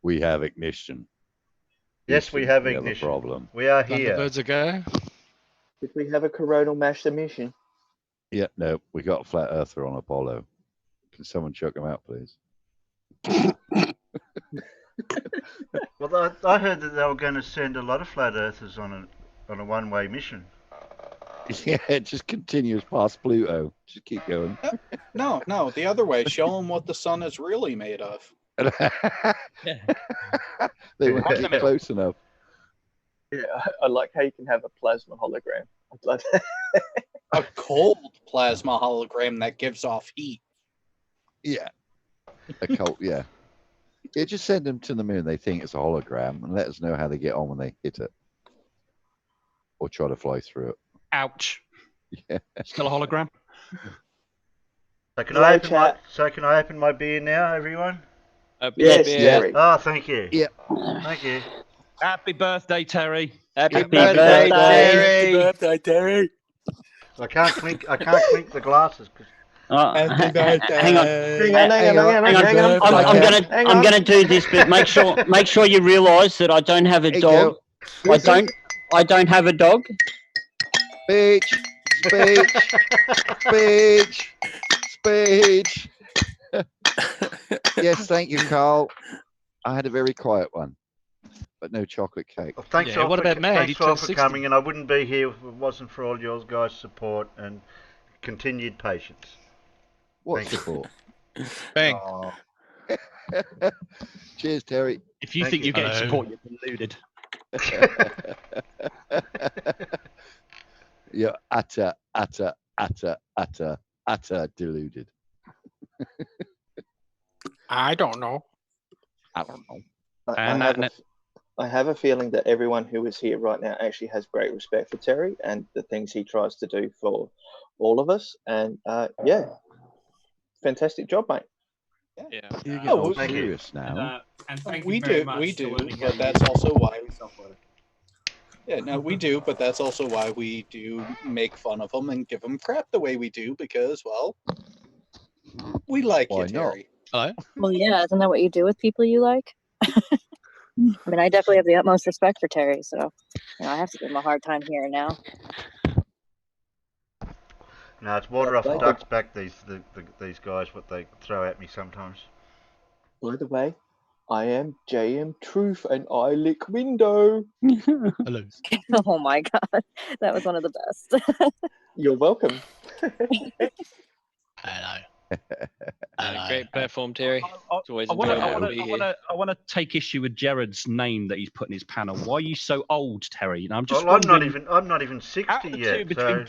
We have ignition. Yes, we Houston, have we have a ignition. problem. We are here. Thunderbirds a go. Did we have a coronal mass emission? Yeah, no, we got a flat earther on Apollo. Can someone chuck him out, please? Well, I heard that they were going to send a lot of flat earthers on a one-way mission. Yeah, just continues past Pluto. Just keep going. No, the other way. Show them what the sun is really made of. They won't get close enough. Yeah, I like how you can have a plasma hologram. I'd love that. A cold plasma hologram that gives off heat. Yeah. A cult, yeah. Yeah, just send them to the moon. They think it's a hologram and let us know how they get on when they hit it. Or try to fly through it. Ouch. Yeah. Still a hologram? So can Hello, I open my beer now, everyone? Yes, yeah. Jerry. Oh, thank you. Yeah. Thank you. Happy birthday, Terry. Happy birthday, birthday, Terry. Terry. I can't clink the glasses. Hang on. Hang on. I'm gonna do this, but make sure you realise that I don't have a Hey, dog. go. I don't have a dog. Speech. Yes, thank you, Carl. I had a very quiet one, but no chocolate cake. Well, thanks Yeah, all what for, about Mad? He thanks all turned for 60. coming, and I wouldn't be here if it wasn't for all your guys' support and continued patience. What's Thank the for? Bang. Oh, Cheers, Terry. If you Thank think you. you're getting Hello. support, you're deluded. You're utter deluded. I don't know. I don't know. I have a feeling that everyone who is here right now actually has great respect for Terry and the things he tries to do for all of us. And yeah, fantastic job, mate. Yeah. You're getting Oh, all thank you. serious now. And thank We you very do, much we for do, learning but how that's to also why. use software. Yeah, no, we do, but that's also why we do make fun of them and give them crap the way we do because, well, we like Why you, not? Terry. Hello? Well, yeah, isn't that what you do with people you like? I mean, I definitely have the utmost respect for Terry, so I have to give him a hard time here and now. No, it's water off the duck's back. These guys, what they throw at me sometimes. By the way, I am JM Truth and I lick window. Hello. Oh my god, that was one of the best. You're welcome. Hello. Great platform, Terry. It's always I enjoyable to be here. want to take issue with Jared's name that he's put in his panel. Why are you so old, Terry? And I'm just Well, I'm wondering, not even out 60 of the yet, two, so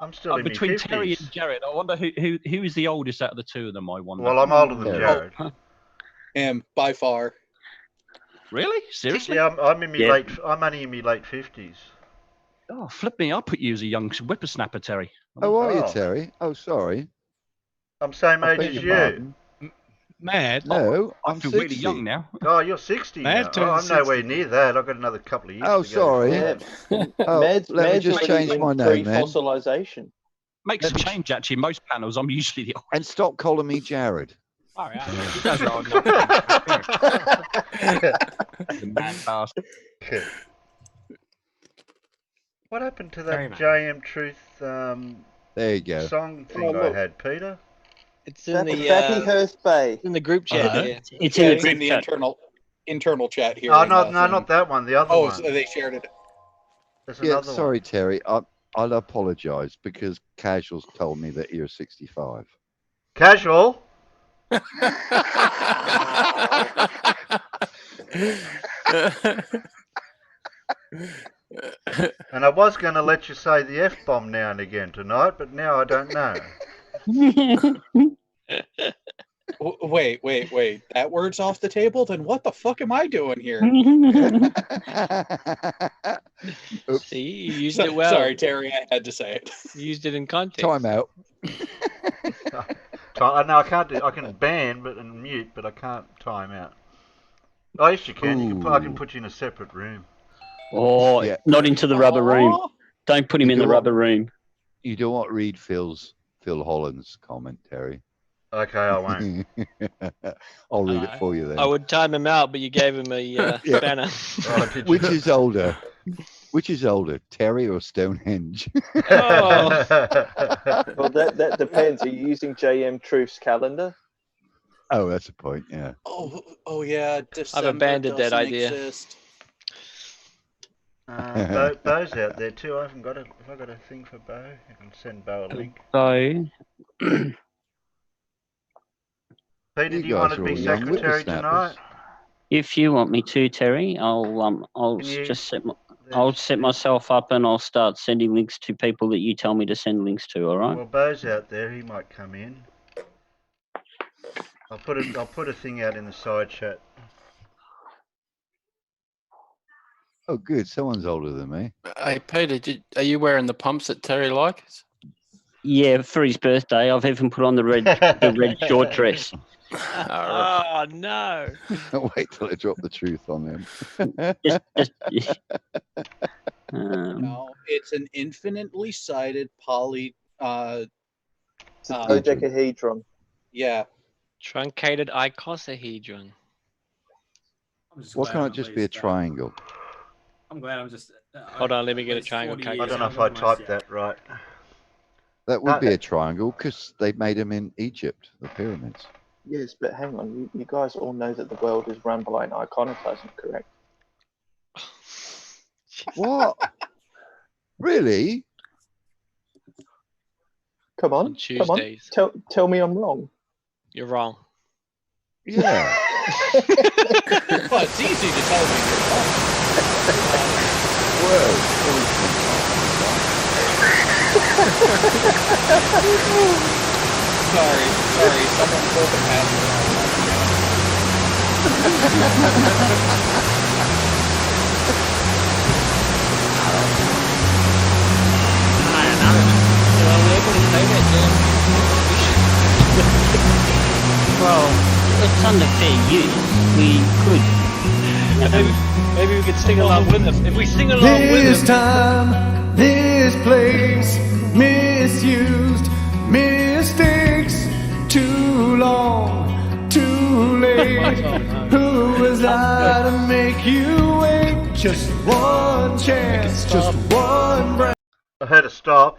I'm still in my between 50s. Terry and Jared, I wonder who is the oldest out of the two of them. I wonder. Well, I'm older than Terry. Jared. And by far, Really? Seriously? Yeah, I'm in my Yeah. I'm only in my late 50s. Oh, flip me! I'll put you as a young whippersnapper, Terry. Oh, are you, Oh. Terry? Oh, sorry. I'm same I age beg as your you. pardon. Mad. No, I I'm feel 60. really young now. Oh, you're 60 Mad now. turned Oh, I'm nowhere 60. near that. I've got another couple of years Oh, to go. sorry. Yeah. Oh, Mad's let me just already change in my name then. pre-fossilization. Makes a change actually. Most panels, I'm usually the And stop calling me Jared. Oh, yeah. You guys are old enough. You mad bastard. What happened to Very that much. JM Truth There you go. song thing Oh, I look. had, Peter? It's in the Fatty Hurst Bay. in the group chat. Hello? Yeah. It's yeah, in the it's group in the chat. internal chat here. Oh, in no, the no, thing. not that one. The other Oh, one. so they shared it. There's Yeah, another sorry, one. Terry. I'll apologise because Casuals told me that you're 65. Casual. And I was going to let you say the F-bomb now and again tonight, but now I don't know. Wait. That word's off the table? Then what the fuck am I doing here? Oops. See, you used it well. Sorry, Terry, I had to say it. You used it in context. Time out. No, I can't do. I can ban but and mute, but I can't time out. Oh, yes, you can. I can Ooh. put you in a separate room. Oh, Yeah. not into the rubber room. Aw. Don't put him You in the don't want- rubber room. You don't want to read Phil Holland's comment, Terry. Okay, I won't. I'll read it Alright. for you then. I would time him out, but you gave him a Yeah. banner. Oh, did Which you? is older? Which is older, Terry or Stonehenge? Oh, Well, that depends. Are you using JM Truth's calendar? Oh, that's a point. Yeah. Oh yeah, December abandoned that doesn't idea. exist. Bo's out there too. I haven't got a. Have I got a thing for Bo? I can send Bo a link. So, Peter, You do you want guys to are be all young secretary whippersnappers. tonight? if you want me to, Terry, I'll Can you- just I'll set myself up and I'll start sending links to people that you tell me to send links to. All right. Well, Bo's out there. He might come in. I'll put a thing out in the side chat. Oh, good. Someone's older than me. Hey, Peter, are you wearing the pumps that Terry likes? Yeah, for his birthday, I've even put on the red short dress. oh no! Wait till I drop the truth on him. Just No, it's an infinitely sided poly. It's a dodecahedron. Yeah. Truncated icosahedron. I'm just Why glad can't I'm it just at be a least, triangle? I'm glad I'm just. Hold on, let me at get a least triangle 40 cake. I years don't know if younger I than typed myself. that right. That would No, be a triangle because they made them in Egypt, the pyramids. Yes, but hang on. You guys all know that the world is run by an iconoclasm, correct? What? Really? Come on, On come on. Tuesdays. Tell me I'm wrong. You're wrong. Yeah. Well, it's easy to tell me you're wrong. Sorry, someone pulled the password. well, it's under fair use. We could. Maybe we could sing along with them. If we sing along with This them, time, this place, misused, mistakes, too long, too late. Who was I to make you wait? Just one chance, just one breath. I heard a stop.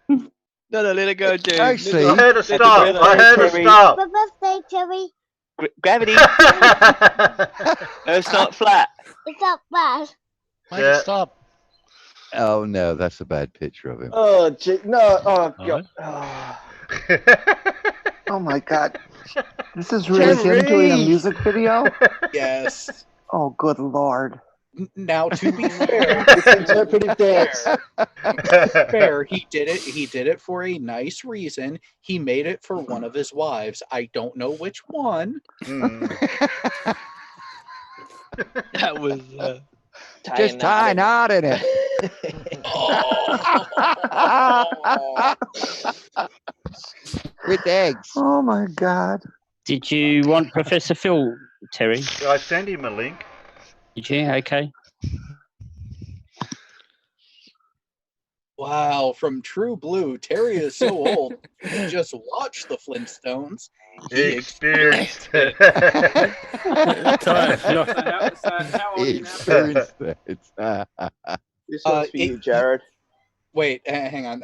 no, let it go, dude. Actually, I heard a Let the stop. birthday I heard a Terry. stop. Happy birthday, Terry. Gravity. No, it's not flat. It's not bad. Why Yeah. stop? oh no, that's a bad picture of him. Oh, no. Oh, What? God. Oh, my God. This is really him doing a music video? Yes. Oh, good Lord. Now, to be fair, It's interpretive dance. he did it for a nice reason. He made it for one of his wives. I don't know which one. Hmm. That was. Just tie a knot in it. With eggs. Oh, my God. Did you want Professor Phil, Terry? I sent him a link. Did you? Okay. Wow, from True Blue, Terry is so old. He just watched the Flintstones. He experienced it. So how old are He you now? experienced it. This one's for you, Jared. Wait, hang on.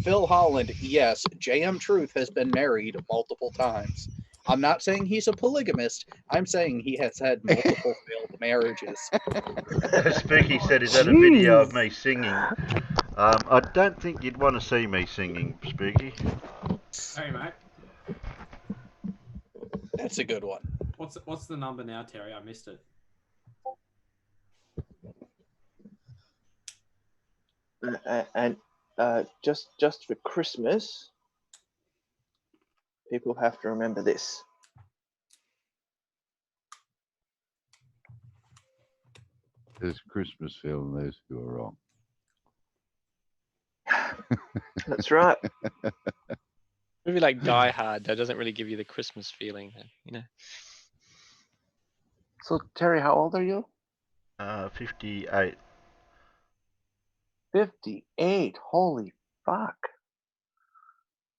Phil Holland, yes, JM Truth has been married multiple times. I'm not saying he's a polygamist. I'm saying he has had multiple failed marriages. Spooky said he's had a video of me singing. I don't think you'd want to see me singing, Spooky. Hey, mate. That's a good one. What's the number now, Terry? I missed it. And just for Christmas, people have to remember this. There's Christmas film, those who are wrong. That's right. Maybe like Die Hard. That doesn't really give you the Christmas feeling, you know. So, Terry, how old are you? 58. 58. Holy fuck.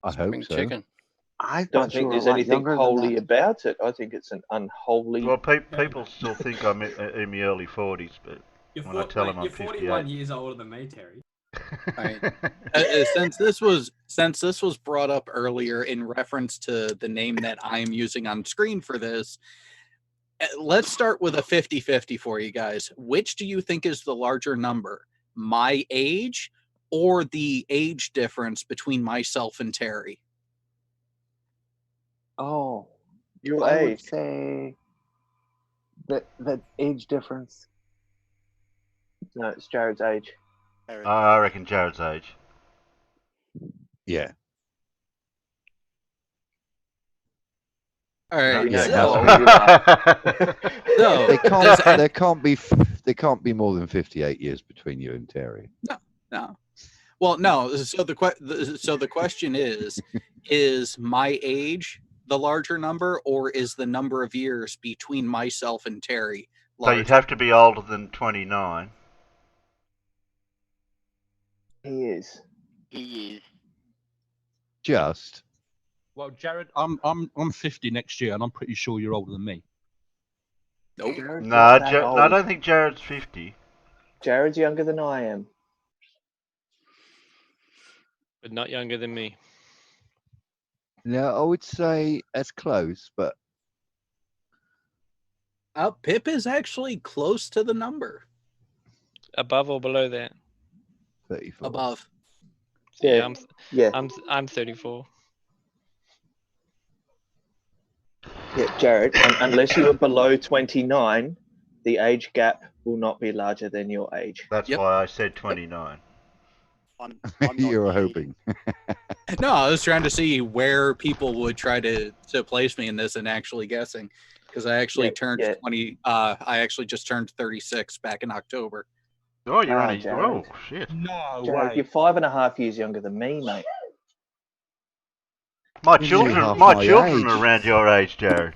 I hope Spring so. chicken. I don't thought you think were there's a lot anything younger than holy that. about it. I think it's an unholy. Well, people still think I'm in my early 40s, but when I tell them I'm You're 41 58. years older than me, Terry. Right. Since this was brought up earlier in reference to the name that I am using on screen for this, let's start with a 50-50 for you guys. Which do you think is the larger number? My age or the age difference between myself and Terry? Oh, Your I would age. say that age difference. No, it's Jared's age. I reckon Jared's age. Yeah. All right. You know Yeah, how must old be. you are. So There does can't be more than 58 years between you and Terry. no. Well, no. So the question is my age the larger number, or is the number of years between myself and Terry So larger? you'd have to be older than 29. He is. He is. Just. Well, Jared, I'm 50 next year, and I'm pretty sure you're older than me. Nope. Jared's No, not that no, I old. don't think Jared's 50. Jared's younger than I am. But not younger than me. No, I would say that's close, but Pip is actually close to the number. Above or below that? 34. Above. Yeah, Yeah. I'm 34. Yeah, Jared, unless you are below 29, the age gap will not be larger than your age. That's why I said 29. I'm You were hoping. No, I was trying to see where people would try to place me in this and actually guessing, because I actually turned 20. I actually just turned 36 back in October. Oh, you're only. Jared. Oh, shit. No Jared, you're 5.5 years younger than me, mate. My You're children, half my my children age. are around your age, Jared.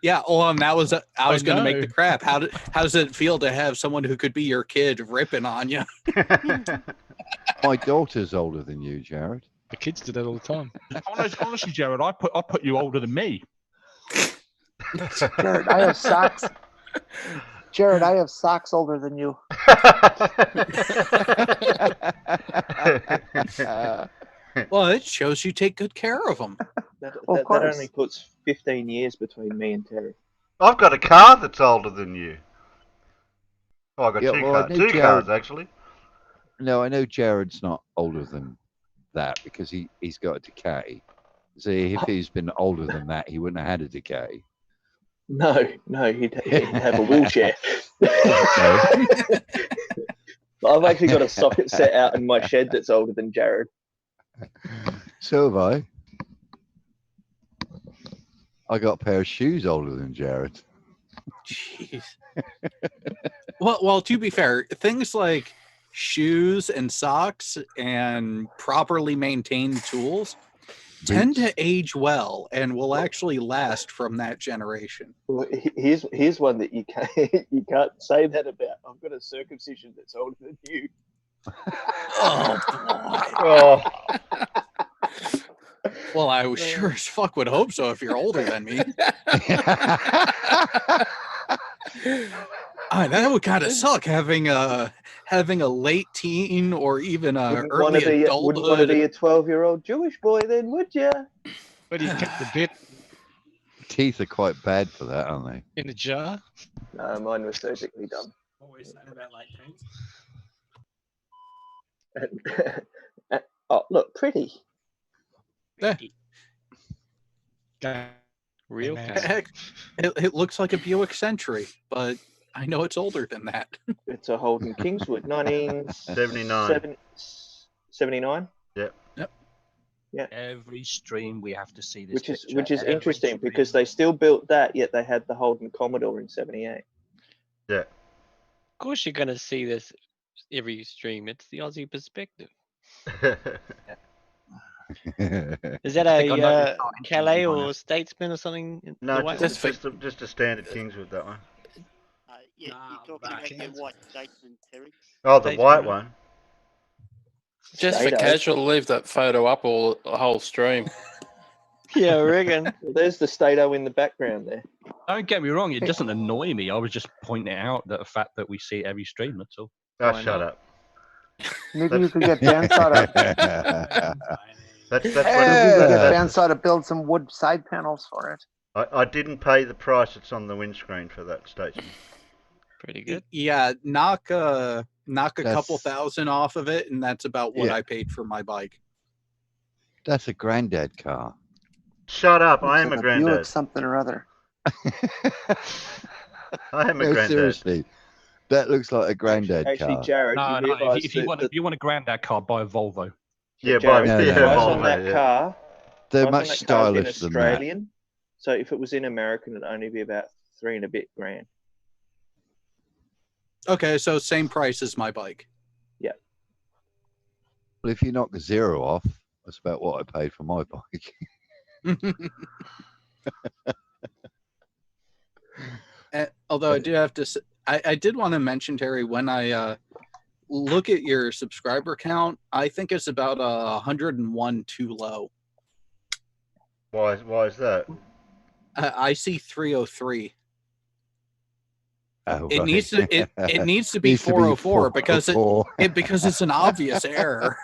Yeah, well, and that was I was going to make know. the crap. How does it feel to have someone who could be your kid ripping on you? My daughter's older than you, Jared. The kids do that all the time. Honestly, Jared, I put you older than me. Jared, I have socks. Jared, I have socks older than you. Well, it shows you take good care of them. That course. only puts 15 years between me and Terry. I've got a car that's older than you. Oh, I've got Yeah, two well, I cars. know Two Jared- cars, actually. No, I know Jared's not older than that because he's got a decay. So if he's been older than that, he wouldn't have had a decay. No, he'd have a wheelchair. I've actually got a socket set out in my shed that's older than Jared. So have I. I got a pair of shoes older than Jared. Jeez. Well, to be fair, things like shoes and socks and properly maintained tools tend to age well and will actually last from that generation. Well, here's one that you can't say that about. I've got a circumcision that's older than you. Oh boy. Oh, Well, I sure as fuck would hope so if you're older than me. That would kind of suck having a late teen or even a Wouldn't want early to be adulthood. a 12-year-old Jewish boy then, would you? But he kept the bit Teeth are quite bad for that, aren't they? in a jar. No, mine was surgically done. What were you saying about late teens? Oh, look, pretty. Real Heck, it looks like a Buick Century, but I know it's older than that. It's a Holden Kingswood, 1979. 79. Yep. Yeah. Every stream we have to see this. Which is Every interesting stream. because they still built that, yet they had the Holden Commodore in 78. yeah. Of course, you're gonna see this every stream. It's the Aussie Perspective. Is that I think I know a you're not Calais interested in or Statesman or something? No, The white just, one? just a standard Kingswood, that one. Yeah, you're talking about the white statesman, Terry. Oh, the Statesman, white right? one. Just for Stato. casual, leave that photo up all the whole stream. Yeah, I reckon. Well, there's the Stato in the background there. Don't get me wrong, it doesn't annoy me. I was just pointing out that the fact that we see it every stream, that's all. Oh, Why shut not? up. Maybe you could get Bansai to That's maybe what. you could get That's, Bansai to build some wood side panels for it. I didn't pay the price that's on the windscreen for that station. Pretty good. Yeah, knock a couple That's- thousand off of it, and that's about what Yeah. I paid for my bike. That's a granddad car. Shut up! I Looks am like a Buick granddad. something or other. I am a No, granddad. seriously. That looks like a granddad Actually, car. Jared, No, you no. realise If you want a granddad car, buy a Volvo. Yeah, Jared, No, the no, price no. on that car, They're price on much that car's in stylish than that. Australian. So if it was in American, it'd only be about 3 and a bit grand. Okay, so same price as my bike. Well, if you knock the zero off, that's about what I paid for my bike. Although I do have to, I did want to mention, Terry, when I look at your subscriber count, I think it's about 101 too low. Why is that? I see 303. Oh, It right. needs to it needs to be Needs to be 404 because 404. because it's an obvious error.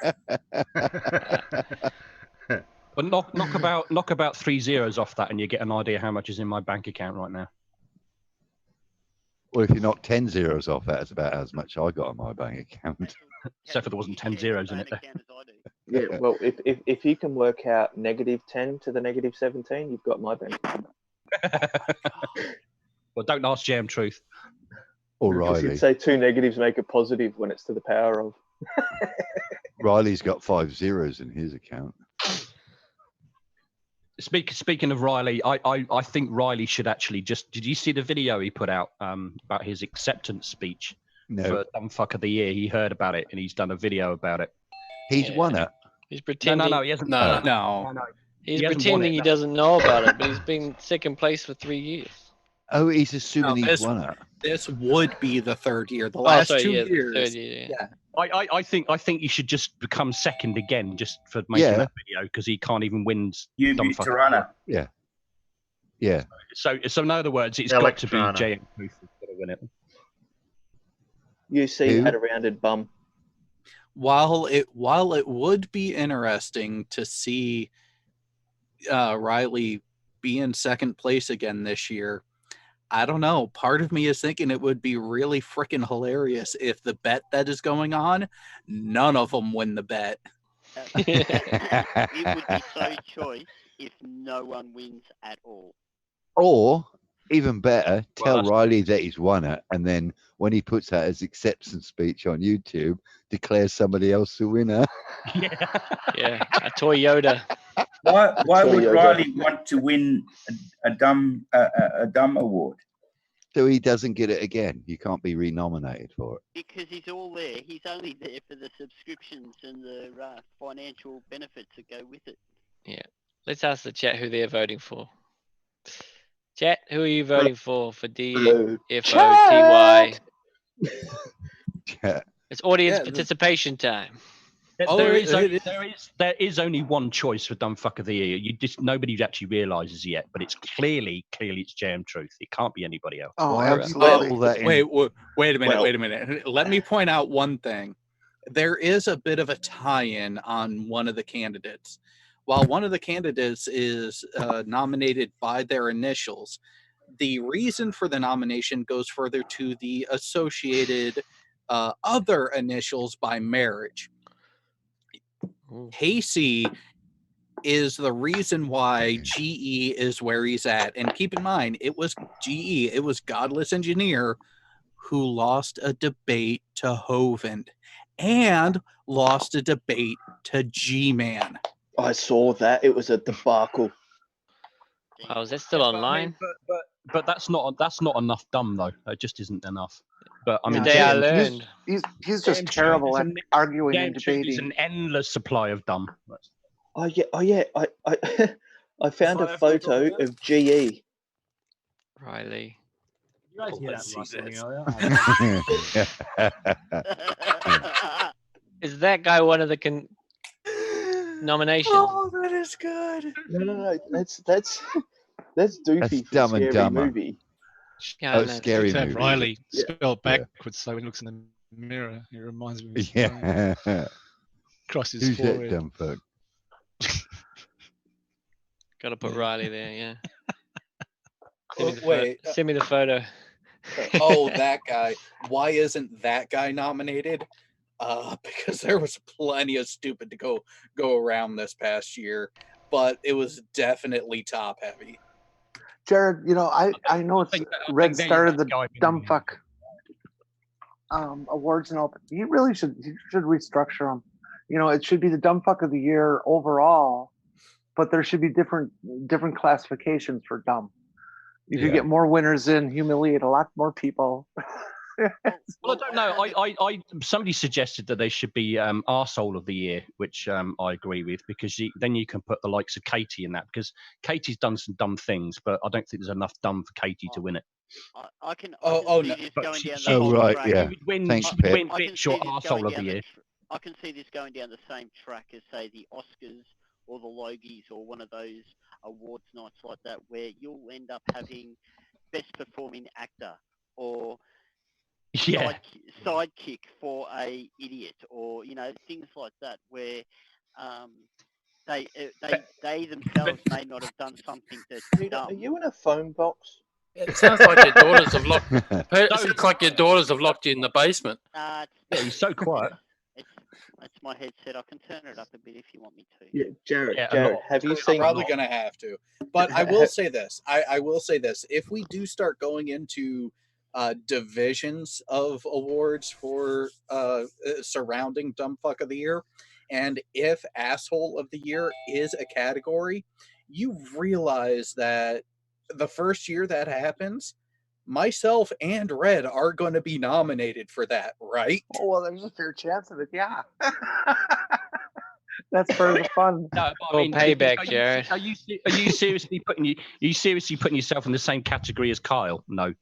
But knock about 3 zeros off that, and you get an idea how much is in my bank account right now. Well, if you knock 10 zeros off, that's about as much I got on my bank account. Except for there wasn't 10 zeros in it there. Yeah, well, if you can work out -10 to the -17, you've got my bank account. Well, don't ask JM Truth. Or Because Riley. you'd say 2 negatives make a positive when it's to the power of. Riley's got 5 zeros in his account. Speaking of Riley, I think Riley should actually just. Did you see the video he put out about his acceptance speech No. for Dumb Fuck of the Year? He heard about it and he's done a video about it. He's won it. He's pretending. No, he hasn't. No. No. He's He hasn't won pretending it, he no. doesn't know about it, but he's been second place for 3 years. Oh, he's assuming No, he's won it. This would be the third year. The Oh, last sorry, 2 yeah, the years. third year, yeah. I think you should just become second again just for making Yeah. that video because he can't even win. You Dumb beat Fuck of the Year. Tirana. Yeah. Yeah. So in other words, it's got to be Electrana. JM Truth who's got to win it. UC Who? had a rounded bum. While it would be interesting to see Riley be in second place again this year, I don't know. Part of me is thinking it would be really freaking hilarious if the bet that is going on, none of them win the bet. It would be so choice if no one wins at all. Or, even better, tell that's- Riley that he's won it, and then when he puts out his acceptance speech on YouTube, declare somebody else the winner. Yeah, a Toyota. Why would Toyota. Riley want to win a dumb award? So he doesn't get it again. You can't be renominated for it. Because he's all there. He's only there for the subscriptions and the financial benefits that go with it. Yeah. Let's ask the chat who they're voting for. Chat, who are you voting for DFOTY? Yeah. It's audience Yeah, participation time. Oh, There it is only one choice for Dumb Fuck of the Year. Nobody actually realizes yet, but it's clearly it's JM Truth. It can't be anybody else. Oh, Why have you absolutely. got all that in? Wait a minute. Well- Wait a minute. Let me point out one thing. There is a bit of a tie-in on one of the candidates. While one of the candidates is nominated by their initials, the reason for the nomination goes further to the associated other initials by marriage. Casey is the reason why GE is where he's at. And keep in mind, it was GE, it was Godless Engineer who lost a debate to Hovind and lost a debate to G-Man. I saw that. It was a debacle. Oh, is that still online? But that's not enough dumb though. It just isn't enough. But I mean, Today I JM learned. He's just terrible at arguing and JM Truth is debating. an endless supply of dumb. Oh yeah. I found a photo of GE. Riley. You guys hear Let's that see rustling Is that guy one of the nominations? Oh, that is good. God. No. That's Doofy from Dumb and Scary Dumber. Movie. Yeah, Oh, no, Scary Except Movie. Riley Yeah. spelled Yeah. backwards, so when he looks in the mirror, it reminds me of his brain. Yeah. Across his Who's that forehead. dumb fuck? Gotta put Yeah. Riley there. Yeah. Wait. Send me the photo. Oh, that guy. Why isn't that guy nominated? Because there was plenty of stupid to go around this past year, but it was definitely top heavy. Jared, I know it's Red started the dumb fuck awards and all, but he should restructure them. It should be the dumb fuck of the year overall, but there should be different classifications for dumb. You could get more winners in, humiliate a lot more people. Well, I don't know. I somebody suggested that they should be arsehole of the year, which I agree with, because then you can put the likes of Katie in that, because Katie's done some dumb things, but I don't think there's enough dumb for Katie to win it. I can Oh, see no. this But going she- down she- the whole right, track. yeah. She would win. Thanks, She would Pip. win I can bitch see or this arsehole going of the down year. I can see this going down the same track as, say, the Oscars or the Logies or one of those awards nights like that, where you'll end up having best performing actor or Yeah. sidekick for a idiot, or things like that, where they themselves may not have done something that's Peter, are dumb. you in a phone box? It sounds like your daughters have locked. It sounds like your daughters have locked you in the basement. Yeah, he's so quiet. It's my headset. I can turn it up a bit if you want me to. Yeah, Jared. Yeah, a Jared, lot. have you I'm seen? probably gonna have to, but I will say this. I will say this. If we do start going into divisions of awards for surrounding dumb fuck of the year, and if asshole of the year is a category, you realize that the first year that happens, myself and Red are going to be nominated for that, right? Oh, well, there's a fair chance of it. Yeah. That's part of the fun. No, but Well, payback, are you- Jared. Are you seriously putting yourself in the same category as Kyle? No.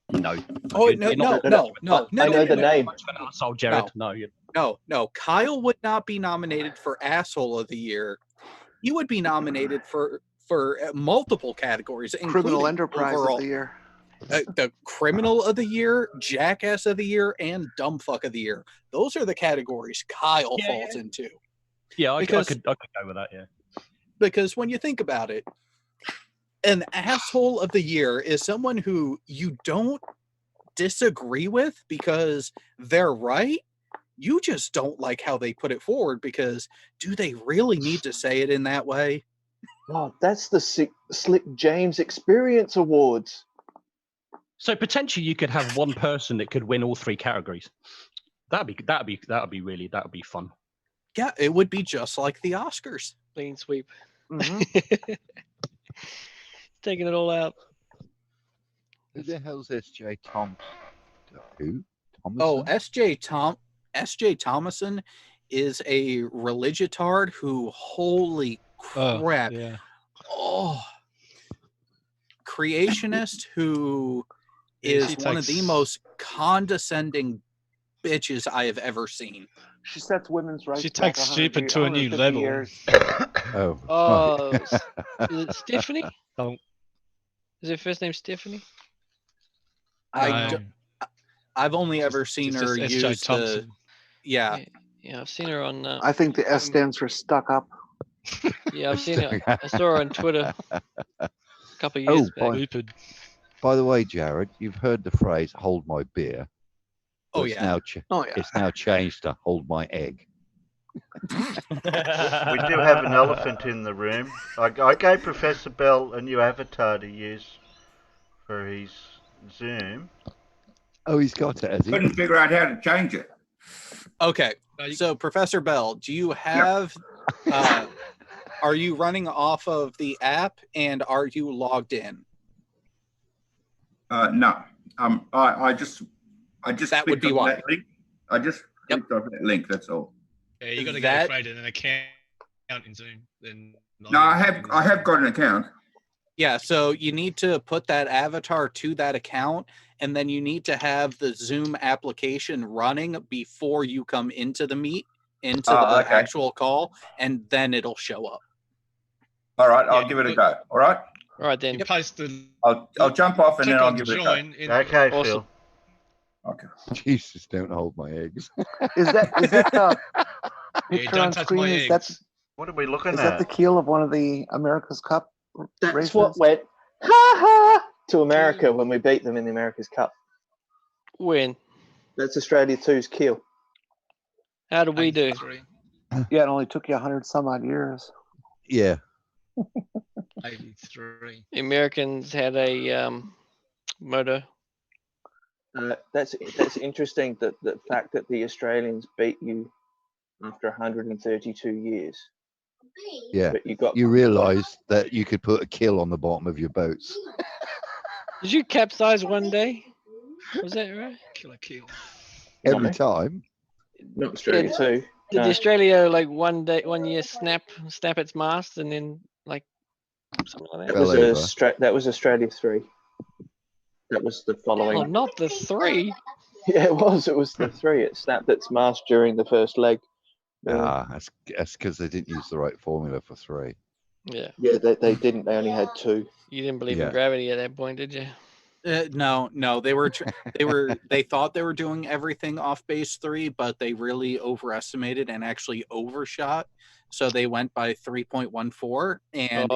Oh, You're no, not- no. I know the name. Much of an arsehole, Jared. No. No. Kyle would not be nominated for asshole of the year. He would be nominated for multiple categories, Criminal including enterprise overall, of the year. the criminal of the year, jackass of the year, and dumb fuck of the year. Those are the categories Kyle falls into. Yeah, I Because- could go with that. Yeah. Because when you think about it, an asshole of the year is someone who you don't disagree with because they're right. You just don't like how they put it forward because do they really need to say it in that way? Oh, that's the Slick James Experience Awards. So potentially you could have one person that could win all three categories. That'd be fun. Yeah, it would be just like the Oscars. Clean sweep. Mm-hmm. Taking it all out. Who the hell's SJ Tom? Who? Oh, Thomason? S.J. Thomason is a religitard who, holy crap. Yeah. Oh, creationist who Yeah, is she one of the takes- most condescending bitches I have ever seen. She sets women's rights. She back takes 100 stupid to a new 150 level. years. Oh. Oh, is it Stephanie? Oh. Is her first name Stephanie? I No. d- I've only ever seen It's her just use S.J. Thompson. yeah. Yeah, I've seen her on. I think the S stands for stuck up. Yeah, I've seen her. I saw her on Twitter a couple of years back. Stupid. By the way, Jared, you've heard the phrase "hold my beer." Oh, It's yeah. Now Oh yeah. It's now changed to "hold my egg." We do have an elephant in the room. I gave Professor Bell a new avatar to use for his Zoom. Oh, he's got it, has he? Couldn't figure out how to change it. Okay. So Professor Bell, do you have are you running off of the app and are you logged in? No. I just That would clicked be on why. that link. I just clicked on that link. That's all. Yeah, you got to That- go create an account in Zoom. Then No, I have got an account. Yeah, so you need to put that avatar to that account, and then you need to have the Zoom application running before you come into the meet, into the okay. actual call, and then it'll show up. All right, I'll Yeah, give it a but- go. All right. All right then. You post the I'll jump off and click then I'll on give it a go. join. In, Okay, Awesome. Phil. Okay. Jesus, don't hold my eggs. Is that the yeah, picture don't on touch screen? my Is that eggs. What are we looking is at? that the keel of one of the America's Cup That's races? what went ha ha to America when we beat them in the America's Cup. Win. That's Australia 2's keel. How did we do? 83. Yeah, it only took you 100 some odd years. Yeah. 83. The Americans had a motor. That's interesting that the fact that the Australians beat you after 132 years. Yeah. But you got You realise that you could put a kill on the bottom of your boats. Did you capsize one day? Was that right? Killer kill. Every No. time. Not Australia 2. Did No. Australia like 1 year snap its mast and then like something like that? That was, Fell over. that was Australia 3. That was the following. Oh, not the 3. Yeah, it was. It was the 3. It snapped its mast during the first leg. That's because they didn't use the right formula for 3. Yeah. Yeah, they didn't. They only had 2. You didn't believe Yeah. in gravity at that point, did you? No, they thought they were doing everything off base 3, but they really overestimated and actually overshot. So they went by 3.14, and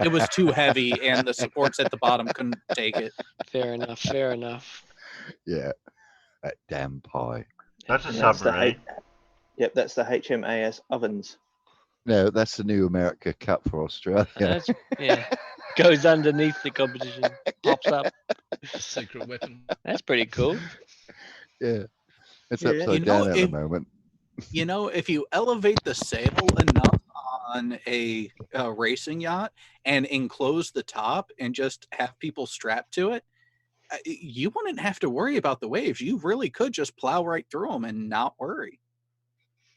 it was too heavy, and the supports at the bottom couldn't take it. Fair enough. Fair enough. Yeah. That damn pie. That's a And that's the submarine. Yep, that's the HMAS Ovens. No, that's the new America Cup for Australia. That's, yeah. Goes underneath the competition. Pops up. Secret weapon. That's pretty cool. Yeah. It's Yeah. upside You know, down at the moment. You know, if you elevate the sail enough on a racing yacht and enclose the top and just have people strapped to it, you wouldn't have to worry about the waves. You really could just plow right through them and not worry.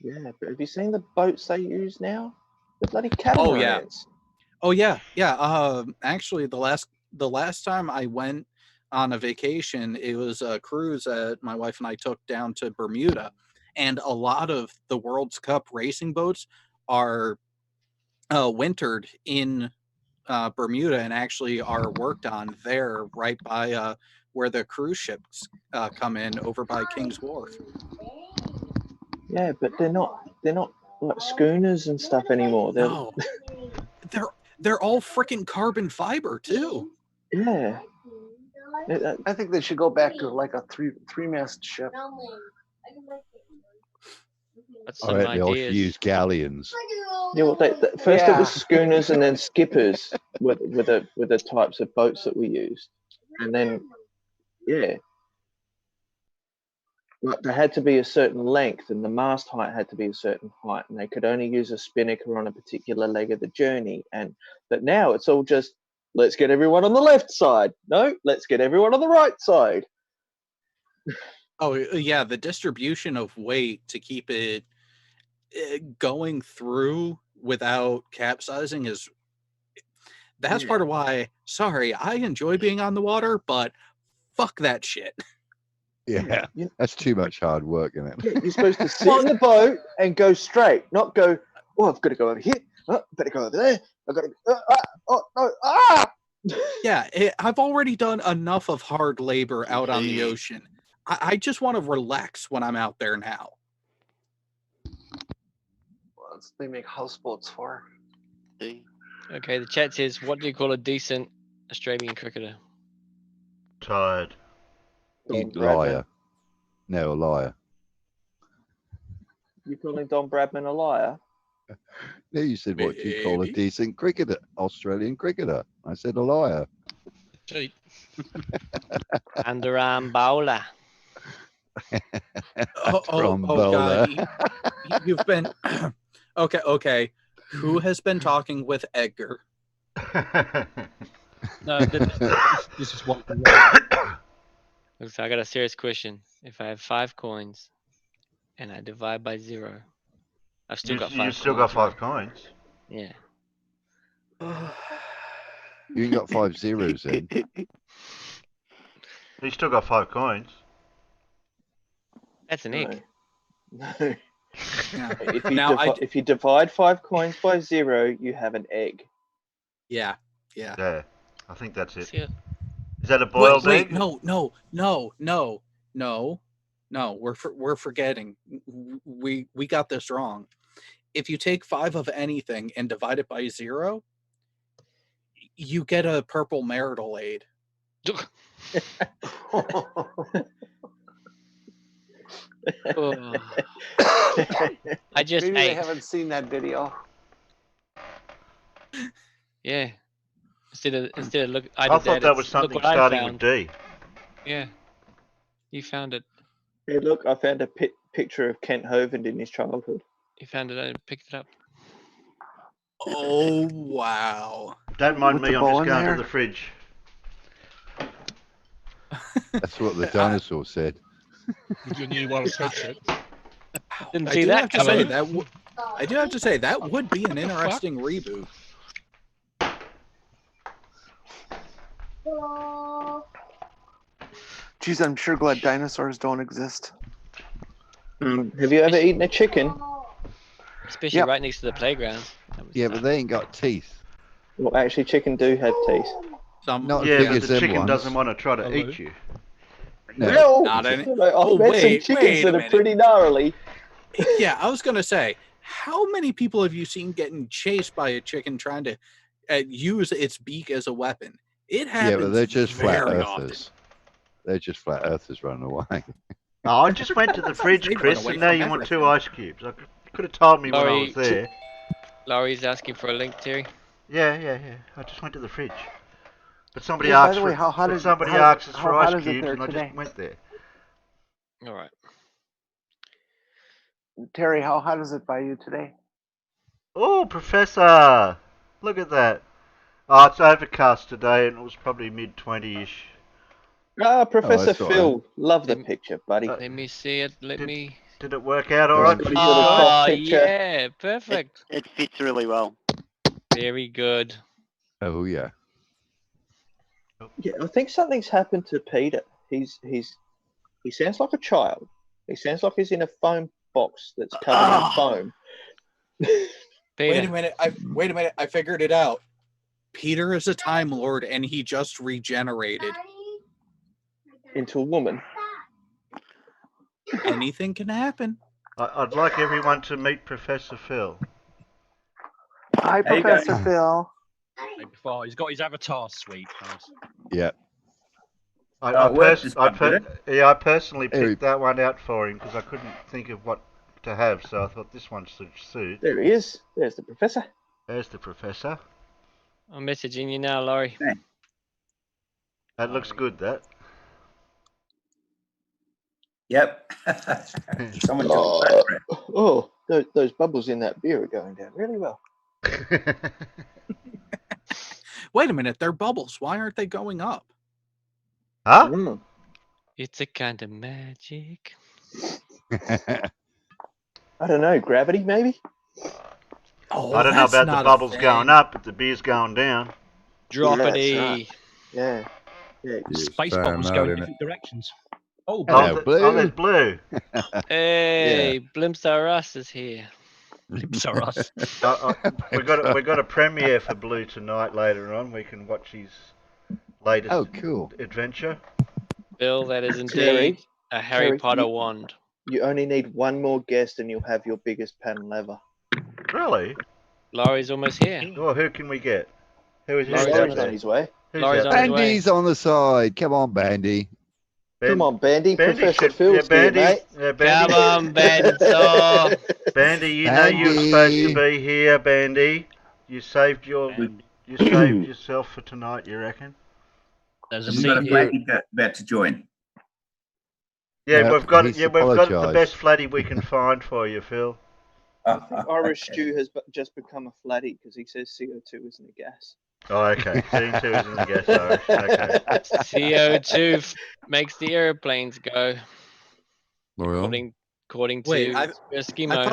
Yeah, but have you seen the boats they use now? The bloody catamarans. Oh yeah. Actually, the last time I went on a vacation, it was a cruise that my wife and I took down to Bermuda, and a lot of the World's Cup racing boats are wintered in Bermuda and actually are worked on there, right by where the cruise ships come in, over by King's Wharf. Yeah, but they're not like schooners and stuff anymore. They're, No, they're all freaking carbon fiber too. yeah. I think they should go back to like a three-mast ship. That's All some right, they all should ideas. use galleons. Yeah, well, first it was schooners and then skippers with the types of boats that we used, and then yeah, like they had to be a certain length, and the mast height had to be a certain height, and they could only use a spinnaker on a particular leg of the journey. But now it's all just let's get everyone on the left side. No, let's get everyone on the right side. Oh yeah, the distribution of weight to keep it going through without capsizing that's part of why. Sorry, I enjoy being on the water, but fuck that shit. Yeah, that's too much hard work, isn't it? Yeah, you're supposed to sit in the boat and go straight, not go. Oh, I've got to go over here. Oh, better go over there. I've got to. Yeah, I've already done enough of hard labor out on the ocean. I just want to relax when I'm out there now. Well, that's what they make houseboats for. Okay, the chat says, what do you call a decent Australian cricketer? Tired. Liar. No, a liar. You calling Don Bradman a liar? No, you said, what do you call a decent cricketer? Australian cricketer. I said a liar. Cheap. Underarm bowler. Oh God, you've been okay. Who has been talking with Edgar? No, this is what. So I got a serious question. If I have 5 coins and I divide by 0, I've still got 5 You still got 5 coins. Yeah. You ain't got 5 zeros in. You still got 5 coins. That's an egg. No. If you divide 5 coins by 0, you have an egg. Yeah. Yeah, I think that's it. See it. Is that a boiled egg? No. We're forgetting. We got this wrong. If you take 5 of anything and divide it by 0, you get a purple marital aid. I just Maybe they ate. haven't seen that video. Yeah. Instead of look, I did thought that was Look something what I starting found. with D. Yeah. You found it. Hey, look, I found a picture of Kent Hovind in his childhood. You found it. I picked it up. Oh wow! Don't mind With me. the I'm bow just in going there? to the fridge. That's what the dinosaur said. With your new wireless headset. Didn't I see do that have to say coming. I do have to say that would be an interesting reboot. Geez, I'm sure glad dinosaurs don't exist. Have you ever eaten a chicken? Especially right next to the playgrounds. Yeah, but they ain't got teeth. Well, actually, chicken do have teeth. Not as Yeah, big but as the them chicken ones. doesn't want to try to eat you. No. Not any. I've met some chickens that are pretty gnarly. Yeah, I was gonna say, how many people have you seen getting chased by a chicken trying to use its beak as a weapon? It happens. Yeah, but they're just flat very earthers. They're just flat earthers running away. Oh, I just went to the fridge, They run Chris, away and now from you want everything. 2 ice cubes. I could have told me when I was Laurie, there. Laurie's asking for a link, Terry. Yeah. I just went to the fridge. But somebody Yeah, by asked the way, for how hot is somebody how- asked us how for hot ice is it cubes, there and I today? just went there. All right. Terry, how hot is it by you today? Oh, Professor! Look at that. Oh, it's overcast today, and it was probably mid-20ish. Professor that's all right. Phil, love the picture, buddy. Let me see it. Did it work out all right for you Oh, guys? picture. yeah. Perfect. It fits really well. Very good. Oh yeah. Yeah, I think something's happened to Peter. He sounds like a child. He sounds like he's in a foam box that's covered in foam. Wait a minute! I figured it out. Peter is a Time Lord, and he just regenerated. Into a woman. Anything can happen. I'd like everyone to meet Professor Phil. Hi, There you go. Professor Phil. He's got his avatar suite. Yeah. I personally picked that one out for him because I couldn't think of what to have, so I thought this one should suit. There he is. There's the professor. There's the professor. I'm messaging you now, Laurie. That looks good, that. Yep. Someone took a photograph. Oh, those bubbles in that beer are going down really well. Wait a minute, they're bubbles. Why aren't they going up? Huh? It's a kind of magic. I don't know, gravity maybe? Oh, I don't know that's about the not a bubbles thing. going up, but the beer's going down. Droppity. Yeah. Space time bubbles out, go in innit? different directions. Oh, Hello, Blue. Oh, there's Blue. Hey, Blimps Are Us is here. Blimps Are Us. we got a premiere for Blue tonight later on. We can watch his latest cool adventure. Bill, that is indeed Terry, a Harry Terry, Potter wand. You only need one more guest and you'll have your biggest panel ever. Really? Laurie's almost here. Well, who can we get? Who's Laurie's out Laurie's there? on his way. Who's Laurie's out on his way. Bandy's on the side. Come on, Bandy. Come on, Bandy. Professor should- Phil's here, mate. Bandy. Come on, Benzo. Bandy, you know you're supposed to be here, Bandy. You saved yourself for tonight, you reckon? There's a We've got a seat here. flatty about to join. Yeah, No, we've got he's the apologised. best flatty we can find for you, Phil. I think Irish Stew has just become a flatty because he says CO2 isn't a gas. Oh, okay. CO2 isn't a gas, Irish. Okay. CO2 makes the airplanes go. Well, According to Wait, I Eskimo.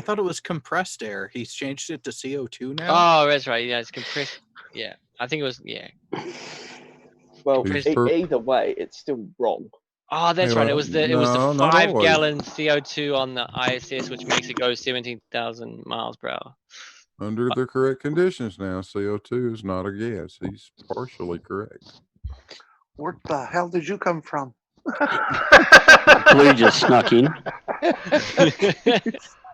thought it was compressed air. He's changed it to CO2 now. Oh, that's right. Yeah, it's compressed. Yeah, I think it was. Yeah. Well, Who's perp? either way, it's still wrong. Oh, that's Hey, right. well, it was the no, not 5 always. gallon CO2 on the ISS, which makes it go 17,000 miles per hour. Under the correct conditions now, CO2 is not a gas. He's partially correct. Where the hell did you come from? Blue just snuck in.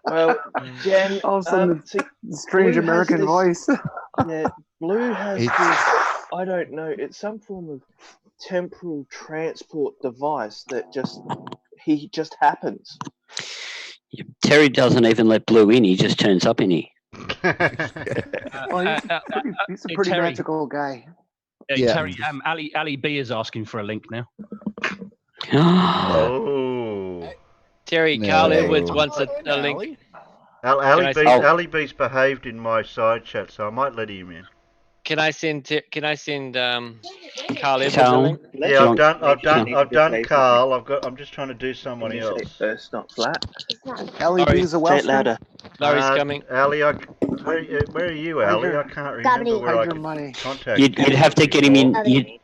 Well, Jen, All of a sudden, see, the strange Blue has American this- voice. yeah, Blue has It's- this, I don't know, it's some form of temporal transport device that he just happens. Terry doesn't even let Blue in. He just turns up in here. Well, he's a pretty Terry. magical guy. Yeah. Terry, Ali B is asking for a link now. Oh. Terry, No. Carl Edwards wants a link. Ali B's behaved in my side chat, so I might let him in. Can I send Carl Edwards a Carl? link? Yeah, I've done Say Carl. I'm just trying to do Can somebody you say else. first, not flat? LED's a Say Welsh it louder. Larry's coming. Ali, where are you, Ali? I can't remember where I Hide your could money. contact You'd you have to get him in.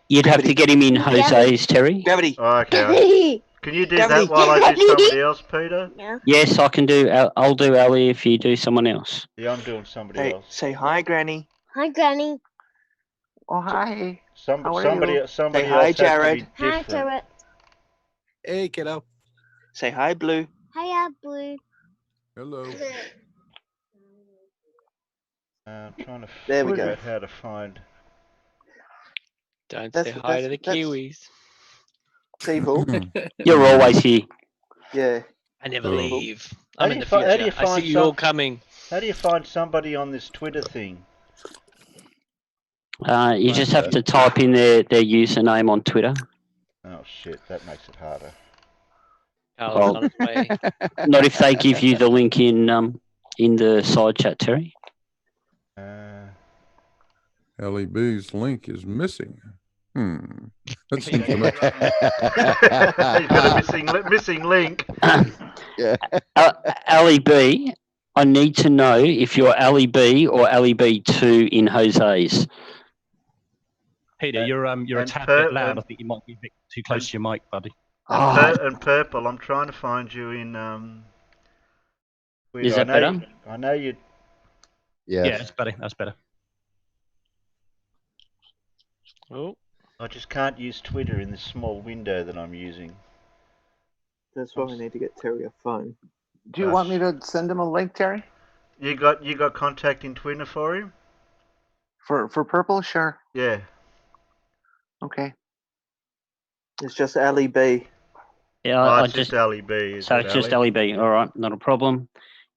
You'd have to get him in Jose's, Terry. Gravity. Oh, okay. Can you do that while I do somebody else, Peter? Yes, I can do. I'll do Ali if you do someone else. Yeah, I'm doing somebody else. Say hi, Granny. Hi, Granny. Oh, hi. Somebody you? else Say has hi, to Jared. be Hi, different. Jared. Hey, kiddo. Say hi, Blue. Hiya, Blue. Hello. I'm trying to There we figure go. out how to find. Don't That's- say hi to the that's- Kiwis. People. You're always here. Yeah. I never Oh. leave. How I'm do in you the fi- how do future. you I see find you some- all coming. How do you find somebody on this Twitter thing? You just have to type in their username on Twitter. Oh shit, that makes it harder. Carl's Well- on his way. Not if they give you the link in the side chat, Terry. LEB's link is missing. That seems to He's make got a missing link. Yeah. Ali B, I need to know if you're Ali B or Ali B2 in Jose's. Peter, you're a and tad per- bit loud. and- I think you might be a bit too close to your mic, buddy. And purple, I'm trying to find you in. Is that better? I know you. Yeah, Yes. that's better. That's better. Oh, I just can't use Twitter in this small window that I'm using. That's why we need to get Terry a phone. Do you want me to send him a link, Terry? You got contact in Twitter for him? For purple? Sure. Yeah. Okay. It's just Ali B. Yeah, Oh, I it's just just Ali B. Is so it, it's just Ali? Ali B. All right, not a problem.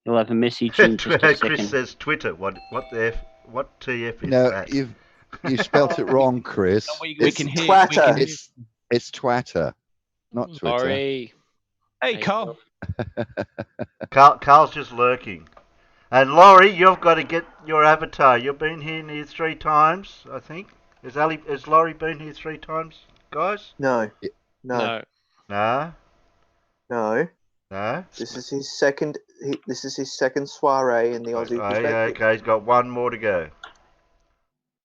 You'll have a message in just a Chris second. says Twitter. What the F? What TF is No, that? you spelt it wrong, Chris. We can hear. Twatter. It's Twatter, not Twitter. sorry. Hey, Carl. Carl's just lurking. And Laurie, you've got to get your avatar. You've been here near 3 times, I think. Has Laurie been here 3 times, guys? No. No. No. No. No. This is his second. This is his second soiree in the Aussie Perspective. Okay, he's got one more to go.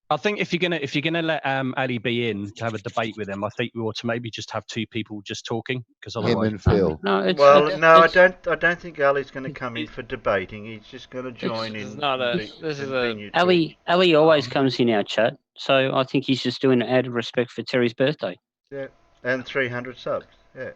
I think if you're gonna let Ali B in to have a debate with him, I think we ought to maybe just have 2 people just talking, because otherwise. Him and Phil. I don't think Ali's going to come in for debating. He's just going to join in. Ali always comes in our chat, so I think he's just doing it out of respect for Terry's birthday. Yeah, and 300 subs. Yeah.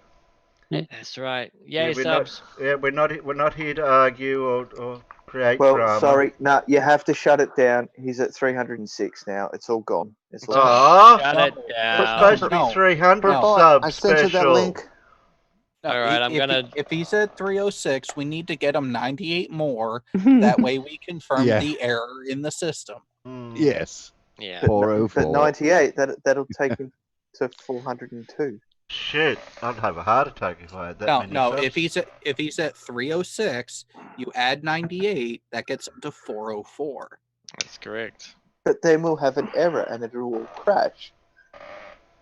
That's right. Yay, we're subs. We're not here to argue or create Well, drama. sorry. No, you have to shut it down. He's at 306 now. It's all gone. It's all Oh, Shut it it's down. supposed to be 300 No. subs I sent you that special. link. No, All right, I'm gonna. If he's at 306, we need to get him 98 more. That way we confirm Yeah. the error in the system. Yes. Yeah. But 404. 98, that'll take him to 402. Shit, I'd have a heart attack if I had that many No. subs. If he's at 306, you add 98, that gets him to 404. That's correct. But then we'll have an error and it'll all crash.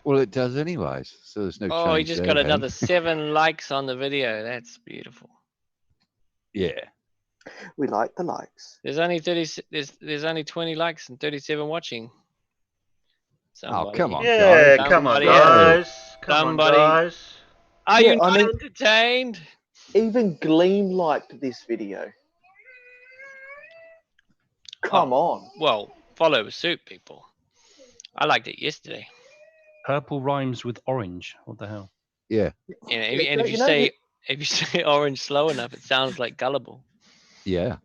Well, it does anyways, so there's no Oh, he change just there, got hey? another 7 likes on the video. That's beautiful. Yeah. We like the likes. There's only 30. There's only 20 likes and 37 watching. Oh, come on, Yeah, guys. come on, Somebody guys. Come on, somebody- guys. Are Yeah, you I not mean- entertained? Even Gleam liked this video. Come on. Well, follow suit, people. I liked it yesterday. Purple rhymes with orange. What the hell? Yeah. And, Yeah, and if you you know say that- if you say orange slow enough, it sounds like gullible. Yeah.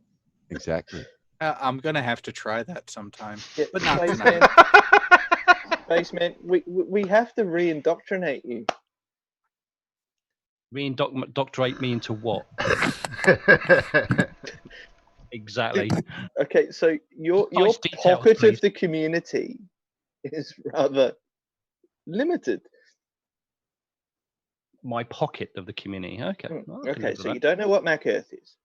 Exactly. I'm gonna have to try that sometime, Yeah, but not Spaceman, tonight. Spaceman, we have to re-indoctrinate you. Re-indoctrinate me into what? Exactly. Okay, so your Nice details, pocket please. of the community is rather limited. My pocket of the community. Okay. Hmm, Well, I can Okay, live with so you that. don't know what Mac Earth is.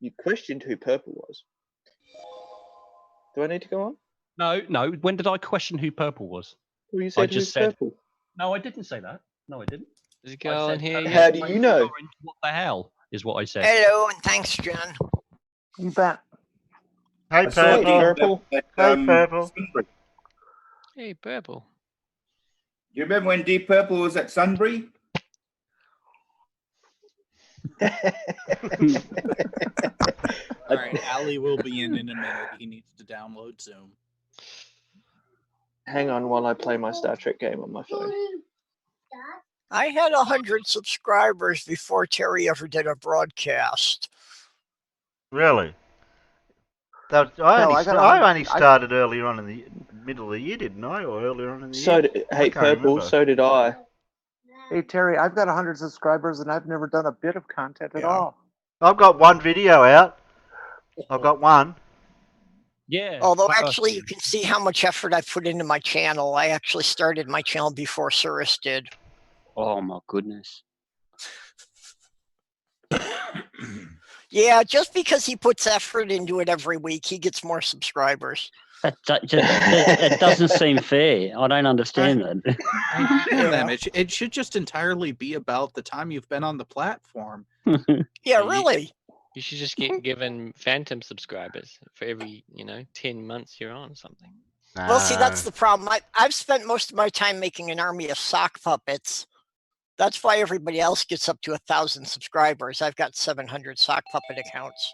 You questioned who Purple was. Do I need to go on? No. When did I question who Purple was? Well, you said I who's just said. Purple. No, I didn't say that. No, I didn't. Does it I go on said, here Purple yet? How do you rhymes know? with orange, what the hell is what I said. Hello, and thanks, John. You bet. Hey, I saw Purple. Purple. Hey, Purple. Sunbury. Hey, purple. You remember when Deep Purple was at Sunbury? All right, Ali will be in a minute. He needs to download Zoom. Hang on while I play my Star Trek game on my phone. I had 100 subscribers before Terry ever did a broadcast. Really? I Hell, only started earlier on in the middle of the year, didn't I? Or earlier on in the year? Hey, can't Purple, remember. so did I. Hey Terry, I've got 100 subscribers and I've never done a bit of content at all. I've got one video out. I've got one. Yeah. Although actually you can see how much effort I put into my channel. I actually started my channel before Cirrus did. Oh my goodness. Yeah, just because he puts effort into it every week, he gets more subscribers. It doesn't seem fair. I don't understand that. Them. It should just entirely be about the time you've been on the platform. Yeah, really. You should just get given phantom subscribers for every 10 months you're on something. Well, see, that's the problem. I've spent most of my time making an army of sock puppets. That's why everybody else gets up to 1,000 subscribers. I've got 700 sock puppet accounts.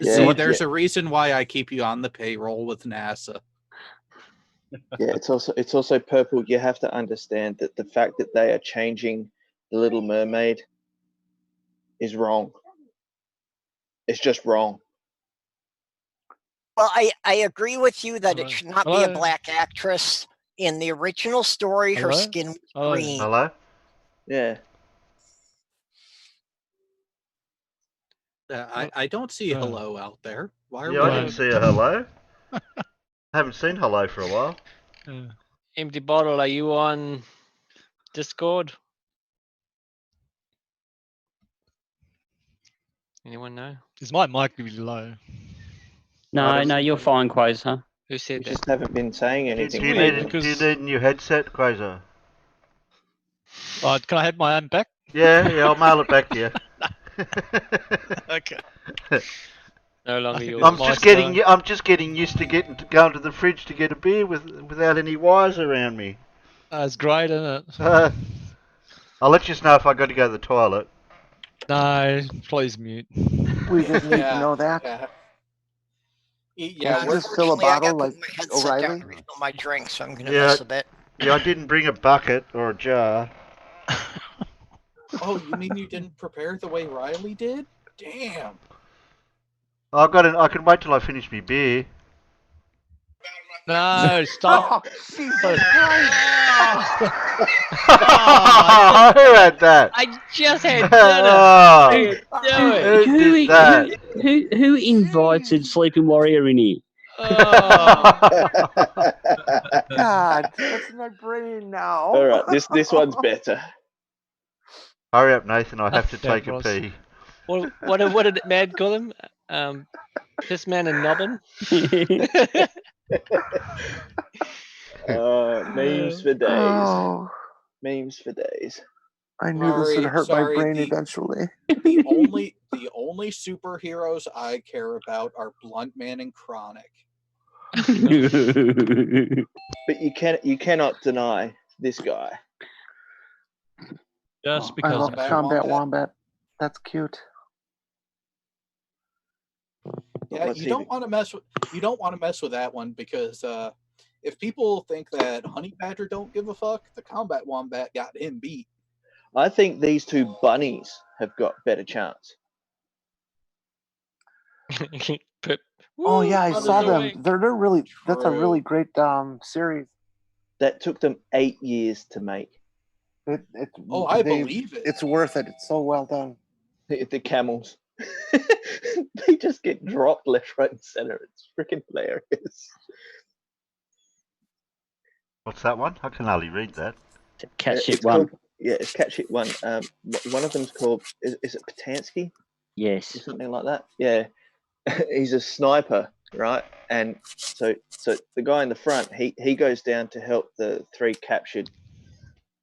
See, there's a reason why I keep you on the payroll with NASA. Yeah, it's also Purple. You have to understand that the fact that they are changing the Little Mermaid is wrong. It's just wrong. Well, I agree with you that it should not be a Hello? black actress. In the original story, her Hello? skin was Hello? green. Hello? Yeah. I don't see hello out there. Why are Yeah, I we didn't see a hello. Haven't seen hello for a while. Empty bottle, are you on Discord? Anyone know? Is my mic really low? No, you're fine, Quasar. Who said You that? just haven't been saying anything. Do you need a new headset, Quasar? Can I have my own back? Yeah, I'll mail it back to you. Okay. No longer your I'm just getting used to going to the fridge to get a beer without any wires around me. That's great, isn't it? I'll let you know if I got to go to the toilet. No, please mute. We didn't need to know that. Yeah, Can't you just fill a Unfortunately, I bottle got to like put my headset down O'Reilly? to refill my drink, so I'm going to Yeah, miss a bit. yeah, I didn't bring a bucket or a jar. Oh, you mean you didn't prepare the way Riley did? Damn. I can wait till I finish my beer. No, stop. Oh, Jesus Christ! Who had that? I just had Oh. dinner. Do it. Who did that? Who invited Sleeping Warrior in here? God, that's in my brain now. All right, this one's better. Hurry up, Nathan. I have to Yeah, take a Ross. pee. What did Mad call him? Piss man and Nobbin? Memes for days. Oh, Memes for days. I knew this would hurt my brain the- eventually. The only superheroes I care about are Blunt Man and Chronic. But you cannot deny this guy. Just I because love Combat Wombat. That's cute. Yeah, What's you he don't want to mess with that one because if people think that Honey Badger don't give a fuck, the Combat Wombat got him beat. I think these two bunnies have got better chance. Oh yeah, I Woo, saw them. wink. They're really. That's a really True. great series. That took them 8 years to make. Oh, I believe it. It's worth it. It's so well done. The camels. They just get dropped left, right, and center. It's freaking hilarious. What's that one? I can hardly read that. Catch it It's one. called, it's Catch It One. One of them's called, is it Potansky? Yes. Or something like that? Yeah. He's a sniper, right? And so the guy in the front, he goes down to help the 3 captured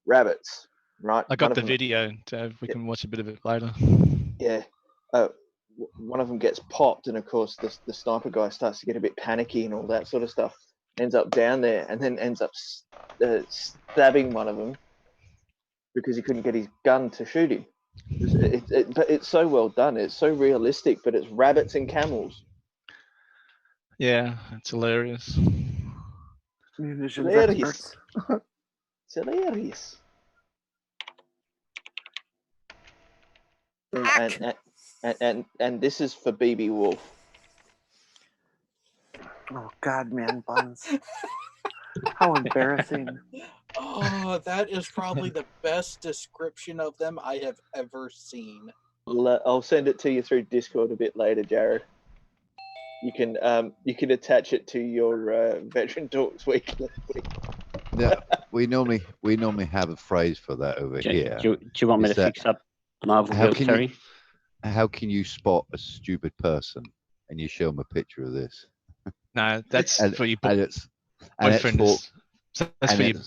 rabbits, right? I got the video, so we can watch a bit of it later. Yeah. One of them gets popped, and of course the sniper guy starts to get a bit panicky and all that sort of stuff. Ends up down there, and then ends up stabbing one of them because he couldn't get his gun to shoot him. But it's so well done. It's so realistic, but it's rabbits and camels. Yeah, it's hilarious. Munitions Hilarious. experts. It's hilarious. And this is for BB Wolf. Oh God, man, buns. How embarrassing. Oh, that is probably the best description of them I have ever seen. I'll send it to you through Discord a bit later, Jared. You can attach it to your Veteran Talks weekly. Yeah, we normally have a phrase for that over here. Do you want me to fix up Marvel Girl, Terry? How can you spot a stupid person and you show them a picture of this? No, that's for your boyfriend. That's for your.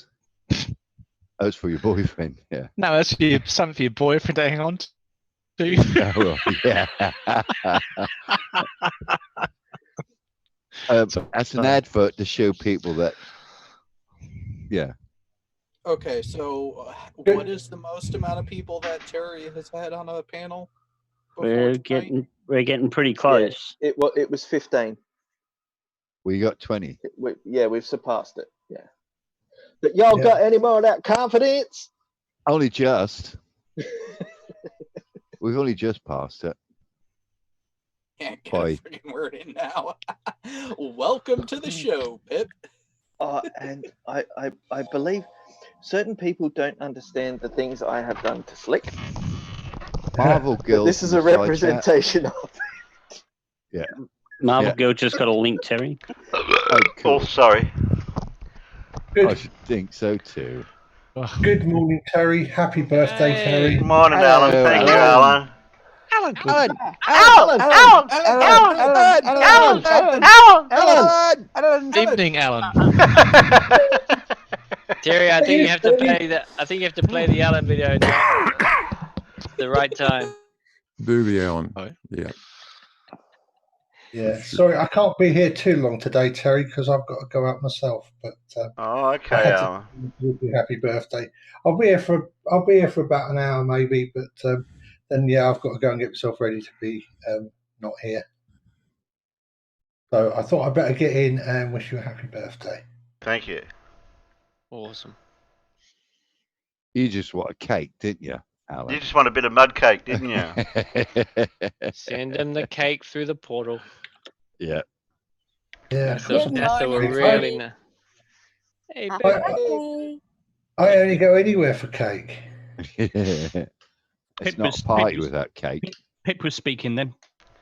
Oh, it's for your boyfriend. Yeah. No, that's for your, something for your boyfriend to hang on to. Oh, well, yeah. That's an advert to show people that. Yeah. Okay, so what is the most amount of people that Terry has had on a panel? We're getting pretty close. Yeah, it was 15. We got 20. We've surpassed it. Yeah. But y'all got any more of that confidence? Only just. We've only just passed it. Can't get a freaking word in now. Welcome to the show, Pip. And I believe certain people don't understand the things I have done to Slick. Marvel Girl. This is a representation of it. Yeah. Marvel Girl just got a link, Terry. Oh, cool. Oh, sorry. I should think so too. Good morning, Terry. Happy birthday, Terry. Good morning, Alan. Thank you, Alan. Evening, Alan. Terry, I think you have to play the. I think you have to play the Alan video now. The right time. Do the Alan. Yeah. Yeah, sorry, I can't be here too long today, Terry, because I've got to go out myself. But oh, okay, Alan. Happy birthday. I'll be here for about an hour maybe, but then I've got to go and get myself ready to be not here. So I thought I'd better get in and wish you a happy birthday. Thank you. Awesome. You just want a cake, didn't you, Alan? You just want a bit of mud cake, didn't you? Send them the cake through the portal. Yeah. Yeah. That's what we're really now. Hey, I only go anywhere for cake. It's not a party without cake. Pip was speaking then.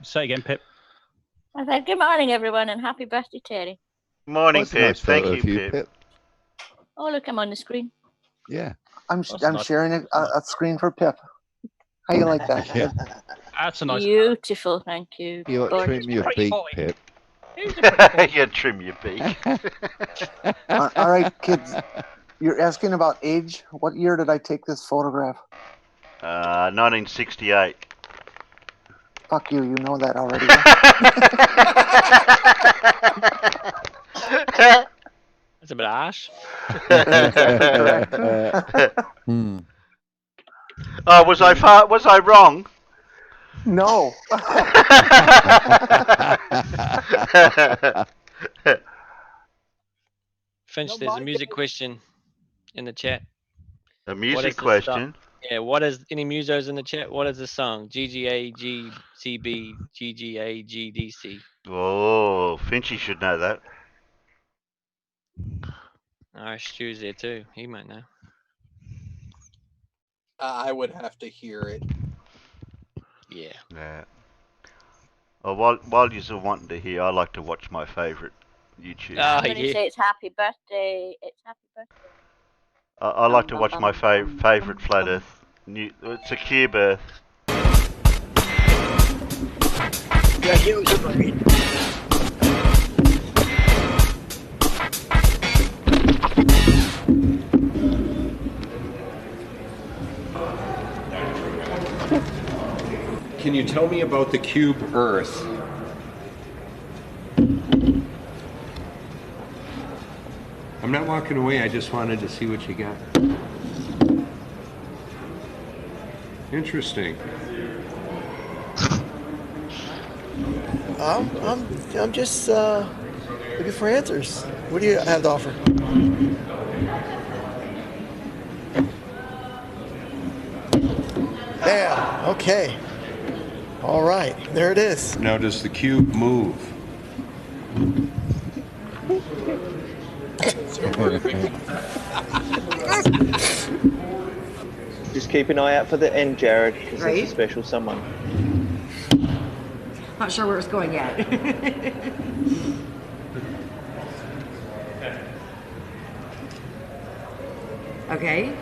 Say again, Pip. I said, good morning, everyone, and happy birthday, Terry. Morning, That's a Pip. nice Thank photo you, of Pip. Oh, look, I'm on the screen. Yeah. I'm nice. sharing a screen for Pip. How you like that? Yeah. That's a nice. Beautiful, thank you. You trim your Pretty beak, boy. Pip. You trim your beak. All right, kids. You're asking about age. What year did I take this photograph? 1968. Fuck you. You know that already. That's a bit harsh. Exactly correct. Oh, was I wrong? No. Finch, there's a music question in the chat. A What music is the song? question. Yeah, what is any musos in the chat? What is the song? GGA GCB GGA GDC. Oh, Finchy should know that. Irish Stew's there too. He might know. I would have to hear it. Yeah. Yeah. Well, while you're wanting to hear, I like to watch my favourite YouTube. Ah, I'm going to say it's happy birthday. It's happy birthday. I like to watch my favourite flat Earth. It's a cube Earth. Yeah, he was agreed. Can you tell me about the cube Earth? I'm not walking away. I just wanted to see what you got. Interesting. I'm just looking for answers. What do you have to offer? Yeah. Okay. All right. There it is. Now, does the cube move? Just keep an eye out for the end, Jared, because Right. it's a special someone. Not sure where it's going yet. Okay.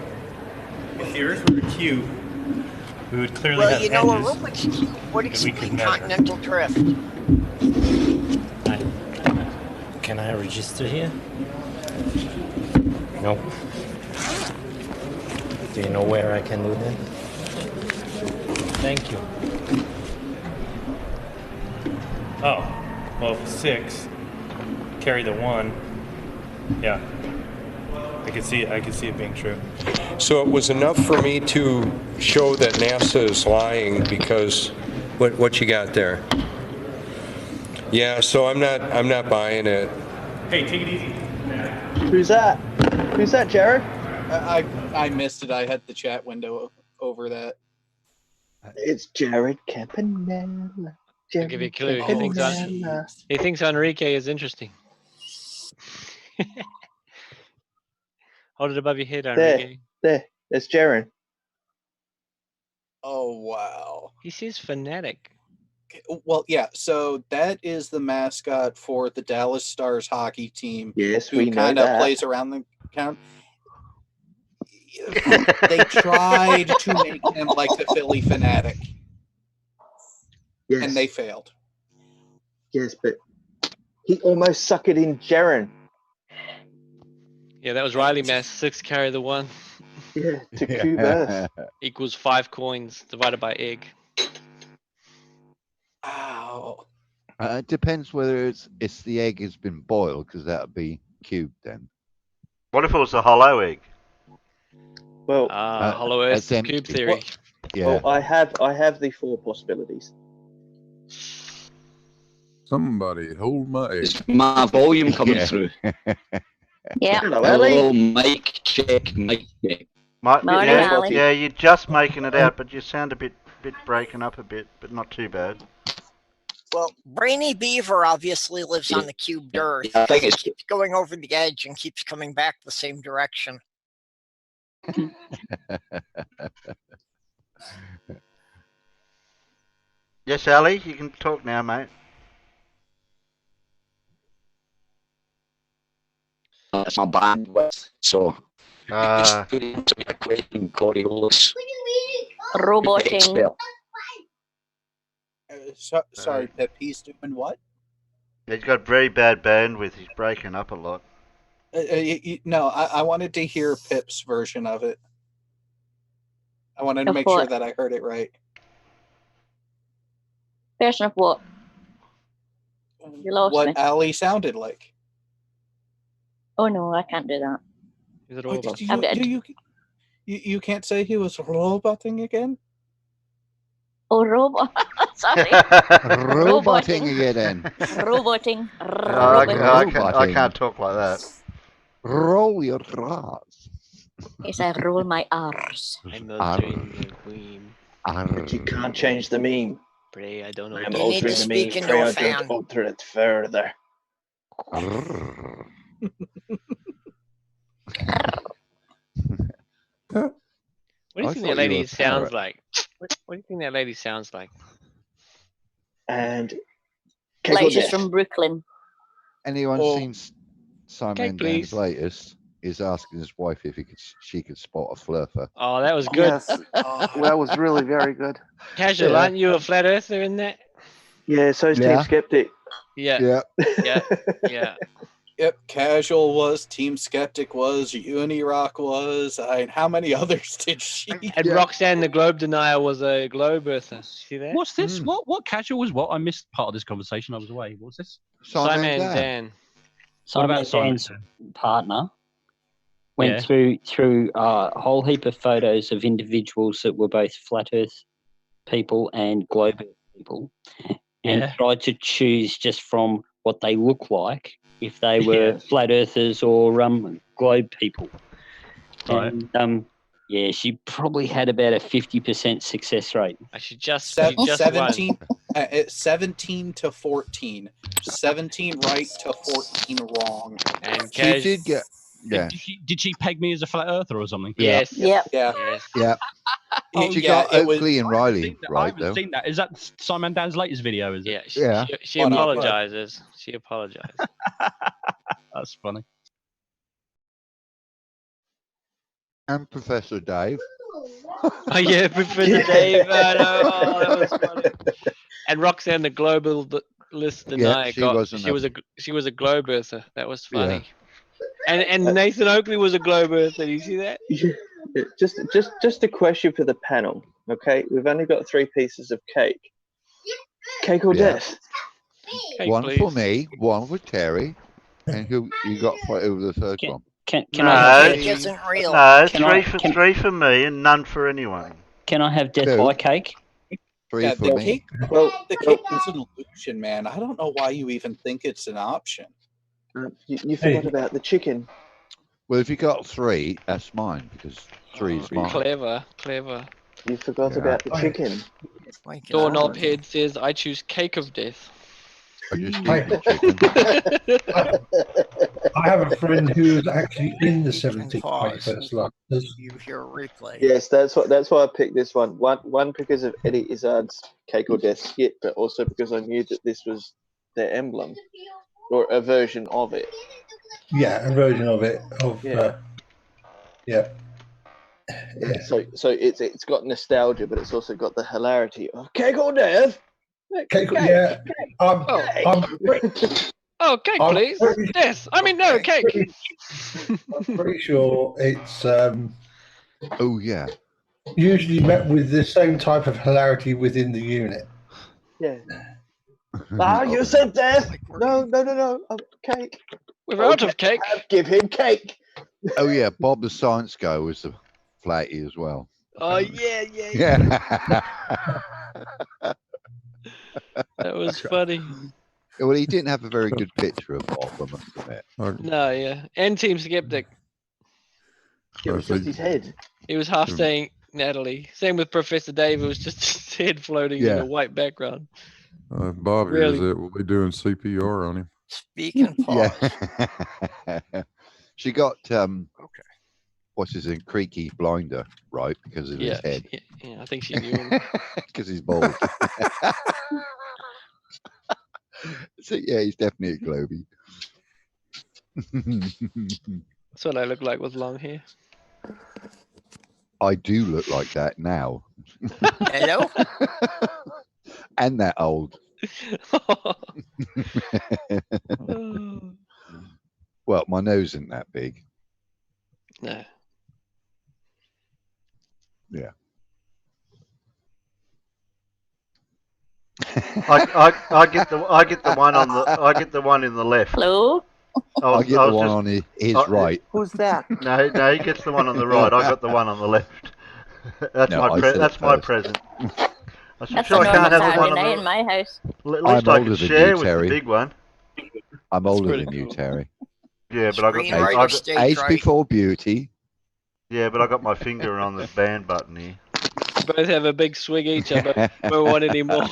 If the Earth were a cube, we would clearly Well, have you know, a edges Rubik's Cube would that we could explain measure. continental drift. Can I register here? Nope. Do you know where I can do that? Thank you. Oh, well, 6. Carry the 1. Yeah. I could see it being true. So it was enough for me to show that NASA is lying because what you got there? Yeah, so I'm not buying it. Hey, take it easy. Who's that? Who's that, Jared? I missed it. I had the chat window over that. It's Jared Campanella. I'll give you a clue. He thinks Enrique is interesting. Hold it above your head, Enrique. There's Jared. Oh wow. He says fanatic. Well, yeah. So that is the mascot for the Dallas Stars hockey team. Yes, who we know kind of that. plays around the count. They tried to make him like the Philly Fanatic, Yes. and they failed. Yes, but he almost sucked it in Jared. Yeah, that was Riley Mass. 6 carry the 1. Yeah, to cube Earth. Equals 5 coins divided by egg. Ow. It depends whether it's the egg has been boiled, because that would be cubed then. What if it was a hollow egg? Well, hollow Earth that's cube empty. theory. Yeah. Well, I have the 4 possibilities. Somebody hold my egg. Is my volume coming Yeah. through? Yeah. Hello, Ellie. Hello, mic check, mic check. Morning, Allie. Yeah, you're just making it out, but you sound a bit breaking up a bit, but not too bad. Well, Brainy Beaver obviously lives on the cubed Earth. I think He it's keeps going over the edge and keeps coming back the same direction. Yes, Ali, you can talk now, mate. that's my bandwidth. So Uh, it's a question, Coriolis. Roboting. Expert. Sorry, Pip. He's doing what? he's got very bad bandwidth. He's breaking up a lot. No, I wanted to hear Pip's version of it. I wanted to Of make sure what? that I heard it right. Version of what? You lost What me. Ali sounded like. Oh no, I can't do that. He's a Oh, robot. I'm dead. You can't say he was roboting again? Oh, robot. Sorry. Roboting again. Roboting. I can't talk like that. Roll your R's. Yes, I roll my R's. I'm altering the meme. But you can't change the meme. Pray I don't know. I'm You need to altering the speak meme. into Pray a I fan. don't alter it further. What do you I think thought that you were lady a sounds parrot. like? What do you think that lady sounds like? And Like she's from Brooklyn. Anyone Oh. seen Simon Cake, Dan's please. latest? Is asking his wife if she could spot a fluffer. Oh, that was good. Yes, that was really very good. Casual, Yeah. aren't you a flat earther in that? Yeah, so's Yeah. Team Skeptic. Yeah. Yeah. Yep, Casual was, Team Skeptic was, Unirock was. How many others did she? And Roxanne the Globe Denier was a globe earther. See that? What's this? What casual was what? I missed part of this conversation. I was away. What's this? Simon and Dan. What about Simon? Dan's partner went through a whole heap of photos of individuals that were both flat Earth people and globe Earth people, and tried to choose just from what they look like if they were flat Earthers or globe people. Right. And she probably had about a 50% success rate. She just 17, 17 to 14. 17 right to 14 wrong. And She did get. Yeah. Did she peg me as a flat earther or something? Yes. Yep. Yeah. Yes. Yeah. She Yeah, got it was- Oakley and Riley I right haven't though. seen that. Is that Simon Dan's latest video? Is it? Yeah. Yeah. She Oh, no, apologizes. She apologized. That's funny. And Professor Dave. Oh yeah, Professor Dave. I know. Oh, that was funny. And Roxanne the Global List Denier. she wasn't she was a globe earther. That was funny. And Nathan Oakley was a globe earther. Do you see that? Just a question for the panel. Okay, we've only got 3 pieces of cake. Cake or death? Cake, one please. for me, one for Terry, and who you got fight over the third one? Can No, I Cake isn't real. No, Can three for me and none for anyone. Can I have death Two. by cake? 3 Yeah, for the me. cake, the cake is an illusion, man. I don't know why you even think it's an option. You forgot about the chicken. Well, if you got 3, that's mine because 3 is mine. Clever. You forgot about the chicken. Doorknob Head says, I choose cake of death. I just eat the chicken. I have a friend who's actually in the 17th pause. slot. You hear a replay. Yes, that's why I picked this one. One because of Eddie Izzard's Cake or Death skit, but also because I knew that this was their emblem or a version of it. Yeah, a version of it. So it's got nostalgia, but it's also got the hilarity of Cake or Death. Cake, yeah. Oh, cake, please. Yes. I mean, no, cake. I'm pretty sure it's oh yeah. usually met with the same type of hilarity within the unit. Yeah. You said death. No. Cake. We're out of cake. Give him cake. Oh yeah, Bob the Science Guy was a flatty as well. Oh yeah. Yeah. That was funny. Well, he didn't have a very good picture of Bob, I must admit. No, yeah. And Team Skeptic. It was just his head. He was half saying Natalie. Same with Professor Dave. It was just his head floating in a white background. Bob Really? hears it. We'll be doing CPR on him. Speaking pause. Yeah. She got what's his name, Creaky Blinder, right? Because of his head. Yeah, I think she knew him. Because he's bald. So yeah, he's definitely a Globy. That's what I look like with long hair. I do look like that now. Hello? And that old. Well, my nose isn't that big. No. Yeah. I get the one in the left. Hello. I get the one on his right. Who's that? No, he gets the one on the right. I got the one on the left. That's No, I said that's it my first. present. I'm That's sure a I can't normal have the one Saturday on night the. in my house. At least I older could than you, share with the Terry. big one. I'm That's older pretty than you, cool. Terry. Yeah, but I got Screenwriter stage Age right. before beauty. Yeah, but I got my finger on the band button here. You both have a big swig each. I don't want any more.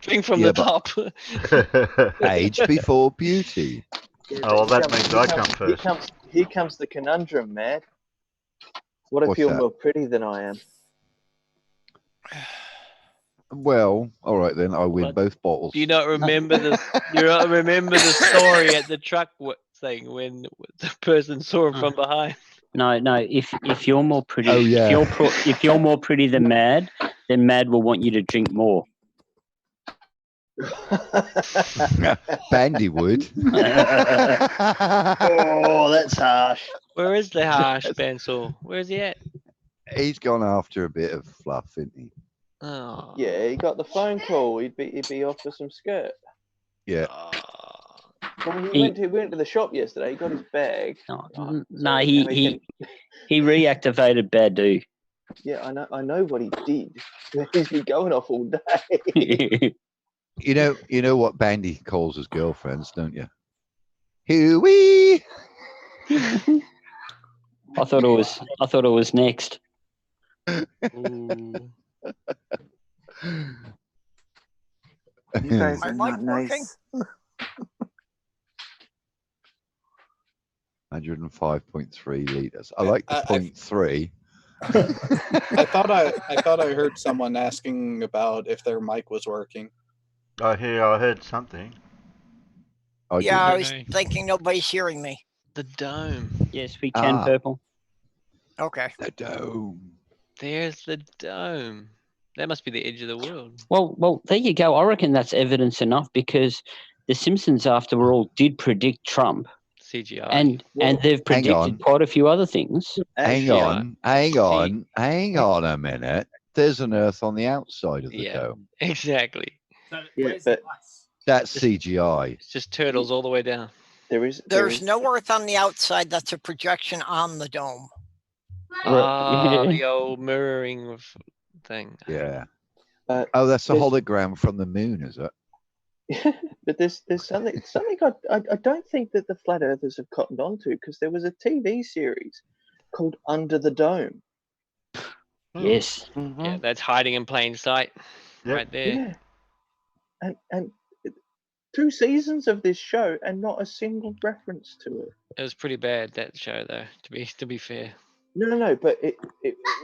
Drink from Yeah, the top. Age before beauty. Yeah, Oh, well, but that means I come first. Here comes the conundrum, man. What if What's you're that? more pretty than I am? Well, all right then. I win both bottles. Do you not remember the? You not remember the story at the truck thing when the person saw him from behind? No. If you're more pretty, Oh, yeah. if you're more pretty than Mad, then Mad will want you to drink more. Bandy would. Oh, that's harsh. Where is the harsh pencil? Where is he at? He's gone after a bit of fluff, isn't he? Oh. Yeah, he got the phone call. He'd be off for some skirt. Yeah. Well, he went to the shop yesterday. He got his bag. No, he reactivated Badu. Yeah, I know what he did. He's been going off all day. You know what Bandy calls his girlfriends, don't you? Huey. I thought it was next. You guys are My not mic working? nice. 105.3 liters. I like the 0.3. I thought I heard someone asking about if their mic was working. I heard something. Yeah, I was thinking nobody's hearing me. The dome. Yes, we can, Purple. Okay. The dome. There's the dome. That must be the edge of the world. Well, there you go. I reckon that's evidence enough because the Simpsons, after all, did predict Trump. CGI. And they've predicted quite a few other things. Hang on a minute. There's an Earth on the outside of the dome. Exactly. Yeah, but that's CGI. It's just turtles all the way down. There's no Earth on the outside. That's a projection on the dome. The old mirroring thing. Yeah. That's a hologram from the moon, is it? But there's something I don't think that the flat earthers have cottoned on to, because there was a TV series called Under the Dome. Yes. Yeah, that's hiding in plain sight. Right there. Yeah. And 2 seasons of this show and not a single reference to it. It was pretty bad, that show, though, to be fair. No, but it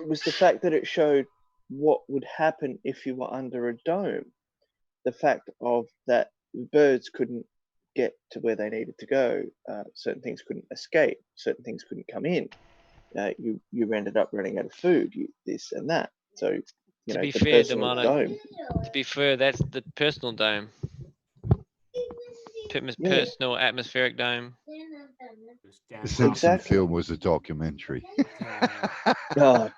was the fact that it showed what would happen if you were under a dome. The fact of that birds couldn't get to where they needed to go. Certain things couldn't escape. Certain things couldn't come in. You ended up running out of food. This and that. So To be the fair, personal Demonic, dome. to be fair, that's the personal dome. Personal atmospheric dome. The Simpson film was a documentary. Oh,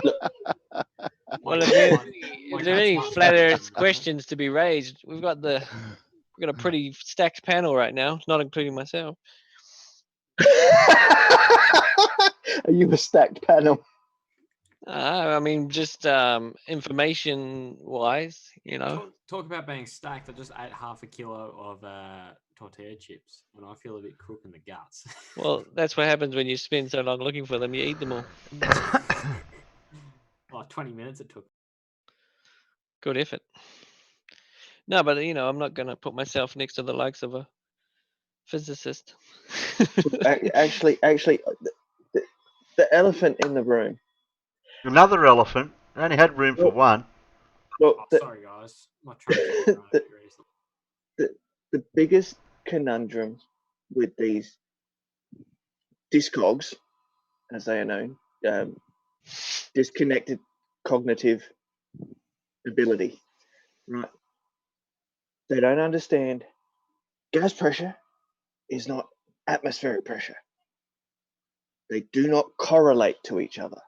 look. Well, if there are any flat Earth questions to be raised, we've got a pretty stacked panel right now, not including myself. Are you a stacked panel? I mean, just information-wise, Talk about being stacked. I just ate half a kilo of tortilla chips, and I feel a bit crook in the guts. Well, that's what happens when you spend so long looking for them. You eat them all. 20 minutes it took. Good effort. No, but I'm not going to put myself next to the likes of a physicist. Actually, the elephant in the room. Another elephant. I only had room for one. Look, Sorry, guys. My train's the biggest conundrum with these discogs, as they are known, disconnected cognitive ability, right? They don't understand gas pressure is not atmospheric pressure. They do not correlate to each other.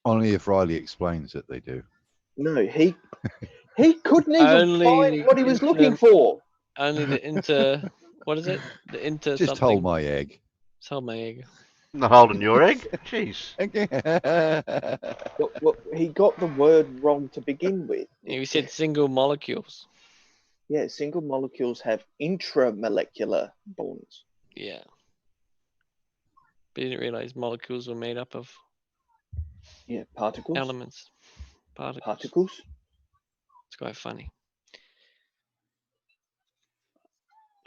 Only if Riley explains it, they do. No, he He couldn't even Only find what he was the looking for. Only the inter. What is it? The inter Just something. hold my egg. Just hold my egg. Not holding your egg? Jeez. Well, he got the word wrong to begin with. You said single molecules. Yeah, single molecules have intramolecular bonds. Yeah. But you didn't realize molecules were made up of particles. Elements. Particles. It's quite funny.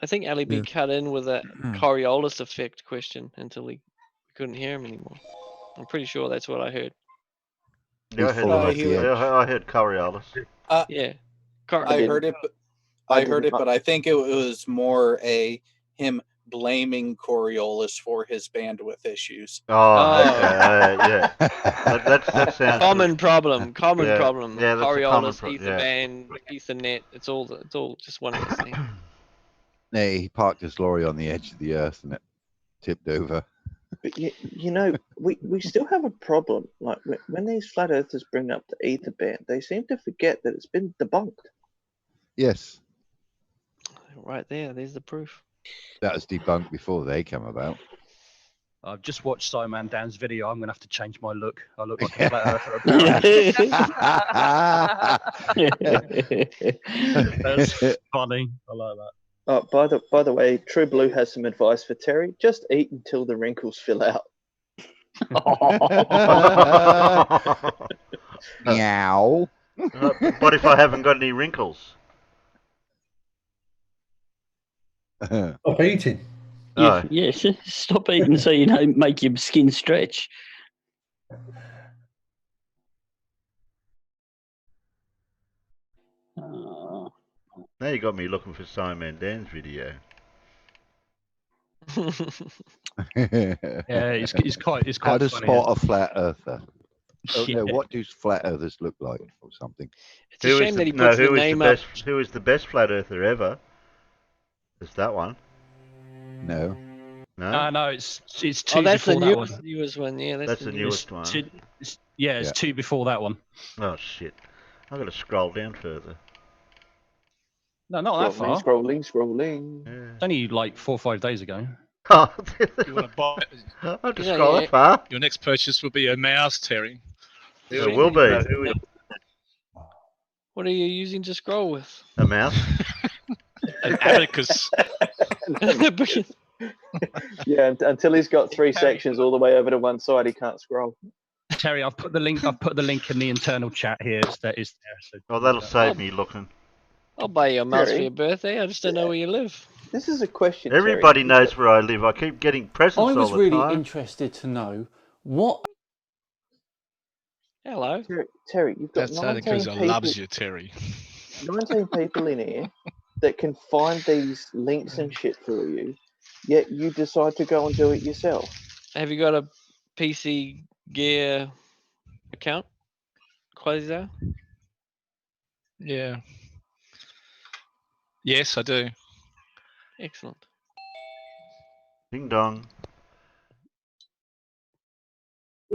I think Ali B cut in with a Coriolis effect question until we couldn't hear him anymore. I'm pretty sure that's what I heard. Yeah, I heard Coriolis. Yeah. I heard it, but I think it was more him blaming Coriolis for his bandwidth issues. Oh, okay, yeah. That sounds common problem. Yeah, that's Coriolis, a common Etherban, Ethernet. It's all just one of the same. Yeah, he parked his lorry on the edge of the earth and it tipped over. But you know, we still have a problem. Like when these flat earthers bring up the Etherban, they seem to forget that it's been debunked. Yes. Right there's the proof. That was debunked before they came about. I've just watched Simon Dan's video. I'm going to have to change my look. I look like a flat earther. That's funny. I like that. Oh, by the way, True Blue has some advice for Terry. Just eat until the wrinkles fill out. Meow. What if I haven't got any wrinkles? Stop eating. Yes, stop eating so you don't make your skin stretch. Now you got me looking for Simon Dan's video. Yeah, it's quite How to funny. spot a flat earther. Oh, Yeah. no, what do flat earthers look like or something? It's a shame that he puts the name up. Who is the best flat earther ever? It's that one. No. No. No, it's two. Oh, that's the before that newest one. Yeah, That's the newest one. It's two before that one. Oh shit! I've got to scroll down further. No, not that far. Scrolling. Yeah. It's only like 4 or 5 days ago. Oh, You want to buy? I have to scroll that far. Your next purchase will be a mouse, Terry. It will be. What are you using to scroll with? A mouse. An abacus. Yeah, until he's got 3 sections all the way over to one side, he can't scroll. Terry, I've put the link. I've put the link in the internal chat here. That is there. So that'll save me looking. I'll buy you a mouse for Terry? your birthday. I just don't know where you live. This is a question. Everybody Terry. knows where I live. I keep getting presents all the I time. was really interested to know what. Hello. Terry, you've got That's only 19 because I people, loves you, Terry. 19 people in here that can find these links and shit for you, yet you decide to go and do it yourself. Have you got a PC Gear account? Quasar? Yeah. Yes, I do. Excellent. Ding dong.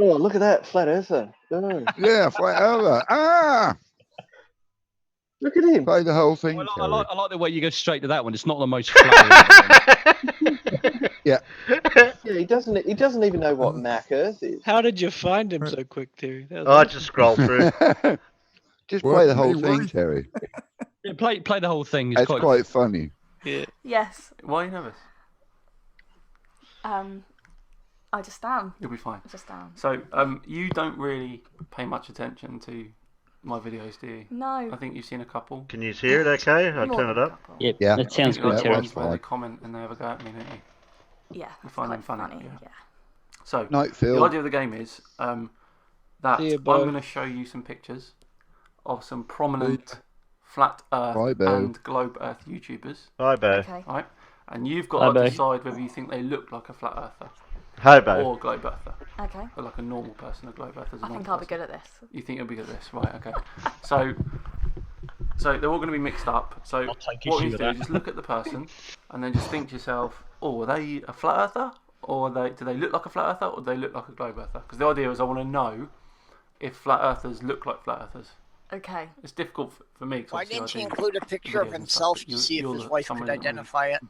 Oh, look at that flat earther. Oh. Yeah, flat earther. Ah! Look at him. Play the whole thing. I like the way you go straight to that one. It's not the most flattering. Yeah. Yeah, he doesn't even know what Mac Earth is. How did you find him so quick, Terry? That was I awesome. just scroll through. Just What? play the whole Me thing, worry? Terry. Yeah, play the whole thing. It's It's quite funny. Yeah. Yes. Why are you nervous? I just am. You'll be fine. I just am. So, you don't really pay much attention to my videos, do you? No. I think you've seen a couple. Can you hear it okay? I'll turn it up. Yep, Yeah. that sounds You good, like the Terry. ones where they comment and they have a go at me, don't you? Yeah. You find them quite funny. Yeah. So, Night, the Phil. idea of the game is that See you, I'm Bo. going to show you some pictures of some prominent flat Earth Bye, Bo. and globe Earth YouTubers. Hi, Bo. Okay. Right? And you've Hi, got to Bo. decide whether you think they look like a flat Earther Hi, Bo. or globe Earther. Okay. Or like a normal person, a globe Earther. I think I'll be good at this. You think you'll be good at this, right? Okay. So they're all going to be mixed up. So I'll take what issue you with do that. is just look at the person and then just think to yourself, oh, are they a flat Earther, or do they look like a flat Earther, or do they look like a globe Earther? Because the idea is I want to know if flat Earthers look like flat Earthers. Okay. It's difficult for me. 'Cause Why obviously didn't he I do include a picture of videos and himself stuff, to but see if you're his the- wife some could reason really identify it?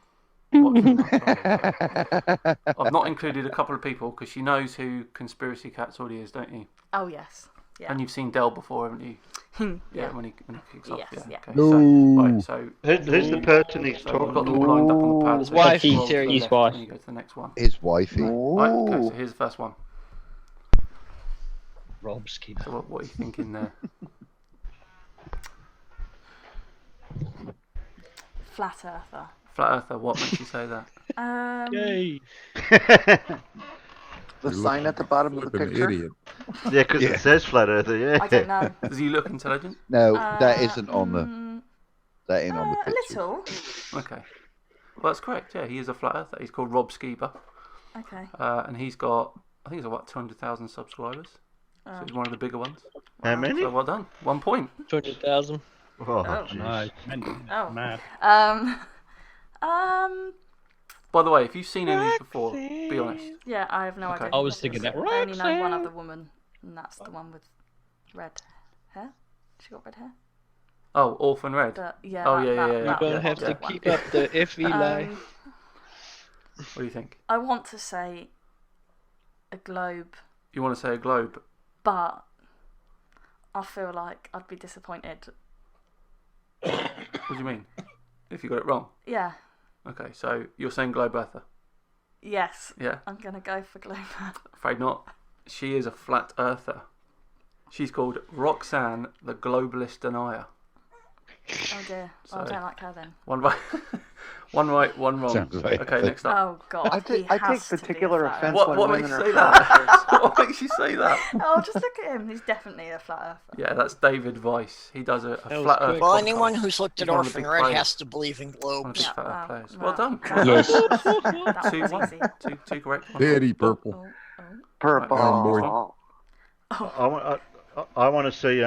watching that, so I've not included a couple of people because she knows who Conspiracy Cats already is, don't you? Oh yes. Yeah. And you've seen Del before, haven't you? Yeah. when he kicks off. Yes, Yeah. yeah. Okay. No. So right. So Who's the person he's so we've talking got them to? lined up on the pad. His So wife, just scroll to the his left wife. when you go to the next one. His wifey. Right. Okay. So here's the first one. Rob Skeeter. So what are you thinking there? Flat earther. Flat Earther. What makes you say that? Yay. The sign at the bottom of the picture. Idiot. Yeah, because it says flat earther. Yeah. I don't know. Does he look intelligent? No, that isn't on the. That ain't on the A picture. little. Okay. Well, that's correct. Yeah, he is a flat earther. He's called Rob Skeeter. Okay. And he's got, I think he's got about 200,000 subscribers. So Oh. he's one of the bigger ones. How many? So well done. 1 point. 200,000. Oh, Oh. jeez. Oh. Mad. By the way, if you've seen any of these before, be honest. Yeah, I have no Okay. idea. I was thinking that. I only know one Roxanne. other woman, and that's the one with red hair. She got red hair. Oh, Orphan Red. Yeah. Oh, that- yeah, that- yeah, You're yeah. gonna yeah, have yeah. to keep up the FE lie. What do you think? I want to say a globe, You want to say a globe? but I feel like I'd be disappointed. What do you mean? If you got it wrong? Yeah. Okay, so you're saying globe earther. Yes. Yeah. I'm gonna go for globe. Afraid not. She is a flat earther. She's called Roxanne, the globalist denier. Oh dear. Well, I So- don't like her then. One right, one right, one wrong. Sounds like Okay, it. next up. Oh god. I take particular offense What when makes women you are say flat that? earthers. What makes you say that? Oh, just look at him. He's definitely a flat earther. Yeah, that's David Weiss. He does a That was flat earth. quick. Well, podcast. anyone who's looked He's at one of the Orphan big Red players. has to believe in One of the globes. big flat earth players. well, Well done. Yes. That Two, was one. easy. Two correct. One. Daddy purple. Purple. Right, I want to see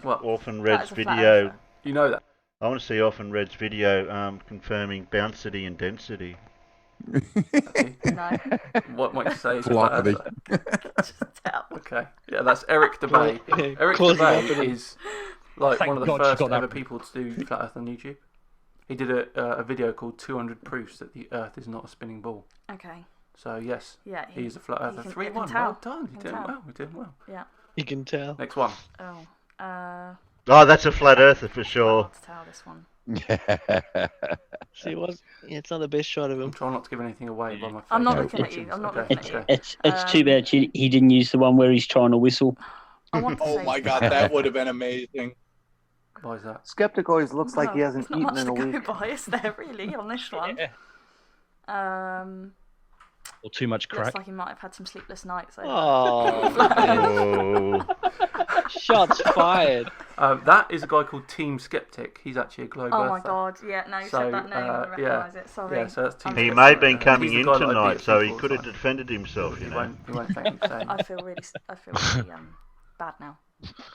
What? Orphan That Red's is a flat video. earther. You know that. I want to see Orphan Red's video confirming bouncity and density. No. What might you say is a flat Floppity. earther? Just tell. Okay. Yeah, that's Eric DeBay. Yeah, Eric cause DeBay floppity. is like Thank one of the God you first got that ever one. people to do flat earth on YouTube. He did a video called 200 Proofs That the Earth is Not a Spinning Ball. Okay. So yes, Yeah. he is a flat you earther. can- 3-1. you can tell. Well done. You You're can doing tell. well. You're doing well. Yeah. You can tell. Next one. Oh. Oh, that's a flat earther for sure. Hard to tell this one. See, it's not the best shot of I'm him. trying not to give anything away by my. I'm not favourite looking at you. questions. I'm not Okay, looking at okay. you. It's too bad he didn't use the one where he's trying to whistle. I want to Oh say my god, that would have been amazing. Why is that? Skeptic always looks like he Well, hasn't there's not eaten much in a to week. go by, is there really, on this one? Or too much Looks crack. like he might have had some sleepless nights. Oh. Oh. Shots fired. That is a guy called Team Skeptic. He's actually a globe Oh earther. my god, yeah, no, you So, said that name, I recognise it, sorry. Yeah, so that's Team He Skeptic. may have been coming He's in the guy that I tonight, beat so he people, could have so defended himself, you he know. won't thank me for saying. I feel really bad now.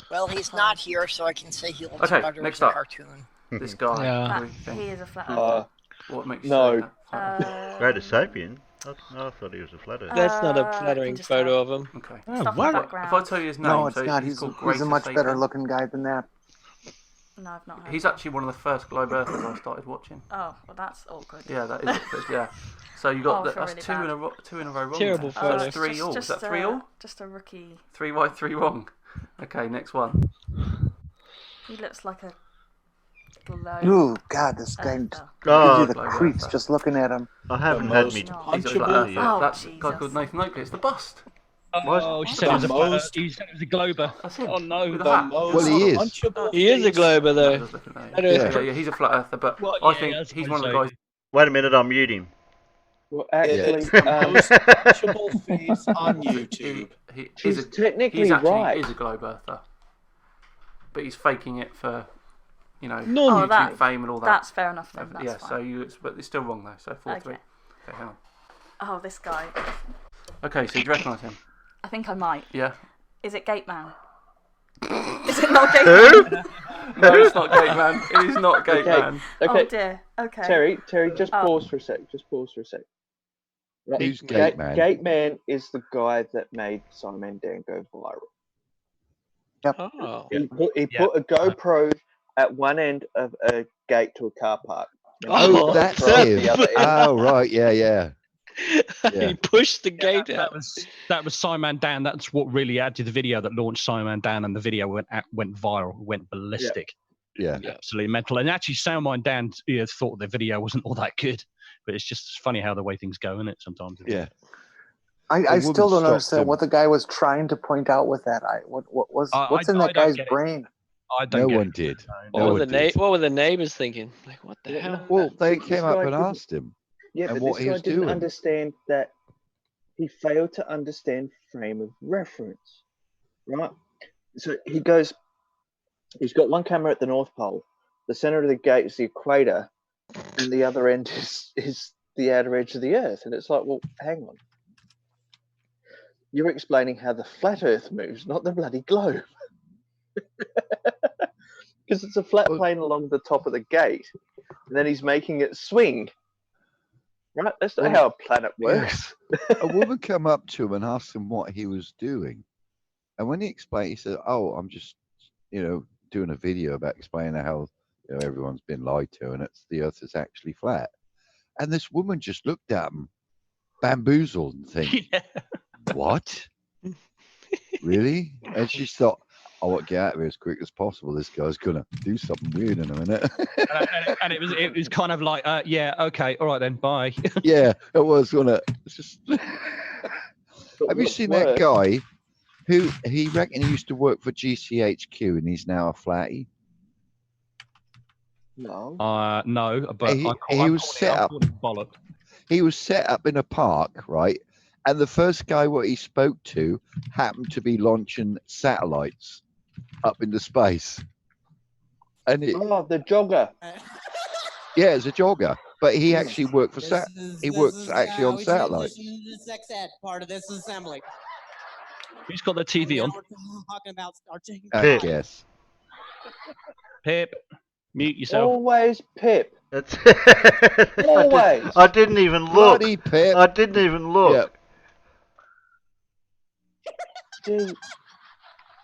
Well, he's not here, so I can say he looks Okay, better next as a up. cartoon. This guy. Yeah. What do you think? He is a flat What makes you no. say that? Greater sapien? I thought he was a flat earther. That's not a you flattering can just photo tell. of him. Okay. Stuff in the background. If I tell you his name, No, it's so not. he's He's called a Greater much better Sapien. looking guy than that. No, I've not heard. He's actually one of the first globe earthers I started watching. Oh, well, that's awkward. Yeah, that is awkward. Yeah. So you got Oh, I feel that's really two in a row wrong. Terrible there. photo. So that's 3 all. Is that 3 all? Just a rookie. 3 right, 3 wrong. Okay, next one. He looks like a globe. Ooh, God, this guy gives Oh, you the globe creeps earther. just looking at him. I haven't The had most me. He's a punchable. flat earther. Oh, That's a guy Jesus. called Nathan Oakley. It's the bust. Oh, he said he was a flat earth. He said he was a glober. That's him. Oh no. With a The hat. most Well, he is. punchable He is a face. glober, though. Just looking at Flat you. earth. Yeah, he's a flat earther, but Well, I yeah, think that's he's what one of the I guys. say. Wait a minute, I'll mute him. Well, It's actually, the most punchable face on YouTube. He he's is a, technically he's actually right. is a globe earther, but he's faking it for, you know, No, Oh, YouTube that, fame and all that. that's fair enough then. That's yeah, fine. so but it's still wrong though. So 4-3. Okay. Okay, hang on. Oh, this guy. Okay, so you recognise him? I think I might. Yeah. Is it Gate Man? Is it not Gate Who? Man? No, it's not Gate Man. It is not Gate Man. Oh dear. Okay. Terry, just Oh. pause for a sec. Just pause for a sec. Right. Who's Gate Man? Gate Man is the guy that made Simon Dan go viral. Yep. Oh. He put a GoPro at one end of a gate to a car park. And he Oh, put a that's GoPro at him. the other end. Oh, right. Yeah. He pushed the gate out. That was Simon Dan. That's what really added to the video that launched Simon Dan, and the video went viral, went ballistic. Yeah. Absolutely mental. And actually, Simon Dan thought the video wasn't all that good, but it's just funny how the way things go, isn't it? Sometimes. Yeah. I still don't stopped understand him. what the guy was trying to point out with that. What's in that guy's brain? I don't No get one it. did. What were the neighbors thinking? Like, what the hell? Well, they This came up guy and didn't- asked him. Yeah, and but what this he guy was didn't doing. understand that he failed to understand frame of reference, right? So he goes, he's got one camera at the North Pole, the center of the gate is the equator, and the other end is the outer edge of the Earth. And it's like, well, hang on. You're explaining how the flat Earth moves, not the bloody globe. Because it's a flat plane along the top of the gate, and then he's making it swing. Right? That's not how a planet works. A woman came up to him and asked him what he was doing. And when he explained, he said, "Oh, I'm just, doing a video about explaining how everyone's been lied to and the Earth is actually flat." And this woman just looked at him, bamboozled, and think, "What? Really?" And she thought, "I want to get out of here as quick as possible. This guy's gonna do something weird in a minute." and it was kind of like, yeah, okay, all right then, bye. Yeah, it was, wasn't it? It's just. Have you what's seen worse- that guy who he reckoned he used to work for GCHQ and he's now a flatty? No. No, but he was set up. He was set up in a park, right? And the first guy what he spoke to happened to be launching satellites up into space. And the jogger. Yeah, as a jogger, but he actually worked for he works actually on satellites. The sex ed part of this assembly. Who's got the TV on? We're talking about starting. I guess. Pip, mute yourself. Always Pip. That's Always. I didn't even look. Bloody Pip. I didn't even look. Dude.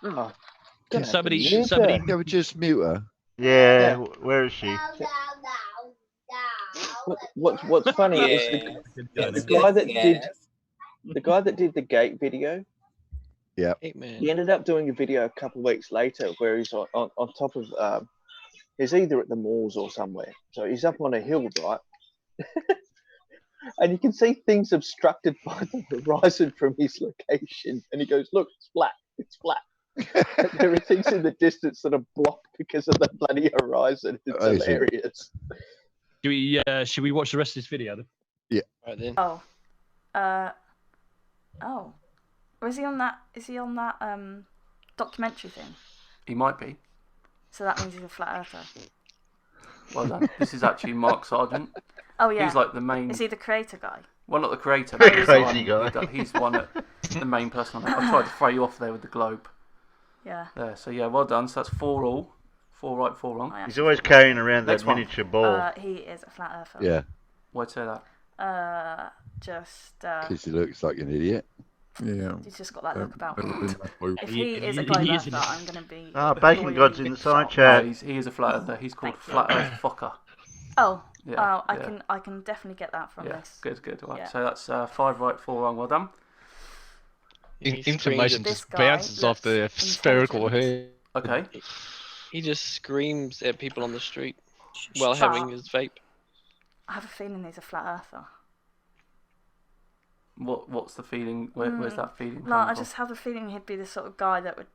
Oh, Can somebody Can we just mute her? Yeah, where is she? What's funny is the guy that did the gate video. Yeah. He ended up doing a video a couple of weeks later where he's on top of he's either at the malls or somewhere. So he's up on a hill, right? And you can see things obstructed by the horizon from his location. And he goes, "Look, it's flat. It's flat." And there are things in the distance that are blocked because of the bloody horizon. It's hilarious. Should we watch the rest of this video then? Yeah. Right then. Oh. Oh. Or is he on that documentary thing? He might be. So that means he's a flat earther. Well done. This is actually Mark Sargent. Oh yeah. He's like the main. Is he the creator guy? Well, not the creator. The But he's the crazy one, guy. He's one the main person on it. I tried to throw you off there with the globe. Yeah. There. So yeah, well done. So that's 4 all. 4 right, 4 wrong. He's always carrying around Next that one. miniature ball. He is a flat earther. Yeah. Why'd say that? Just. Because he looks like an idiot. Yeah. He's just got that look about that'd him. be my clue. If he is a globe earther, I'm going to be. Bacon God's in the side No, chat. he is a flat earther. He's called Flat Earth Fucker. Oh. Yeah, I can definitely get that from this. Good. Right. Yeah. So that's 5 right, 4 wrong. Well done. Information This just guy bounces off the looks spherical head. Okay. He just screams at people on the street while having his vape. I have a feeling he's a flat earther. What's the feeling? Where's that feeling? No, I coming just have a feeling he'd be the sort of guy that would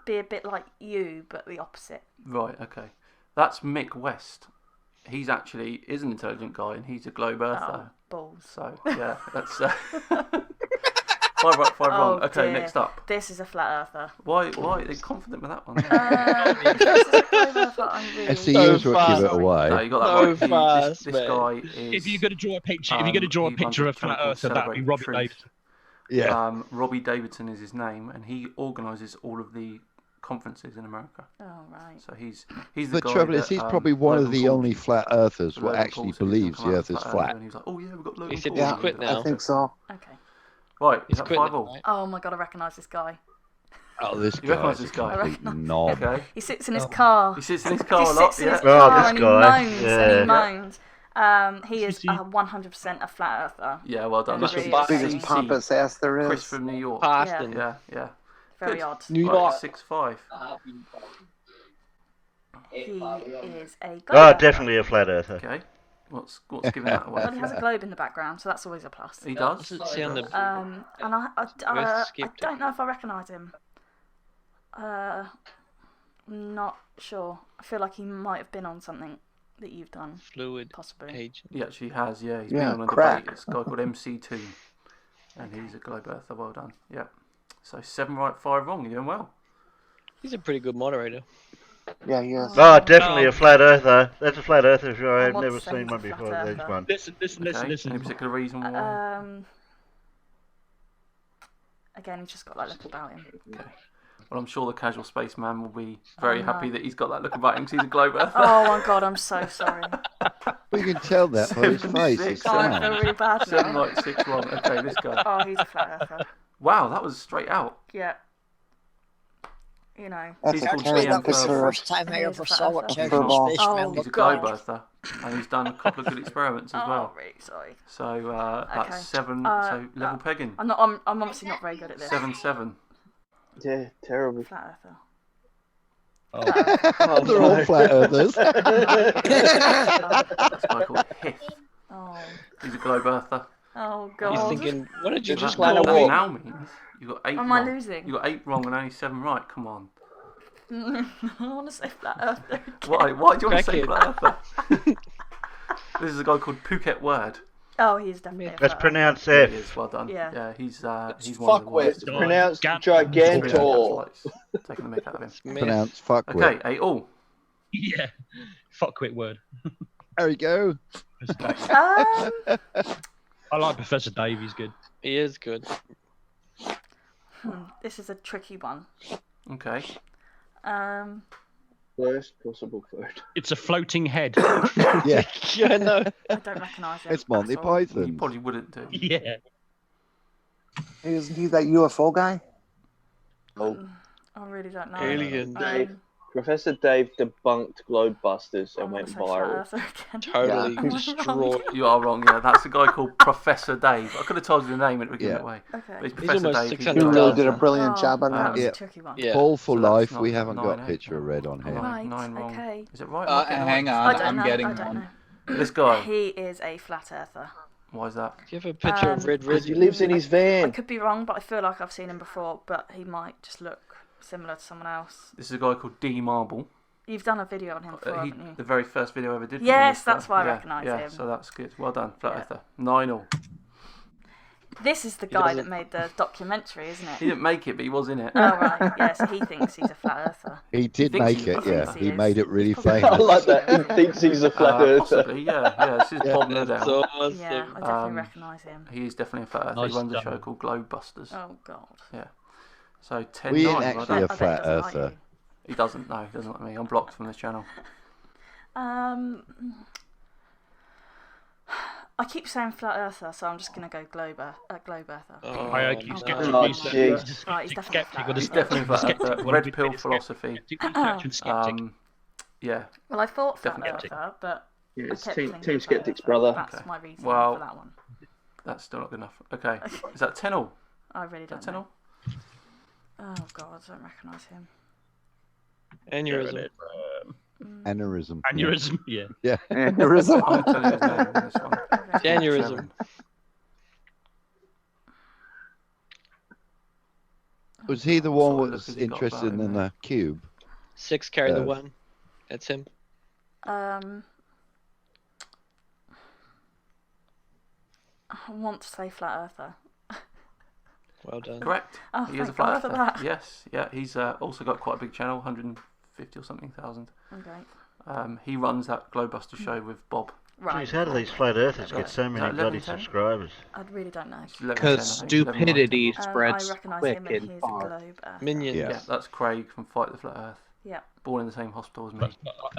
be a bit like you, but the opposite. from? Right. Okay. That's Mick West. He's actually is an intelligent guy, and he's a globe earther. Oh, balls. So yeah, that's 5 right, 5 wrong. Oh, Okay, dear. next up. This is a flat earther. Why are they confident with that one? This is a globe earther. I'm really SEU's will give it away. No, you got that right. This man. guy is. If you're going to draw a picture, of Flat Earther, that would be Robbie Davidson. Yeah. Robbie Davidson is his name, and he organises all of the conferences in America. Oh right. So he's the The guy trouble is, that, he's probably one of Logan the Paul- only flat earthers what Logan actually Paul said he's believes the gonna Earth come is out flat. And he was like, "Oh yeah, we've got Logan He said Paul." he's in quit there." now. I think so. Right, is He's that quit 5 now, all? right? Oh my god, I recognise this guy. Oh, this You recognise guy's this a guy? complete knob. Okay. He sits in his car. He sits in his He car a just lot. sits in his Yeah. car this and he guy. moans Yeah. and he Yeah. moans. He is 100% a flat earther. Yeah, well done. And That's really just is. Biggest CC, pompous ass there is. Chris from New York. Boston. Yeah, yeah. Very Good. odd. New Right, York. 6'5". He is a globe Oh, earther. definitely a flat earther. Okay. What's giving that away? Well, he has a globe in the background, so that's always a plus. He does. Does it say on the And I don't know if I recognise him. I'm not sure. I feel like he might have been on something that you've done. fluid Possibly. agent? He actually has, yeah. He's Yeah, been on a crack. debate. It's a guy called MC2. And he's a globe earther. Well done. Yeah. So 7 right, 5 wrong. You're doing well. He's a pretty good moderator. Yeah, he is. Oh, definitely a flat earther. That's a flat earther show. I I've want never to say seen he's one a flat before. There's earther. one. Listen. Any particular reason why? Again, he's just got that look about him. Okay. Well, I'm sure the casual spaceman will be very happy that he's got that look about him because he's a globe earther. Oh my god, I'm so sorry. We can tell that by his face. It's Oh, I feel sound. really bad now. 7 right, 6 wrong. Okay, this guy. Oh, he's a flat earther. Wow, that was straight out. Yeah. You know. That's He's a called Actually, Terran that was the Pisser. first time I He is ever a flat saw a earther. casual Furball. spaceman. Oh, He's a God. globe earther, and he's done a couple of good experiments as Oh, well. really sorry. So that's Okay. 7. So level pegging. I'm obviously not very good at this. 7-7. Yeah, terrible. Flat earther. Oh, they're all flat earthers. This guy called Hith. Oh. He's a globe earther. Oh He's god. thinking, what did you So just that call that me? now means you got 8 Am wrong. I losing? You got 8 wrong and only 7 right. Come on. I want to say flat earther. Again. Why? Why do you want to say Crackhead. flat earther? This is a guy called Phuket Word. Oh, he's definitely a That's flat earther. pronounced He F. is. Well done. Yeah. He's one of the worst. Fuckwit. Pronounced Gigantor. Gigantor. Taking the mick out of him. Pronounced fuckwit. Okay, 8 all. Yeah. Fuckwit word. There we go. I like Professor Dave. He's good. He is good. This is a tricky one. Okay. Worst possible food. It's a floating head. Yeah. Yeah, no. I don't recognise him. It's Monty You Python. probably wouldn't do. Yeah. Isn't he that UFO guy? Oh, I really don't know. Alien. Dave. Professor Dave debunked Globebusters I and wanna went say flat viral. earther again. Totally Am I destroyed. wrong? You are wrong, yeah. That's a guy called Professor Dave. I could have told you the name and it would give Yeah. it away. Okay. But it's He's Professor almost Dave. 600 He a really did a globe brilliant Oh, job on that that. was Yeah. a tricky one. Yeah. Paul for So that's life. not We haven't 9, got 8. picture of red on here. Right, 9 wrong. okay. Is it right? Am I getting it Hang right? on, I don't I'm know. getting I don't one. know. This guy. He is a flat earther. Why is that? Do you have a picture of Red Because he Ridge? lives in his I van. could be wrong, but I feel like I've seen him before. But he might just look similar to someone else. This is a guy called D Marble. You've done a video on him before, He, haven't you? the very first video I ever did. for Yes, him, that's why I yeah, recognise yeah, him. so that's good. Well done, Flat Yeah. Earther. 9 all. This is the He guy doesn't- that made the documentary, isn't He it? didn't make it, but he was in it. Oh right, yeah. So he thinks he's a flat earther. He did thinks make he's it, a yeah. flat He earther. made it really He's probably- I famous. like that. He thinks he's a flat earther. Possibly, yeah. This is Bob That's Nerdell. awesome. Yeah, I definitely recognise him. He is definitely a Flat Earther. Nice He runs a done. show called Globebusters. Oh god. Yeah. So 10 We 9. ain't well actually done. a I bet he flat doesn't like earther. you. He doesn't, no, he doesn't like me. I'm blocked from this channel. I keep saying flat earther, so I'm just gonna go globe earther. Oh, I keep no. skeptic. Oh, He's jeez. Right, he's definitely skeptic. flat He's earther. definitely Flat Skeptic. Earther. What Red do we pill do? philosophy. Skeptic. Yeah. Well, I thought flat Definitely. earther, but Yeah, I it's kept Team thinking flat Skeptics, earther. brother. That's Okay. my reason Well- for that one. That's still not good enough. Okay. Is that 10 all? I really Is that don't 10 know. all? Oh god, I don't recognise him. Aneurysm. Aneurysm. Aneurysm. Yeah. Yeah. Aneurysm. I'm telling you his name on this one. Aneurysm. Was he the What one sort that of look was has he got interested about him in there? the cube? 6 carry the Uh, 1. That's him. I want to say flat earther. Well done. Correct. Oh, He is a thank Flat God for Earther. that. Yes. Yeah. He's also got quite a big channel, 150 or something thousand. Okay. He runs that Globebuster show with Bob. Right. Jeez, how do these flat earthers get so Is many that bloody 11, 10? subscribers? I really don't know. 11, 10, I Because think. 11, 9, 10. stupidity I spreads recognise quick him and and he's a far. globe earther. Minions. Yeah. Yeah, that's Craig from Fight the Flat Earth. Yeah. Born in the same hospital as me.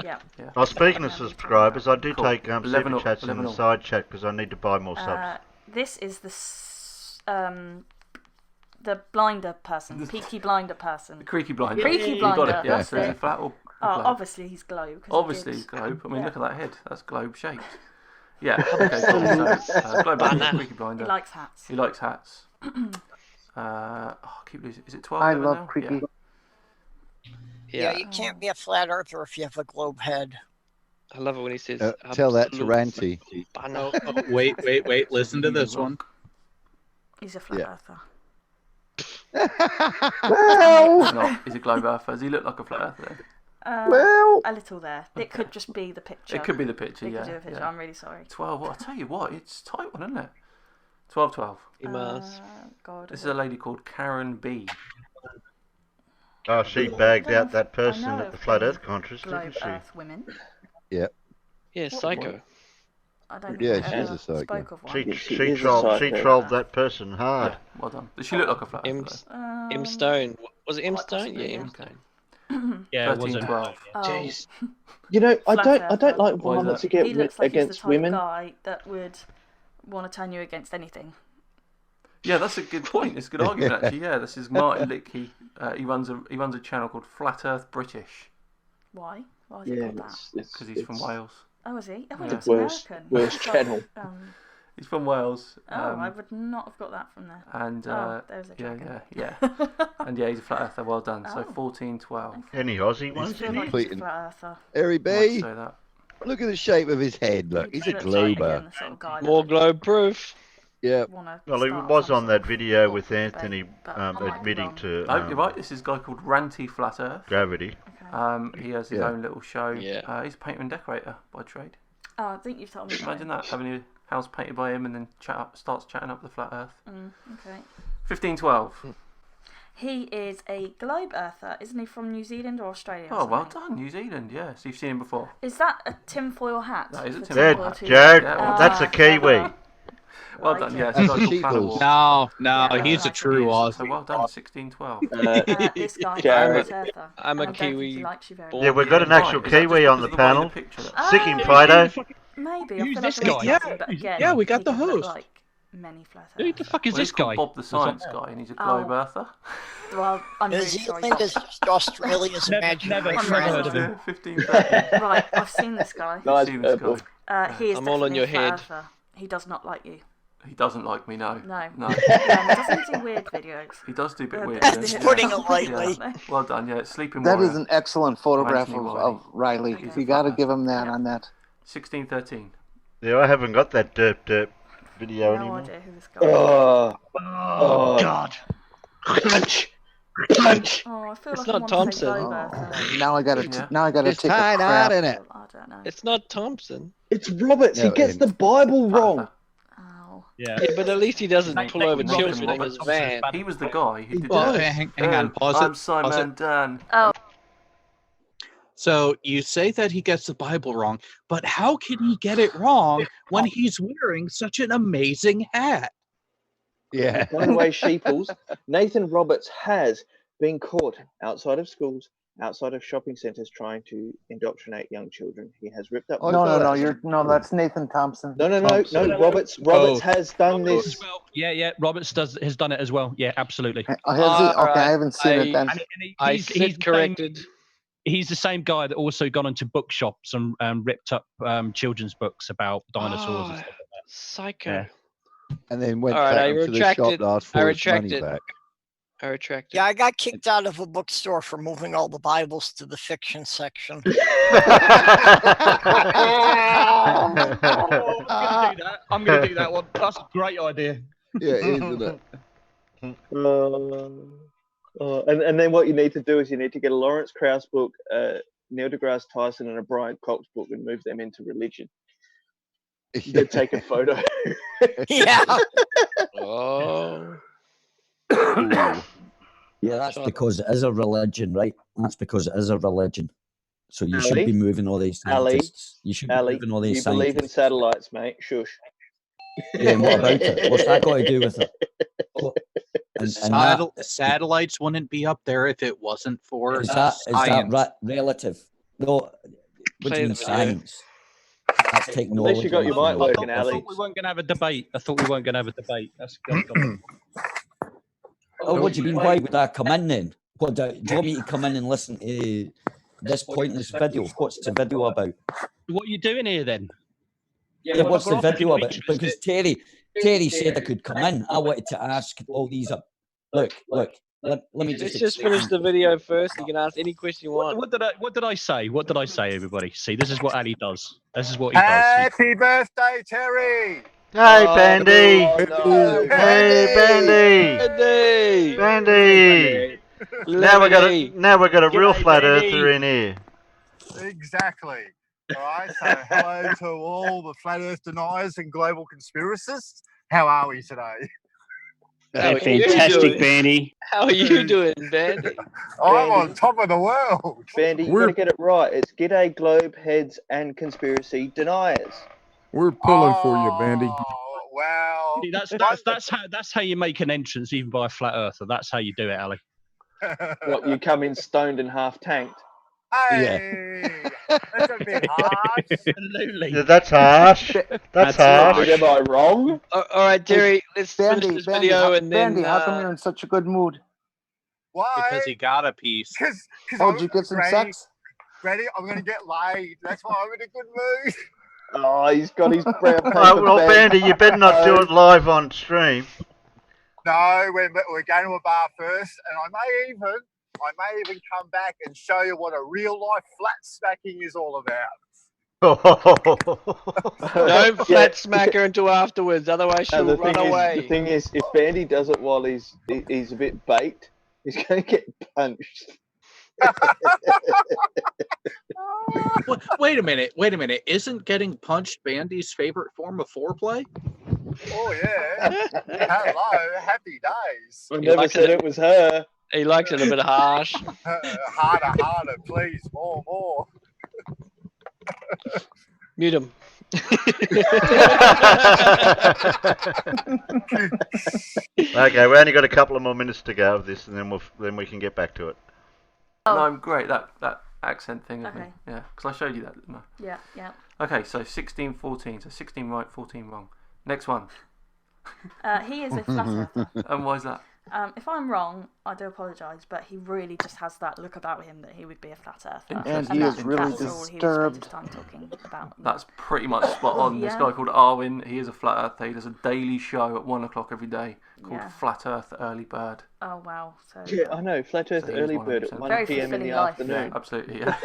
Yeah. Yeah. Oh, speaking of subscribers, I do Cool. take 11 super all, chats in 11 the all. side chat because I need to buy more subs. This is the The blinder person, peaky blinder person. The creaky blinder. Creaky You blinder. got it. Yeah. That's So is he it. flat or Oh, globe? obviously he's globe. 'cause he Obviously did. he's globe. I mean, Yeah. look at that head. That's globe shaped. Yeah. Okay. Cool. So globe blinder, creaky blinder. He likes hats. He likes hats. I keep losing. Is it 12? I 11 love now? creepy. Yeah, you can't be a flat earther if you have a globe head. I love it when he says. Tell that to absolute Ranty. banner. Oh, wait. Listen to this one. He's a flat Yeah. earther. He's not. He's a globe earther. Does he look like a flat earther? A little there. It could just be the picture. It could be the picture. It Yeah. could be the picture. yeah. I'm really sorry. 12. Well, I tell you what, it's a tight one, isn't it? 12. God. This is a lady called Karen B. Oh, she bagged out that person at the Flat Earth contest, Globe didn't she? Earth women. Yeah. Yeah, psycho. I don't think Yeah, I she's ever a psycho. spoke of one. She trolled that person hard. Yeah, well done. Does she look like a flat earther? M Stone. Was it M Stone? Yeah, M Stone. Yeah, it 13, wasn't. 12. Jeez. You know, I Flat don't like Why is violence that? He looks like he's the against type women. of guy that would want to turn you against anything. Yeah, that's a good point. It's a good argument actually. Yeah, this is Martin Lickey. He runs a channel called Flat Earth British Why? Why is it called that? because he's from Wales. Oh, is he? Oh, Yeah. it's American. Worst I thought, channel. He's from Wales. I would not have got that from there. And there's a yeah, dragon. yeah. And yeah, he's a flat earther. Well done. So Oh. 14, 12. Any Aussie I ones? feel in like here? he's a flat earther. Harry Might B. say that. Look at the shape of his head. Look, he's a Looks like, glober. again, the sort of guy that More would globe proof. Yeah. wanna Well, he start was some on sort that of video with debate, Anthony but I might be admitting wrong. to No, you're right. This is a guy called Ranty Flat Earth. gravity. He has his Yeah. own little show. Yeah. He's a painter and decorator by trade. Oh, I think you've told me. Imagine that, having your house painted by him and then starts chatting up the flat earth. Okay. 15, 12. He is a globe earther, isn't he? From New Zealand or Australia? Or Oh, well something? done, New Zealand. Yeah, so you've seen him before. Is that a tinfoil hat? That is a The tinfoil There, hat. too? Jared, Yeah, well that's a Kiwi. clever. Well Like done. it. Yeah, That's it's a a sheep Planet wolf. Wolf. No, Yeah, he's a like true So Aussie. well done, 16, 12. This guy Jared. is a earther. I'm a and I don't think Kiwi he likes you very born Yeah, much. we've got an actual Is that just Kiwi on because the of the way panel. picture looks? Sicking Oh, photo. Maybe. I Who's feel this like guy? I recognise him, but again, Yeah, we got he the doesn't look host. like many flat Who the earthers. fuck is Well, he's this guy? called Bob the Science Guy, and he's a globe earther. Well, I'm New really sorry. Zealand is just Australia's imaginary never friend. heard of him. 15, 13. Right, I've seen this guy. Nice Seen this purple. guy. He is I'm all on definitely your a flat head. earther. He does not like you. He doesn't like me, no. No. No. Yeah, he doesn't do weird videos. He does do a bit They're weird. a bit yeah. weird. Putting it lightly. Yeah. Well done, yeah. Sleeping That Warrior. is an excellent photograph Anthony of Riley. Okay. You got to give him that on that. 16, 13. Yeah, I haven't got that derp video No anymore. idea who this guy is. Oh, God. Crunch. Crunch. Oh, I feel It's like I not want Thompson. to say globe earther. Now I got to. Yeah. Now I got to It's take the tied crap. out in it. I don't know. It's not Thompson. it's Roberts. No, he gets it the Bible wrong. Ow. Yeah. Yeah, but at least he doesn't Nate- pull Nate over Roberts- children in Roberts his van. He was the guy who did Well, that. hang on. Pause I'm it. Simon Pause it. Dan. Oh, So you say that he gets the Bible wrong, but how can he get it wrong when he's wearing such an amazing hat? Yeah. By the way, sheeples, Nathan Roberts has been caught outside of schools, outside of shopping centres, trying to indoctrinate young children. He has ripped up. That's Nathan Thompson. No. Roberts has done this. Yeah. Roberts has done it as well. Yeah, absolutely. Oh, has he? Okay, I haven't seen it then. I He's sit the same- corrected. He's the same guy that also gone into bookshops and ripped up children's books about dinosaurs and stuff like that. Psycho. Yeah. And then went All right, back I into the retract shop it. last I for his money retract it. back. I retract it. Yeah, I got kicked out of a bookstore for moving all the Bibles to the fiction section. I'm going to do that one. That's a great idea. Yeah, it is, isn't it? And then what you need to do is you need to get a Lawrence Krauss book, Neil deGrasse Tyson, and a Brian Cox book and move them into religion. Then take a photo. Yeah. Oh. Yeah, that's because it is a religion, right? That's because it is a religion. So you should Ali? be moving all these Ali? scientists. You should be Ali, moving all you these believe in scientists. satellites, mate. Shush. Yeah, and what about it? What's that got to do with it? Satellites wouldn't be up there if it wasn't for Is that science. relative? No, what do you mean science? That's technology. you got your mic working, I Ali. thought we weren't going to have a debate. That's Oh, what do you mean? Why would I come in then? What do you want me to come in and listen to this pointless video? What's the video about? What are you doing here then? Yeah, what's the I've got video about? opportunity Because Terry said I could come in. I wanted to ask all these up. Look. Let me Let's just just finish the video first. You can ask any question you want. What did I say? What did I say, everybody? See, this is what Ali does. This is what he does. Happy birthday, Terry! Hey, Bandy! no. Hey, Bandy! Bandy! Bandy! Now we got a real flat earther in here. Exactly. All right. So hello to all the flat Earth deniers and global conspiracists. How are we today? Fantastic, Bandy. How are you doing, Bandy? I'm on top of the world. Bandy, you got to get it right. It's G'day Globe Heads and Conspiracy Deniers. We're pulling for you, Bandy. Wow. See, that's how you make an entrance, even by a flat earther. That's how you do it, Ali. What, you come in stoned and half tanked? Hey, that's a bit harsh. Absolutely. Yeah, that's harsh. That's harsh. Am I wrong? All right, Terry, let's finish Bandy, this video and then. Bandy, how come you're in such a good mood? Why? Because he got a piece. Oh, did you get some sex? Ready? I'm going to get laid. That's why I'm in a good mood. Oh, he's got his brown paper Well, bag. Bandy, you better not do it live on stream. No, we're going to a bar first, and I may even come back and show you what a real life flat smacking is all about. Don't flat smack her until afterwards, otherwise she'll the run thing away. Is, the thing is, if Bandy does it while he's a bit baked, he's going to get punched. Wait a minute. Isn't getting punched Bandy's favorite form of foreplay? Oh yeah. Hello, happy days. I never said it was her. He likes it a bit harsh. Harder, please, more. Mute him. Okay, we only got a couple of more minutes to go of this, and then we can get back to it. No, I'm great. That accent thing of me. Okay. Yeah, because I showed you that, didn't I? Yeah. Okay, so 16, 14. So 16 right, 14 wrong. Next one. He is a flat earther. And why is that? If I'm wrong, I do apologise, but he really just has that look about him that he would be a flat earther. And he is really that's all he would spend disturbed. his time talking about. That's pretty much spot on. This Yeah. guy called Arwin, he is a flat earther. He does a daily show at 1 o'clock every day called Yeah. Flat Earth Early Bird. Oh wow! So Yeah, I know. Flat Earth So he's Early one Bird at 100%. 1 Very p.m. in the fulfilling life. afternoon. Yeah, absolutely, yeah.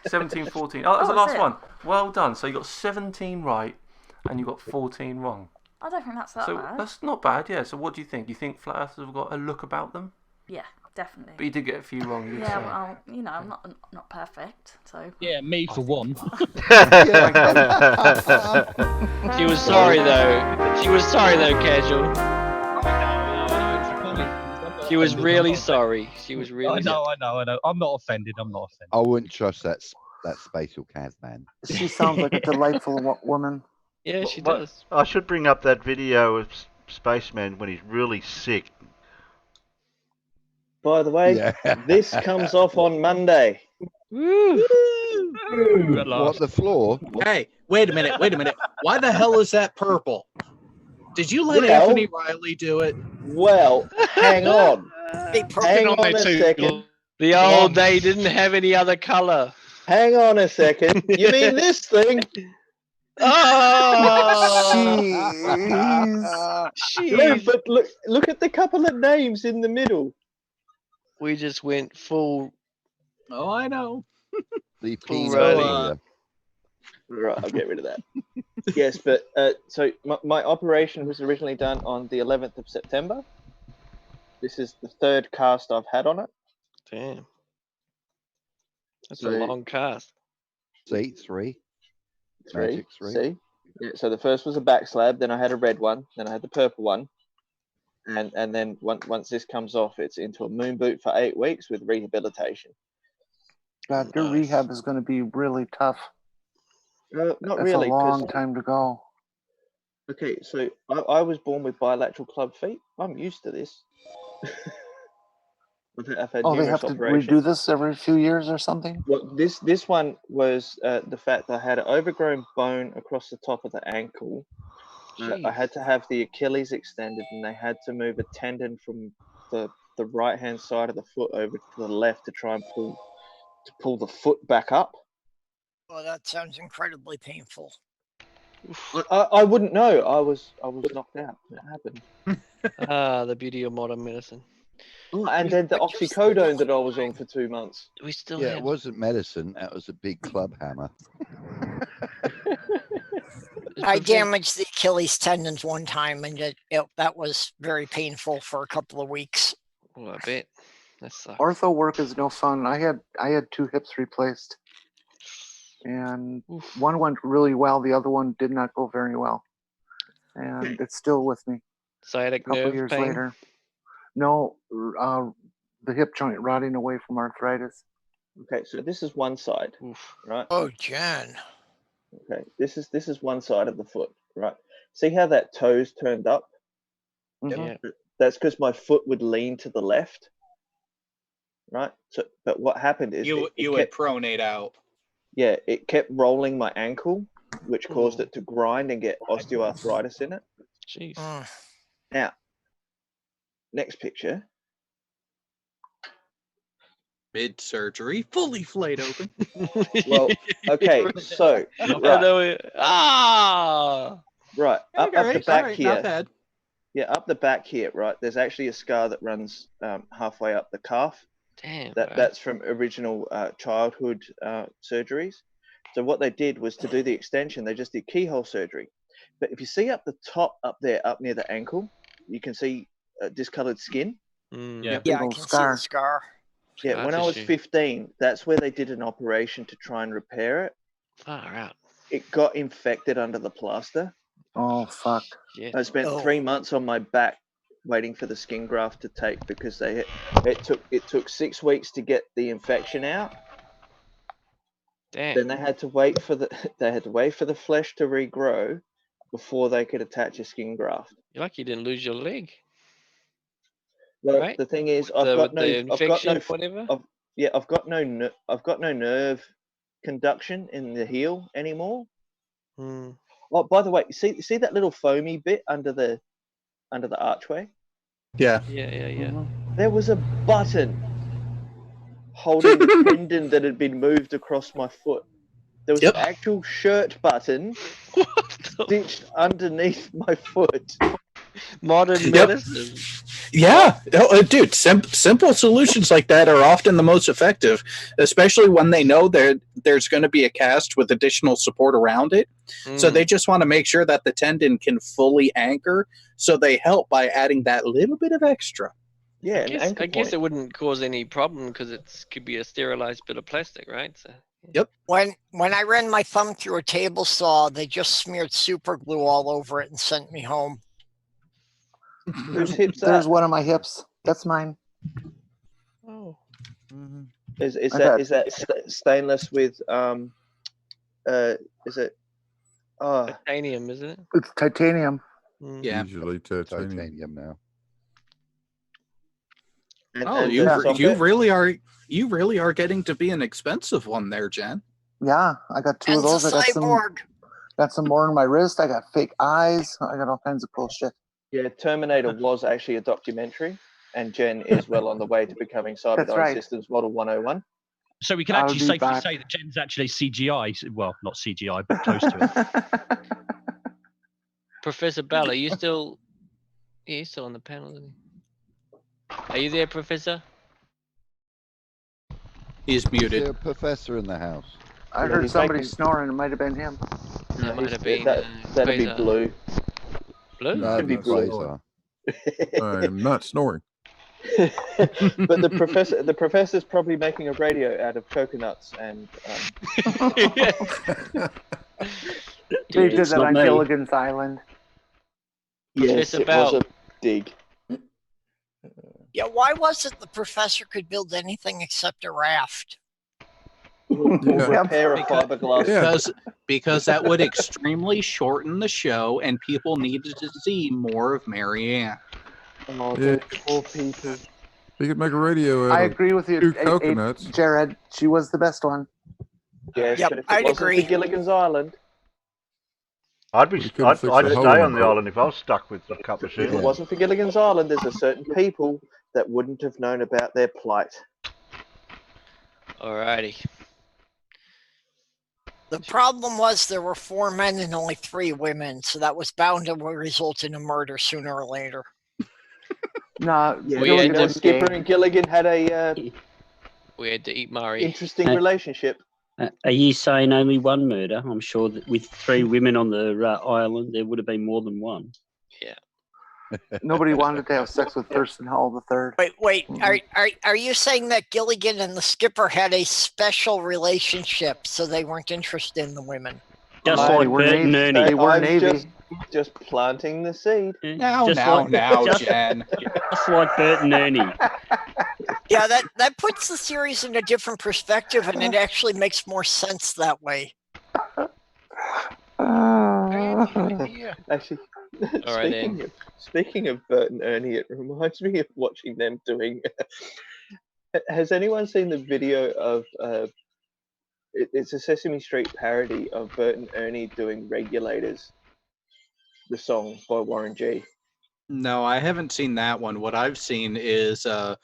17, 14. Oh, that was Oh, the last that's it. one. Well done. So you got 17 right and you got 14 wrong. I don't think that's that So bad. that's not bad, yeah. So what do you think? Do you think flat earthers have got a look about them? Yeah, definitely. But you did get a few wrong, you did Yeah, say. well, I'm not perfect, so. Yeah, me for one. She was sorry though. She was sorry though, Casual. She was really sorry. She was really. I know. I'm not offended. I wouldn't trust that spatial Kaz man. She sounds like a delightful woman. Yeah, she Well, does. I should bring up that video of Spaceman when he's really sick. By the way, Yeah. this comes off on Monday. What, the floor? Hey, wait a minute. Why the hell is that purple? Did you let Well- Anthony Riley do it? Well, hang on. Hang on on there a too. second. The old day didn't have any other colour. Hang on a second. You mean this thing? Oh, No, but look at the couple of names in the middle. We just went full. Oh, I know. The Full peanut. Right, I'll get rid of that. Yes, but so my operation was originally done on the 11th of September. This is the third cast I've had on it. Damn. That's So- a long cast. See, three. Three. Magic three. See? Yeah, so the first was a back slab, then I had a red one, then I had the purple one. And then once this comes off, it's into a moon boot for 8 weeks with rehabilitation. God, your rehab is going to be really tough. Not That's really. a 'cause- long time to go. Okay, so I was born with bilateral club feet. I'm used to this. I've had Oh, they numerous have to operations. redo this every few years or something? Well, this one was the fact that I had an overgrown bone across the top of the ankle. I had to have the Achilles extended, and they had to move a tendon from the right hand side of the foot over to the left to try and pull the foot back up. Oh, that sounds incredibly painful. I wouldn't know. I was knocked out. It happened. The beauty of modern medicine. Oh, and then the oxycodone that I was on for 2 months. We still Yeah, it wasn't medicine. That was a big club hammer. I damaged the Achilles tendons one time, and that was very painful for a couple of weeks. Oh, I bet. That sucks. Ortho work is no fun. I had 2 hips replaced, and one went really well. The other one did not go very well, and it's still with me. Sciatic a couple nerve years pain? later. No, the hip joint rotting away from arthritis. Okay, so this is one side, right? Oh, Jen. Okay, this is one side of the foot, right? See how that toe's turned up? Mhm. That's because my foot would lean to the left, right? So, but what happened is You would kept, pronate out. yeah, it kept rolling my ankle, which caused it to grind and get osteoarthritis in it. Jeez. Now, next picture. Mid surgery, fully flayed open. Well, okay, so right, right up the back here. Not bad. Yeah, up the back here, right? There's actually a scar that runs halfway up the calf. Damn. That's from original childhood surgeries. So what they did was to do the extension, they just did keyhole surgery. But if you see up the top, up there, up near the ankle, you can see discolored skin. Yeah, I can see the scar. Yeah, when I was 15, that's where they did an operation to try and repair it. Far out. It got infected under the plaster. Oh fuck! Yeah. I spent 3 months on my back waiting for the skin graft to take because it took 6 weeks to get the infection out. Damn. Then they had to wait for the flesh to regrow before they could attach a skin graft. You're lucky you didn't lose your leg. Well, Right? the thing is, With I've the infection, whatever? I've got no nerve conduction in the heel anymore. Oh, by the way, see that little foamy bit under the archway? Yeah. Yeah. There was a button holding the tendon that had been moved across my foot. There was an actual shirt button stitched underneath my foot. Modern medicine. Yeah, dude, simple solutions like that are often the most effective, especially when they know there's going to be a cast with additional support around it. So they just want to make sure that the tendon can fully anchor, so they help by adding that little bit of extra. Yeah, I guess it wouldn't cause any problem because it could be a sterilized bit of plastic, right? So. Yep. When I ran my thumb through a table saw, they just smeared super glue all over it and sent me home. Whose hips There's that? one of my hips. That's mine. Oh. Is that stainless with is it titanium, isn't it? It's titanium. Yeah. Usually titanium now. Oh, you really are getting to be an expensive one there, Jen. Yeah, I got 2 of those. I got some more in my wrist. I got fake eyes. I got all kinds of cool shit. Yeah, Terminator was actually a documentary, and Jen is well on the way to becoming Cyberdyne right. Systems Model 101. So we can I'll actually be safely back. say that Jen's actually CGI. Well, not CGI, but close to it. Professor Bell, are you still? Yeah, he's still on the panel, isn't he? Are you there, Professor? He's Is muted. there a professor in the house? I heard somebody snoring. It might have been him. That might have been. That'd be Quasar. Blue. Blue? No, Could be not Blue. Quasar. I'm not snoring. But the professor's probably making a radio out of coconuts and. They did it's that not on me. Gilligan's Island. Yes, it was a dig. Yeah, why was it the professor could build anything except a raft? Repair a fiberglass. Because that would extremely shorten the show, and people needed to see more of Marianne. Oh, Yeah. poor people. You could make a radio out I of agree with you, 2 coconuts. Jared. She was the best one. Yes, Yep, but if it I'd wasn't agree. for Gilligan's Island. I'd couldn't fix a hole stay in on the the boat. island if I was stuck with a couple of If it seals. wasn't for Gilligan's Island, there's a certain people that wouldn't have known about their plight. Alrighty. The problem was there were 4 men and only 3 women, so that was bound to result in a murder sooner or later. Nah, Yeah, Gilligan was Skipper gay. and Gilligan had a We had to eat Murray. interesting relationship. Are you saying only one murder? I'm sure that with 3 women on the island, there would have been more than one. Yeah. Nobody wanted to have sex with Thurston Howell III. Wait. Are you saying that Gilligan and the skipper had a special relationship, so they weren't interested in the women? Just They like were Bert and Navy. Ernie. They were I'm Navy. just planting the seed. Now, Just now, like- now, just- Jen. Just like Bert and Ernie. Yeah, that puts the series in a different perspective, and it actually makes more sense that way. Actually, All right, speaking of Bert and Ernie, it reminds me of watching them doing. Has anyone seen the video of? It's a Sesame Street parody of Bert and Ernie doing "Regulators," the song by Warren G. No, I haven't seen that one. What I've seen is the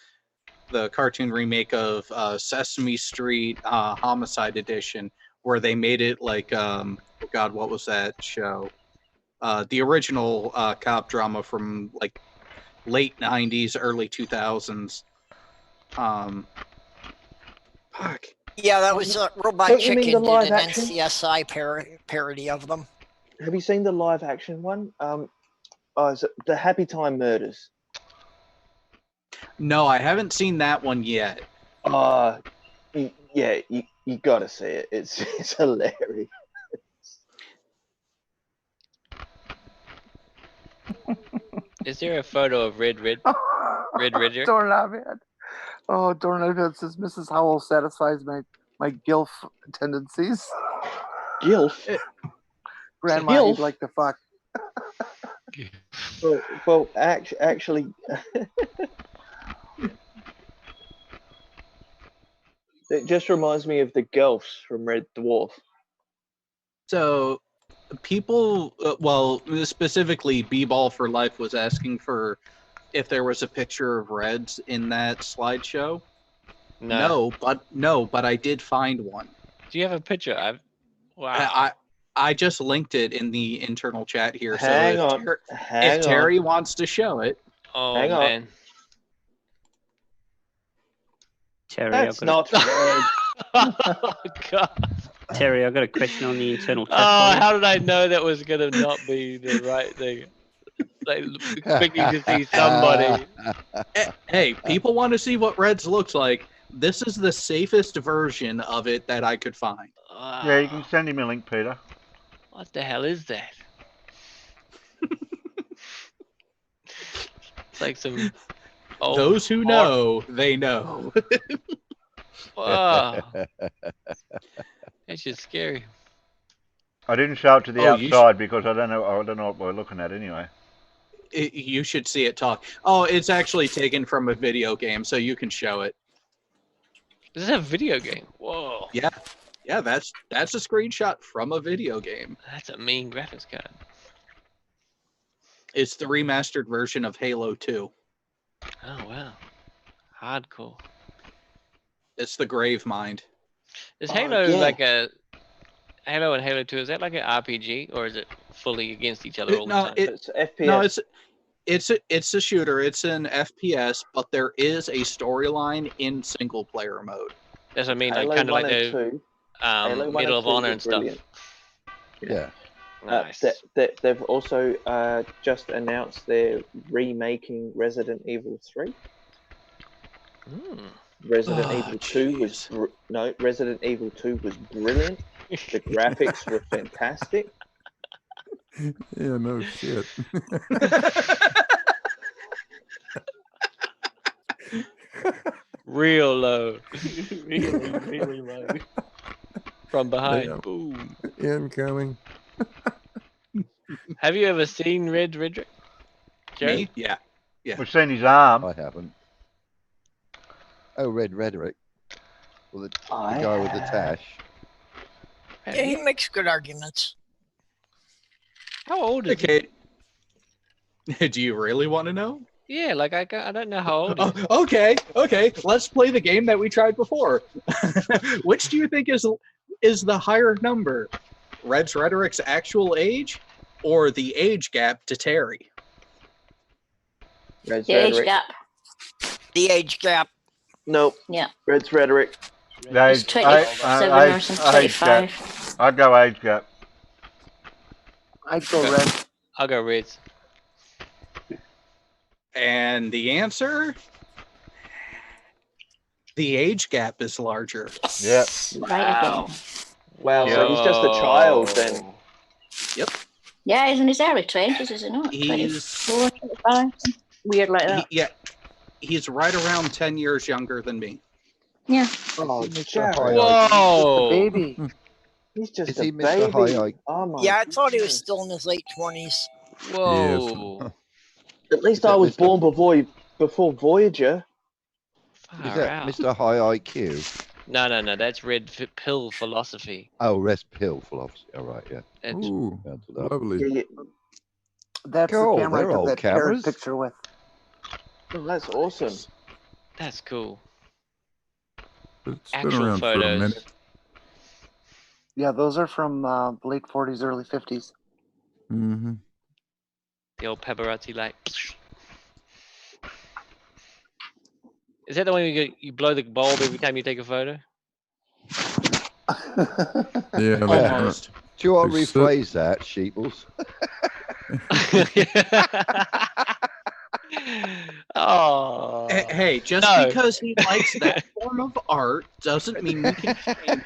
cartoon remake of Sesame Street Homicide Edition, where they made it like, God, what was that show? The original cop drama from like late 90s, early 2000s. Fuck. Yeah, that was Robot Don't you mean Chicken the did live an action? NCSI parody of them. Have you seen the live action one? Is it the Happy Time Murders? No, I haven't seen that one yet. Yeah, you gotta see it. It's hilarious. Is there a photo of Red Ridger? Doorknob. Oh, Doorknob says Mrs. Howell satisfies my GILF tendencies. GILF? Grandma, GILF? you'd like to fuck. Well, actually, it just reminds me of the Gelfs from Red Dwarf. So people, well, specifically B-Ball for Life was asking for if there was a picture of Reds in that slideshow. No. No, but I did find one. Do you have a picture? Wow. I just linked it in the internal chat here. Hang so on. If Terry wants to show it. Oh, Hang on. man. Terry, That's not red. Oh, God. Terry, I've got a question on the internal chat. Oh, for you. how did I know that was going to not be the right thing? Like, expecting to see somebody. Hey, people want to see what Reds looks like. This is the safest version of it that I could find. Yeah, you can send him a link, Peter. What the hell is that? It's like some. Oh, Those who know, they know. Wow. That's just scary. I didn't shout to the Oh, you outside because I don't know what we're looking at anyway. You should see it talk. Oh, it's actually taken from a video game, so you can show it. This is a video game. Whoa. Yeah, that's a screenshot from a video game. That's a mean graphics card. It's the remastered version of Halo 2. Oh wow. Hardcore. It's the Grave Mind. Is Halo like a Halo and Halo 2? Is that like an RPG or is it fully against each other all the time? It's FPS. No, it's a shooter. It's an FPS, but there is a storyline in single player mode. That's what I mean, like Halo kind of 1 like and a 2. Halo 1 Medal and of 2 Honor were and stuff. brilliant. Yeah. Nice. They've also just announced they're remaking Resident Evil 3. Resident Evil 2 was Resident Evil 2 was brilliant. The graphics were fantastic. Yeah, no shit. Real low. really low. From behind. Yeah. Boom. Incoming. Have you ever seen Red Ridger? Me? Yeah. We've seen his arm. I haven't. Oh, Red Rhetoric. Well, the guy Oh, with the tash. Yeah, he makes good arguments. How old is Okay. Do you really want to know? Yeah, like I don't know how old. Oh, okay. Let's play the game that we tried before. Which do you think is the higher number? Red's Rhetoric's actual age, or the age gap to Terry? Red's The age Rhetoric. gap. The age gap. Nope. Yeah. Red's Rhetoric. He's 27 or something, 25. I'd go age gap. I'd go Red. I'll go Reds. And the answer? The age gap is larger. Yep. Wow. Wow, so he's just a child then. Yep. Yeah, he's in his early 20s, is he not? He's 24, 25. Weird like that. Yeah. He's right around 10 years younger than me. Yeah. Oh, Mr. Whoa. baby. He's just Is a he Mr. baby. High Oh my Yeah, I thought he was still in his late 20s. Whoa. At least Is that I was Mr. born before Voyager. Is that Mr. High IQ? No. That's red pill philosophy. Oh, rest pill philosophy. All right, yeah. That's Ooh, That's that. lovely. That's Cool, the camera I they're took old that parrot cameras. picture with. Oh, that's awesome. That's cool. It's been Actual around for a photos. minute. Yeah, those are from the late 40s, early 50s. Mm-hmm. The old paparazzi light. Is that the one you blow the bulb every time you take a photo? Yeah, Almost. Do you want to They sit- rephrase that, Sheeples? Oh. Hey, just No. because he likes that form of art doesn't mean we can shame him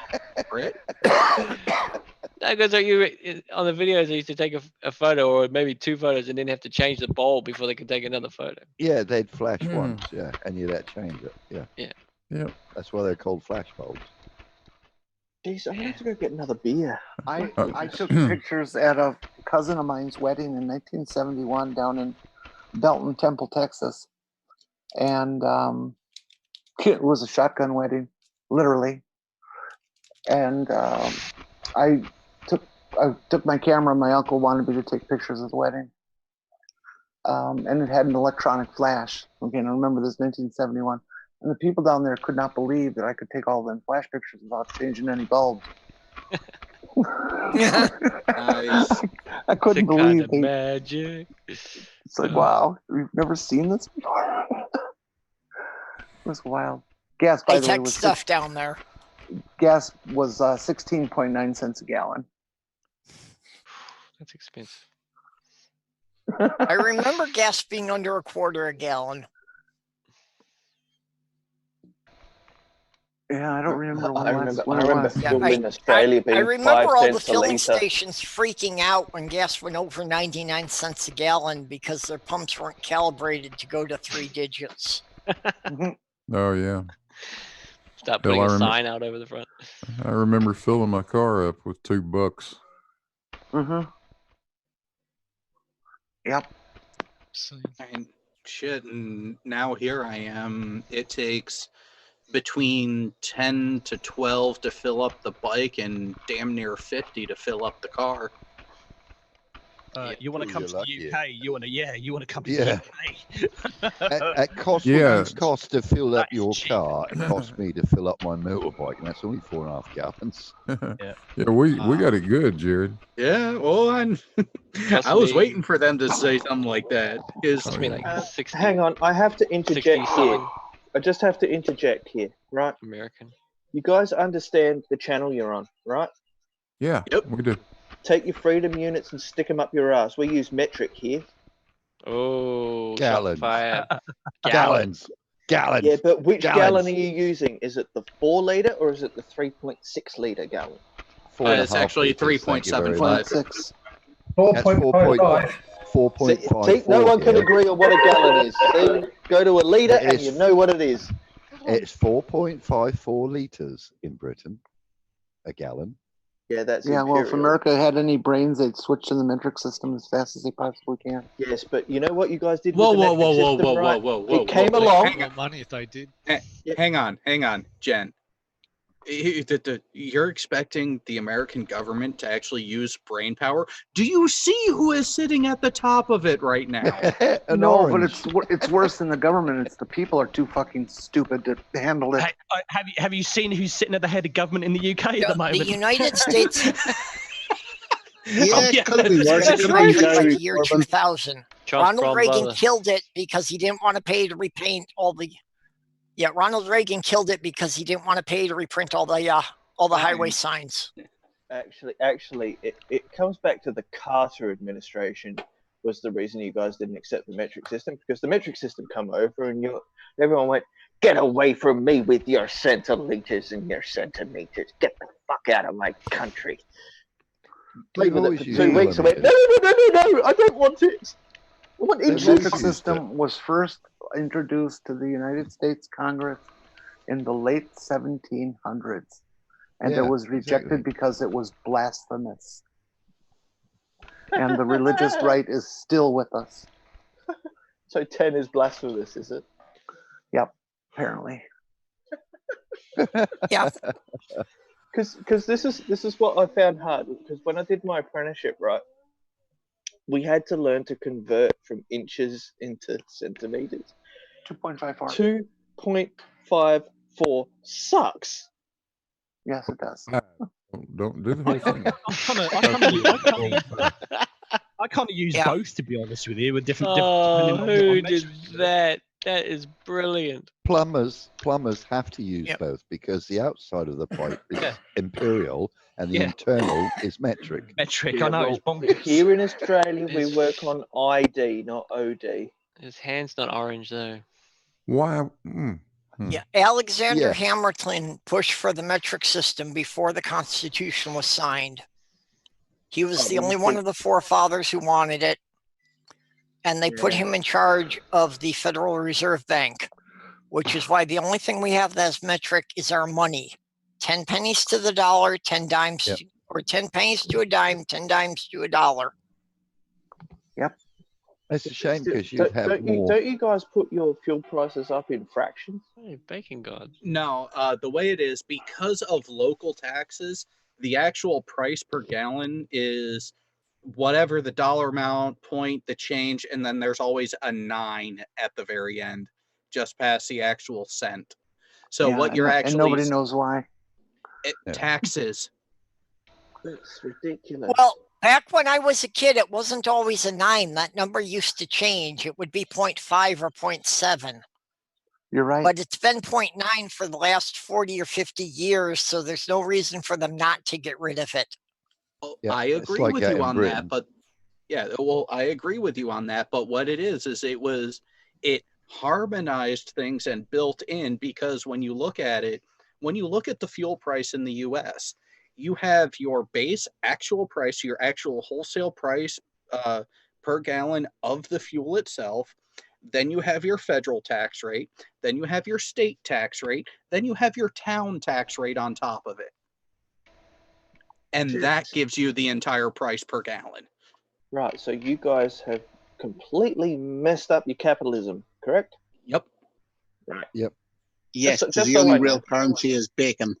for it. No, because on the videos, they used to take a photo or maybe two photos and then have to change the bulb before they could take another photo. Yeah, they'd flash once, yeah, and you'd have to change it, yeah. Yeah. Yep. That's why they're called flash bulbs. Jeez, I'm gonna have to go get another beer. I took pictures at a cousin of mine's wedding in 1971 down in Belton Temple, Texas. And it was a shotgun wedding, literally. And I took my camera. My uncle wanted me to take pictures of the wedding. And it had an electronic flash. Okay, and I remember this 1971. And the people down there could not believe that I could take all them flash pictures without changing any bulbs. Nice. I couldn't It's a kind believe of they, magic. it's like, wow, we've never seen this before. It was wild. Gas, by the way, High-tech was stuff down there. gas was 16.9 cents a gallon. That's expensive. I remember gas being under $0.25 a gallon. Yeah, I don't remember when I last remember, when I it remember was. fuel in Australia I being remember 5 all the cents a filling litre. stations freaking out when gas went over 99 cents a gallon because their pumps weren't calibrated to go to 3 digits. Oh yeah. Start Hell, putting I a remem- sign out over the front. I remember filling my car up with $2. Mm-hmm. Yep. And shit, and now here I am. It takes between 10 to 12 to fill up the bike and damn near 50 to fill up the car. You want to come to the UK? You want to come to Yeah. the UK? At cost, Yeah. what it costs to fill up your car, it costs me to fill up my motorbike, and that's only 4.5 gallons. Yeah, we got it good, Jared. Yeah, well, I was waiting for them to say something like that. Cost me like 60. Hang on, I have to interject 60 here. something. I just have to interject here, right? American. You guys understand the channel you're on, right? Yeah, we do. Take your freedom units and stick them up your ass. We use metric here. Oh, Gallons. Fire. Gallons. Yeah, but which Gallons. gallon are you using? Is it the 4 litre or is it the 3.6 litre gallon? It's actually 3.75. 6. 4.55. 4.5. No one can agree on what a gallon is. See, go to a litre It and is- you know what it is. It's 4.54 litres in Britain, a gallon. Yeah, that's Yeah, well, if imperial. America had any brains, they'd switch to the metric system as fast as they possibly can. Yes, but you know what you guys did Whoa, with the whoa, metric whoa, system, whoa, right? whoa, whoa, It came whoa. along. More money if they did. Hang on, Jen. You're expecting the American government to actually use brain power? Do you see who is sitting at the top of it right now? No, but it's worse than the government. It's the people are too fucking stupid to handle it. Have you seen who's sitting at the head of government in the UK at the moment? The United States. Yeah, it could be It's worse. gonna It be could right be by the Jeremy year Corbyn. 2000. Trump's Ronald problem Reagan brother. killed it because he didn't want to pay to repaint all the. Yeah, Ronald Reagan killed it because he didn't want to pay to reprint all the highway signs. Actually, it comes back to the Carter administration was the reason you guys didn't accept the metric system, because the metric system come over and everyone went, get away from me with your centiliters and your centimeters. Get the fuck out of my country. Played with it for 2 weeks and went, no, I don't want it. I want The inches. metric system was first introduced to the United States Congress in the late 1700s, and Yeah, it was rejected exactly. because it was blasphemous. And the religious right is still with us. So 10 is blasphemous, is it? Yep, apparently. Yeah. Because this is what I found hard, because when I did my apprenticeship, right, we had to learn to convert from inches into centimeters. 2.54. 2.54 sucks. Yes, it does. Don't do the whole thing. I kind of use both, to be honest with you, with different. Oh, depending on who what did metrics. that? That is brilliant. Plumbers have to use both, because the outside of the pipe is imperial and the internal is metric. Metric, I know, it's bonkers. Here in Australia, we work on ID, not OD. His hand's not orange though. Why? Yeah, Alexander Yeah. Hamilton pushed for the metric system before the Constitution was signed. He was the only one of the forefathers who wanted it, and they put him in charge of the Federal Reserve Bank, which is why the only thing we have that's metric is our money. 10 pennies to the dollar, 10 dimes, or 10 pennies to a dime, 10 dimes to a dollar. Yep. It's a shame because you have more. Don't you guys put your fuel prices up in fractions? Hey, bacon god. No, the way it is, because of local taxes, the actual price per gallon is whatever the dollar amount, point, the change, and then there's always a 9 at the very end, just past the actual cent. So Yeah, what you're and actually nobody knows why. Taxes. That's ridiculous. Well, back when I was a kid, it wasn't always a 9. That number used to change. It would be 0.5 or 0.7. You're right. But it's been 0.9 for the last 40 or 50 years, so there's no reason for them not to get rid of it. I agree like with that you in on Britain. that, but I agree with you on that. But what it is it harmonized things and built in, because when you look at it, when you look at the fuel price in the U.S., you have your base actual price, your actual wholesale price per gallon of the fuel itself. Then you have your federal tax rate. Then you have your state tax rate. Then you have your town tax rate on top of it. And that gives you the entire price per gallon. Right, so you guys have completely messed up your capitalism, correct? Yep. Right. Yep. Yes, Just because the so only I real know. currency is bacon.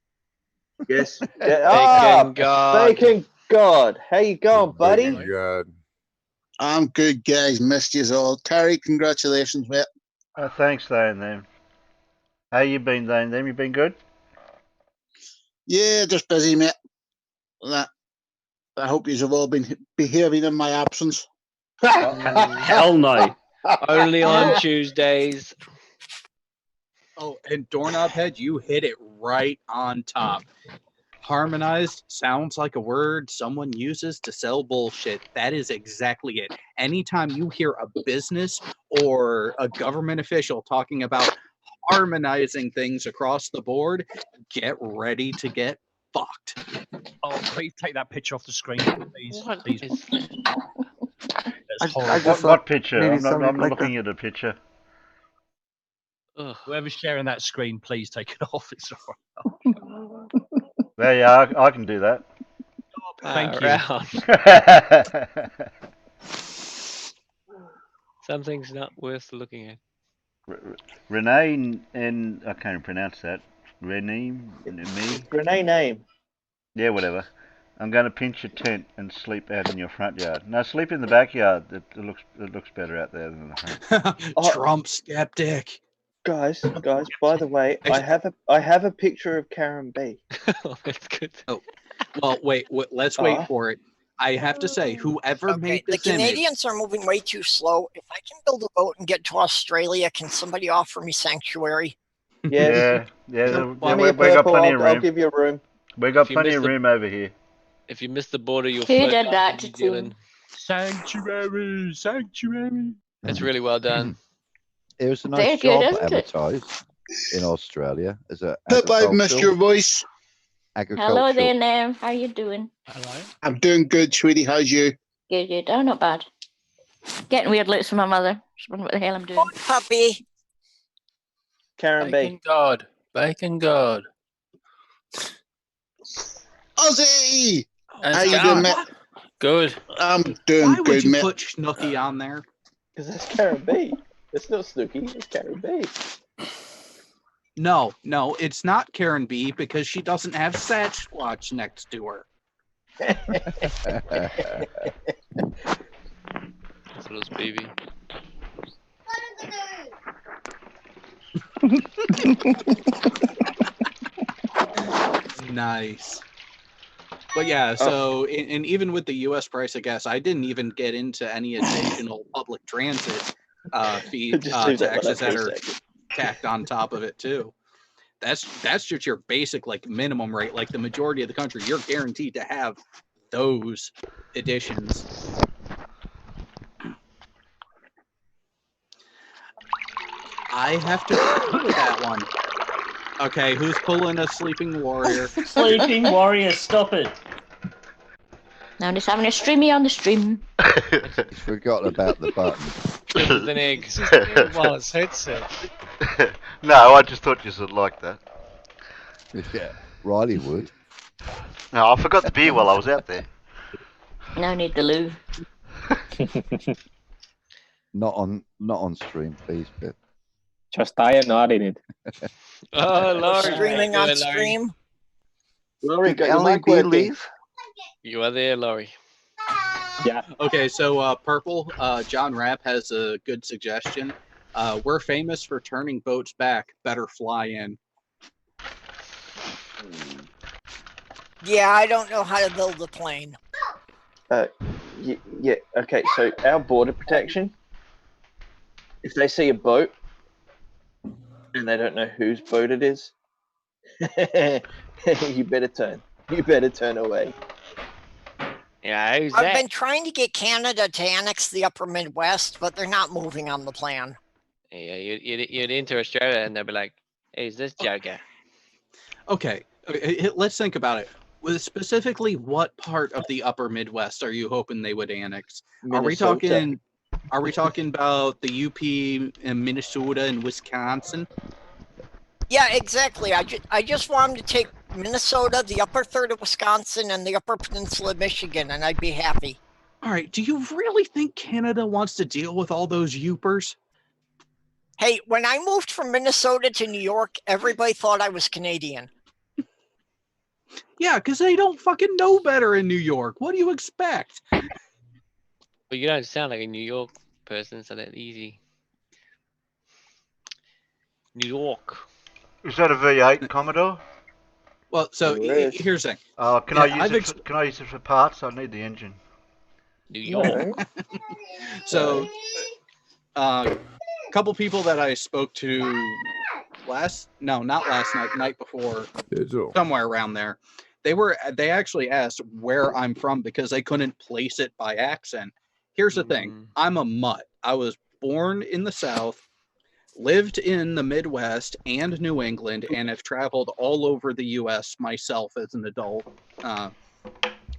Yes. Bacon God. Bacon God. How you going, buddy? Bacon God. I'm good, guys. Missed you all. Terry, congratulations, mate. Thanks, them. How you been, them? You been good? Yeah, just busy, mate. That. I hope you've all been behaving in my absence. Hell no. Only on Tuesdays. Oh, and Doorknob Head, you hit it right on top. Harmonized sounds like a word someone uses to sell bullshit. That is exactly it. Anytime you hear a business or a government official talking about harmonizing things across the board, get ready to get fucked. Oh, please take that picture off the screen, please. What Please. is That's I horrible. just What thought picture? maybe I'm not somebody like looking at a picture. Ugh. Whoever's sharing that screen, please take it off. It's all right. There you are. I can do that. Thank you. Something's not worth looking at. Renee and I can't pronounce that. Rename? Me? Renee name. Yeah, whatever. I'm going to pinch a tent and sleep out in your front yard. No, sleep in the backyard. It looks better out there than the front. Trump skeptic. Guys, by the way, I have a picture of Karen B. That's good. Oh, well, wait. Let's wait for it. I have to say, whoever made The this image, Canadians are moving way too slow. If I can build a boat and get to Australia, can somebody offer me sanctuary? Yes. Yeah. Give me We a got purple, plenty of room. I'll give you a room. We got If you plenty miss of the- room over here. If you miss the border, you'll Who float did back that to New to Zealand. Sanctuary, sanctuary. That's really well done. It was a Very nice good, job isn't it? advertised in Australia as a Hope I've missed your voice. Hello there, Nam. How you doing? Hello. I'm doing good, sweetie. How's you? Good, good. Oh, not bad. Getting weird looks from my mother. Just wondering what the hell I'm doing. Puppy. Karen B. Bacon God. Bacon God. Ozzie! And How you Scott. doing, mate? Good. I'm doing why would good, you mate. put Snooky on there? Because that's Karen B. It's not Snooky, it's Karen B. No, it's not Karen B because she doesn't have Sasquatch next to her. That's little baby. Nice. But yeah, so and even with the U.S. price of gas, I didn't even get into any additional public transit fee Just leave that one taxes up for that a are second. tacked on top of it too. That's just your basic like minimum rate. Like the majority of the country, you're guaranteed to have those additions. I have to agree with that one. Okay, who's pulling a sleeping warrior? Sleeping warrior, stop it. Now I'm just having a streamy on the stream. He's forgotten about the button. With an egg. Wireless headset. No, I just thought you would like that. Yeah, Riley would. No, I forgot the beer while I was out there. No need the loo. Not on stream, please, Pip. Just I am not in it. Oh, Laurie. Streaming how you on doing, Laurie? stream. Laurie, got your Ellie mic B working. leave? You are there, Laurie. Yeah. Okay, so Purple, John Rapp has a good suggestion. We're famous for turning boats back. Better fly in. Yeah, I don't know how to build a plane. Yeah, okay, so our border protection, if they see a boat and they don't know whose boat it is, you better turn. You better turn away. Yeah, who's I've that? been trying to get Canada to annex the upper Midwest, but they're not moving on the plan. Yeah, you'd enter Australia and they'll be like, hey, is this Joker? Okay, let's think about it. With specifically, what part of the upper Midwest are you hoping they would annex? Minnesota. Are we talking about the UP and Minnesota and Wisconsin? Yeah, exactly. I just want them to take Minnesota, the upper third of Wisconsin, and the upper peninsula of Michigan, and I'd be happy. All right, do you really think Canada wants to deal with all those Yoopers? Hey, when I moved from Minnesota to New York, everybody thought I was Canadian. Yeah, because they don't fucking know better in New York. What do you expect? But you don't sound like a New York person, so that's easy. New York. Is that a V8 Commodore? Well, so here's the thing. Can I use it for parts? I need the engine. New York. So, a couple people that I spoke to not last night, night before, somewhere around there. They actually asked where I'm from because they couldn't place it by accent. Here's the thing. I'm a mutt. I was born in the South, lived in the Midwest and New England, and have traveled all over the U.S. myself as an adult.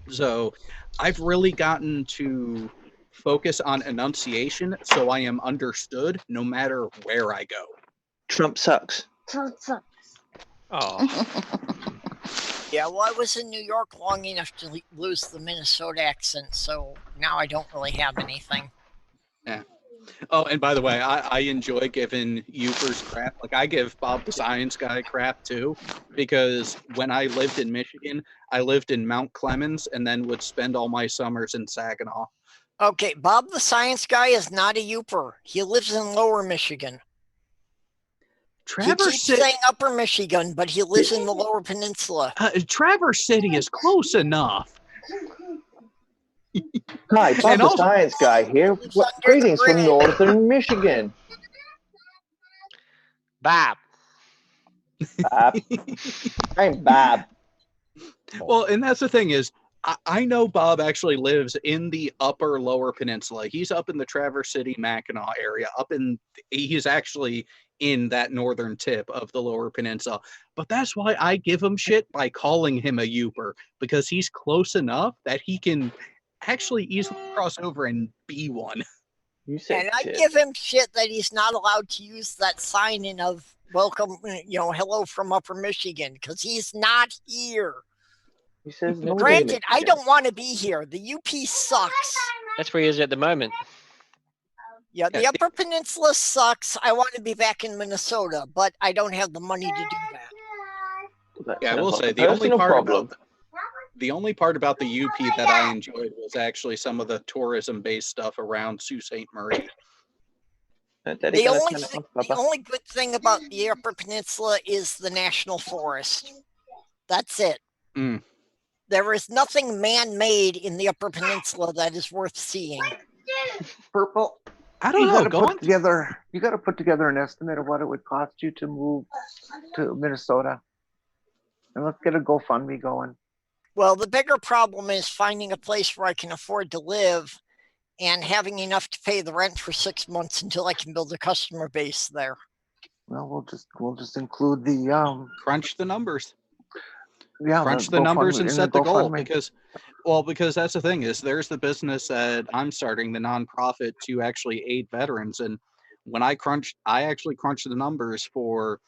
So I've really gotten to focus on enunciation so I am understood no matter where I go. Trump sucks. Trump sucks. Oh. Yeah, well, I was in New York long enough to lose the Minnesota accent, so now I don't really have anything. Yeah. Oh, and by the way, I enjoy giving Upers crap. Like, I give Bob the Science Guy crap too, because when I lived in Michigan, I lived in Mount Clemens and then would spend all my summers in Saginaw. Okay, Bob the Science Guy is not a Uper. He lives in Lower Michigan. He keeps saying Upper Michigan, but he lives in the Lower Peninsula. Traverse City is close enough. Hi, Bob the Science Guy here. Greetings from Northern Michigan. Bob. Bob. I'm Bob. Well, and that's the thing is, I know Bob actually lives in the upper Lower Peninsula. He's up in the Traverse City, Mackinac area. He's actually in that northern tip of the Lower Peninsula. But that's why I give him shit by calling him a Uper, because he's close enough that he can actually easily cross over and be one. And I give him shit that he's not allowed to use that sign-in of welcome, hello from Upper Michigan, because he's not here. He says, granted, I don't want to be here. The UP sucks. That's where he is at the moment. Yeah, the Upper Peninsula sucks. I want to be back in Minnesota, but I don't have the money to do that. Yeah, I will say the only part about the UP that I enjoyed was actually some of the tourism-based stuff around Sault Ste. Marie. The only good thing about the Upper Peninsula is the National Forest. That's it. Mm. There is nothing man-made in the Upper Peninsula that is worth seeing. Purple. I don't know. You got to put together an estimate of what it would cost you to move to Minnesota, and let's get a GoFundMe going. Well, the bigger problem is finding a place where I can afford to live and having enough to pay the rent for 6 months until I can build a customer base there. Well, we'll just include the crunch the numbers. Yeah, crunch the numbers and set the goal, because that's the thing is there's the business that I'm starting, the nonprofit, to actually aid veterans. And when I actually crunch the numbers for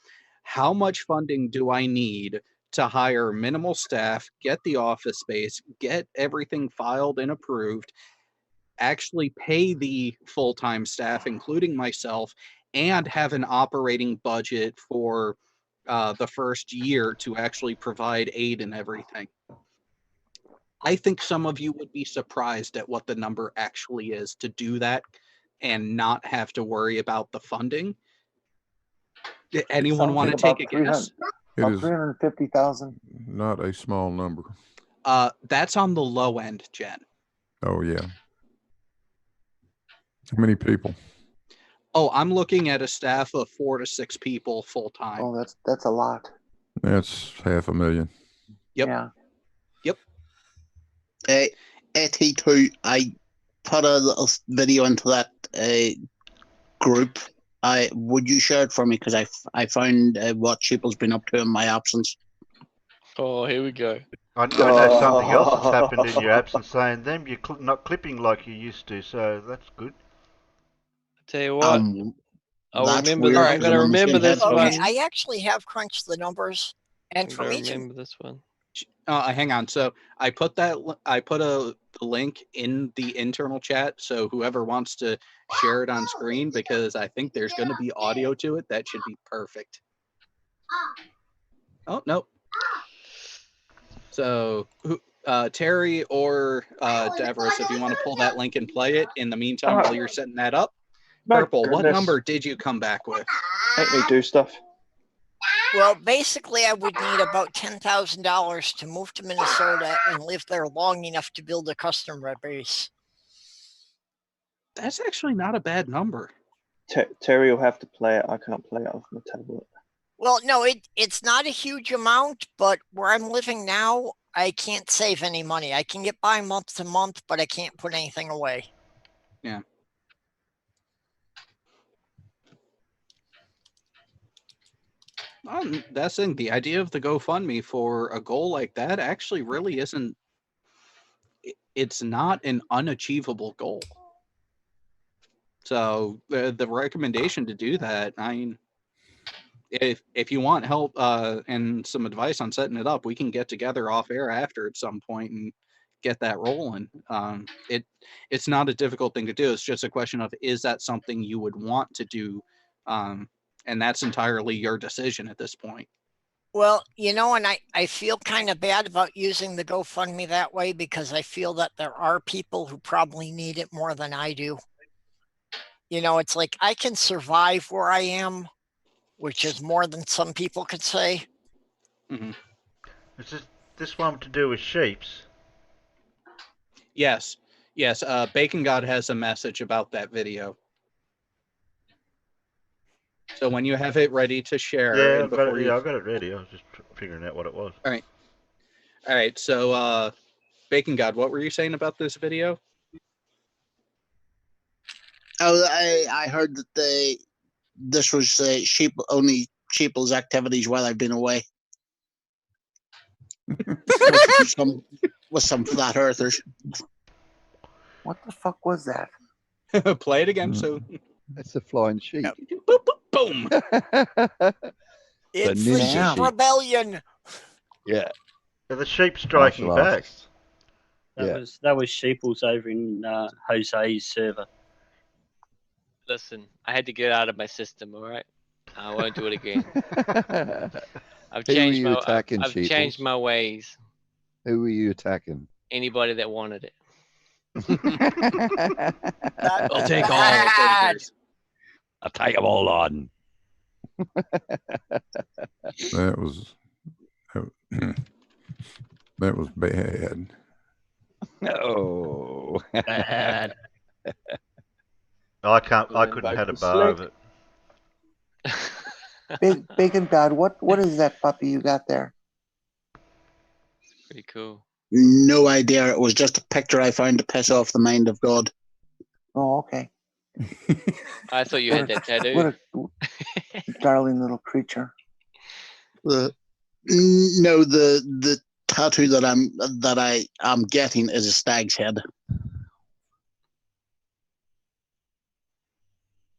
how much funding do I need to hire minimal staff, get the office space, get everything filed and approved, actually pay the full-time staff, including myself, and have an operating budget for the first year to actually provide aid and everything. I think some of you would be surprised at what the number actually is to do that and not have to worry about the funding. Did anyone want to take a guess? It is 350,000. not a small number. That's on the low end, Jen. Oh yeah. How many people? Oh, I'm looking at a staff of 4 to 6 people full time. Oh, that's a lot. That's 500,000. Yep. Yeah. Yep. AT2, I put a little video into that group. Would you share it for me? Because I found what Sheeple's been up to in my absence. Oh, here we go. I know something else that's happened in your absence, saying them you're not clipping like you used to, so that's good. Tell you what, I'll remember. weird, I'm going to remember this one. Okay, I actually have crunched the numbers, and from each. Remember this one. Hang on. So I put a link in the internal chat. So whoever wants to share it on screen, because I think there's going to be audio to it. That should be perfect. Oh no. So Terry or Devers, if you want to pull that link and play it in the meantime while you're setting that up. Purple, what number did you come back with? Make me do stuff. Well, basically, I would need about $10,000 to move to Minnesota and live there long enough to build a customer base. That's actually not a bad number. Terry will have to play it. I can't play it off my tablet. Well, no, it's not a huge amount, but where I'm living now, I can't save any money. I can get by month to month, but I can't put anything away. Yeah. That's the thing. The idea of the GoFundMe for a goal like that actually really isn't. It's not an unachievable goal. So the recommendation to do that, I mean, if you want help and some advice on setting it up, we can get together off air after at some point and get that rolling. It's not a difficult thing to do. It's just a question of, is that something you would want to do? And that's entirely your decision at this point. Well, you know, and I feel kind of bad about using the GoFundMe that way, because I feel that there are people who probably need it more than I do. You know, it's like I can survive where I am, which is more than some people could say. Mm-hmm. Is this one to do with sheeps? Yes. Bacon God has a message about that video. So when you have it ready to share, Yeah, and before I got it ready. I was just figuring out what it was. All right. So, Bacon God, what were you saying about this video? Oh, I heard that this was sheeple's activities while I've been away. with some flat earthers. What the fuck was that? Play it again. So it's a flying sheep. Boom. It's the sheep rebellion. Yeah. The sheep striking back. That was Sheeples over in Jose's server. Listen, I had to get out of my system. All right, I won't do it again. I've changed my I've changed my ways. Who were you attacking? Anybody that wanted it. I'll take all takers. I'll take them all on. That was bad. Oh, bad. I couldn't have a bar of it. Bacon God, what is that puppy you got there? Pretty cool. No idea. It was just a picture I found to piss off the mind of God. Oh, okay. I thought you had that tattoo. What a darling little creature. No, the tattoo that I'm getting is a stag's head.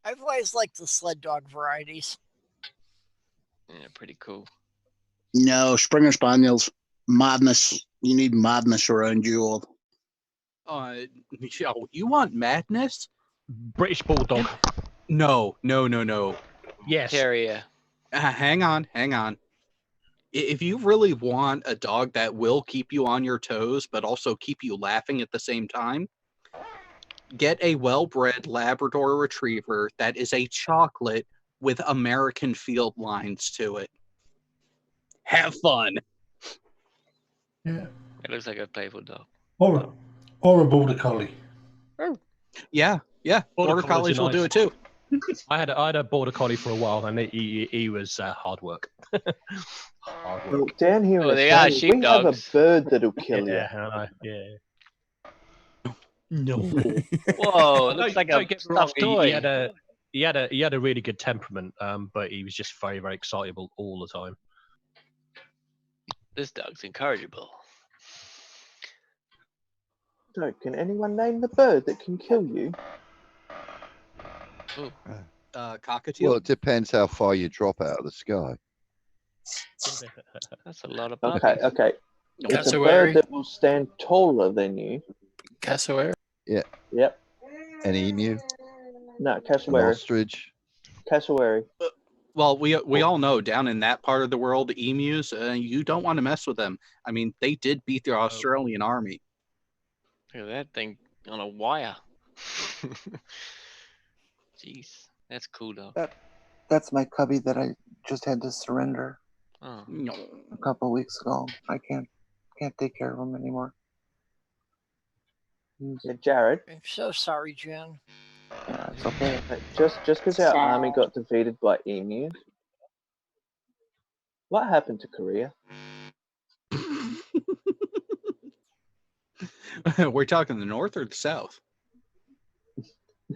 I've always liked the sled dog varieties. Yeah, pretty cool. No, Springer Spaniels. Madness. You need madness around you all. You want madness? British Bulldog. No. Yes. Terrier. Hang on. If you really want a dog that will keep you on your toes, but also keep you laughing at the same time, get a well-bred Labrador Retriever that is a chocolate with American field lines to it. Have fun. Yeah. It looks like a playful dog. Or a border collie. Yeah. Border collies will do it too. I had a border collie for a while, and he was hard work. Hard work. Well, down here Oh, in they are Australia, we have a sheepdogs. bird that'll kill you. Yeah, yeah. No. Whoa, it looks like Don't a get me wrong, stuffed toy. He had a really good temperament, but he was just very, very excitable all the time. This dog's incorrigible. So, can anyone name the bird that can kill you? Cockatiel. Well, it depends how far you drop out of the sky. That's a lot of Okay, puppies. okay. It's a Cassowary. bird that will stand taller than you. Cassowary. Yeah. Yep. An emu, No, an cassowary. ostrich. Cassowary. Well, we all know down in that part of the world, emus, you don't want to mess with them. I mean, they did beat the Australian army. Look at that thing on a wire. Jeez, that's cool though. That's my cubby that I just had to surrender Oh. a couple of weeks ago. I can't take care of him anymore. Yeah, Jared. I'm so sorry, Jen. Yeah, it's okay. Just because our army got defeated by emus, what happened to Korea? We're talking the north or the south?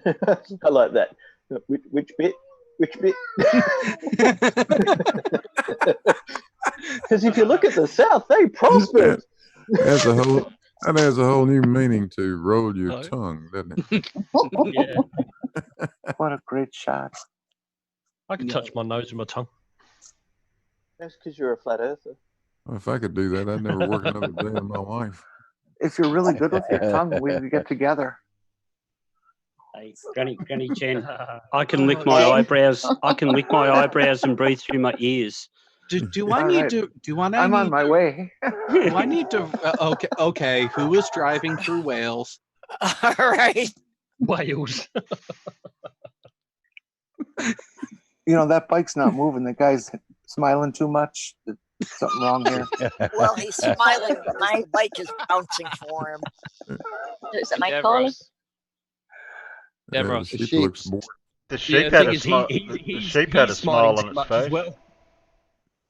I like that. Which bit? Which bit? Because if you look at the south, they prospered. That has a whole new meaning to roll your tongue, doesn't it? Yeah. What a great shot. I can touch my nose with my tongue. That's because you're a flat earther. Well, if I could do that, I'd never work another day in my life. If you're really good with your tongue, we could get together. Hey, Granny Jen, I can lick my eyebrows. I can lick my eyebrows and breathe through my ears. Do I All need right. to? Do I? I'm on need my to, way. Do I need to? Okay. Who is driving through Wales? All right. Wales. You know, that bike's not moving. The guy's smiling too much. There's something wrong here. Well, he's smiling because the bike is bouncing for him. Is it my call? The sheep looks bored. The sheep had a smile. The sheep had a smile on its face. Well.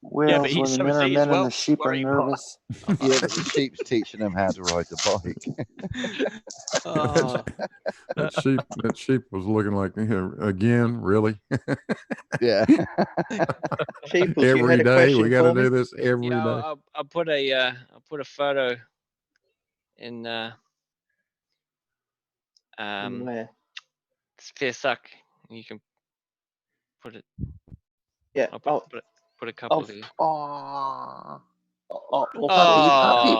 Wales, where the men are men and the sheep are nervous. Yeah, but the sheep's teaching them how to ride the bike. That sheep was looking like, again, really? Yeah. Sheeples, Every day we got to do this every day. I'll put a photo in Where? Fairsuck. You can put it. Yeah. I'll put a couple here.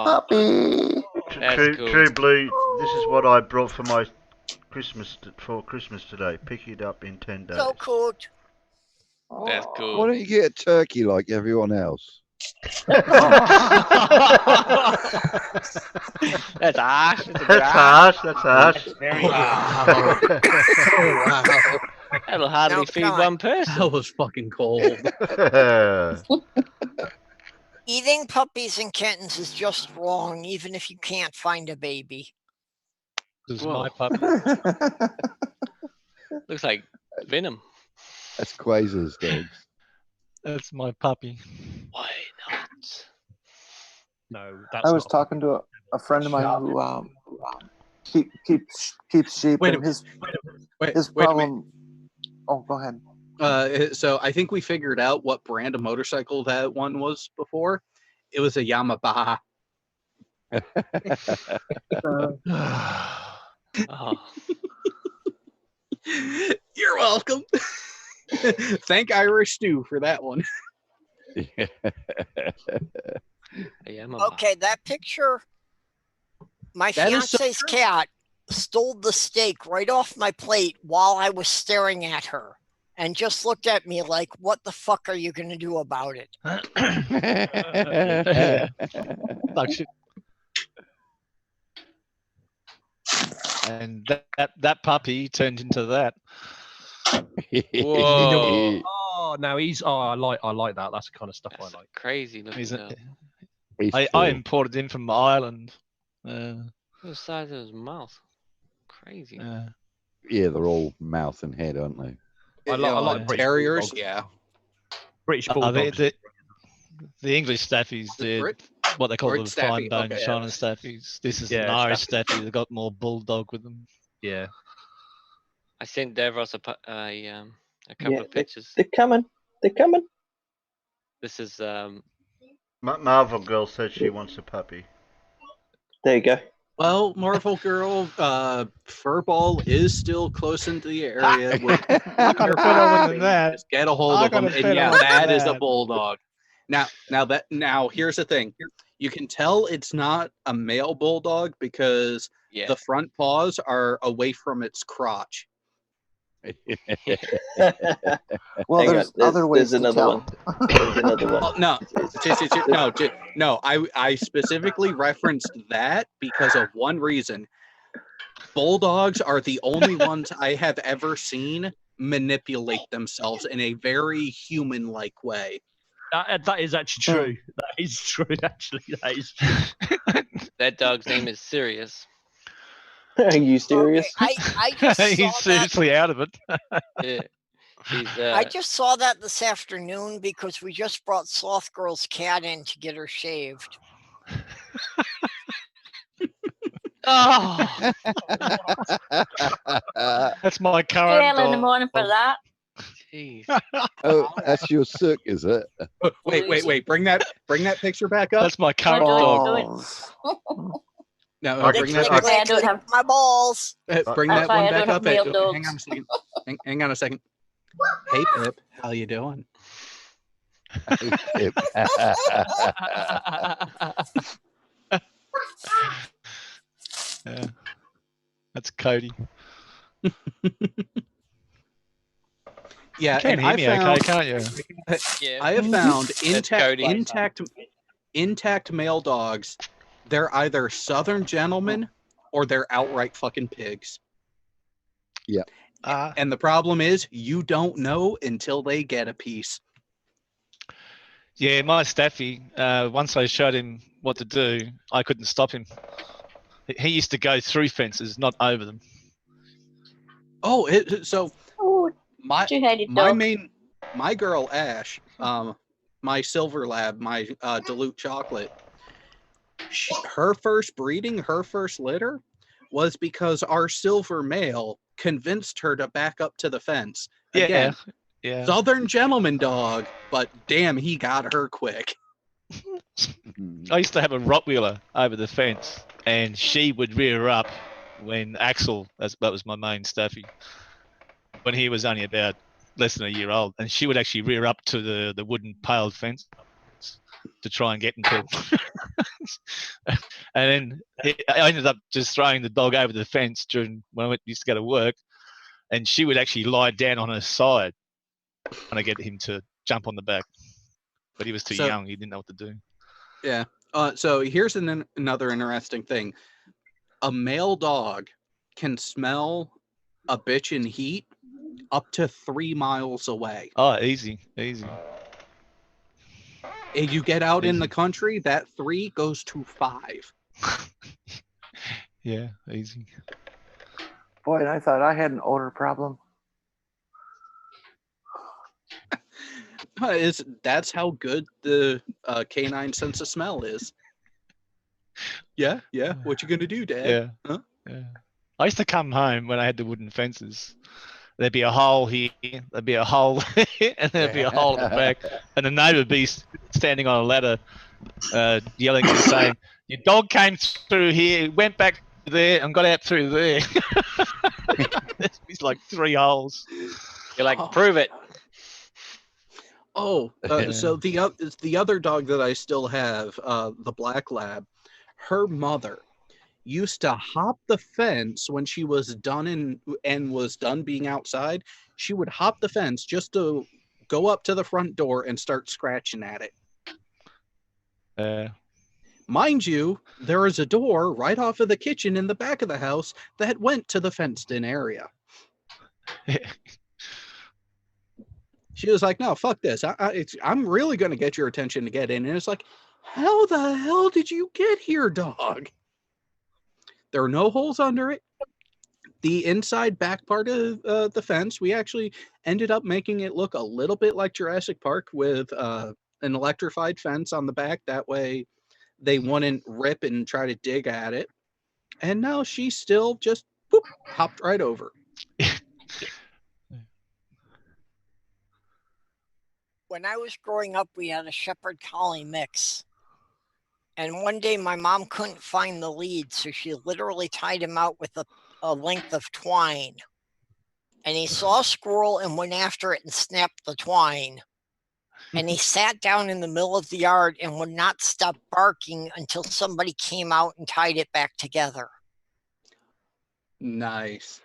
Puppy. That's cool. True Blue, this is what I brought for my Christmas today. Pick it up in 10 days. So cool. That's cool. Why don't you get a turkey like everyone else? That's harsh. That's harsh. That's very harsh. That'll hardly feed one person. That was fucking cold. Eating puppies and kittens is just wrong, even if you can't find a baby. This is my puppy. Looks like Venom. That's Quasar's dogs. That's my puppy. Why not? No, that's I was talking to a friend of mine who keeps sheep. Wait a and his Wait, his wait a minute. problem. Oh, go ahead. So I think we figured out what brand of motorcycle that one was before. It was a Yamaha. Oh. You're welcome. Thank Irish Stew for that one. Okay, that picture. My That is so fiance's cat stole the steak right off my plate while I was staring at her, and just looked at me like, "What the fuck are you gonna do about it?" And that puppy turned into that. Whoa. Oh, no, I like that. That's the kind of stuff I like. Crazy looking. I imported him from Ireland. The size of his mouth. Crazy. Yeah, they're all mouth and head, aren't they? I like British terriers. bulldogs. Yeah. British bulldogs. The English staffies, what they call Brit the Staffy, fine bone okay, China yeah. staffies. This is Yeah, an Irish Staffy. staffy. They've got more bulldog with them. Yeah. I sent Davros a couple of pictures. They're coming. They're coming. This is Marvel Girl said she wants a puppy. There you go. Well, Marvel Girl, Furball is still close into the area. I got a better than that. Just get a hold I of got them, a and better yeah, one that than is a that. bulldog. Now, here's the thing: you can tell it's not a male bulldog because the front paws are away from its crotch. Well, Hang there's on, other ways there's to another tell. one. There's another one. No. I specifically referenced that because of one reason. Bulldogs are the only ones I have ever seen manipulate themselves in a very human-like way. That is actually true. That is true, actually. That is true. that dog's name is Sirius. Are you serious? I just saw He's seriously out of it. Yeah. He's, I just saw that this afternoon because we just brought Sloth Girl's cat in to get her shaved. Oh, that's my current Early in the dog. morning for that. Jeez. Oh, that's your sook, is it? Wait. Bring that picture back up. That's my current dog. No, I bring can- that. I- I don't have. My balls. Bring That's that why one I back don't up. have male dogs. Hang on a second. Hang on a second. Hey, Pip, how you doing? Cody. Yeah, You can and hear I me found, okay, can't you? Yeah. I have found That's Cody. intact male dogs. They're either Southern gentlemen or they're outright fucking pigs. Yeah. And the problem is, you don't know until they get a piece. Yeah, my Staffy, once I showed him what to do, I couldn't stop him. He used to go through fences, not over them. Oh, so my girl Ash, my silver lab, my Dilute chocolate, her first breeding, her first litter was because our silver male convinced her to back up to the fence. Again, yeah. Southern gentleman dog, but damn, he got her quick. I used to have a Rottweiler over the fence, and she would rear up when Axel, that was my main Staffy, when he was only about less than a year old, and she would actually rear up to the wooden paled fence to try and get into and then I ended up just throwing the dog over the fence during when I used to go to work, and she would actually lie down on her side trying to get him to jump on the back, but he was too young. He didn't know what to do. Yeah. So here's another interesting thing. A male dog can smell a bitch in heat up to 3 miles away. Oh, easy. If you get out in the country, that 3 goes to 5. Yeah, easy. Boy, and I thought I had an odor problem. That's how good the canine sense of smell is. Yeah. What you gonna do, Dad? Yeah. Huh? Yeah. I used to come home when I had the wooden fences. There'd be a hole here, there'd be a hole, and there'd be a hole at the back, and the neighbour would be standing on a ladder, yelling and saying, "Your dog came through here, went back there, and got out through there." There's like 3 holes. You're like, prove it. Oh, so the other dog that I still have, the black lab, her mother used to hop the fence when she was done was done being outside. She would hop the fence just to go up to the front door and start scratching at it. Mind you, there is a door right off of the kitchen in the back of the house that went to the fenced-in area. She was like, "No, fuck this. I'm really going to get your attention to get in." And it's like, how the hell did you get here, dog? There are no holes under it. The inside back part of the fence, we actually ended up making it look a little bit like Jurassic Park with an electrified fence on the back. That way they wouldn't rip and try to dig at it. And now she still just hopped right over. When I was growing up, we had a Shepherd Collie mix. And one day my mom couldn't find the lead, so she literally tied him out with a length of twine. And he saw a squirrel and went after it and snapped the twine. And he sat down in the middle of the yard and would not stop barking until somebody came out and tied it back together. Nice.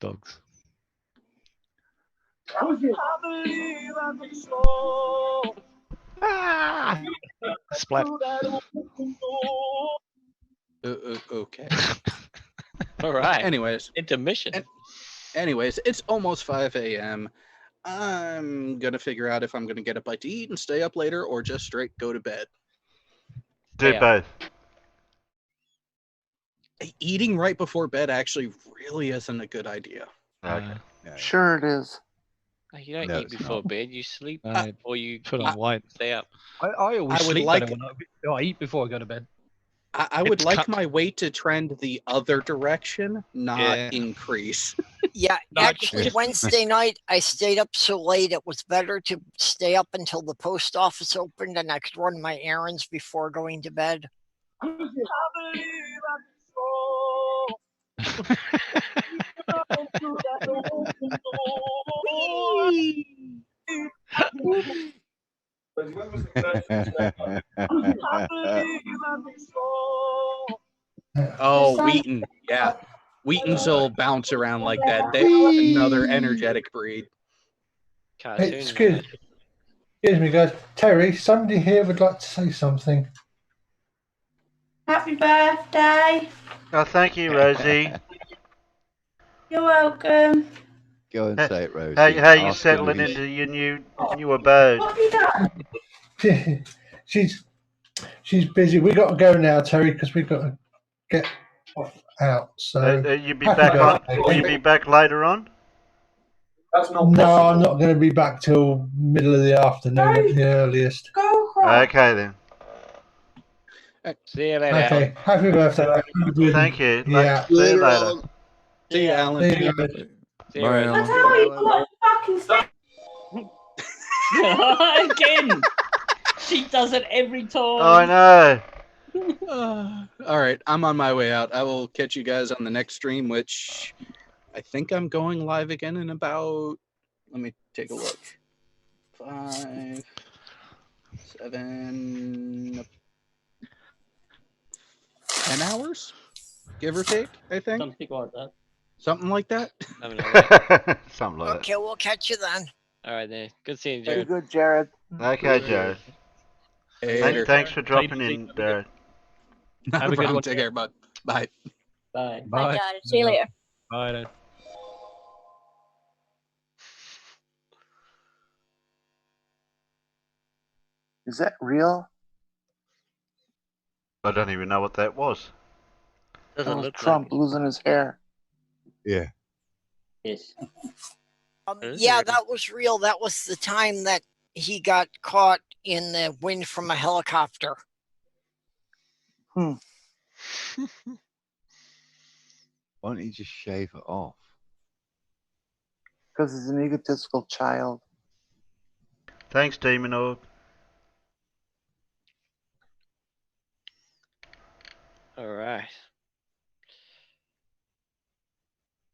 Dogs. I believe I can soar. Splat. Okay. All right. Anyways. Intermission. Anyways, it's almost 5 a.m. I'm going to figure out if I'm going to get a bite to eat and stay up later or just straight go to bed. Do both. Eating right before bed actually really isn't a good idea. Okay. Sure it is. You don't No, eat it's before not. bed. You sleep or you put on weight. Stay up. I always I would sleep like- better when I eat before I go to bed. I would like my weight to trend the other direction, not increase. Yeah, actually, Wednesday night, I stayed up so late, it was better to stay up until the post office opened and I could run my errands before going to bed. I believe I can soar. Through that open door. Oh, Wheaton. Yeah. Wheatons will bounce around like that. They're another energetic breed. Cartoon. Excuse me, guys. Terry, somebody here would like to say something. Happy birthday. Oh, thank you, Rosie. You're welcome. Go and say it, Rosie. How you Ask him settling if he's- into your new abode? What have you done? she's busy. We got to go now, Terry, because we've got to get out. So You be happy back on? birthday. Will you be back later on? That's not no, I'm not going to be back till middle of the afternoon at the earliest. Okay then. See you later. Okay, happy birthday. Thank you. Yeah. See you later. See you, Alan. See you, guys. See you, Bye, Rosie. I tell you what, fucking stop. Again. She does it every time. Oh, I know. All right, I'm on my way out. I will catch you guys on the next stream, which I think I'm going live again in about, let me take a look. 5, 7, 10 hours, give or take, I think. Something like that. Something like that. Something like Okay, we'll catch you then. All right, then. Good seeing you, Very Jared. good, Jared. that. Okay, Jared. Thanks for dropping in, Jared. Not Have a a good problem. one. Take care, bud. Bye. Bye. Bye, Jared. See you later. Bye then. Is that real? I don't even know what that was. That was Trump losing his hair. Yeah. Yes. Yeah, that was real. That was the time that he got caught in the wind from a helicopter. Why don't you just shave it off? Because he's an egotistical child. Thanks, Demon Orb. All right.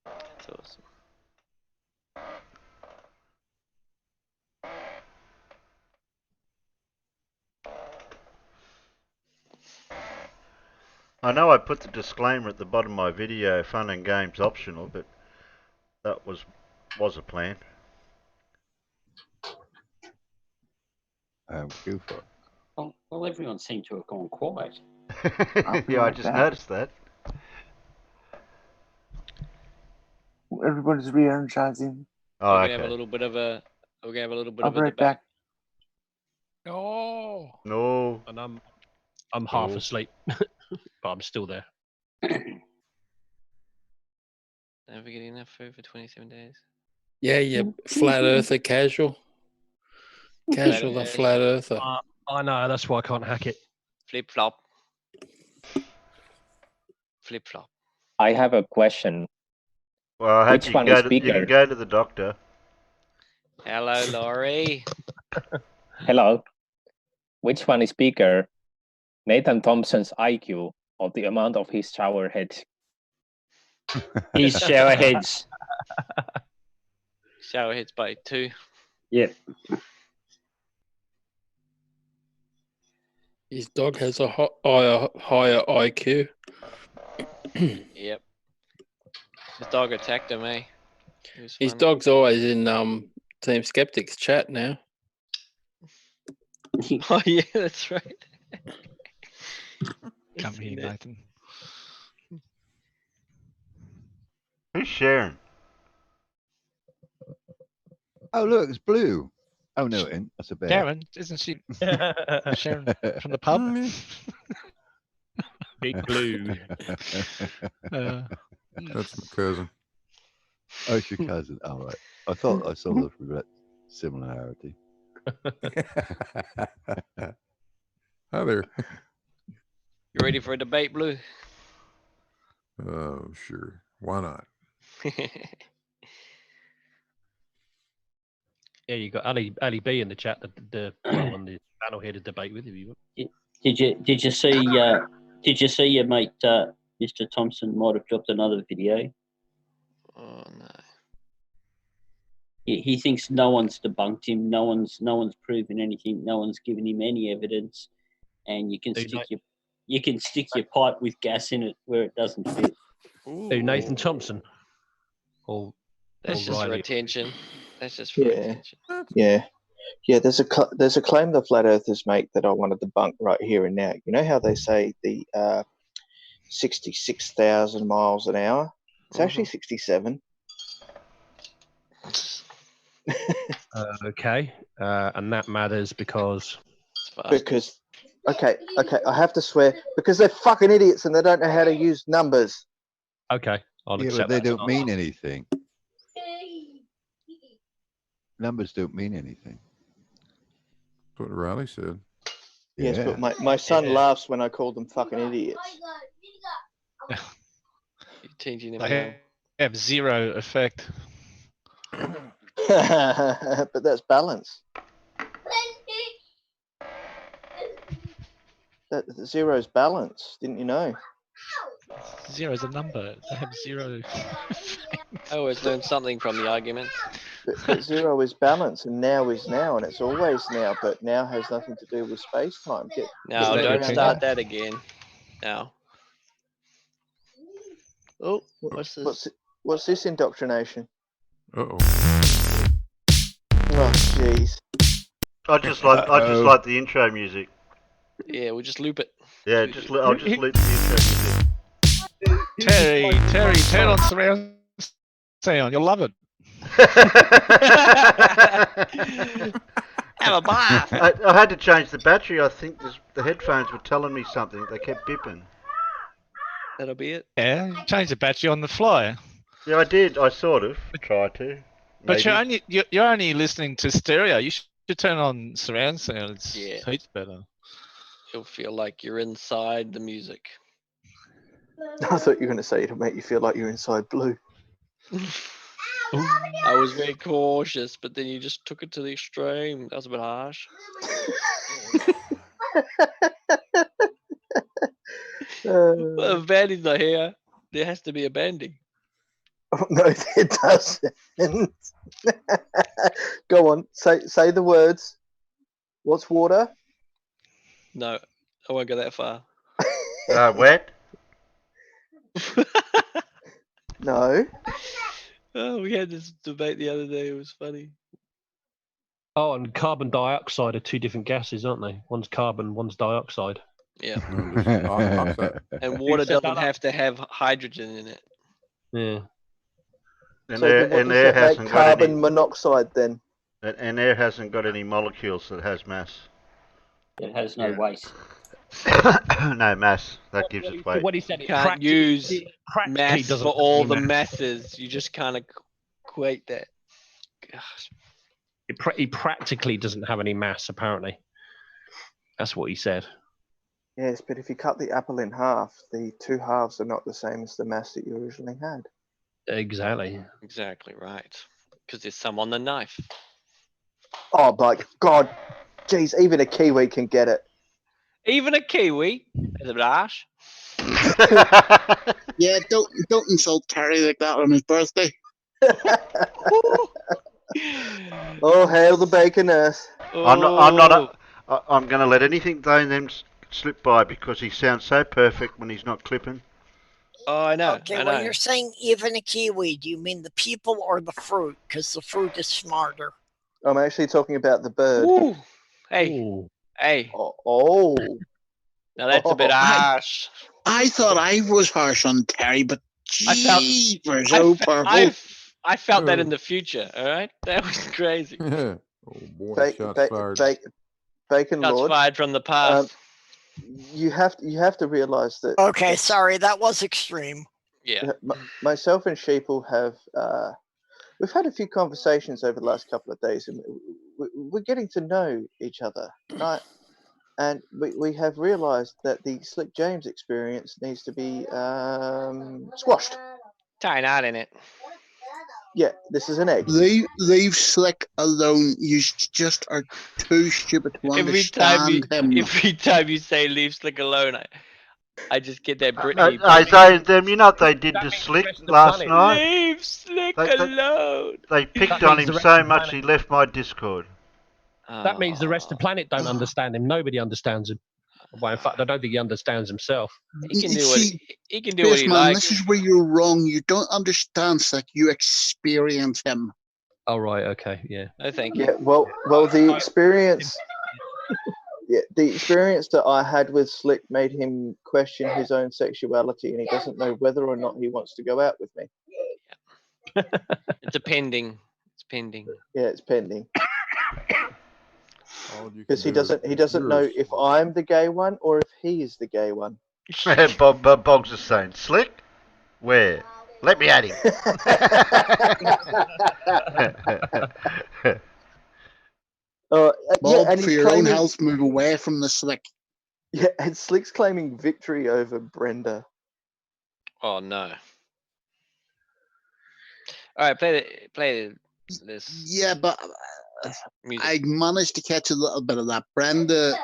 That's awesome. I know I put the disclaimer at the bottom of my video, fun and games optional, but that was a plan. Go for it. Well, everyone seemed to have gone quiet. Yeah, I just noticed that. Everybody's re-energizing. Oh, We're gonna have okay. a little bit of a. We're gonna have a little bit I'll of be a right debate. back. No. No. And I'm half No. asleep, but I'm still there. Don't forget enough food for 27 days. Yeah, you flat earther casual. Casual the earther. flat earther. I know, that's why I can't hack it. Flip flop. Flip flop. I have a question. Well, I hope Which you one can, is go to, you bigger? can go to the doctor. Hello, Laurie. Hello. Which one is bigger? Nathan Thompson's IQ or the amount of his shower heads? His shower heads. Shower heads by 2. Yep. His dog has a higher IQ. Yep. His dog attacked him, eh? It was His funny. dog's always in Team Skeptics chat now. Oh yeah, that's right. Come here, Nathan. Who's Sharon? Oh, look, it's blue. Oh, no, it ain't. That's a bear. Sharon, isn't she? Sharon from the pub. Big blue. That's my cousin. Oh, it's your cousin. All right. I thought I saw the similarity. Hi there. You ready for a debate, Blue? Oh, sure. Why not? Yeah, you got Ali B in the chat. The on the panel here to debate with you. Did you see your mate Mr. Thompson might have dropped another video? Oh no. He thinks no one's debunked him. No one's proven anything. No one's given him any evidence, and you can stick your pipe with gas in it where it doesn't fit. Ooh, Nathan Thompson. That's just for Riley. attention. That's just for Yeah, attention. yeah. There's a claim the flat earthers make that I want to debunk right here and now. You know how they say the 66,000 miles an hour? It's actually 67. Okay, and that matters because okay, I have to swear because they're fucking idiots and they don't know how to use numbers. Okay, I'll Yeah, accept but they that. don't mean anything. Numbers don't mean anything. That's what Riley said. Yes, Yeah. but my son laughs when I call them fucking idiots. You're changing them. They have zero effect. But that's balance. That zero's balance, didn't you know? Zero is a number. They have zero. I always learn something from the argument. But zero is balance, and now is now, and it's always now. But now has nothing to do with space time. No, don't start that again. No. Oh, what's this? What's this indoctrination? Uh-oh. Oh, jeez. I just like the intro music. Yeah, we'll just loop it. Yeah, I'll just loop the intro music. Terry, turn on surround sound. You'll love it. Have a bath. I had to change the battery. I think the headphones were telling me something. They kept bipping. That'll be it. Yeah, you change the battery on the fly. Yeah, I did. I sort of tried to. But maybe. you're only listening to stereo. You should turn on surround sound. It's heaps better. You'll feel like you're inside the music. I thought you were going to say it'll make you feel like you're inside Blue. I was very cautious, but then you just took it to the extreme. That was a bit harsh. Well, if Bandy's not here, there has to be a Bandy. Oh, no, it doesn't. Go on, say the words. What's water? No, I won't go that far. Wet? No. Oh, we had this debate the other day. It was funny. Oh, and carbon dioxide are two different gases, aren't they? One's carbon, one's dioxide. Yeah. And water doesn't have to have hydrogen in it. Yeah. And So air, what and does air that make hasn't got carbon any. monoxide then? And air hasn't got any molecules that has mass. It has no waste. No mass. That gives it weight. What he said, You can't use mass doesn't for all have the any mass. masses. You just kind of equate that. Gosh. He practically doesn't have any mass, apparently. That's what he said. Yes, but if you cut the apple in half, the two halves are not the same as the mass that you originally had. Exactly. Exactly right. Because there's some on the knife. Oh my God, jeez! Even a Kiwi can get it. Even a Kiwi is a bit harsh. Yeah, don't insult Terry like that on his birthday. Oh, hail the bacon earth! I'm going to let anything down them slip by because he sounds so perfect when he's not clipping. Oh, I know. Okay, I when know. you're saying even a kiwi, do you mean the people or the fruit? Because the fruit is smarter. I'm actually talking about the bird. Ooh. Hey. Ooh. Hey. Oh. Now that's a bit harsh. I thought I was harsh on Terry, but jeepers, so powerful. I felt that in the future, all right? That was crazy. Oh boy, shots fired. Bacon Shots Lord. fired from the past. You have to realize that. Okay, sorry, that was extreme. Yeah. Myself and Sheeple have we've had a few conversations over the last couple of days, and we're getting to know each other, right? And we have realised that the Slick James experience needs to be squashed. Tie a knot in it. Yeah, this is an egg. Leave Slick alone. You just are too stupid to understand him. Every time you say leave Slick alone, I just get that Britney. You know what they did to Slick last night? Leave Slick alone. They picked on him so much he left my Discord. That means the rest of the planet don't understand him. Nobody understands him. Well, in fact, I don't think he understands himself. He can do he can do Spaceman, what he likes. this is where you're wrong. You don't understand, Slick. You experience him. Oh, right. Okay. Yeah. No, thank you. Yeah, well, the experience. Yeah, the experience that I had with Slick made him question his own sexuality, and he doesn't know whether or not he wants to go out with me. It's pending. It's pending. Yeah, it's pending. Because he do doesn't know if I'm the gay one or if he is the gay one. Boggs is saying, Slick? Where? Let me at him. Bob, and for he's your own claiming, health, move away from the Slick. Yeah, and Slick's claiming victory over Brenda. Oh no! All right, play this. Yeah, but I managed to catch a little bit of that. Brenda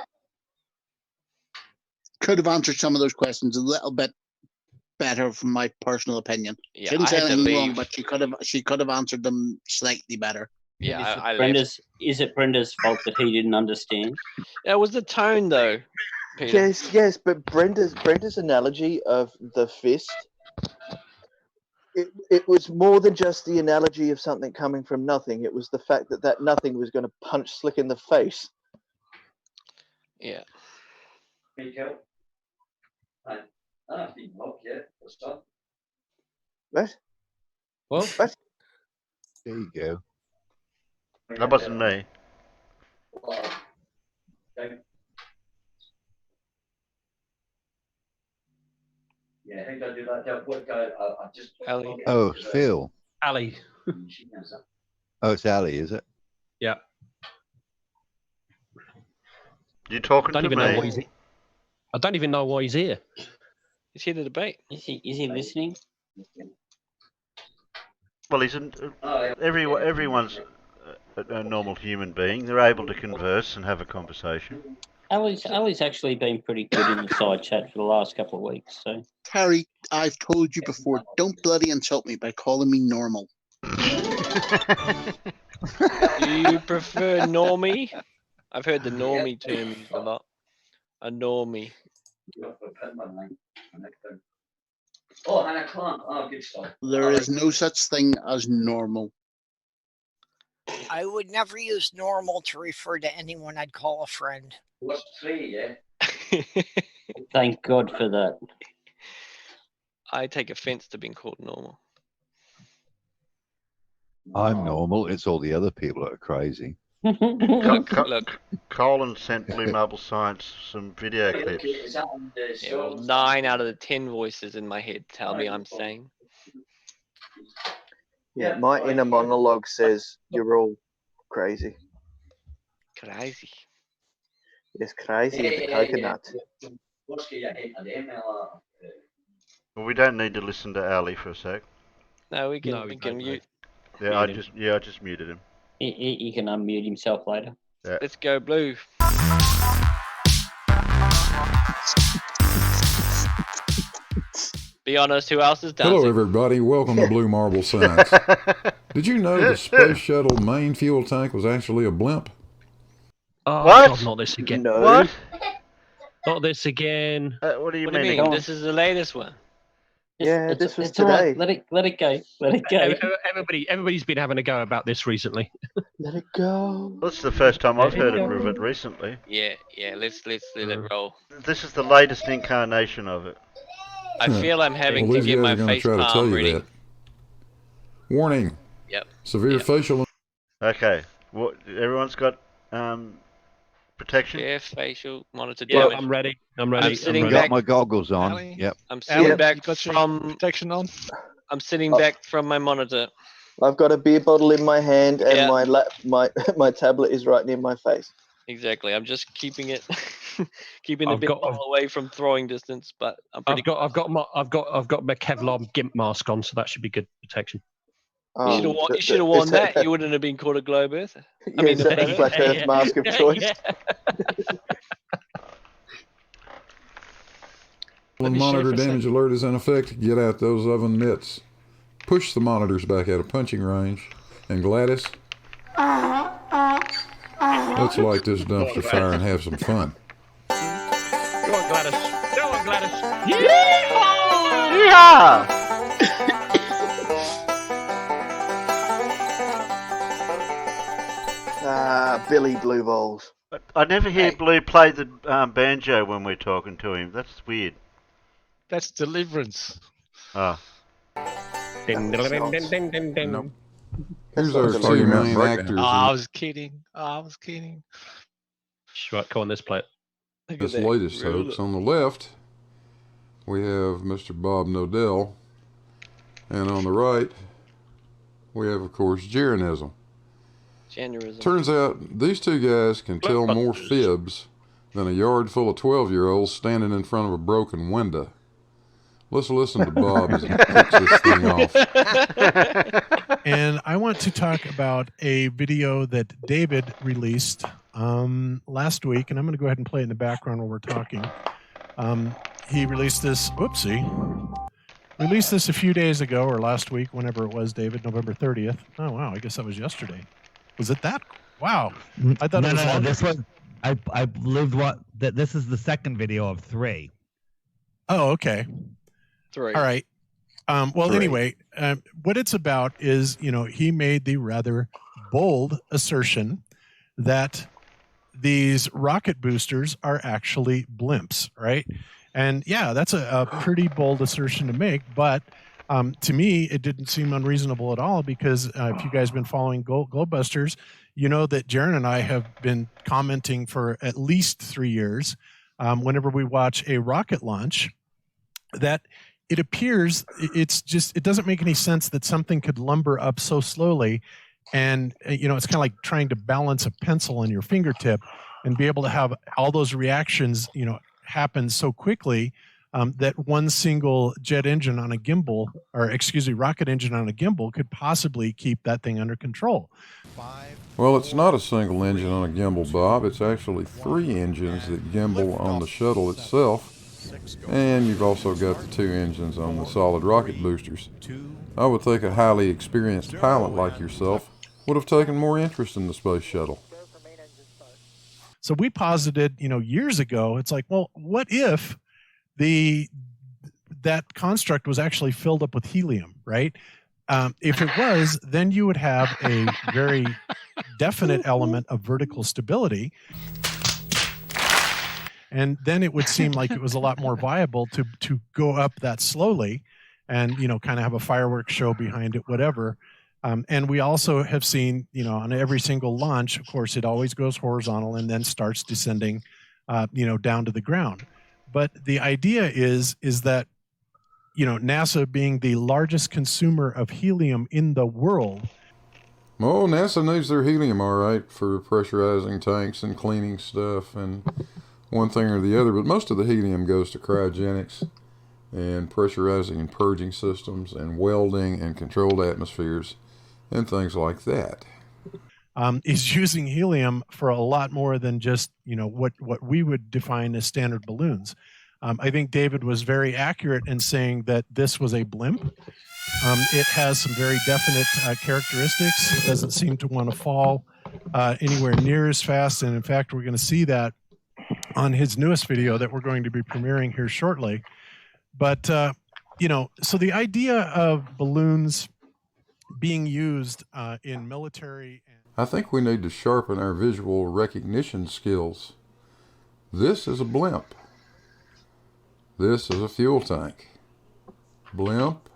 could have answered some of those questions a little bit better, from my personal opinion. Yeah, She didn't I say had to anything wrong, leave. but she could have answered them slightly better. Yeah, Is it Brenda's fault that he didn't understand? Yeah, it was the tone though, Peter. Yes, but Brenda's analogy of the fist, it was more than just the analogy of something coming from nothing. It was the fact that nothing was going to punch Slick in the face. Yeah. What? Well, what? There you go. That wasn't me. Oh, it's Phil. Ali. Oh, it's Ali, is it? Yeah. You talking I don't to even know why me? he's. I don't even know why he's here. He's here to debate. Is he listening? Well, everyone's a normal human being. They're able to converse and have a conversation. Ali's actually been pretty good in the side chat for the last couple of weeks. So Terry, I've told you before, don't bloody insult me by calling me normal. Do you prefer normie? I've heard the normie term used a lot. A normie. There is no such thing as normal. I would never use normal to refer to anyone I'd call a friend. thank God for that. I take offense to being called normal. I'm normal. It's all the other people that are crazy. Look. Colin sent Blue Marble Science some video clips. Yeah, well, 9 out of the 10 voices in my head tell me I'm sane. Yeah, my inner monologue says you're all crazy. Crazy. It's crazy as a coconut. Well, we don't need to listen to Ali for a sec. No, we can mute. Yeah, I just muted him. He can unmute himself later. Yeah. Let's go blue. Be honest, who else is dancing? Hello, everybody. Welcome to Blue Marble Science. Did you know the space shuttle main fuel tank was actually a blimp? Oh, What? God, not this again. No. What? Not this again. What do you What do mean? you mean? This is the latest one. Yeah, this was It's all right. today. Let it go. Let it go. Everybody's been having a go about this recently. Let it go. Well, this is the first time I've heard of it recently. Yeah, let's let it roll. This is the latest incarnation of it. I feel I'm having Well, to these get guys my are going to face try to tell palm you ready. that. Warning. Yep. Severe facial. Okay. What? Everyone's got protection. Yeah, facial monitor Yeah, damage. I'm ready. I'm ready. I'm sitting I've back. got my goggles on. Ali? Yep. I'm sitting Ali, back you got your from protection on. I'm sitting back from my monitor. I've got a beer bottle in my hand, and Yeah. my tablet is right near my face. Exactly. I'm just keeping it keeping the I've big got- bottle away from throwing distance, but I'm pretty I've got my Kevlar gimp mask on, so that should be good protection. You should have worn that. You wouldn't have been called a globe earth. I mean, Is that the flat earth mask of choice? When monitor damage alert is in effect, get out those oven mitts. Push the monitors back out of punching range. And Gladys, let's light this dumpster fire and have some fun. Go on, Gladys. Go on, Gladys. Yeah! Billy Blue Balls. I never hear Blue play the banjo when we're talking to him. That's weird. That's Deliverance. Oh. Nope. Here's our two main actors. Oh, I was kidding. Right, come on, let's play it. This latest hoax. On the left, we have Mr. Bob Nodell. And on the right, we have, of course, Jaronism. Turns out these two guys can tell more fibs than a yard full of 12-year-olds standing in front of a broken window. Let's listen to Bob as he kicks this thing off. And I want to talk about a video that David released last week, and I'm going to go ahead and play it in the background while we're talking. He released this, released this a few days ago, or last week, whenever it was, David, November 30th. Oh, wow, I guess that was yesterday. Was it that? Wow. I thought it was longer. This was, I lived this is the second video of 3. Oh, okay. 3. All right. Well, anyway, what it's about is, he made the rather bold assertion that these rocket boosters are actually blimps, right? And yeah, that's a pretty bold assertion to make, but to me, it didn't seem unreasonable at all because if you guys have been following Globebusters, you know that Jaron and I have been commenting for at least 3 years whenever we watch a rocket launch that it appears it doesn't make any sense that something could lumber up so slowly. And, it's kind of like trying to balance a pencil on your fingertip and be able to have all those reactions, happen so quickly that one single jet engine on a gimbal, rocket engine on a gimbal could possibly keep that thing under control. Well, it's not a single engine on a gimbal, Bob. It's actually 3 engines that gimbal on the shuttle itself. And you've also got the 2 engines on the solid rocket boosters. I would think a highly experienced pilot like yourself would have taken more interest in the space shuttle. So we posited, years ago, it's like, well, what if that construct was actually filled up with helium, right? If it was, then you would have a very definite element of vertical stability. And then it would seem like it was a lot more viable to go up that slowly and, kind of have a fireworks show behind it, whatever. And we also have seen, on every single launch, of course, it always goes horizontal and then starts descending, down to the ground. But the idea is that, NASA being the largest consumer of helium in the world. Oh, NASA needs their helium, all right, for pressurizing tanks and cleaning stuff and one thing or the other. But most of the helium goes to cryogenics and pressurizing and purging systems and welding and controlled atmospheres and things like that. Is using helium for a lot more than just, what we would define as standard balloons. I think David was very accurate in saying that this was a blimp. It has some very definite characteristics. It doesn't seem to want to fall anywhere near as fast. And in fact, we're going to see that on his newest video that we're going to be premiering here shortly. But, so the idea of balloons being used in military. I think we need to sharpen our visual recognition skills. This is a blimp. This is a fuel tank. Blimp.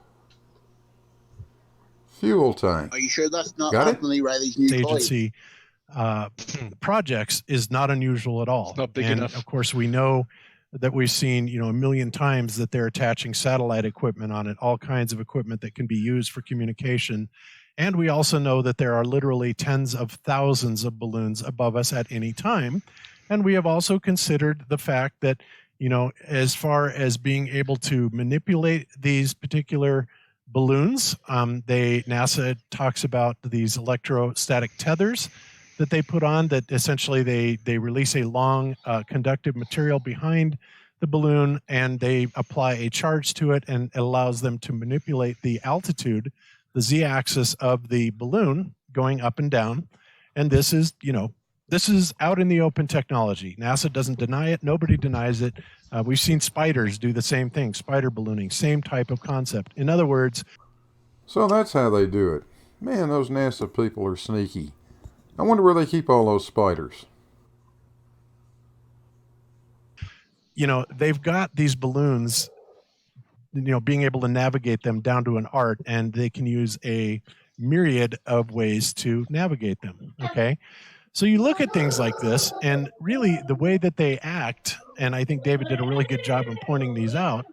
Fuel tank. Are you sure that's not Got it? Anthony Riley's new toy? Agency projects is not unusual at all. It's not big and enough. Of course, we know that we've seen, a million times that they're attaching satellite equipment on it, all kinds of equipment that can be used for communication. And we also know that there are literally tens of thousands of balloons above us at any time. And we have also considered the fact that, as far as being able to manipulate these particular balloons, NASA talks about these electrostatic tethers that they put on that essentially they release a long conductive material behind the balloon and they apply a charge to it, and it allows them to manipulate the altitude, the z-axis of the balloon going up and down. And this is, this is out in the open technology. NASA doesn't deny it. Nobody denies it. We've seen spiders do the same thing, spider ballooning, same type of concept. In other words, so that's how they do it. Man, those NASA people are sneaky. I wonder where they keep all those spiders. They've got these balloons, being able to navigate them down to an art, and they can use a myriad of ways to navigate them. Okay. So you look at things like this, and really the way that they act, and I think David did a really good job in pointing these out,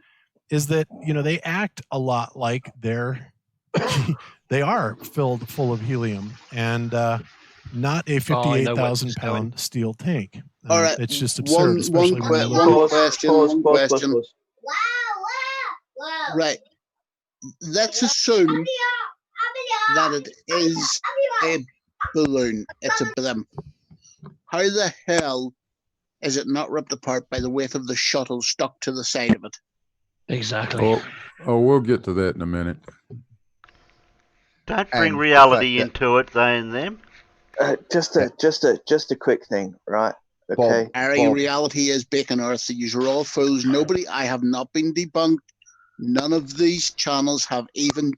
is that, they act a lot like they are filled full of helium and not a 58,000 pound steel tank. All right. It's just absurd, especially when you look one at question. Right. Let's assume that it is a balloon. It's a blimp. How the hell is it not ripped apart by the weight of the shuttle stuck to the side of it? Exactly. Oh, we'll get to that in a minute. Don't bring reality into it, they and them. Just a quick thing, right? Okay. Harry, reality is bacon earth. These are all fools. I have not been debunked. None of these channels have even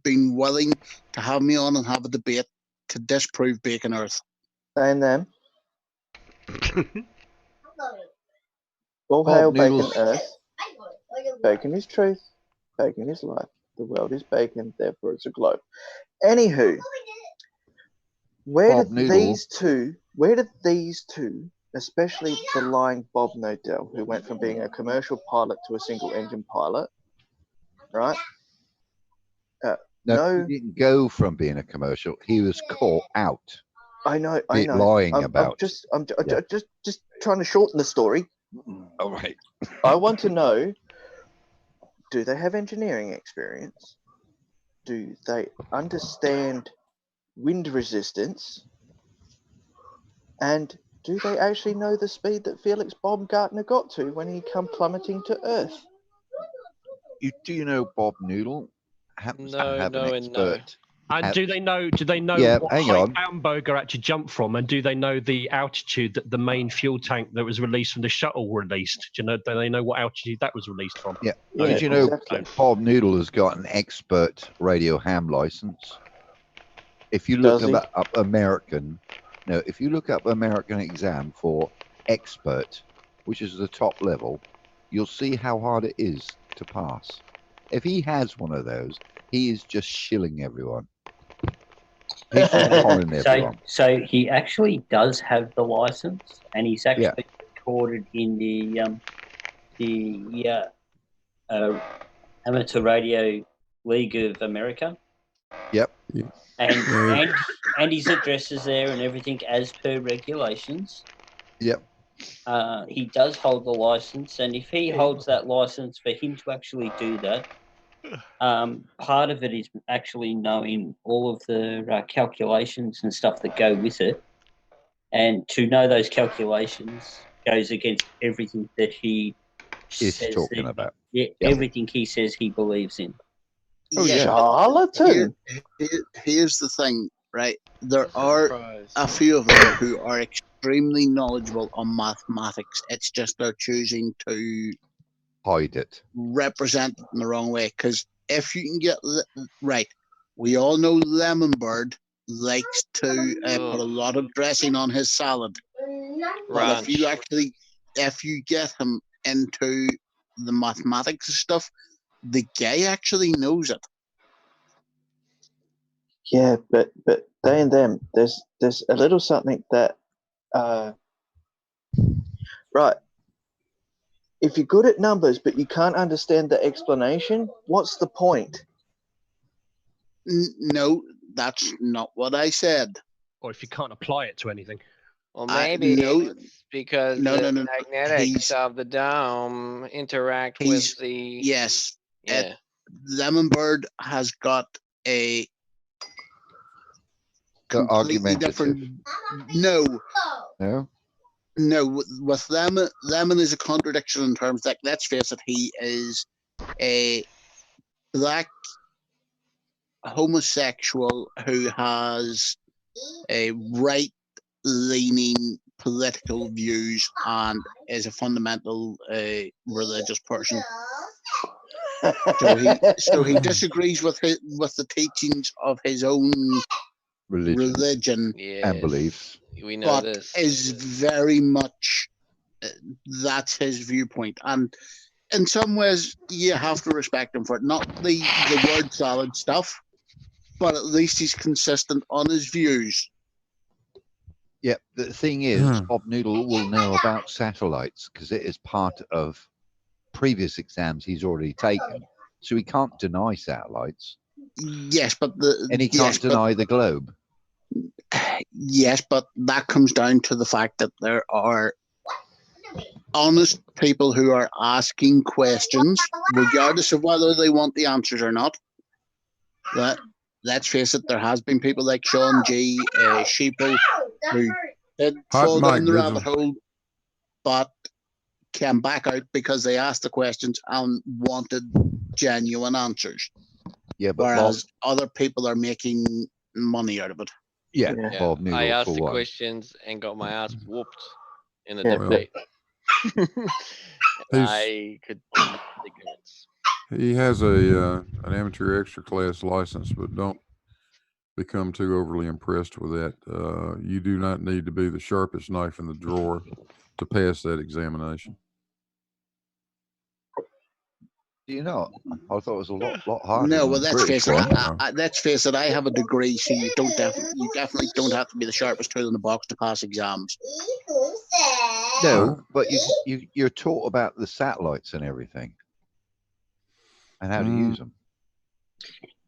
been willing to have me on and have a debate to disprove bacon earth. They and them. All hail bacon earth. Bacon is truth. Bacon is life. The world is bacon, therefore it's a globe. Anywho, where did these two, especially the lying Bob Nodell, who went from being a commercial pilot to a single engine pilot, right? No, he didn't go from being a commercial. He was caught out. I know. Lying about. I'm just trying to shorten the story. All right. I want to know, do they have engineering experience? Do they understand wind resistance? And do they actually know the speed that Felix Baumgartner got to when he come plummeting to Earth? Do you know Bob Noodle happens to have an expert? And do they know Yeah, what hang height on. Hamburger had to jump from, and do they know the altitude that the main fuel tank that was released from the shuttle released? Do they know what altitude that was released from? Yeah. Did you know Bob Noodle has got an expert radio ham license? If you look up American exam for expert, which is the top level, you'll see how hard it is to pass. If he has one of those, he is just shilling everyone. He's just conning everyone. So he actually does have the license, and he's actually recorded in the Amateur Radio League of America. Yep. And his address is there and everything as per regulations. Yep. He does hold the license, and if he holds that license, for him to actually do that, part of it is actually knowing all of the calculations and stuff that go with it, and to know those calculations goes against everything that he is talking about. Yeah, everything he says he believes in. Oh, yeah. Charlatan. Here's the thing, right? There are a few of them who are extremely knowledgeable on mathematics. It's just they're choosing to hide it, represent it in the wrong way. Because if you can get right, we all know Lemon Bird likes to put a lot of dressing on his salad. But if you get him into the mathematics and stuff, the guy actually knows it. Yeah, but they and them, there's a little something that right. If you're good at numbers but you can't understand the explanation, what's the point? No, that's not what I said. Or if you can't apply it to anything. Well, maybe it's because the magnetics of the dome interact with the... Yes. Yeah. Lemon Bird has got a completely different... No. No, with Lemon is a contradiction in terms that, let's face it, he is a black homosexual who has a right-leaning political views and is a fundamental religious person. So he disagrees with the teachings of his own religion and beliefs. We know but this. is very much that's his viewpoint, and in some ways you have to respect him for it. Not the word salad stuff, but at least he's consistent on his views. Yeah, the thing is, Bob Noodle will know about satellites because it is part of previous exams he's already taken. So he can't deny satellites. Yes, but and he can't deny the globe. Yes, but that comes down to the fact that there are honest people who are asking questions, regardless of whether they want the answers or not. Let's face it, there has been people like Sean G, Sheeple, who did fall down the rabbit hole, but came back out because they asked the questions and wanted genuine answers. Yeah, but whereas other people are making money out of it. Yeah, Bob Noodle I asked for the one. questions and got my ass whooped in a Yeah, debate. I could see ignorance. He has an amateur extra class license, but don't become too overly impressed with that. You do not need to be the sharpest knife in the drawer to pass that examination. Do you know? I thought it was a lot harder. No, than well, the let's British face it. one. Let's face it. I have a degree, so you definitely don't have to be the sharpest tool in the box to pass exams. No, but you're taught about the satellites and everything, and how to use them.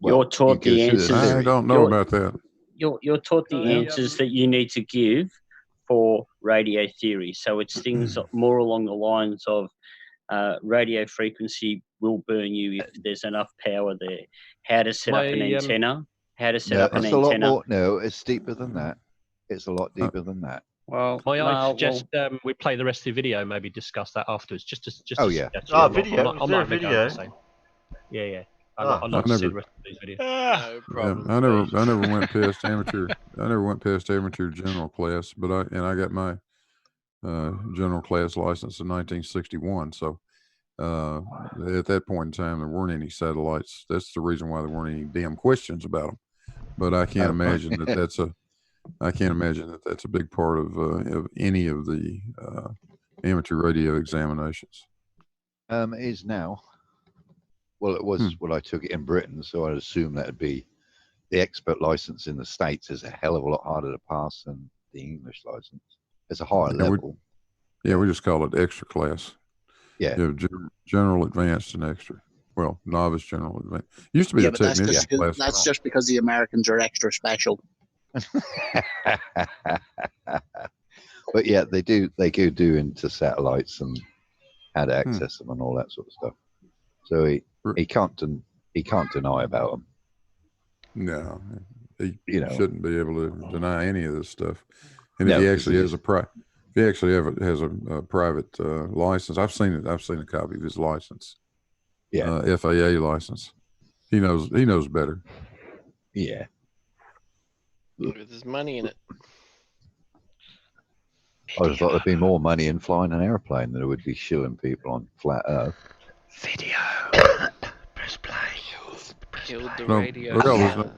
You're taught the answers. I don't know about that. You're taught the answers that you need to give for radio theory. So it's things more along the lines of radio frequency will burn you if there's enough power there. How to set up an antenna. How to set up an it's a lot antenna. more. No, it's deeper than that. It's a lot deeper than that. Well, May I suggest we play the rest of the video, maybe discuss that afterwards? Just Oh, a yeah. suggestion. Oh, I'm not- video? I'm Is not there a gonna go video? the same. Yeah. Oh. I'd like to see never- the rest of these videos. No problem. I never went past amateur. I never went past amateur general class, but I got my general class license in 1961. So at that point in time, there weren't any satellites. That's the reason why there weren't any damn questions about them. But I can't imagine that that's a. I can't imagine that that's a big part of any of the amateur radio examinations. It is now. Well, it was when I took it in Britain, so I'd assume that'd be the expert license in the States is a hell of a lot harder to pass than the English license. It's a higher level. We just call it extra class. Yeah. You have general, advanced, and extra. Well, novice, general, advanced. Used to be a but that's technician class. that's just because the Americans are extra special. But yeah, they do into satellites and how to access them and all that sort of stuff. So he can't deny about them. No, he You know. shouldn't be able to deny any of this stuff. And No, if he 'cause actually he has has a private license, I've seen it. I've seen a copy of his license. Yeah, FAA license. He knows better. Yeah. With his money in it. I would have thought there'd be more money in flying an airplane than it would be shilling people on flat Earth. Video. Press play. Killed the No, radio. well,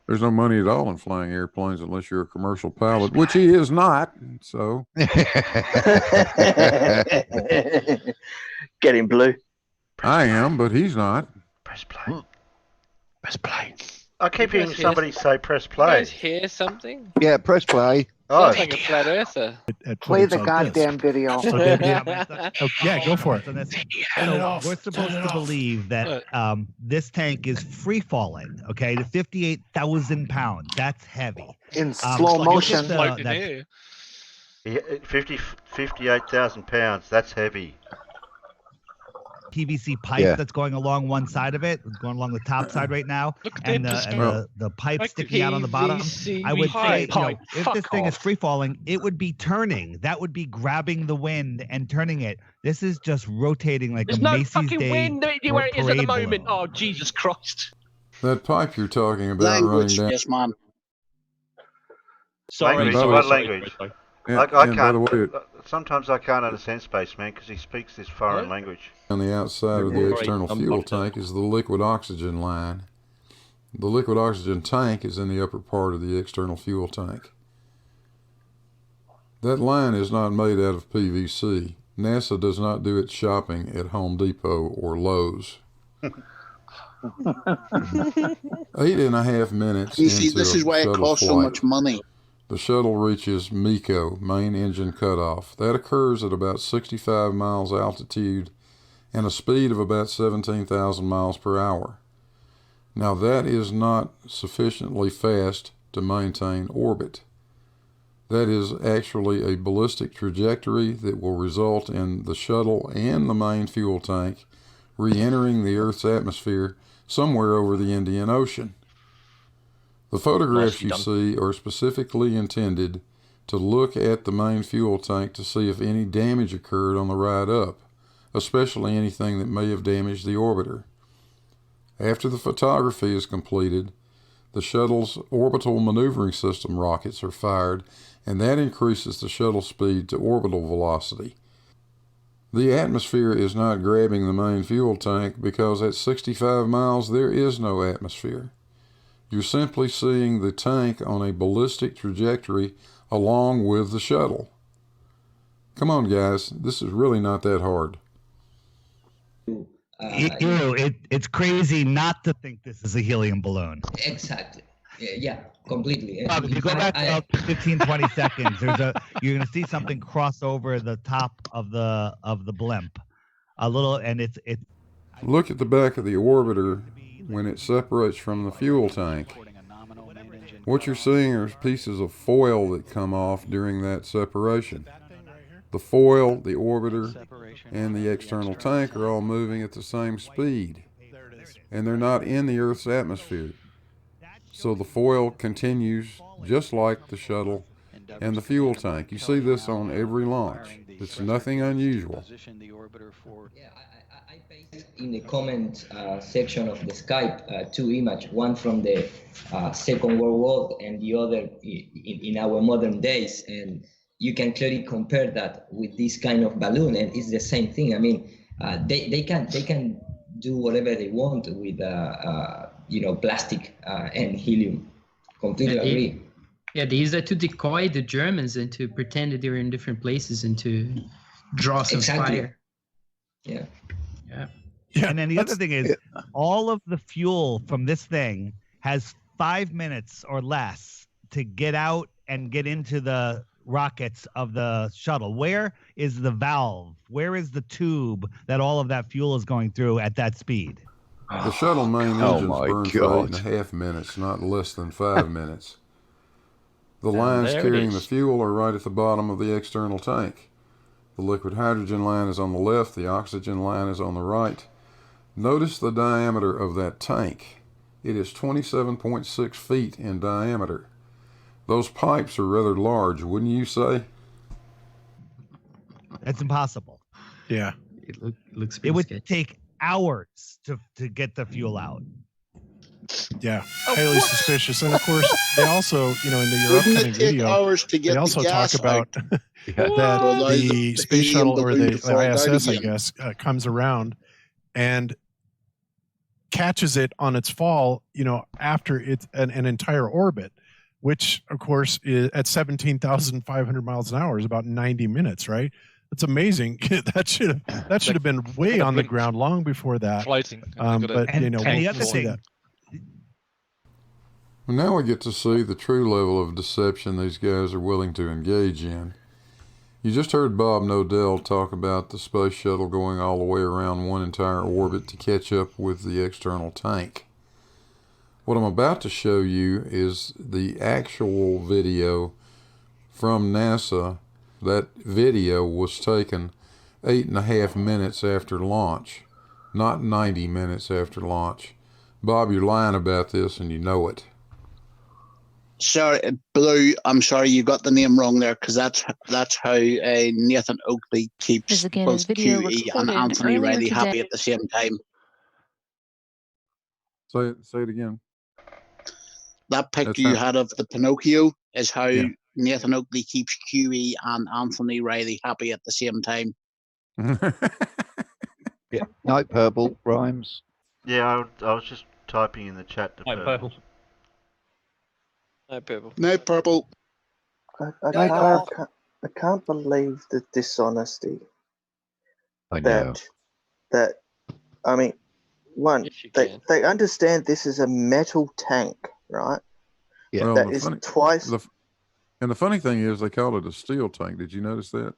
there's no money at all in flying airplanes unless you're a commercial pilot, which he is not. So Getting blue. I am, but he's not. Press play. Press play. I keep You hearing guys somebody say press You play. guys hear something? Yeah, press play. Oh, Sounds like a flat earther. Play the goddamn video. So yeah, go for it. So we're supposed to believe that this tank is free falling, okay, to 58,000 pounds. That's heavy. In slow motion. Floating here. yeah, 58,000 pounds. That's heavy. PVC pipe Yeah. that's going along one side of it, going along the top side right now, Look at and the the pipe Like the sticking out on the bottom. PVC I would say, pipe. if this thing is free falling, it would be turning. That would be grabbing the wind and turning it. This is just rotating like There's a no Macy's fucking Day wind where it is at the parade moment. balloon. Oh, Jesus Christ. That pipe you're talking about running Language, down. yes, man. Sorry, Language, sorry, what sorry, language? sorry. And, I and by the can't. way, Sometimes I can't understand Spaceman because he speaks this foreign language. on the outside of the external fuel tank is the liquid oxygen line. The liquid oxygen tank is in the upper part of the external fuel tank. That line is not made out of PVC. NASA does not do its shopping at Home Depot or Lowe's. 8.5 minutes You see, into this a is why it shuttle costs so flight, much money. the shuttle reaches MECO, main engine cutoff. That occurs at about 65 miles altitude and a speed of about 17,000 miles per hour. Now that is not sufficiently fast to maintain orbit. That is actually a ballistic trajectory that will result in the shuttle and the main fuel tank re-entering the Earth's atmosphere somewhere over the Indian Ocean. The photographs you see are specifically intended to look at the main fuel tank to see if any damage occurred on the ride up, especially anything that may have damaged the orbiter. After the photography is completed, the shuttle's orbital maneuvering system rockets are fired, and that increases the shuttle speed to orbital velocity. The atmosphere is not grabbing the main fuel tank because at 65 miles there is no atmosphere. You're simply seeing the tank on a ballistic trajectory along with the shuttle. Come on, guys, this is really not that hard. It's crazy not to think this is a helium balloon. Exactly. Yeah, completely. If you go back about 15, 20 seconds, you're going to see something cross over the top of the blimp, a little, and it's. Look at the back of the orbiter when it separates from the fuel tank. What you're seeing are pieces of foil that come off during that separation. The foil, the orbiter, and the external tank are all moving at the same speed, and they're not in the Earth's atmosphere. So the foil continues just like the shuttle and the fuel tank. You see this on every launch. It's nothing unusual. In the comment section of the Skype, two images, one from the Second World War and the other in our modern days, and you can clearly compare that with this kind of balloon, and it's the same thing. I mean, they can do whatever they want with plastic and helium. Completely agree. Yeah, they use that to decoy the Germans and to pretend that they're in different places and to draw some fire. Yeah. And then the other thing is, all of the fuel from this thing has 5 minutes or less to get out and get into the rockets of the shuttle. Where is the valve? Where is the tube that all of that fuel is going through at that speed? The shuttle main engines burn for 8.5 minutes, not less than 5 minutes. The lines carrying the fuel are right at the bottom of the external tank. The liquid hydrogen line is on the left, the oxygen line is on the right. Notice the diameter of that tank. It is 27.6 feet in diameter. Those pipes are rather large, wouldn't you say? That's impossible. Yeah. It would take hours to get the fuel out. Yeah, highly suspicious. And of course, they also, in your Wouldn't upcoming it take video, hours to get they also the talk gas about out? that To allow the space shuttle or helium the balloon to fall ISS, down I again. guess, comes around and catches it on its fall, after it's an entire orbit, which of course is at 17,500 miles an hour is about 90 minutes, right? That's amazing. that should have been way on the ground long before that. Floating. But the other thing. That. Well, now we get to see the true level of deception these guys are willing to engage in. You just heard Bob Nodell talk about the space shuttle going all the way around one entire orbit to catch up with the external tank. What I'm about to show you is the actual video from NASA. That video was taken 8.5 minutes after launch. not 90 minutes after launch. Bob, you're lying about this and you know it. Sorry, Blue, I'm sorry you got the name wrong there, because that's how Nathan Oakley keeps both QE and Anthony Riley happy at the same time. Say it again. That picture you had of the Pinocchio is how Nathan Oakley keeps QE and Anthony Riley happy at the same time. Yeah, Night Purple rhymes. Yeah, I was just typing in the chat. Night Purple. Night Purple. Night Purple. I can't believe the dishonesty. I know. That I mean, one, they understand this is a metal tank, right? Yeah. Well, that is twice. And the funny thing is, they call it a steel tank. Did you notice that?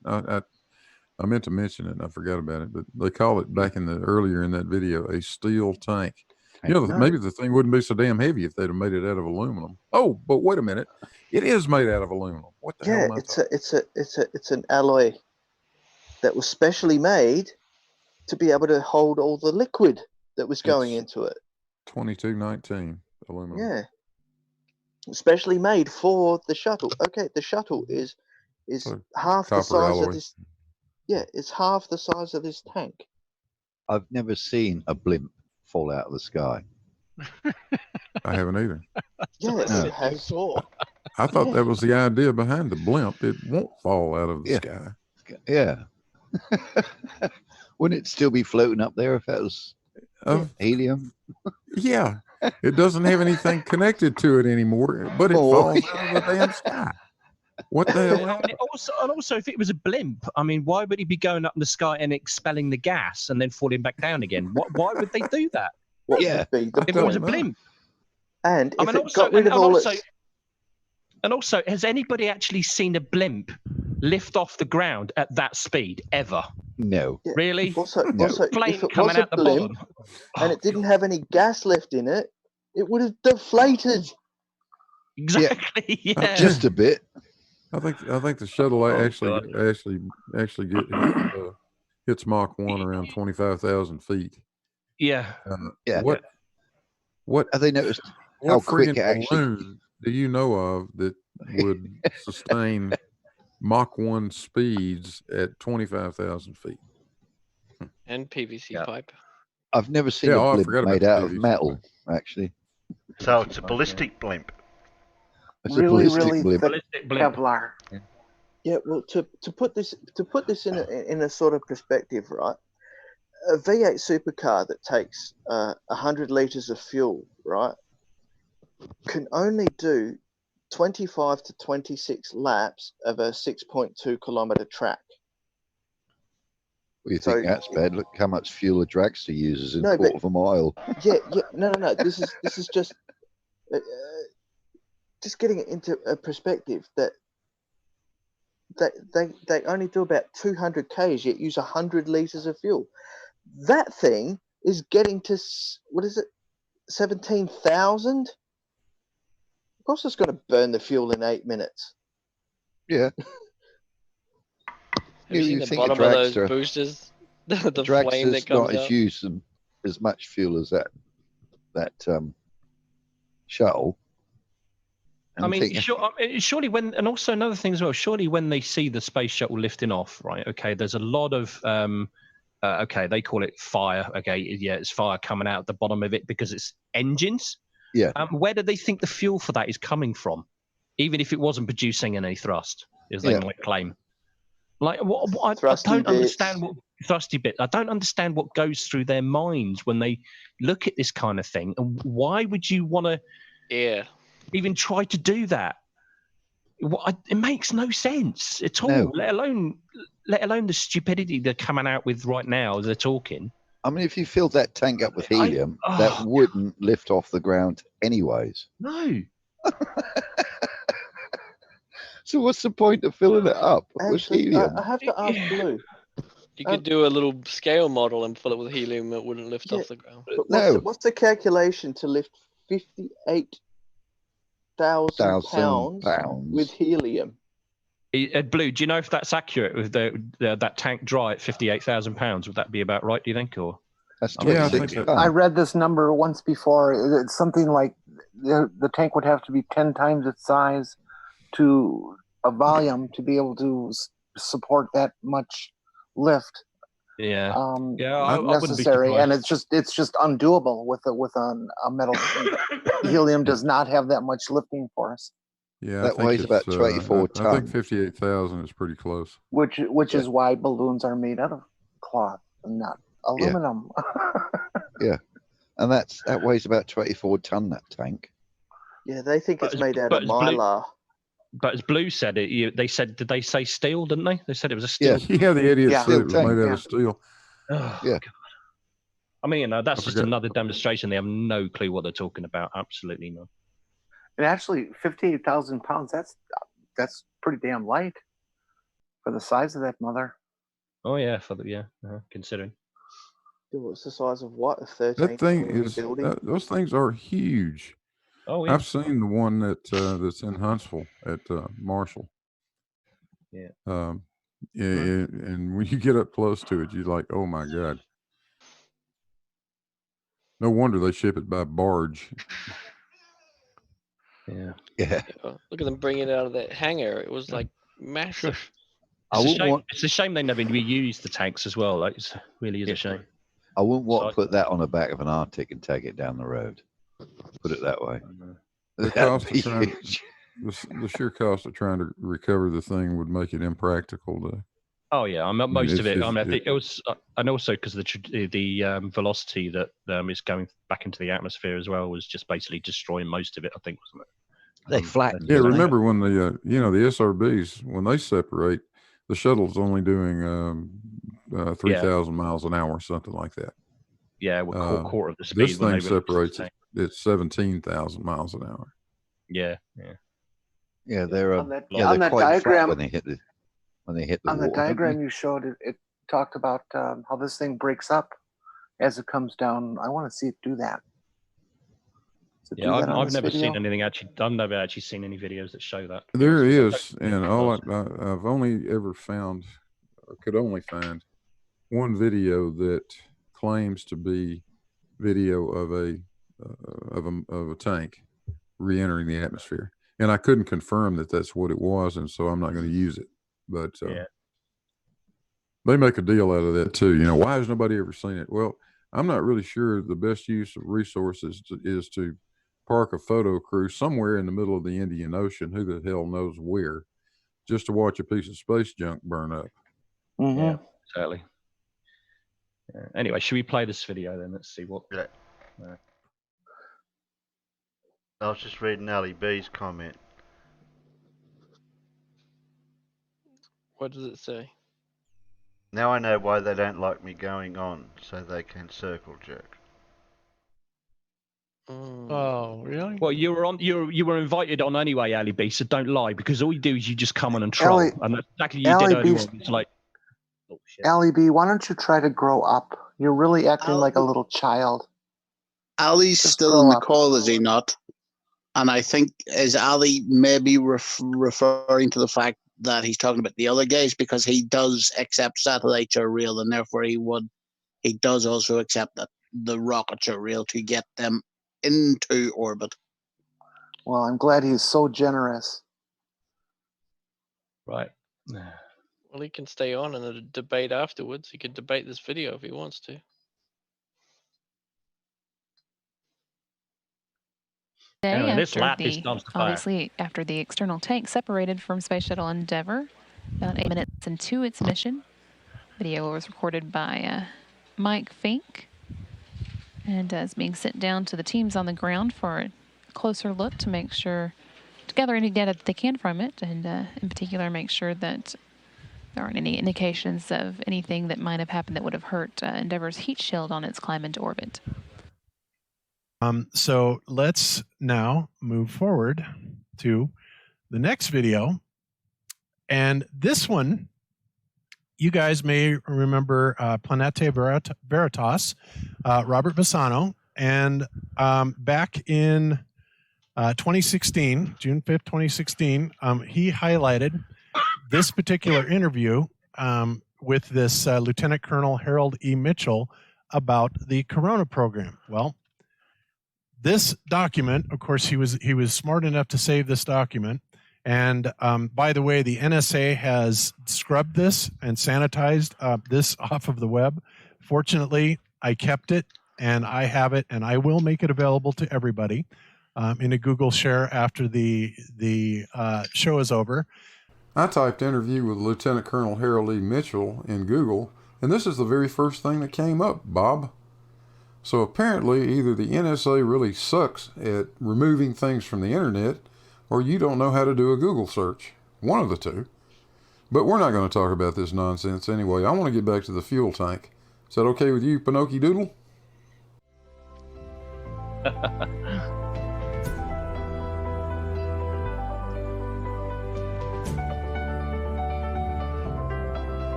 I meant to mention it, and I forgot about it. But they call it back earlier in that video a steel tank. You know, maybe the thing wouldn't be so damn heavy if they'd have made it out of aluminum. Oh, but wait a minute, it is made out of aluminum. What the hell am I talking? It's an alloy that was specially made to be able to hold all the liquid that was going into it. 2219 aluminum. Yeah, specially made for the shuttle. Okay, the shuttle is half the size of this. Yeah, it's half the size of this tank. I've never seen a blimp fall out of the sky. I haven't either. Yeah, it has. I thought that was the idea behind the blimp. It won't fall out of the sky. Yeah. Wouldn't it still be floating up there if that was helium? Yeah. It doesn't have anything connected to it anymore, but it falls out of the damn sky. What the hell? And also, if it was a blimp, I mean, why would he be going up in the sky and expelling the gas and then falling back down again? Why would they do that? What would be the if it was a blimp? And if I mean, it got rid of all its... And also, has anybody actually seen a blimp lift off the ground at that speed ever? No. Yeah. Really? Also, flame if it coming was out a the blimp bottom. and it didn't have any gas left in it, it would have deflated. Exactly. Yeah. Just a bit. I think the shuttle actually hits Mach 1 around 25,000 feet. Yeah. What have they noticed? What how quick friggin' it actually balloon do you know of that would sustain Mach 1 speeds at 25,000 feet? And PVC pipe. I've never seen a blimp made out of metal, actually. So it's a ballistic blimp. It's really blimp. Thick Kevlar. Yeah, well, to put this in a sort of perspective, right? A V8 supercar that takes 100 liters of fuel, right, can only do 25 to 26 laps of a 6.2 kilometer track. Well, you think that's bad? Look how much fuel a dragster uses in a quarter of a mile. Yeah, no. This is just getting it into a perspective that they only do about 200 k's, yet use 100 liters of fuel. That thing is getting to, what is it, 17,000? Of course, it's going to burn the fuel in 8 minutes. Yeah. Have you seen the bottom of those boosters? The flame that comes not out. using as much fuel as that shuttle. I mean, surely when, and also another thing as well, surely when they see the space shuttle lifting off, right? Okay, there's a lot of, okay, they call it fire. Okay, yeah, it's fire coming out at the bottom of it because it's engines. Yeah. Where do they think the fuel for that is coming from? Even if it wasn't producing any thrust, as they might claim. Like, I don't understand what thrusty bit. I don't understand what goes through their minds when they look at this kind of thing. And why would you want to even try to do that? It makes no sense at all. No. Let alone the stupidity they're coming out with right now as they're talking. I mean, if you filled that tank up with helium, that wouldn't lift off the ground anyways. No. So what's the point of filling it up with helium? I have to ask Blue. You could do a little scale model and fill it with helium. It wouldn't lift off the ground. But what's the calculation to lift 58,000 pounds with helium? Blue, do you know if that's accurate with that tank dry at 58,000 pounds? Would that be about right, do you think? Or That's Yeah, 26 I tons. read this number once before. It's something like the tank would have to be 10 times its size to a volume to be able to support that much lift. Yeah, I wouldn't be necessary, surprised. and it's just undoable with a metal tank. Helium does not have that much lifting force. Yeah, That weighs about 24 I think tons. 58,000 is pretty close. Which is why balloons are made out of cloth and not aluminum. Yeah, and that weighs about 24 ton. That tank. Yeah, they think it's made out of mylar. But as Blue said it, they said, did they say steel? Didn't they? They said it was a Yeah, steel. yeah, the idiot said it was made out of steel. Oh, yeah. God. I mean, that's just forget. another demonstration. They have no clue what they're talking about. Absolutely none. And actually, 58,000 pounds. That's pretty damn light for the size of that mother. Oh yeah, considering. It's the size of what? A 13th That thing story is. building. Those things are huge. Oh yeah. I've seen the one that's in Huntsville at Marshall. Yeah. And when you get up close to it, you're like, oh my God. No wonder they ship it by barge. Yeah. Yeah. Look at them bring it out of that hangar. It was like massive. It's a shame they never reused the tanks as well. Like, it really is a shame. I wouldn't want to put that on the back of an Arctic and take it down the road. Put it that way. The cost of trying, the sheer cost of trying to recover the thing would make it impractical to. Oh yeah, most of it. I think it was, and also because the velocity that is going back into the atmosphere as well was just basically destroying most of it. I think, wasn't it? They flattened. Yeah, remember when the the SRBs when they separate, the shuttle's only doing 3,000 miles an hour, something like that. Yeah, we're quarter of the speed. This thing separates at 17,000 miles an hour. Yeah. Yeah, they're on that quite diagram flat when they hit the on the water, diagram you showed. It talked about how this thing breaks up as it comes down. I want to see it do that. Yeah, I've never seen anything actually. I've never actually seen any videos that show that. There is, and I've only ever found, or could only find, one video that claims to be video of a tank re-entering the atmosphere, and I couldn't confirm that that's what it was, and so I'm not going to use it. But they make a deal out of that too. Why has nobody ever seen it? Well, I'm not really sure the best use of resources is to park a photo crew somewhere in the middle of the Indian Ocean, who the hell knows where, just to watch a piece of space junk burn up. Mm-hmm. Yeah, exactly. Anyway, should we play this video then? Let's see what. Yeah. I was just reading Ali B's comment. What does it say? Now I know why they don't like me going on, so they can circle jerk. Oh, really? Well, you were invited on anyway, Ali B. So don't lie, because all you do is you just come on and troll, and that's exactly what you did earlier on. It's like, Ali B, why don't you try to grow up? You're really acting like a little child. Ali's still in the call, is he not? And I think, is Ali maybe referring to the fact that he's talking about the other guys, because he does accept satellites are real, and therefore he does also accept that the rockets are real to get them into orbit. Well, I'm glad he's so generous. Right. Well, he can stay on in the debate afterwards. He could debate this video if he wants to. Anyway, this After lap is dumpster fire. obviously, after the external tank separated from Space Shuttle Endeavour, about 8 minutes into its mission. Video was recorded by Mike Fink, and is being sent down to the teams on the ground for a closer look to make sure, to gather any data that they can from it, and in particular make sure that there aren't any indications of anything that might have happened that would have hurt Endeavour's heat shield on its climb into orbit. So let's now move forward to the next video. And this one, you guys may remember Planete Veritas, Robert Bassano. And back in 2016, June 5th, 2016, he highlighted this particular interview with this Lieutenant Colonel Harold E. Mitchell about the Corona program? Well, this document, of course, he was smart enough to save this document. And by the way, the NSA has scrubbed this and sanitized this off of the web. Fortunately, I kept it and I have it, and I will make it available to everybody in a Google share after the show is over. I typed interview with Lieutenant Colonel Harold E. Mitchell in Google, and this is the very first thing that came up, Bob. So apparently either the NSA really sucks at removing things from the internet, or you don't know how to do a Google search. One of the two. But we're not going to talk about this nonsense anyway. I want to get back to the fuel tank. Is that okay with you, Pinocchio Doodle?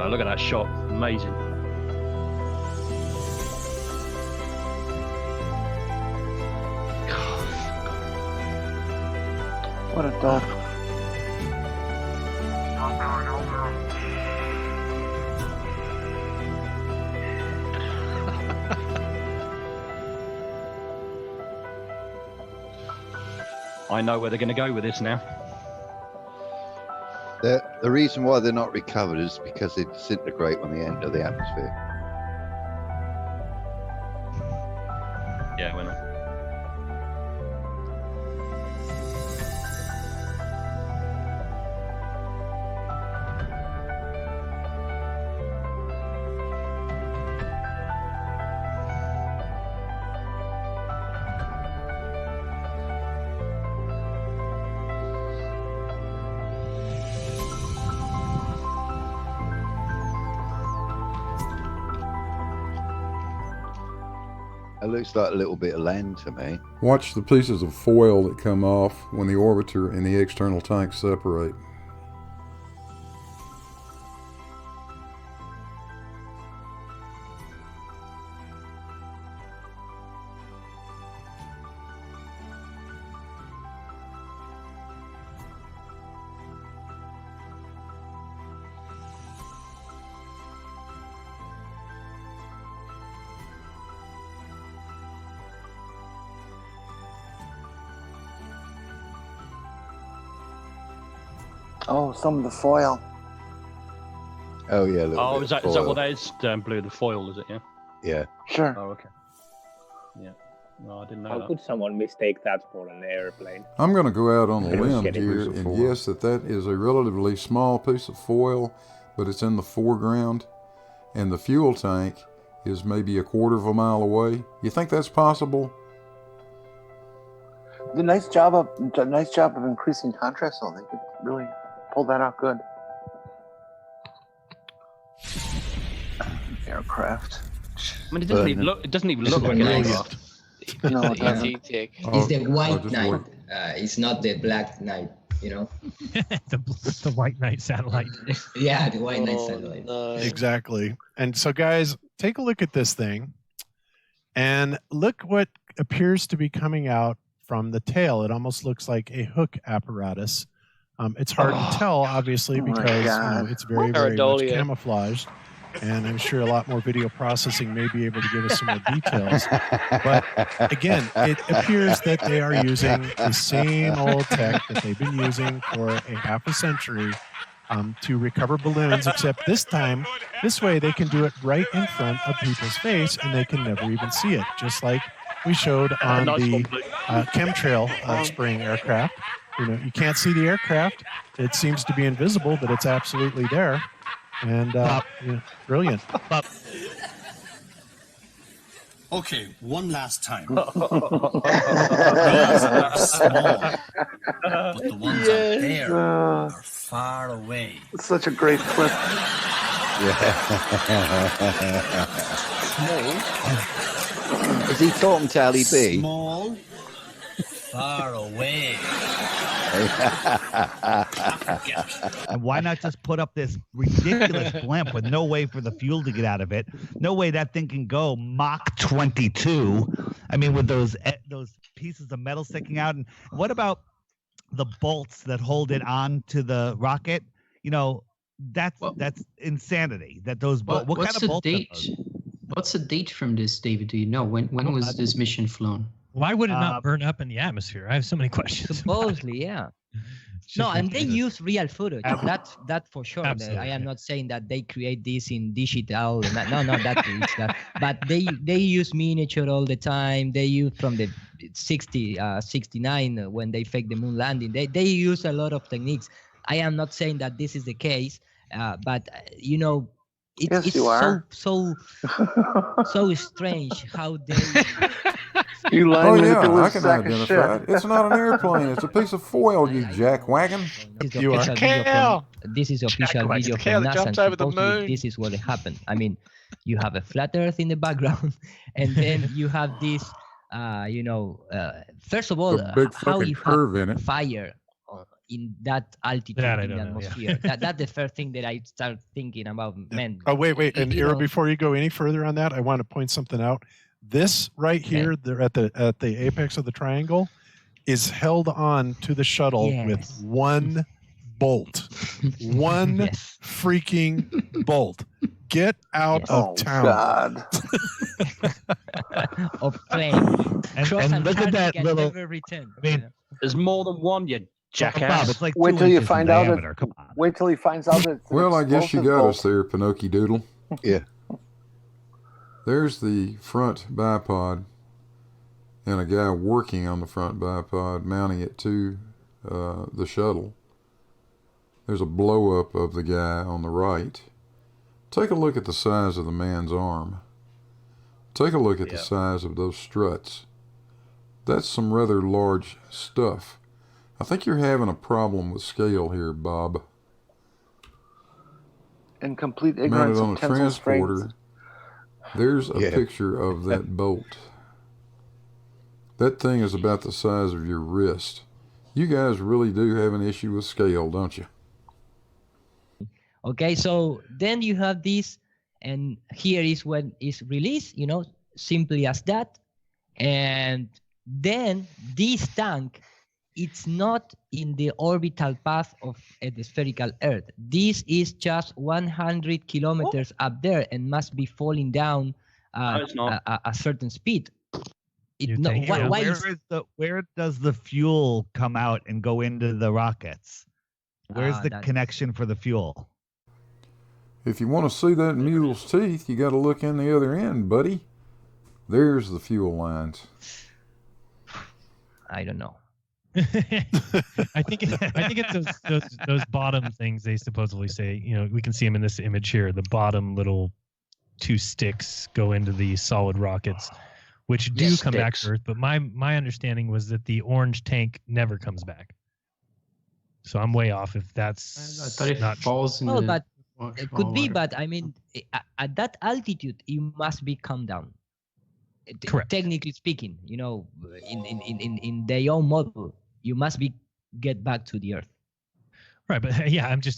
Look at that shot. Amazing. What a dog. I know where they're going to go with this now. The reason why they're not recovered is because they disintegrate when they enter the atmosphere. Yeah, we're not. It looks like a little bit of land to me. Watch the pieces of foil that come off when the orbiter and the external tank separate. Oh, some of the foil. Oh yeah. Oh, is that what that is? Blue, the foil, is it? Yeah. Yeah. Sure. Oh, okay. Yeah. No, I didn't know How that. could someone mistake that for an airplane? I'm going to go out on a I don't limb get it. here and guess that that is a relatively small piece of foil, but it's in the foreground, and the fuel tank is maybe a quarter of a mile away. You think that's possible? The nice job of increasing contrast, though. They could really pull that out good. Aircraft. I mean, it doesn't even look. It doesn't even look like an aircraft. No, it doesn't. It's the white knight. It's not the black knight. You know. the white knight satellite. Yeah, the white knight satellite. No. Exactly. And so, guys, take a look at this thing, and look what appears to be coming out from the tail. It almost looks like a hook apparatus. It's hard to tell, obviously, because it's very, very much camouflaged. And I'm sure a lot more video processing may be able to give us some more details. But again, it appears that they are using the same old tech that they've been using for a half a century to recover balloons, except this time, this way they can do it right in front of people's face and they can never even see it, just like we showed on the chemtrail spraying aircraft. You know, you can't see the aircraft. It seems to be invisible, but it's absolutely there. And brilliant. Okay, one last time. Yes. These are small, but the ones up there are far away. It's such a great clip. Is he talking to Ali B? Small, far away. And why not just put up this ridiculous blimp with no way for the fuel to get out of it? No way that thing can go Mach 22. I mean, with those pieces of metal sticking out. And what about the bolts that hold it on to the rocket? You know, that's insanity. That those what kind what's of the bolts are date? those? What's the date from this, David? Do you know when was this mission flown? Why would it not burn up in the atmosphere? I have so many questions. Supposedly, yeah. No, and they use real footage. That for sure. I am not saying that they create this in digital. No, that is that. But they use miniature all the time. They use from the 69 when they fake the moon landing. They use a lot of techniques. I am not saying that this is the case, but you know, it's so strange how they. You Oh lying yeah, I Nicholas can sack of identify it. shit. It's not an airplane. It's a piece of foil, you jackwagon. This is official video from NASA. And supposedly this is what happened. I mean, you have a flat Earth in the background, and then you have this. First of all, A big how fucking you curve have in it. fire in that altitude in the atmosphere. That's the first thing that I start thinking about. Man. Oh wait, and Ira, before you go any further on that, I want to point something out. This right here, they're at the apex of the triangle, is held on to the shuttle with one bolt. One freaking bolt. Get out of town. God. Of plane. And look at that little. I mean, there's more than one, you jackass. Bob, it's like Wait 2 till you inches in find out. diameter. Come on. Wait till he finds out that. Well, I guess you got us there, Pinocchio Doodle. Yeah. There's the front bipod and a guy working on the front bipod, mounting it to the shuttle. There's a blow up of the guy on the right. Take a look at the size of the man's arm. Take a look at the size of those struts. That's some rather large stuff. I think you're having a problem with scale here, Bob. In complete Mounted ignorance on of a tensile transporter. strength. There's a picture of that bolt. That thing is about the size of your wrist. You guys really do have an issue with scale, don't you? Okay, so then you have this, and here is when it's released, simply as that. And then this tank, it's not in the orbital path of the spherical Earth. This is just 100 kilometers up there and must be falling down a certain speed. Where does the fuel come out and go into the rockets? Where's the connection for the fuel? If you want to see that mule's teeth, you got to look in the other end, buddy. There's the fuel lines. I don't know. I think it's those bottom things they supposedly say. We can see them in this image here. The bottom little two sticks go into the solid rockets, which do come back to Earth. But my understanding was that the orange tank never comes back. So I'm way off if that's I thought it not falls in No, the but water. it could be. But I mean, at that altitude, you must be calm down. Correct. Technically speaking, in their own model, you must get back to the Earth. Right, but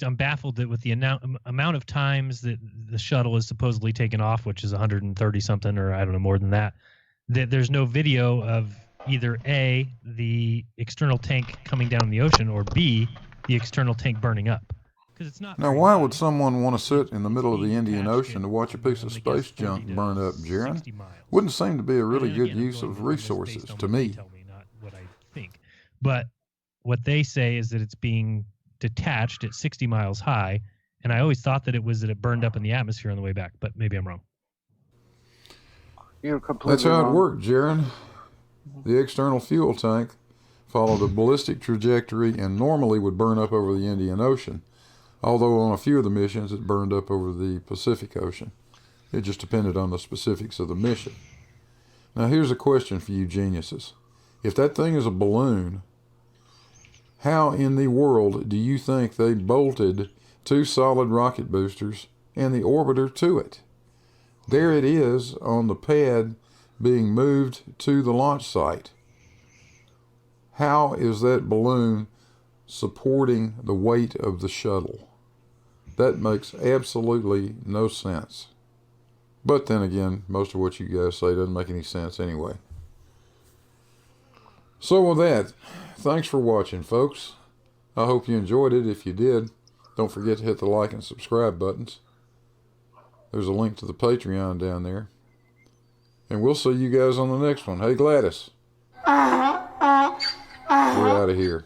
I'm baffled that with the amount of times that the shuttle is supposedly taken off, which is 130 something, or I don't know, more than that there's no video of either A, the external tank coming down in the ocean, or B, the external tank burning up. Because it's not. Now, why would someone want to sit in the middle of the Indian Ocean to watch a piece of space junk burn up, Jaron? Wouldn't seem to be a really good use of resources to me. Tell me, not what I think. But what they say is that it's being detached at 60 miles high, and I always thought that it burned up in the atmosphere on the way back, but maybe I'm wrong. You're completely That's how wrong. it worked, Jaron. The external fuel tank followed a ballistic trajectory and normally would burn up over the Indian Ocean, although on a few of the missions it burned up over the Pacific Ocean. It just depended on the specifics of the mission. Now here's a question for you geniuses. If that thing is a balloon, how in the world do you think they bolted 2 solid rocket boosters and the orbiter to it? There it is on the pad being moved to the launch site. How is that balloon supporting the weight of the shuttle? That makes absolutely no sense. But then again, most of what you guys say doesn't make any sense anyway. So with that, thanks for watching, folks. I hope you enjoyed it. If you did, Don't forget to hit the like and subscribe buttons. There's a link to the Patreon down there. And we'll see you guys on the next one. Hey, Gladys. We're out of here.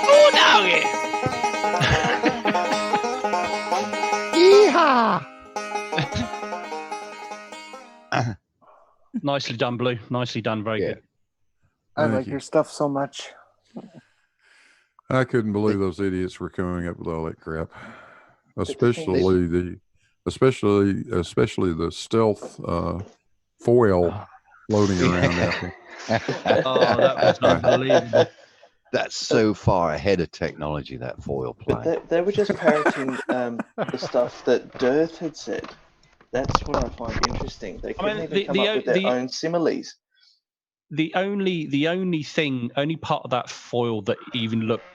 Oh, doggy! Yeehaw! Nicely done, Blue. Nicely done. Very good. I Thank like you. your stuff so much. I couldn't believe those idiots were coming up with all that crap. Especially the stealth foil floating around out there. Oh, that was unbelievable. That's so far ahead of technology, that foil play. But they were just parroting the stuff that Dearth had said. That's what I find interesting. They couldn't even come up with their own similes. The only part of that foil that even looked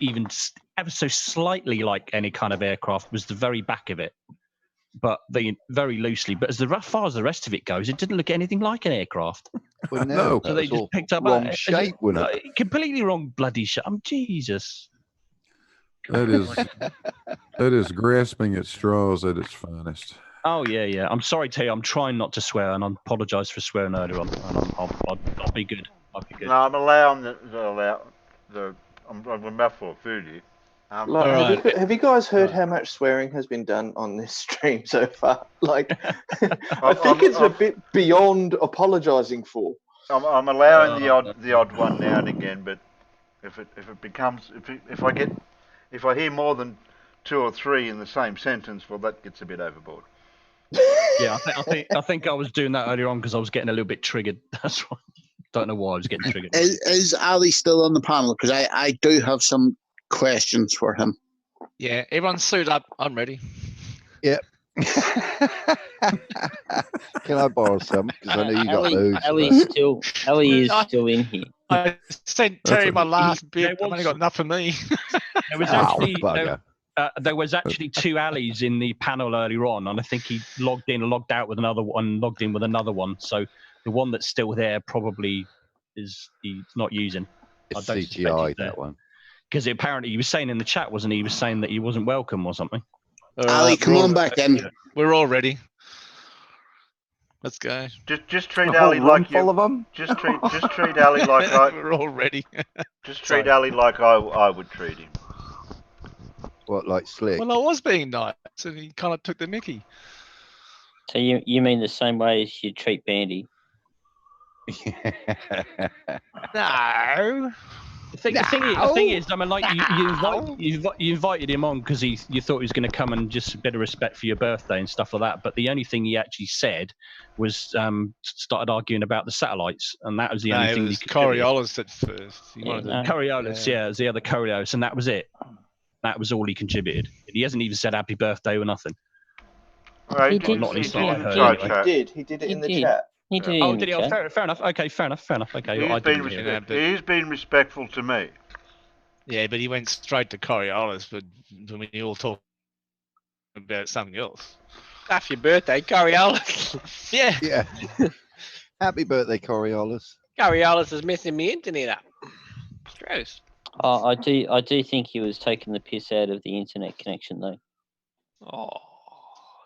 ever so slightly like any kind of aircraft was the very back of it, but very loosely. But as far as the rest of it goes, it didn't look anything like an aircraft. Well, no, so they just picked up wrong shape, wasn't it? Completely wrong bloody shape. Jesus. That is grasping at straws at its finest. Oh yeah. I'm sorry, T. I'm trying not to swear, and I apologise for swearing earlier on. And I'll be good. I'll be good. No, I'm allowing I'm a mouthful of food here. Have you guys heard how much swearing has been done on this stream so far? Like, I think it's a bit beyond apologising for. I'm allowing the odd one now and again, but if I hear more than 2 or 3 in the same sentence, well, that gets a bit overboard. Yeah, I think I was doing that earlier on because I was getting a little bit triggered. That's why. Don't know why I was getting triggered. Is Ali still on the panel? Because I do have some questions for him. Yeah, everyone suit up. I'm ready. Yep. Can I borrow some? Because I know you got loads. Ali is still in here. I sent Terry my last bit. I've only got enough for me. There was actually there was actually 2 alleys in the panel earlier on, and I think he logged in and logged out with another one, logged in with another one. So the one that's still there probably he's not using. It's I don't CGI, that one. Because apparently he was saying in the chat, wasn't he? He was saying that he wasn't welcome or something. Ali, come on back in. We're all ready. Let's go. Just treat Ali like you. Full of them? Just treat Ali like I. We're all ready. Just treat Ali like I would treat him. What, like Slick? Well, I was being nice, and he kind of took the mickey. So you mean the same way as you treat Bandy? No. The thing is, I mean, like you invited him on because you thought he was going to come and just a bit of respect for your birthday and stuff like that. But the only thing he actually said was started arguing about the satellites, and that was the only thing. It was Coriolis at first. Coriolis, it was the other Coriolis, and that was it. That was all he contributed. He hasn't even said happy birthday or nothing. Right, He did it in the chat. He did. Oh, did he? Oh, fair enough. Okay, fair enough. Okay, he's been respectful to me. Yeah, but he went straight to Coriolis, but when you all talk about something else. Happy birthday, Coriolis. Yeah. Happy birthday, Coriolis. Coriolis is messing me internet up. It's gross. I do think he was taking the piss out of the internet connection, though. Oh,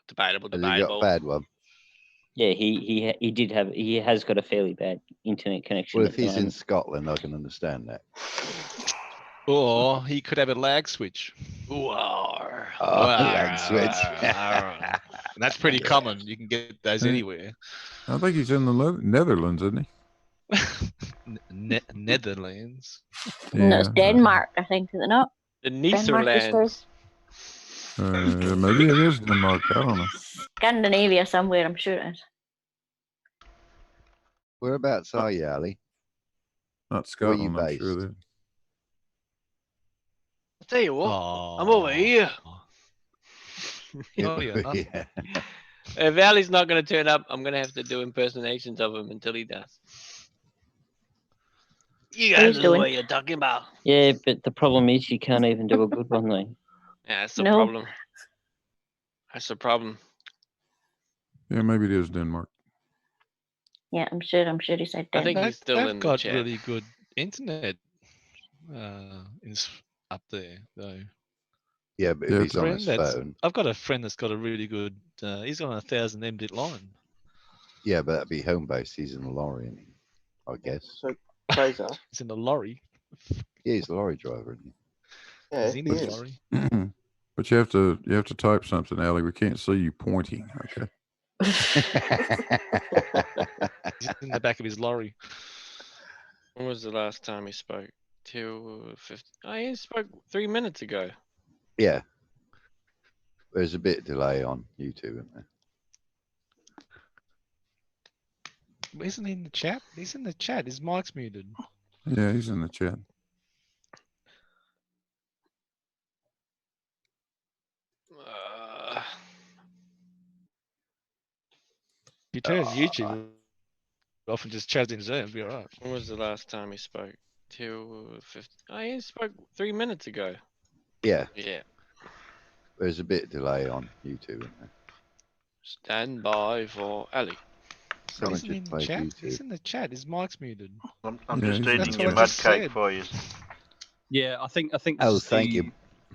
debatable. Has he got a bad one? Yeah, he has got a fairly bad internet connection. Well, if he's in Scotland, I can understand that. Or he could have a lag switch. Lag switch. And that's pretty common. You can get those anywhere. I think he's in the Netherlands, isn't he? Netherlands. No, it's Denmark, I think, is it not? The Netherlands. Maybe it is Denmark. I don't know. Scandinavia somewhere, I'm sure it is. Whereabouts are you, Ali? Not Scotland, I'm sure that. I'll tell you what, I'm over here. Yeah. If Ali's not going to turn up, I'm going to have to do impersonations of him until he does. You guys know what you're talking about. Yeah, but the problem is you can't even do a good one, though. Yeah, that's the problem. That's the problem. Yeah, maybe it is Denmark. Yeah, I'm sure he said I 10. think he's still They've in the got chat. really good internet up there, though. Yeah, but if he's on his phone. I've got a friend that's got a really good. He's on 1,000 Mbit line. Yeah, but that'd be home base. He's in the lorry, isn't he? I guess. So, Fraser. He's in the lorry. Yeah, he's a lorry driver, isn't he? Yeah, He's in his lorry. But you have to type something, Allie. We can't see you pointing. Okay. He's in the back of his lorry. When was the last time he spoke? 2:50. Oh, he spoke 3 minutes ago. Yeah. There's a bit of delay on YouTube, isn't there? Isn't he in the chat? He's in the chat. His mic's muted. Yeah, he's in the chat. If you turn his YouTube off and just chat in Zoom, it'll be alright. When was the last time he spoke? 2:50. Oh, he spoke 3 minutes ago. Yeah. Yeah. There's a bit of delay on YouTube, isn't there? Stand by for Ali. Someone Isn't he just in the played chat? YouTube. He's in the chat. His mic's muted. I'm Yeah, just he's eating That's your what I mud just cake said. for you. Yeah, I think Oh, it's thank you.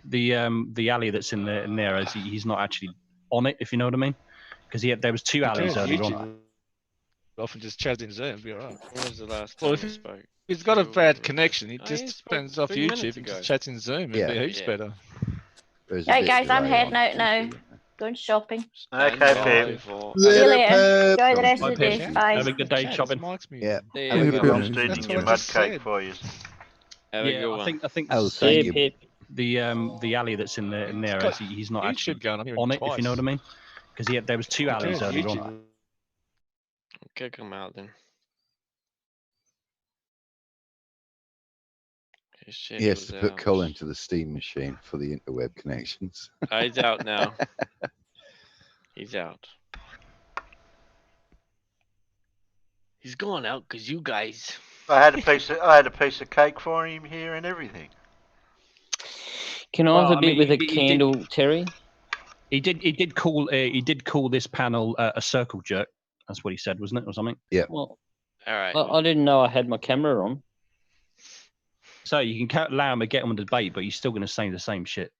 the alley that's in there is he's not actually on it, if you know what I mean, because there was two If you alleys turn earlier YouTube on. off and just chat in Zoom, it'll be alright. When was the last Well, time he spoke? He's got a bad connection. He Oh, he just spoke turns off 3 minutes YouTube and ago. just chats in Zoom. It'd be heaps better. There's a Right, bit guys, I'm delay heading on out now. YouTube, isn't there? Going shopping. Okay, Stand Pip. by for See you Later, later. Pip. Enjoy the rest Bye, of the day. Pip. Bye. Have a good day Chat, shopping. His mic's muted. Yeah. There you I'm go. just eating That's your what I mud just cake said. for you. Have a Yeah, good I one. think Oh, thank you. the alley that's in there got is he's not YouTube actually going. I'm hearing on it, twice. if you know what I mean, because there was two If you alleys turn earlier YouTube on. Okay, come out then. He said He has to was put out. coal into the steam machine for the interweb connections. Oh, he's out now. He's out. He's going out because you guys. I had a piece of cake for him here and everything. Can I Well, have a I bit mean, with a he did- candle, Terry? He did call this panel a circle jerk. That's what he said, wasn't it, or something? Yeah. Well, All right. I didn't know I had my camera on. So you can allow him to get on the debate, but he's still going to say the same shit.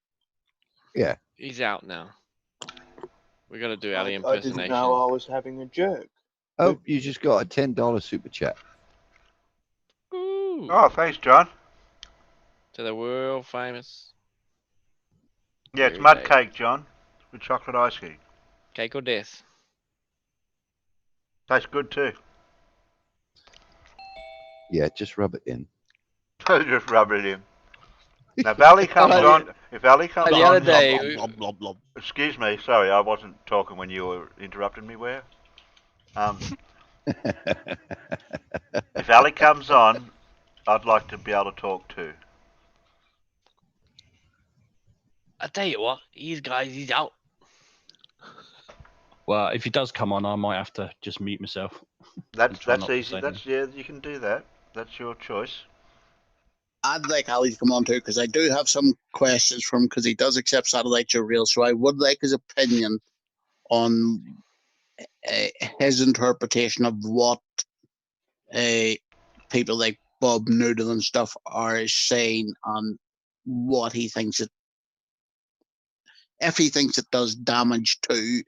Yeah. He's out now. We got to do Ali I impersonation. didn't know I was having a jerk. Oh, you just got a $10 super chat. Ooh. Oh, thanks, John. To the world famous. Yeah, it's Very mud nice. cake, John, with chocolate ice cream. Cake or death. Tastes good too. Yeah, just rub it in. Just rub it in. Now, if Ali comes on, The other day, excuse me, sorry, I wasn't talking when you were interrupting me. Where? If Ali comes on, I'd like to be able to talk too. I tell you what, he's out. Well, if he does come on, I might have to just mute myself. That's try not to easy. say That's you can do that. That's your choice. I'd like Ali to come on too because I do have some questions from him because he does accept satellite to real. So I would like his opinion on his interpretation of what people like Bob Noodle and stuff are saying on what he thinks it, if he thinks it does damage to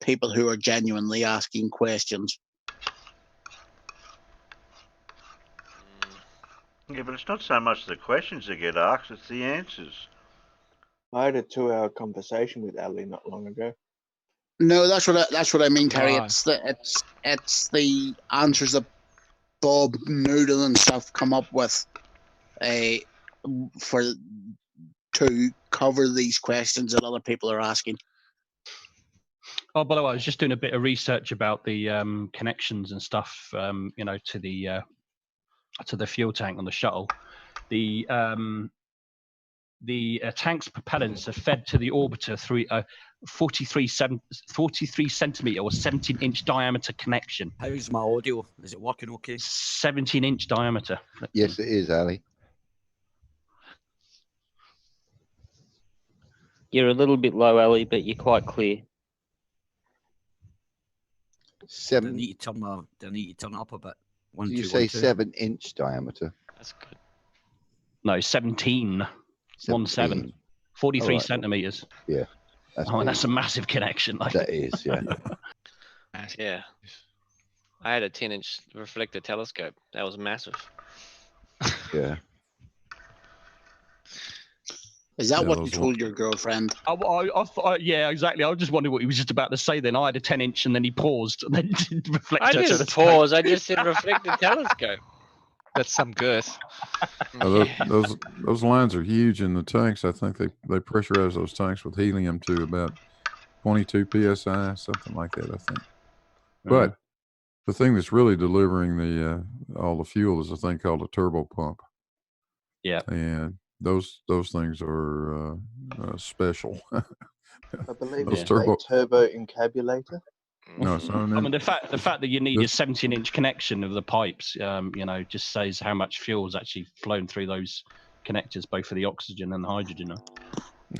people who are genuinely asking questions. Yeah, but it's not so much the questions that get asked; it's the answers. I had a 2-hour conversation with Ali not long ago. No, that's what I mean, Terry. Right. It's the answers that Bob Noodle and stuff come up with to cover these questions that other people are asking. Oh, by the way, I was just doing a bit of research about the connections and stuff, to the fuel tank on the shuttle. The tank's propellants are fed to the orbiter through a 43 centimeter or 17-inch diameter connection. How's my audio? Is it working okay? 17-inch diameter. Yes, it is, Ali. You're a little bit low, Ali, but you're quite clear. 7. They need to turn it up a bit. One, Did you two, say 1, 2. 7-inch diameter? That's good. No, 17. 17. 43 All right. centimeters. Yeah. That's a massive connection. Like. That is, yeah. Yeah. I had a 10-inch reflector telescope. That was massive. Yeah. Is that what you told your girlfriend? Yeah, exactly. I was just wondering what he was just about to say then. I had a 10-inch and then he paused and then reflector I didn't telescope. pause. I just said reflector telescope. That's some girth. Those lines are huge in the tanks. I think they pressurize those tanks with helium to about 22 psi, something like that. I think. But the thing that's really delivering the all the fuel is a thing called a turbo pump. Yeah, and those things are special. I believe Those it's a turbo encabulator. No, it's not. I mean, the fact that you need a 17-inch connection of the pipes, just says how much fuel is actually flowing through those connectors, both for the oxygen and the hydrogen.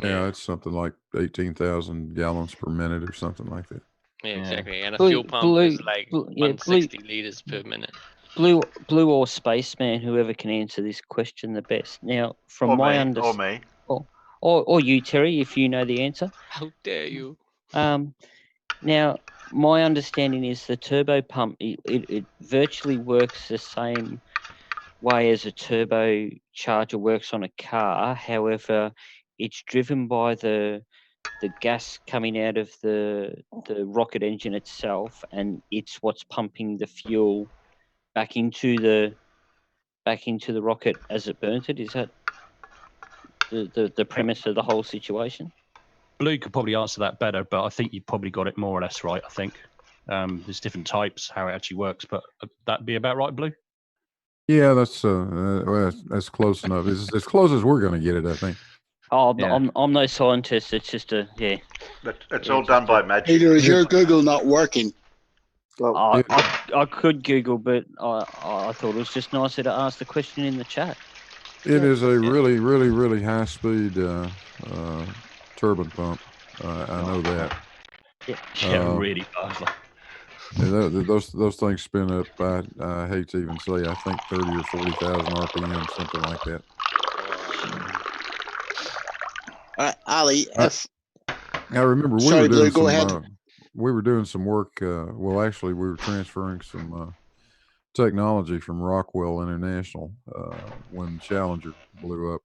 Yeah, it's something like 18,000 gallons per minute or something like that. Yeah, exactly. And a fuel pump is like 160 liters per minute. Blue or Spaceman, whoever can answer this question the best. Now, from Or my me, understanding, or you, Terry, if you know the answer. How dare you? Now, my understanding is the turbo pump, it virtually works the same way as a turbocharger works on a car. However, it's driven by the gas coming out of the rocket engine itself, and it's what's pumping the fuel back into the rocket as it burns it. Is that the premise of the whole situation? Blue could probably answer that better, but I think you probably got it more or less right. I think there's different types how it actually works, but that'd be about right, Blue. Yeah, that's close enough. It's as close as we're going to get it, I think. Oh, I'm no scientist. It's just It's all done by magic. Peter, is your Google not working? Well, I could Google, but I thought it was just nicer to ask the question in the chat. It is a really, really, really high speed turbine pump. I know that. Yeah, really fast. Those things spin up. I hate to even say. I think 30 or 40,000 RPM, something like that. Ali, I remember Sorry, Blue, go ahead. We were doing some work. Well, actually, we were transferring some technology from Rockwell International when Challenger blew up.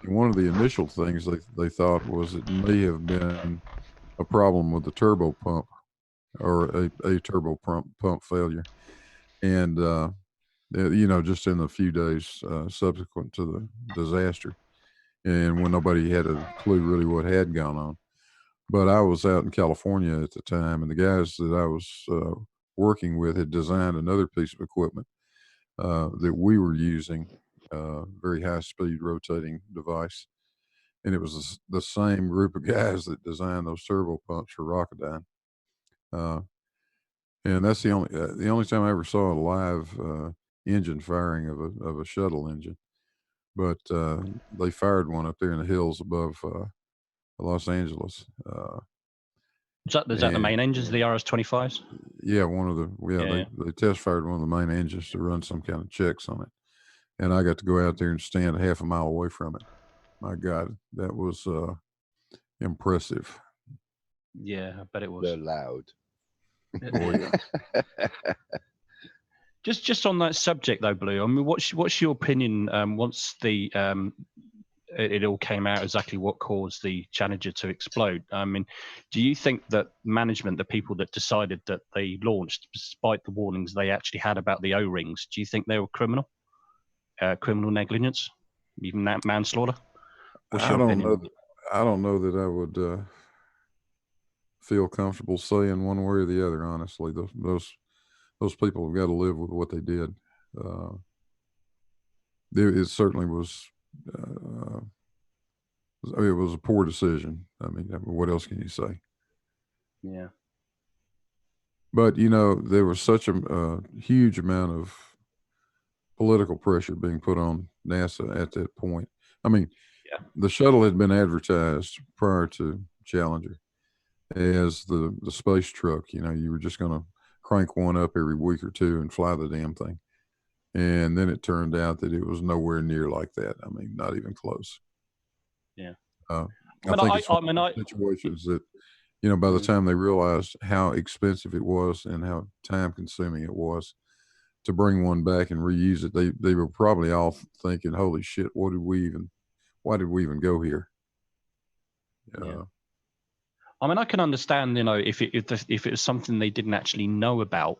And one of the initial things they thought was it may have been a problem with the turbo pump or a turbo pump failure. And, just in the few days subsequent to the disaster, and when nobody had a clue really what had gone on. But I was out in California at the time, and the guys that I was working with had designed another piece of equipment that we were using, very high-speed rotating device. And it was the same group of guys that designed those turbo pumps for Rocketdyne. And that's the only time I ever saw a live engine firing of a shuttle engine. But they fired one up there in the hills above Los Angeles. Is that the main engines, the RS-25s? Yeah, they test fired one of the main engines to run some kind of checks on it. And I got to go out there and stand half a mile away from it. My God, that was impressive. Yeah, I bet it was. They're loud. Oh, yeah. Just on that subject though, Blue. I mean, what's your opinion once the it all came out exactly what caused the Challenger to explode? I mean, do you think that management, the people that decided that they launched, despite the warnings they actually had about the O-rings, do you think they were criminal negligence, even manslaughter? What's your opinion? I don't know that I would feel comfortable saying one way or the other. Honestly, those people have got to live with what they did. It certainly was. It was a poor decision. I mean, what else can you say? Yeah. But there was such a huge amount of political pressure being put on NASA at that point. I mean, the shuttle had been advertised prior to Challenger as the space truck. You were just going to crank one up every week or two and fly the damn thing. And then it turned out that it was nowhere near like that. I mean, not even close. Yeah. I think it's one of those situations that, by the time they realized how expensive it was and how time consuming it was to bring one back and reuse it, they were probably all thinking, holy shit, why did we even go here? Yeah. I mean, I can understand, if it was something they didn't actually know about,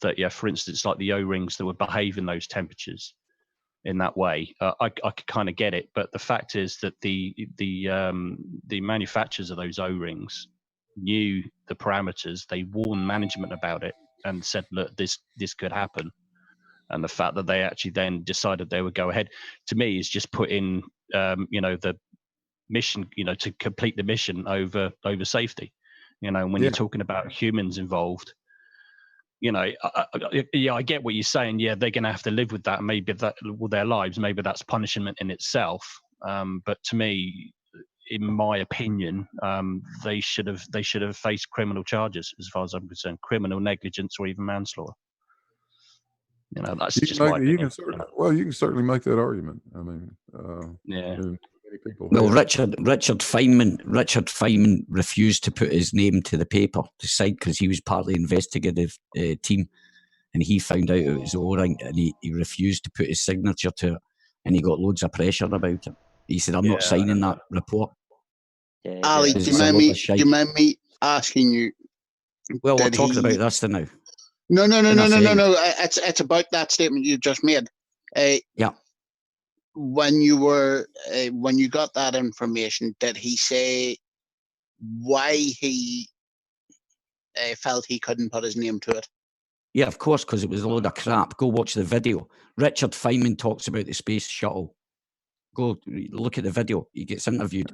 that, for instance, like the O-rings that would behave in those temperatures in that way, I could kind of get it. But the fact is that the manufacturers of those O-rings knew the parameters. They warned management about it and said, look, this could happen. And the fact that they actually then decided they would go ahead, to me, is just put in, the mission, to complete the mission over safety. When you're talking about humans involved, I get what you're saying. Yeah, they're going to have to live with that. Maybe that with their lives. Maybe that's punishment in itself. But to me, in my opinion, they should have faced criminal charges, as far as I'm concerned, criminal negligence or even manslaughter. That's just my opinion. You can certainly make that argument. I mean, many people. Well, Richard Feynman refused to put his name to the paper to sign because he was part of the investigative team, and he found out it was O-ring, and he refused to put his signature to it, and he got loads of pressure about it. He said, "I'm not signing that report." Ali, do you mind me asking you? Well, we're talking about this now. No. It's about that statement you just made. Yeah. When you got that information, did he say why he felt he couldn't put his name to it? Yeah, of course, because it was a load of crap. Go watch the video. Richard Feynman talks about the space shuttle. Go look at the video. He gets interviewed,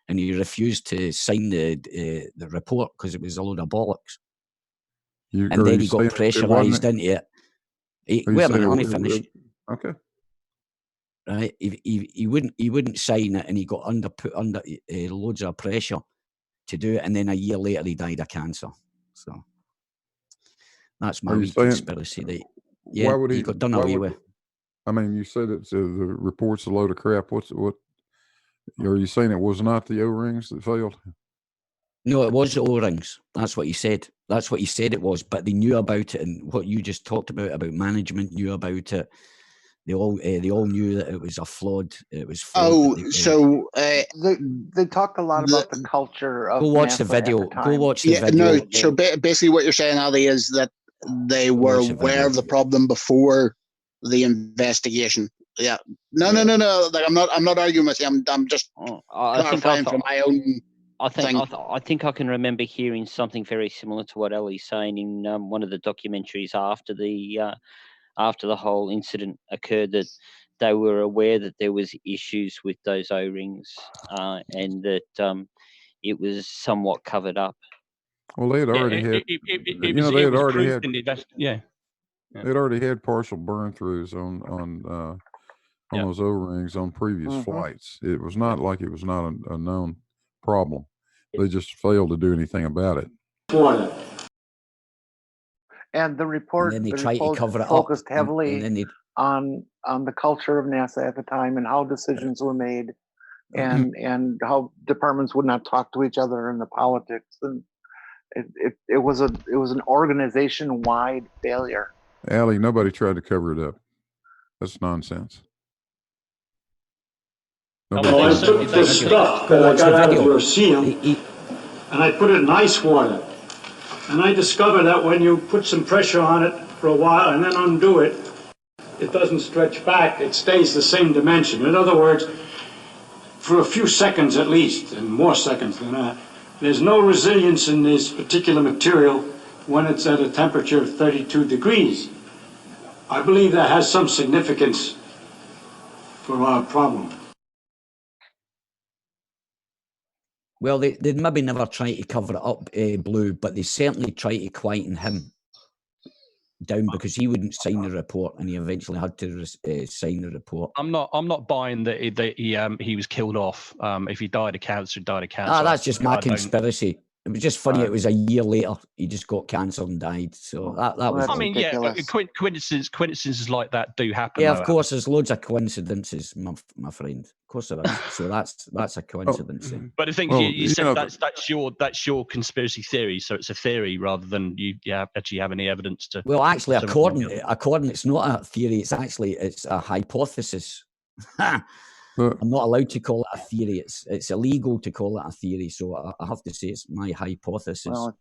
and he refused to sign the report because it was a load of bollocks. And then he got pressurized into it. Wait a minute, let me finish. Okay. Right, he wouldn't sign it, and he got put under loads of pressure to do it, and then a year later he died of cancer. So that's my conspiracy. Why would he got done away with? I mean, you said it's the report's a load of crap. What? Are you saying it was not the O-rings that failed? No, it was the O-rings. That's what he said. That's what he said it was. But they knew about it, and what you just talked about management knew about it. They all knew that it was a flawed. It was flawed. They talked a lot about the culture of. Go watch the video. Go watch the video. No, so basically, what you're saying, Ali, is that they were aware of the problem before the investigation. Yeah. No. Like, I'm not arguing with you. I'm just clarifying from my own. I think I can remember hearing something very similar to what Ellie's saying in one of the documentaries after the whole incident occurred, that they were aware that there was issues with those O-rings and that it was somewhat covered up. Well, they had already had. They'd already had partial burn throughs on those O-rings on previous flights. It was not like it was not a known problem. They just failed to do anything about it. And the report, and then they tried to cover it focused up, heavily on the culture of NASA at the time and how decisions were made, and how departments would not talk to each other, and the politics, and it was an organization-wide failure. Ali, nobody tried to cover it up. That's nonsense. I took the stuff that I got out of your SEAM and I put it in ice water. And I discovered that when you put some pressure on it for a while and then undo it, it doesn't stretch back, it stays the same dimension. In other words, for a few seconds at least, and more seconds than that, there's no resilience in this particular material when it's at a temperature of 32 degrees. I believe that has some significance for our problem. Well, they maybe never try to cover it up, Blue, but they certainly try to quieten him down because he wouldn't sign the report, and he eventually had to sign the report. I'm not buying that he was killed off. If he died of cancer, he died of cancer. That's just my conspiracy. It was just funny. It was a year later. He just got cancer and died. So that was. I mean, coincidences like that do happen. Yeah, though, of course. There's loads of coincidences, my friend. Of course there is. So that's a coincidence. But the thing is, you said that's your conspiracy theory, so it's a theory rather than you actually have any evidence to. Well, actually, according, it's not a theory. It's a hypothesis. I'm not allowed to call it a theory. It's illegal to call it a theory. So I have to say it's my hypothesis. Well,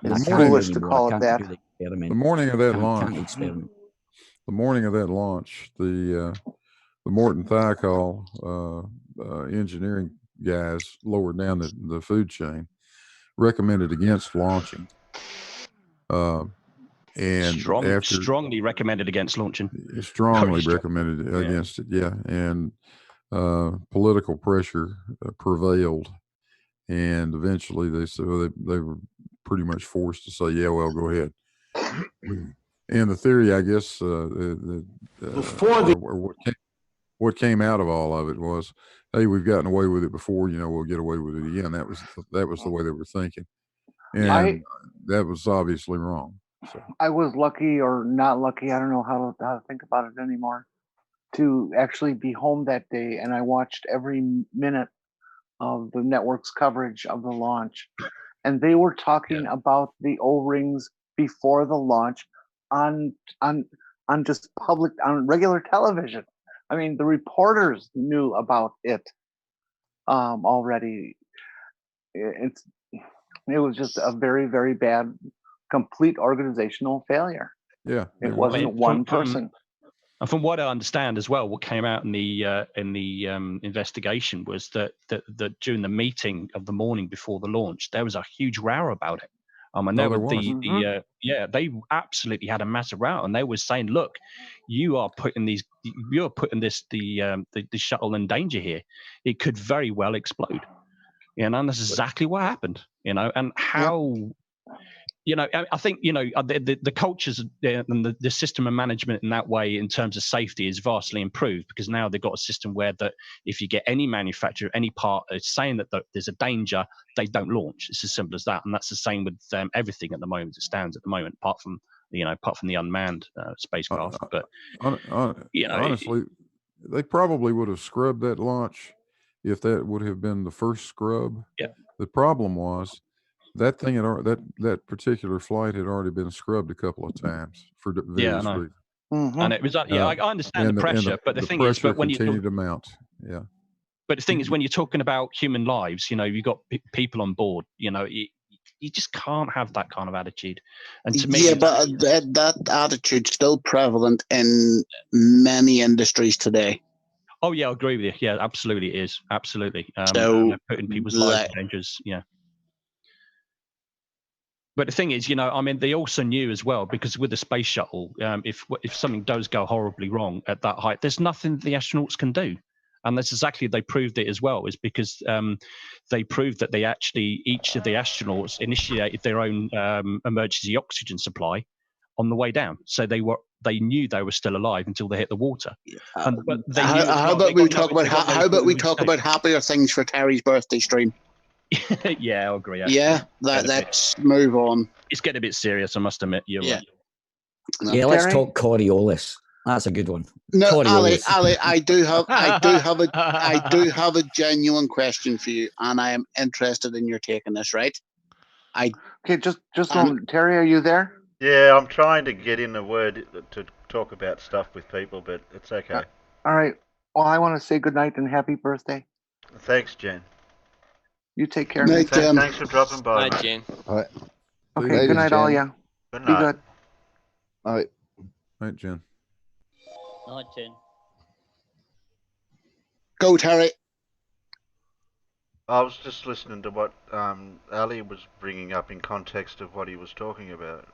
it's foolish to call it that. The morning of that launch, can't experiment. The morning of that launch, the Morton Thiokol engineering guys lower down the food chain recommended against launching. And strongly recommended against launching. Strongly recommended against it, yeah. And political pressure prevailed, and eventually they were pretty much forced to say, "Yeah, well, go ahead." And the theory, I guess, what came out of all of it was, "Hey, we've gotten away with it before. We'll get away with it again." That was the way they were thinking, and that was obviously wrong. So. I was lucky or not lucky. I don't know how to think about it anymore. To actually be home that day, and I watched every minute of the network's coverage of the launch, and they were talking about the O-rings before the launch on just public, on regular television. I mean, the reporters knew about it already. It was just a very, very bad, complete organizational failure. Yeah, it wasn't one person. And from what I understand as well, what came out in the investigation was that during the meeting of the morning before the launch, there was a huge row about it. And there were they absolutely had a massive row, and they were saying, "Look, you're putting this the shuttle in danger here. It could very well explode." And that's exactly what happened. And how. I think the cultures and the system of management in that way, in terms of safety, is vastly improved, because now they've got a system where that if you get any manufacturer, any part saying that there's a danger, they don't launch. It's as simple as that, and that's the same with everything at the moment. It stands at the moment, apart from the unmanned spacecraft. But honestly, they probably would have scrubbed that launch if that would have been the first scrub. Yeah. The problem was. That thing that particular flight had already been scrubbed a couple of times for various reasons. And it was I understand the pressure, but the thing is, but when you continued to mount, yeah. But the thing is, when you're talking about human lives, you've got people on board. You just can't have that kind of attitude. And to me, but that attitude's still prevalent in many industries today. Oh yeah, I agree with you. Yeah, absolutely, it is absolutely. So putting people's lives in dangers. Yeah. But the thing is, they also knew as well, because with the space shuttle, if something does go horribly wrong at that height, there's nothing the astronauts can do. And that's exactly, they proved it as well, is because they proved that each of the astronauts initiated their own emergency oxygen supply on the way down. So they knew they were still alive until they hit the water. How about we talk about happier things for Terry's birthday stream? Yeah, I agree. Let's move on. It's getting a bit serious, I must admit. You're right. Yeah, let's talk Coriolis. That's a good one. No, Ali, I do have a genuine question for you, and I am interested in your take on this. Right? Okay, just a moment. Terry, are you there? Yeah, I'm trying to get in a word to talk about stuff with people, but it's okay. All right. Well, I want to say good night and happy birthday. Thanks, Jen. You take care. Night, Jen. Thanks for dropping by. Night, Jen. All right. Okay, good night, all ya. Good Be night. good. All right. Night, Jen. Night, Jen. Go, Terry. I was just listening to what Ali was bringing up in context of what he was talking about.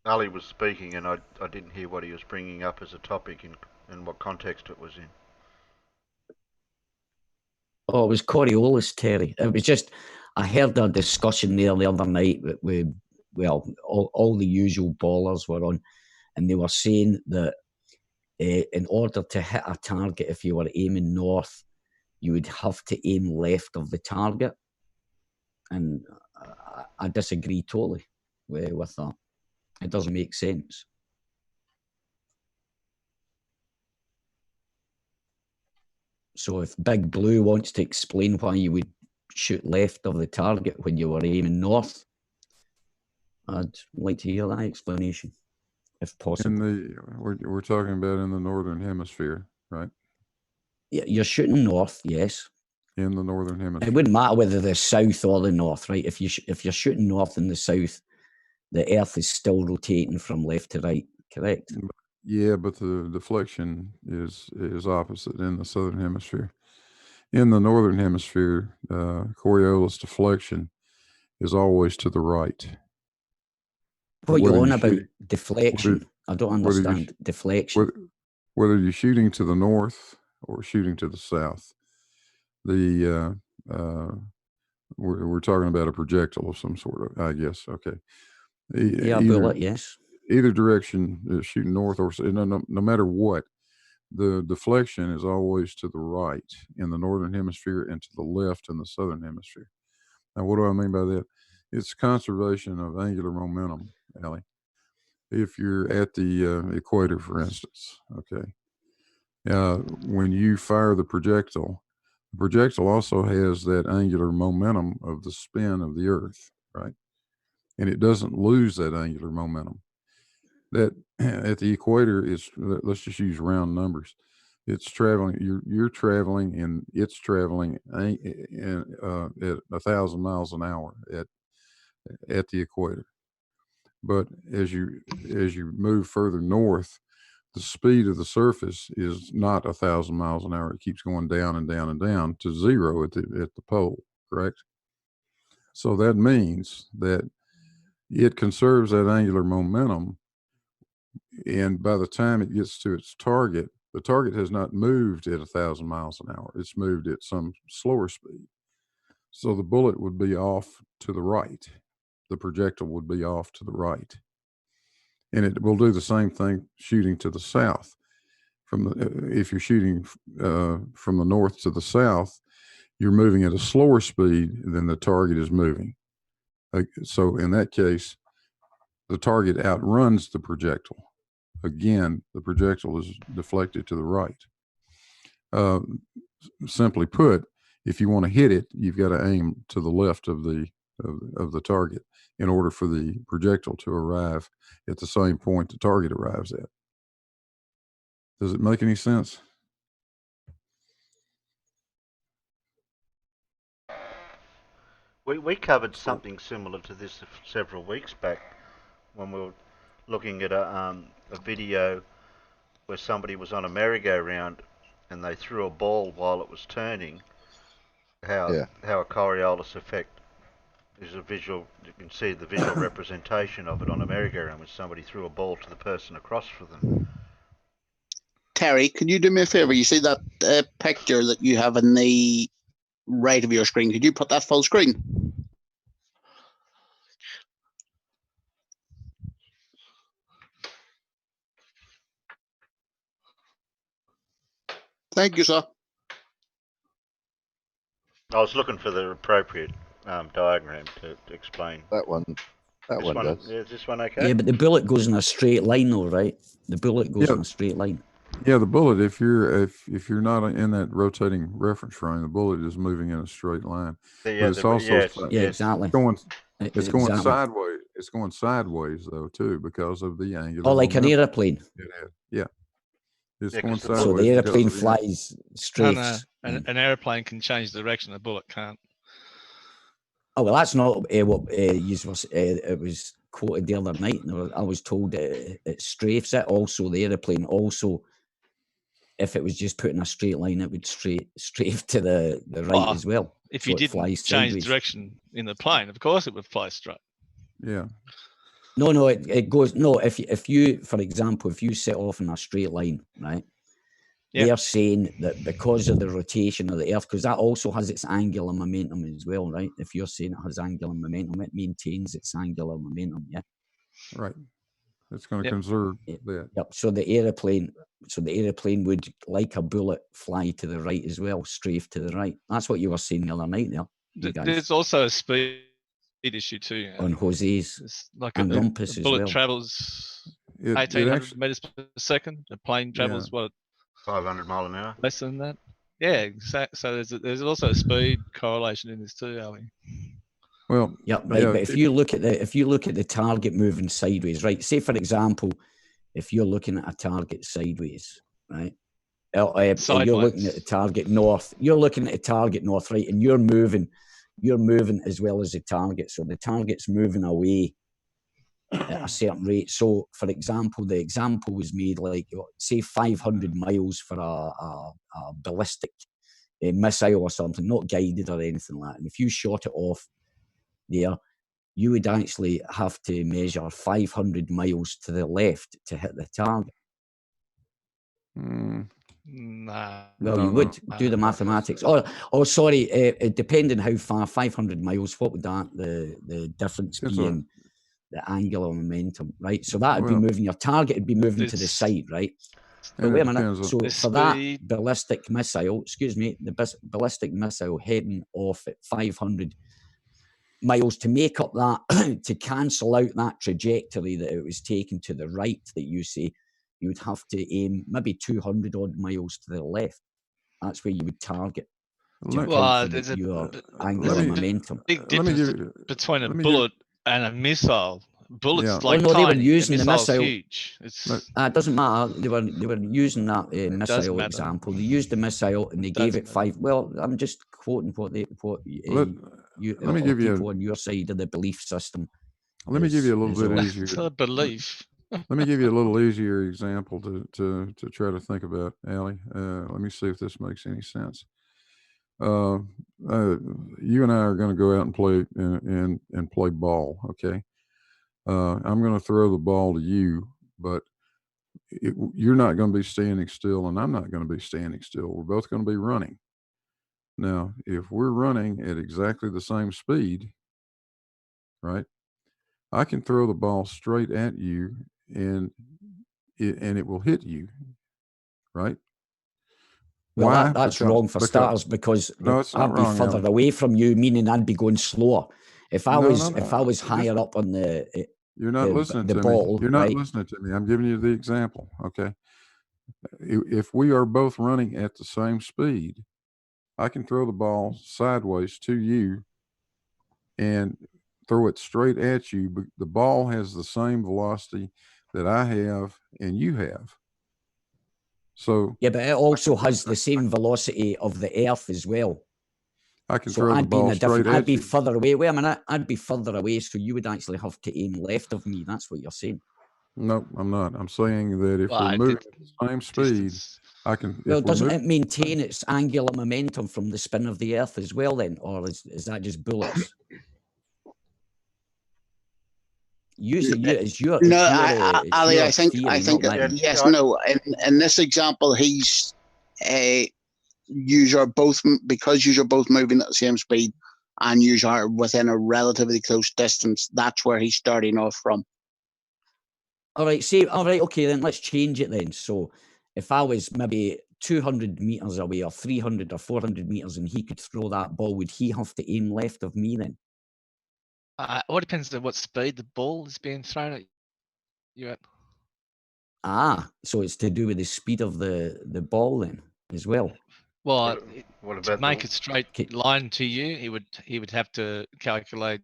Ali was speaking, and I didn't hear what he was bringing up as a topic and what context it was in. Oh, it was Coriolis, Terry. It was just, I heard a discussion there the other night with all the usual ballers were on, and they were saying that in order to hit a target, if you were aiming north, you would have to aim left of the target. And I disagree totally with that. It doesn't make sense. So if Big Blue wants to explain why you would shoot left of the target when you were aiming north, I'd like to hear that explanation, if possible. We're talking about in the northern hemisphere, right? Yeah, you're shooting north, yes. In the northern hemisphere. It wouldn't matter whether they're south or the north, right? If you're shooting north and the south, the Earth is still rotating from left to right, correct? Yeah, but the deflection is opposite in the southern hemisphere. In the northern hemisphere, Coriolis deflection is always to the right. What you're on about deflection? I don't understand deflection. Whether you're shooting to the north or shooting to the south, we're talking about a projectile of some sort, I guess. Okay. Yeah, bullet, yes. Either direction, shooting north or no matter what, the deflection is always to the right in the northern hemisphere and to the left in the southern hemisphere. Now, what do I mean by that? It's conservation of angular momentum, Allie. If you're at the equator, for instance, okay, when you fire the projectile also has that angular momentum of the spin of the Earth, right? And it doesn't lose that angular momentum. That at the equator is, let's just use round numbers. It's traveling. You're traveling, and it's traveling at 1,000 miles an hour at the equator. But as you move further north, the speed of the surface is not 1,000 miles an hour. It keeps going down and down and down to zero at the pole. Correct. So that means that it conserves that angular momentum. And by the time it gets to its target, the target has not moved at 1,000 miles an hour. It's moved at some slower speed. So the bullet would be off to the right. The projectile would be off to the right. And it will do the same thing shooting to the south. If you're shooting from the north to the south, you're moving at a slower speed than the target is moving. So in that case, the target outruns the projectile. Again, the projectile is deflected to the right. Simply put, if you want to hit it, you've got to aim to the left of the target in order for the projectile to arrive at the same point the target arrives at. Does it make any sense? We covered something similar to this several weeks back when we were looking at a video where somebody was on a merry-go-round and they threw a ball while it was turning. How a Coriolis effect is a visual. You can see the visual representation of it on a merry-go-round when somebody threw a ball to the person across from them. Terry, could you do me a favor? You see that picture that you have in the right of your screen? Could you put that full screen? Thank you, sir. I was looking for the appropriate diagram to explain. That one does. Is this one okay? Yeah, but the bullet goes in a straight line, though, right? The bullet goes in a straight line. Yeah, the bullet. If you're not in that rotating reference frame, the bullet is moving in a straight line. But it's also exactly. It's going sideways. It's going sideways though too because of the angular. Oh, like an airplane. Yeah. It's going sideways. So the airplane flies straight. An airplane can change the direction. A bullet can't. Oh well, that's not what it was quoted the other night. I was told it strafes it. Also, the airplane also, if it was just put in a straight line, it would strafe to the right as well. If you didn't change direction in the plane, of course it would fly straight. Yeah. No, it goes. No, if you, for example, if you set off in a straight line, right? They're saying that because of the rotation of the Earth, because that also has its angular momentum as well, right? If you're saying it has angular momentum, it maintains its angular momentum, yeah. Right. It's going to conserve that. Yep. So the aeroplane would, like a bullet, fly to the right as well, strafe to the right. That's what you were saying the other night there. You guys. There's also a speed issue too. On Jose's It's like and a Rumpus as bullet well. travels It 1,800 actually, meters per second. A plane travels what? 500 mile an hour. Less than that. Yeah, exactly. So there's also a speed correlation in this too, Ali. well, Yep, right. But if you look at the target moving sideways, right? Say for example, if you're looking at a target sideways, right? You're looking at the target north. You're looking at the target north, right? And you're moving as well as the target. So the target's moving away at a certain rate. So, for example, the example was made like, say, 500 miles for a ballistic missile or something, not guided or anything like that. And if you shot it off there, you would actually have to measure 500 miles to the left to hit the target. Nah. Well, you would do the mathematics. Oh, sorry. Depending how far, 500 miles. What would the difference be in the angular momentum, right? So that would be moving. Your target would be moving to the side, right? But wait a minute. So for that ballistic missile, the ballistic missile heading off at 500 miles, to make up that, to cancel out that trajectory that it was taken to the right that you say, you would have to aim maybe 200 odd miles to the left. That's where you would target. There's your angular momentum. Big difference between a bullet and a missile. Bullets like they were tiny. using the missile. Huge. It doesn't matter. They were using that missile example. They used the missile and they gave it 5. Well, I'm just quoting what let me give you on your side of the belief system. Let me give you a little bit easier. It's a belief. Let me give you a little easier example to try to think about, Ali. Let me see if this makes any sense. You and I are going to go out and play and play ball. Okay. I'm going to throw the ball to you, but you're not going to be standing still, and I'm not going to be standing still. We're both going to be running. Now, if we're running at exactly the same speed, right, I can throw the ball straight at you, and it will hit you, right? Well, Why? That's wrong for starters, because I'd be further away from you, meaning I'd be going slower. If I was higher up on the you're not listening to ball, me. You're not listening to me. I'm giving you the example. Okay. If we are both running at the same speed, I can throw the ball sideways to you and throw it straight at you, but the ball has the same velocity that I have and you have. So yeah, but it also has the same velocity of the Earth as well. I can throw the ball straight at you. I'd be further away. Wait a minute. I'd be further away, so you would actually have to aim left of me. That's what you're saying. No, I'm not. I'm saying that if we're moving at the same speed, I can. Well, doesn't it maintain its angular momentum from the spin of the Earth as well, then, or is that just bullets? Ali, I think yes, no. In this example, he's you are both moving at the same speed, and you are within a relatively close distance. That's where he's starting off from. All right, okay, then let's change it then. So if I was maybe 200 meters away, or 300 or 400 meters, and he could throw that ball, would he have to aim left of me then? Well, it depends on what speed the ball is being thrown at you at. So it's to do with the speed of the ball then as well. Well, to make a straight line to you, he would have to calculate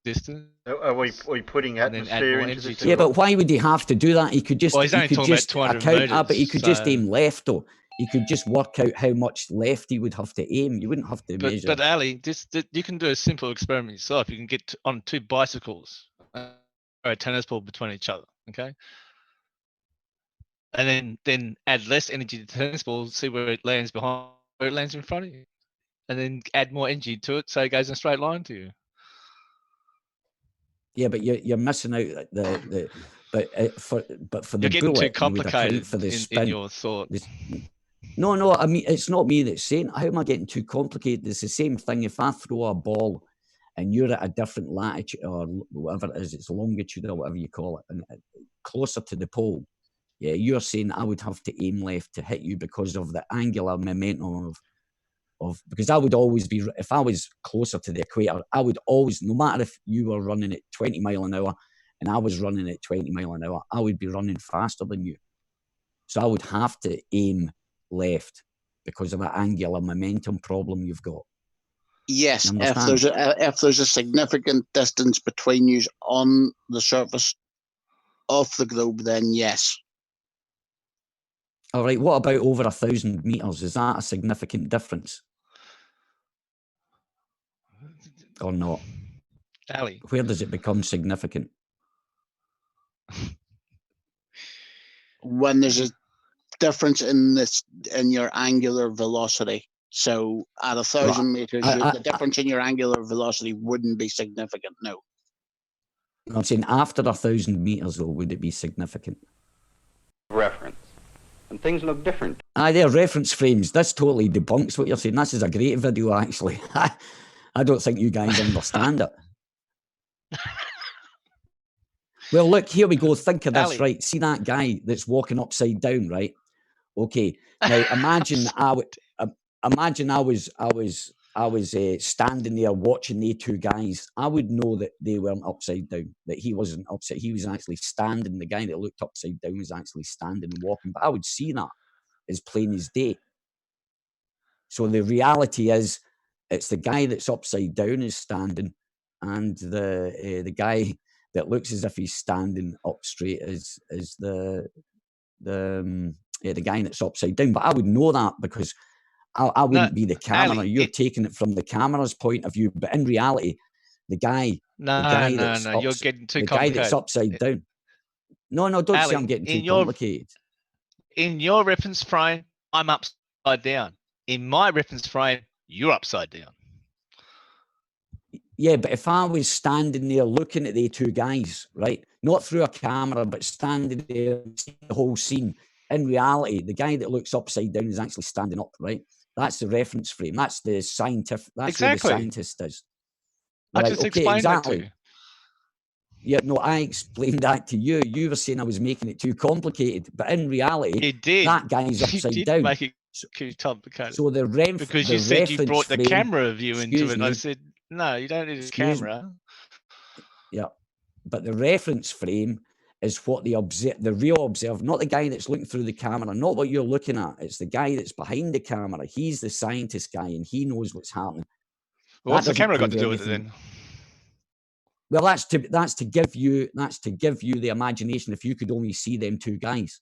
distance. Are we putting atmosphere into this? Yeah, but why would he have to do that? He could just. Well, he's only talking about 200 meters. But he could just aim left, though. He could just work out how much left he would have to aim. You wouldn't have to measure. But Ali, you can do a simple experiment yourself. You can get on 2 bicycles, or a tennis ball between each other. Okay. And then add less energy to the tennis ball, see where it lands behind, where it lands in front of you, and then add more energy to it so it goes in a straight line to you. Yeah, but you're missing out for the you're getting bullet, too complicated for the spin. in your thought. No, I mean, it's not me that's saying. How am I getting too complicated? It's the same thing. If I throw a ball and you're at a different latitude or whatever it is, it's longitude or whatever you call it, and closer to the pole, yeah, you're saying I would have to aim left to hit you because of the angular momentum of because I would always be, if I was closer to the equator, I would always, no matter if you were running at 20 mile an hour and I was running at 20 mile an hour, I would be running faster than you. So I would have to aim left because of that angular momentum problem you've got. Yes, if there's a significant distance between you on the surface of the globe, then yes. All right, what about over 1,000 meters? Is that a significant difference? Or not? Ali. Where does it become significant? When there's a difference in your angular velocity. So at 1,000 meters, the difference in your angular velocity wouldn't be significant. No. I'm saying after 1,000 meters, though, would it be significant? Reference. And things look different. They're reference frames. This totally debunks what you're saying. This is a great video, actually. I don't think you guys understand it. Well, look, here we go. Think of this, Ali. right? See that guy that's walking upside down, right? Okay. Now imagine I was standing there watching the two guys. I would know that they weren't upside down, that he wasn't upside. He was actually standing. The guy that looked upside down was actually standing and walking. But I would see that as plain as day. So the reality is, it's the guy that's upside down is standing, and the guy that looks as if he's standing up straight is the guy that's upside down. But I would know that because I wouldn't be the camera. Ali, You're taking it from the camera's point of view, but in reality, the guy you're getting too the guy that's complicated. upside down. No, don't say Ali, I'm getting too complicated. In your reference frame, I'm upside down. In my reference frame, you're upside down. Yeah, but if I was standing there looking at the two guys, right, not through a camera, but standing there, seeing the whole scene, in reality, the guy that looks upside down is actually standing up, right? That's the reference frame. That's the scientific. That's where the scientist is. I Right, just okay, explained exactly. that to you. Yeah, no, I explained that to you. You were saying I was making it too complicated, but in reality, You did. that guy's upside You did down. make it too complicated. So because you said you brought the camera view into it, and I said, no, you don't need a camera. Yeah, but the reference frame is what the real observer, not the guy that's looking through the camera, not what you're looking at. It's the guy that's behind the camera. He's the scientist guy, and he knows what's happening. Well, what's the camera got to do with it then? Well, that's to give you the imagination. If you could only see them two guys.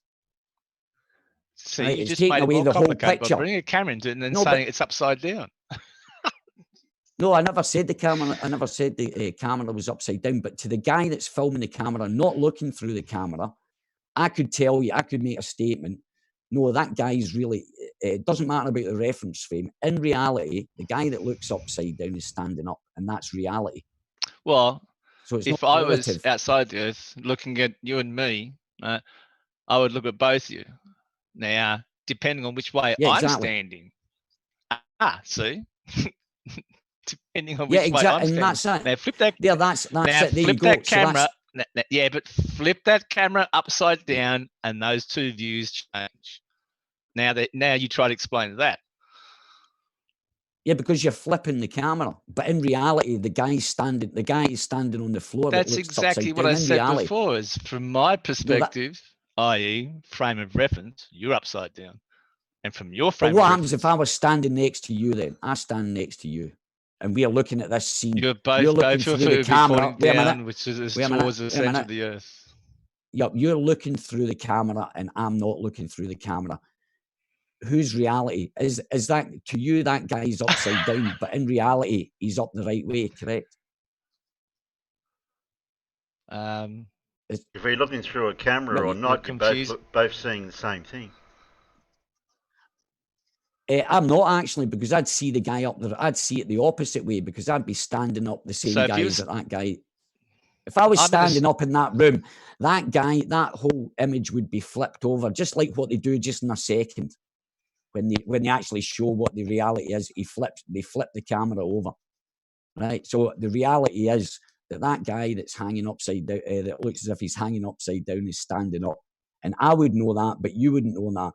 So right? you It's just taking made it away more the whole complicated by picture. bringing a camera into it and then No, saying but- it's upside down. No, I never said the camera. I never said the camera was upside down. But to the guy that's filming the camera, not looking through the camera, I could tell you. I could make a statement. No, that guy's really. It doesn't matter about the reference frame. In reality, the guy that looks upside down is standing up, and that's reality. Well, so it's if not I was relative. outside the Earth looking at you and me, I would look at both of you. Now, depending on which way Yeah, I'm exactly. standing. See? Depending on Yeah, which way I'm exactly, standing. and that's it. Now, flip that. Yeah, that's now, it. There you flip go. that So camera. that's- Yeah, but flip that camera upside down, and those two views change. Now you try to explain that. Yeah, because you're flipping the camera, but in reality, the guy is standing on the floor. That's that looks exactly upside what down. I In said reality. before. Is from my perspective, i.e., frame of reference, you're upside down, and from your But frame what of happens reference, if I was standing next to you? Then I stand next to you, and we are looking at this scene. you're both looking both your through feet the would be camera. pointing Wait a down, minute. which is Wait a minute. towards the Wait a center minute. of the Earth. Yep, you're looking through the camera, and I'm not looking through the camera. Whose reality is that to you? That guy's upside down, but in reality, he's up the right way. Correct? If you're looking through a camera or not, you're both seeing the same thing. I'm not actually, because I'd see the guy up there. I'd see it the opposite way because I'd be standing up the same So if guy you as that guy. If I was standing up in that room, that guy, that whole image would be flipped over, just like what they do just in a second. When they actually show what the reality is, they flip the camera over. right? So the reality is that guy that's hanging upside down, that looks as if he's hanging upside down, is standing up. And I would know that, but you wouldn't know that.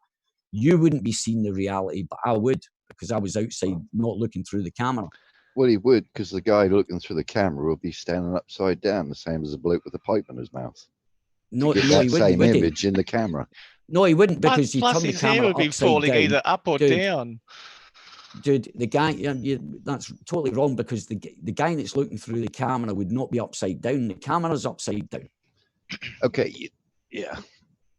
You wouldn't be seeing the reality, but I would, because I was outside, not looking through the camera. Well, he would, because the guy looking through the camera would be standing upside down, the same as a bloke with a pipe in his mouth. No, Get no, that he wouldn't, same would he? image in the camera. No, he wouldn't, because you Plus turn the his hair camera would be upside falling down. either up or Dude, down. Dude, the guy, that's totally wrong, because the guy that's looking through the camera would not be upside down. The camera's upside down. Okay, yeah.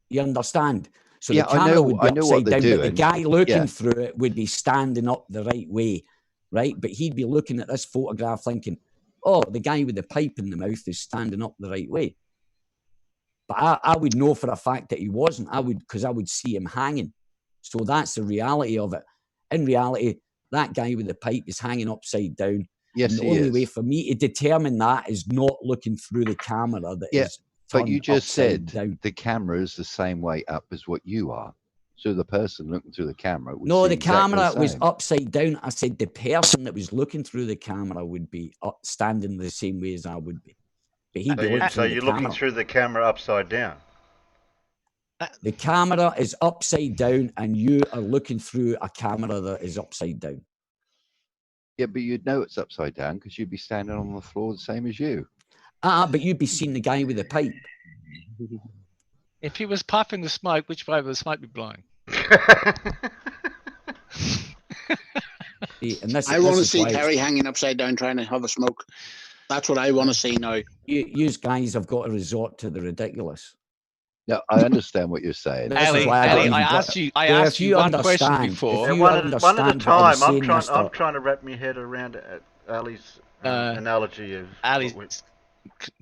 You understand? So Yeah, the camera would be I know what upside they're down, but the doing. guy looking Yeah. through it would be standing up the right way, right? But he'd be looking at this photograph thinking, oh, the guy with the pipe in the mouth is standing up the right way. But I would know for a fact that he wasn't. Because I would see him hanging. So that's the reality of it. In reality, that guy with the pipe is hanging upside down. Yes, and the he only is. way for me to determine that is not looking through the camera that Yeah, is but turned you just upside said down. the camera is the same way up as what you are. So the person looking through the camera would No, see the exactly camera the was same. upside down. I said the person that was looking through the camera would be standing the same way as I would be. But he'd be looking So through the you're looking camera. through the camera upside down. The camera is upside down, and you are looking through a camera that is upside down. Yeah, but you'd know it's upside down because you'd be standing on the floor the same as you. But you'd be seeing the guy with the pipe. If he was puffing the smoke, which way would the smoke be blowing? I want to see Terry hanging upside down trying to have a smoke. That's what I want to see now. You guys have got to resort to the ridiculous. No, I understand what you're saying. Ali, I asked you one question before. One at a time. I'm trying to wrap my head around Ali's analogy of Ali's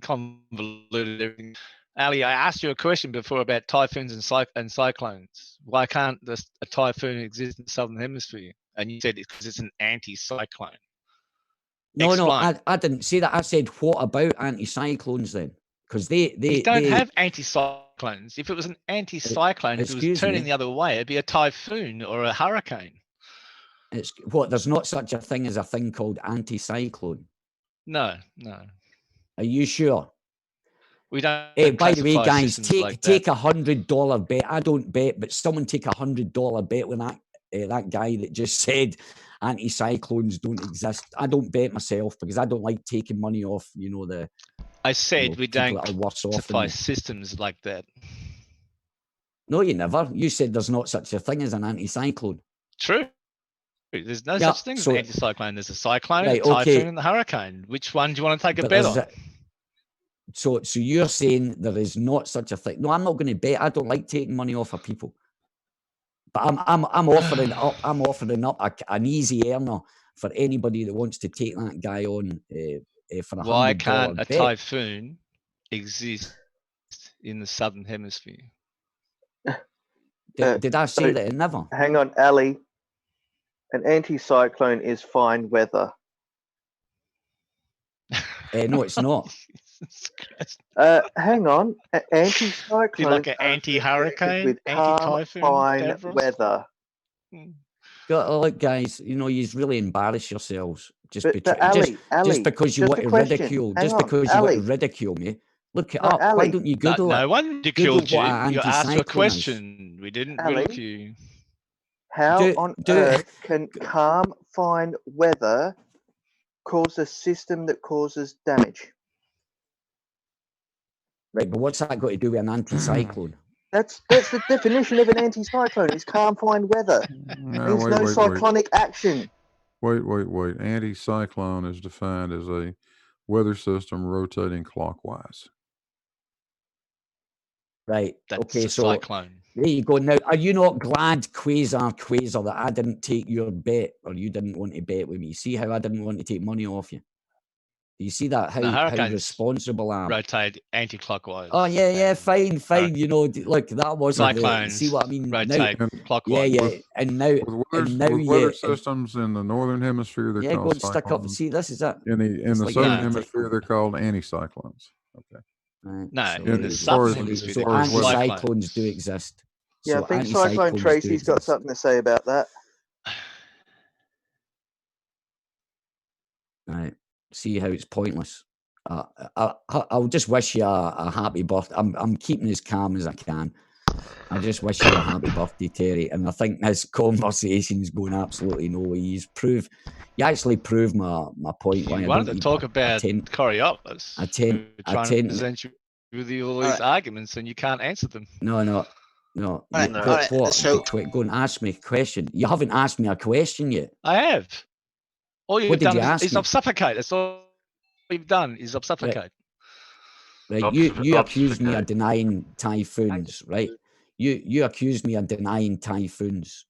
convoluted everything. Ali, I asked you a question before about typhoons and cyclones. Why can't a typhoon exist in the southern hemisphere? And you said it's because it's an anti-cyclone. No, I didn't say that. I said, what about anticyclones then? Because they don't have anticyclones. If it was an anticyclone, if it was turning the other way, it'd be a typhoon or a hurricane. It's what? There's not such a thing as a thing called anticyclone. No. Are you sure? We don't. Hey, by the way, guys, take $100 bet. I don't bet, but someone take $100 bet with that guy that just said anticyclones don't exist. I don't bet myself because I don't like taking money off. I said we don't classify systems like that. No, you never. You said there's not such a thing as an anticyclone. True. There's no such thing as an anticyclone. There's a cyclone, a typhoon, and a hurricane. Which one do you want to take a bet on? So you're saying there is not such a thing? No, I'm not going to bet. I don't like taking money off of people. But I'm offering up. I'm offering up an easy earner for anybody that wants to take that guy on for $100. Why can't a typhoon exist in the southern hemisphere? Did I say that? Never. Hang on, Ali. An anticyclone is fine weather. No, it's not. Hang on. Anticyclone. Like an anti-hurricane, with anti-typhoon, fine weather. Look, guys, you really embarrass yourselves just because you want to ridicule. Just because you want to ridicule me. Look it up. Why don't you Google it? No one ridiculed you. You asked a question. We didn't ridicule you. How on earth can calm, fine weather cause a system that causes damage? Right, but what's that got to do with an anticyclone? That's the definition of an anticyclone. It's calm, fine weather. There's no cyclonic action. Wait. Anticyclone is defined as a weather system rotating clockwise. Right. That's okay, a so cyclone. There you go. Now, are you not glad, Quasar, that I didn't take your bet, or you didn't want to bet with me? See how I didn't want to take money off you? Do you see that? How responsible I am? Rotate anti-clockwise. Oh, yeah, fine. Look, that wasn't cyclones. See what I mean? Rotate clockwise. Yeah. And now, weather systems in the northern hemisphere, they're called go and cyclones. stick up. See, this is it. In the southern hemisphere, they're called anticyclones. Okay. No, so in the southern hemisphere, so anticyclones do exist. Yeah, so I think Cyclone Tracy's got something to say about that. Right. See how it's pointless. I'll just wish you a happy birthday. I'm keeping as calm as I can. I just wish you a happy birthday, Terry. And I think this conversation's going absolutely nowhere. You actually proved my point. Why You I wanted don't to need- talk I about tend- Coriolis. I tend- We're I trying tend- to present you with all All these right. arguments, and you can't answer them. No. All right, What? all right, What? so- Go and ask me a question. You haven't asked me a question yet. I have. All you've What did done you is, ask is me? obfuscate. That's all you've done is obfuscate. Right, you accused me of denying typhoons, right? You accused me of denying typhoons.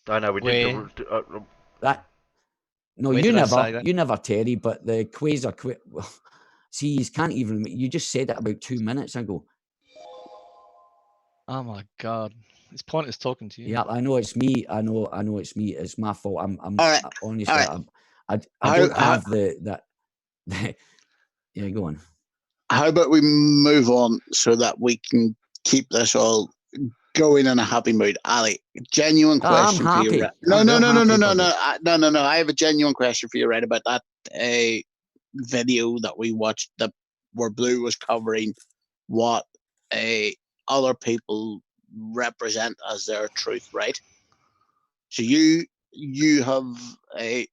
I know we Where? did. That no, Where you did I say that? never, Terry. But the quasar. See, you can't even. You just said it about 2 minutes ago. Oh my god, it's pointless talking to you. Yeah, I know it's me. I know it's me. It's my fault. I'm All right, honestly. all right. I don't have the. Yeah, go on. How about we move on so that we can keep this all going in a happy mood? Ali, genuine I'm question for you. happy. Right? No. I'm happy, No. I have a genuine question for you, right, about that video that we watched where Blue was covering what other people represent as their truth, right? So you have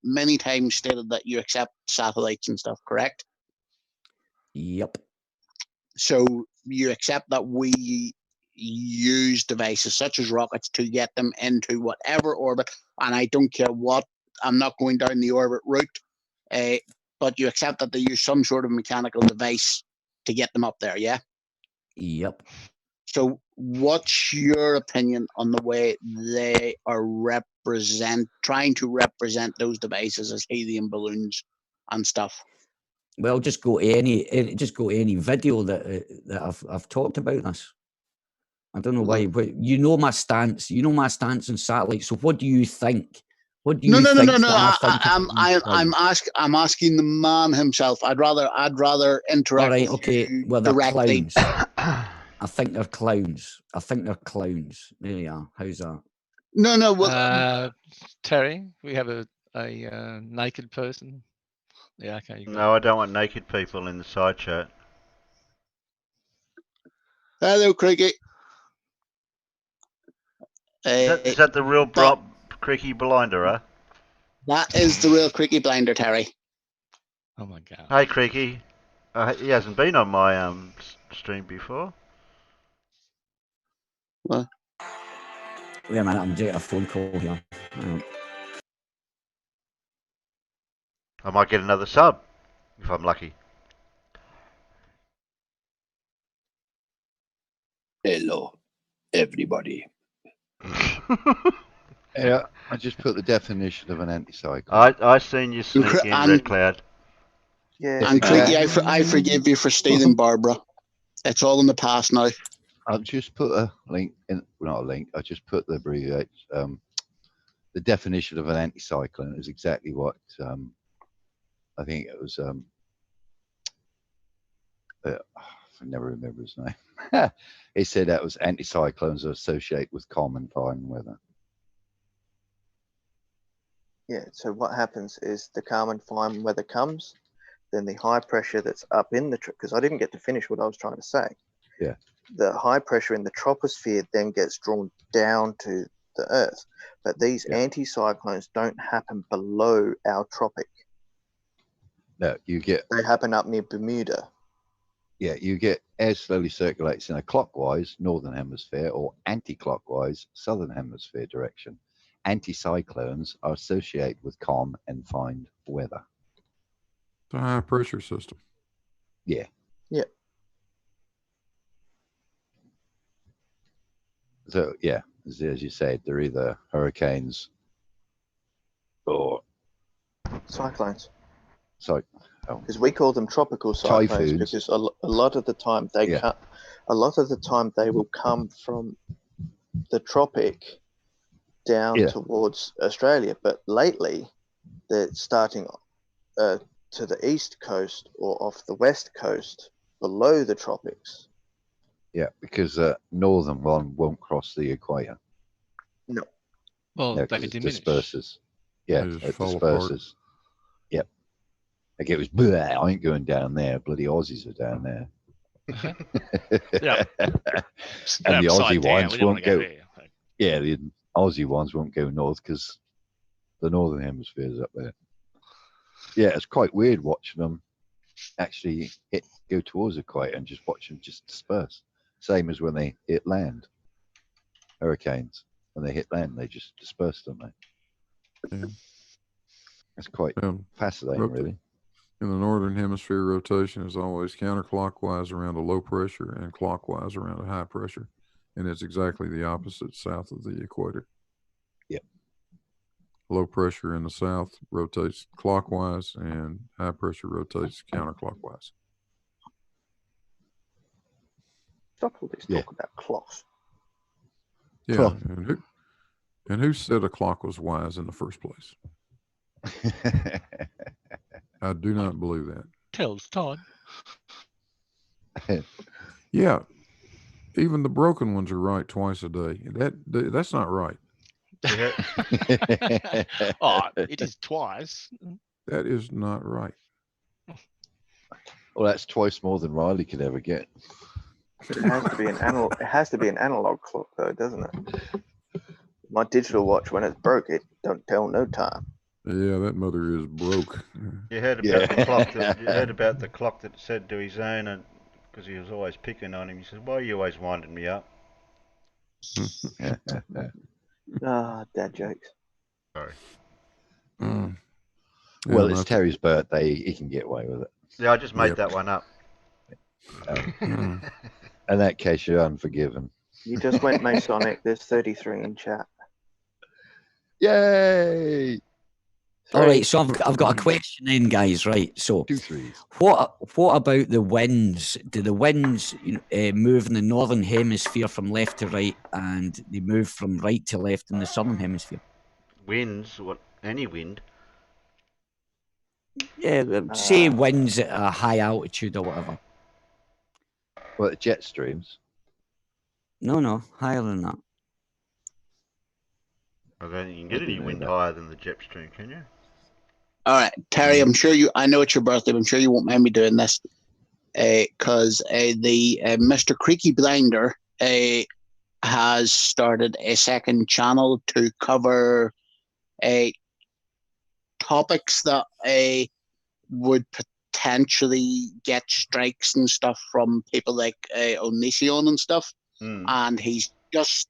many times stated that you accept satellites and stuff, correct? Yep. So you accept that we use devices such as rockets to get them into whatever orbit, and I don't care what, I'm not going down the orbit route, but you accept that they use some sort of mechanical device to get them up there, yeah? Yep. So what's your opinion on the way they are trying to represent those devices as helium balloons and stuff? Well, just go to any video that I've talked about this. I don't know why, but you know my stance. You know my stance on satellites. So what do you think? What do you No. think? that I think I'm asking the man himself. I'd rather interact. All right, with okay. you Well, they're directly. clowns. I think they're clowns. There you are. How's that? No. Well, Terry, we have a naked person. Yeah, okay. No, I don't want naked people in the side chat. Hello, Cricket. Is that the real Cricky Blinder, huh? That is the real Cricket Blinder, Terry. Oh my god. Hey, Cricky. He hasn't been on my stream before. What? Wait a minute, I'm getting a phone call here. I might get another sub if I'm lucky. Hello, everybody. Yeah, I just put the definition of an anticyclone. I seen you sneak in, Red Cloud. Yeah. And Cricket, I forgive you for stealing Barbara. It's all in the past now. I've just put a link in, well, not a link. I just put the abbreviate. The definition of an anticyclone is exactly what I think it was. I never remember his name. He said that was anticyclones are associated with calm and fine weather. Yeah, so what happens is the calm and fine weather comes, then the high pressure that's up in the, because I didn't get to finish what I was trying to say. Yeah. The high pressure in the troposphere then gets drawn down to the Earth. But these anticyclones don't happen below our tropic. No, you get. They happen up near Bermuda. Yeah, you get air slowly circulates in a clockwise northern hemisphere or anti-clockwise southern hemisphere direction. Anticyclones are associated with calm and fine weather. It's a high pressure system. Yeah. Yeah. So yeah, as you said, they're either hurricanes or cyclones. So, because we call them tropical cyclones typhoons. because a lot of the time they will come from the tropic down towards Australia, but lately they're starting to the east coast or off the west coast below the tropics. Yeah, because northern one won't cross the equator. No. Well, No, they 'cause it diminish. disperses. Yeah, They just it fall apart. disperses. Yep. Like it was, "Bleh, I ain't going down there. Bloody Aussies are down there." Yeah. And the Upside Aussie down, ones we don't won't wanna go go. there. Yeah, the Aussie ones won't go north because the northern hemisphere is up there. Yeah, it's quite weird watching them actually go towards the equator and just watch them just disperse. Same as when they hit land. Hurricanes, when they hit land, they just disperse, don't they? Yeah. It's quite fascinating, Rota- really. In the northern hemisphere, rotation is always counterclockwise around a low pressure and clockwise around a high pressure, and it's exactly the opposite south of the equator. Yep. Low pressure in the south rotates clockwise, and high pressure rotates counterclockwise. Stop all this talk about cloth. Yeah, Cloth. and who said a clock was wise in the first place? I do not believe that. Tells time. Yeah, even the broken ones are right twice a day. That's not right. Oh, it is twice. That is not right. Well, that's twice more than Riley could ever get. It has to be an analog. It has to be an analog clock, though, doesn't it? My digital watch, when it's broke, it don't tell no time. Yeah, that mother is broke. You heard about the clock. You heard about the clock that said to his owner, because he was always picking on him. He said, "Why are you always winding me up?" Dad jokes. Sorry. Well, it's Terry's birthday. He can get away with it. Yeah, I just made that one up. In that case, you're unforgiven. You just went Masonic. There's 33 in chat. Yay! All right, so I've got a question then, guys. Right, so 2 3s. What about the winds? Do the winds move in the northern hemisphere from left to right, and they move from right to left in the southern hemisphere? Winds? What? Any wind? Yeah, say winds at a high altitude or whatever. Well, jet streams. No, higher than that. I don't think you can get any wind higher than the jet stream, can you? All right, Terry, I know it's your birthday, but I'm sure you won't mind me doing this. Because the Mr. Creaky Blinder has started a second channel to cover topics that would potentially get strikes and stuff from people like Onision and stuff. And he's just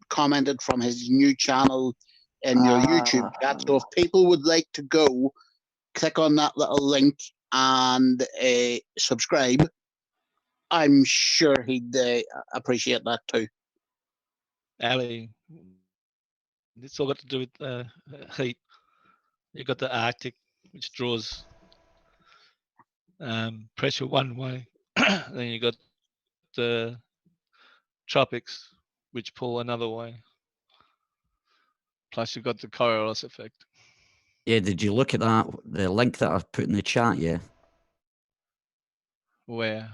commented from his new channel in your YouTube chat. So if people would like to go, click on that little link and subscribe, I'm sure he'd appreciate that too. Ali, it's all got to do with heat. You got the Arctic, which draws pressure one way. Then you got the tropics, which pull another way. Plus, you got the Coriolis effect. Yeah, did you look at that? The link that I've put in the chat, yeah? Where?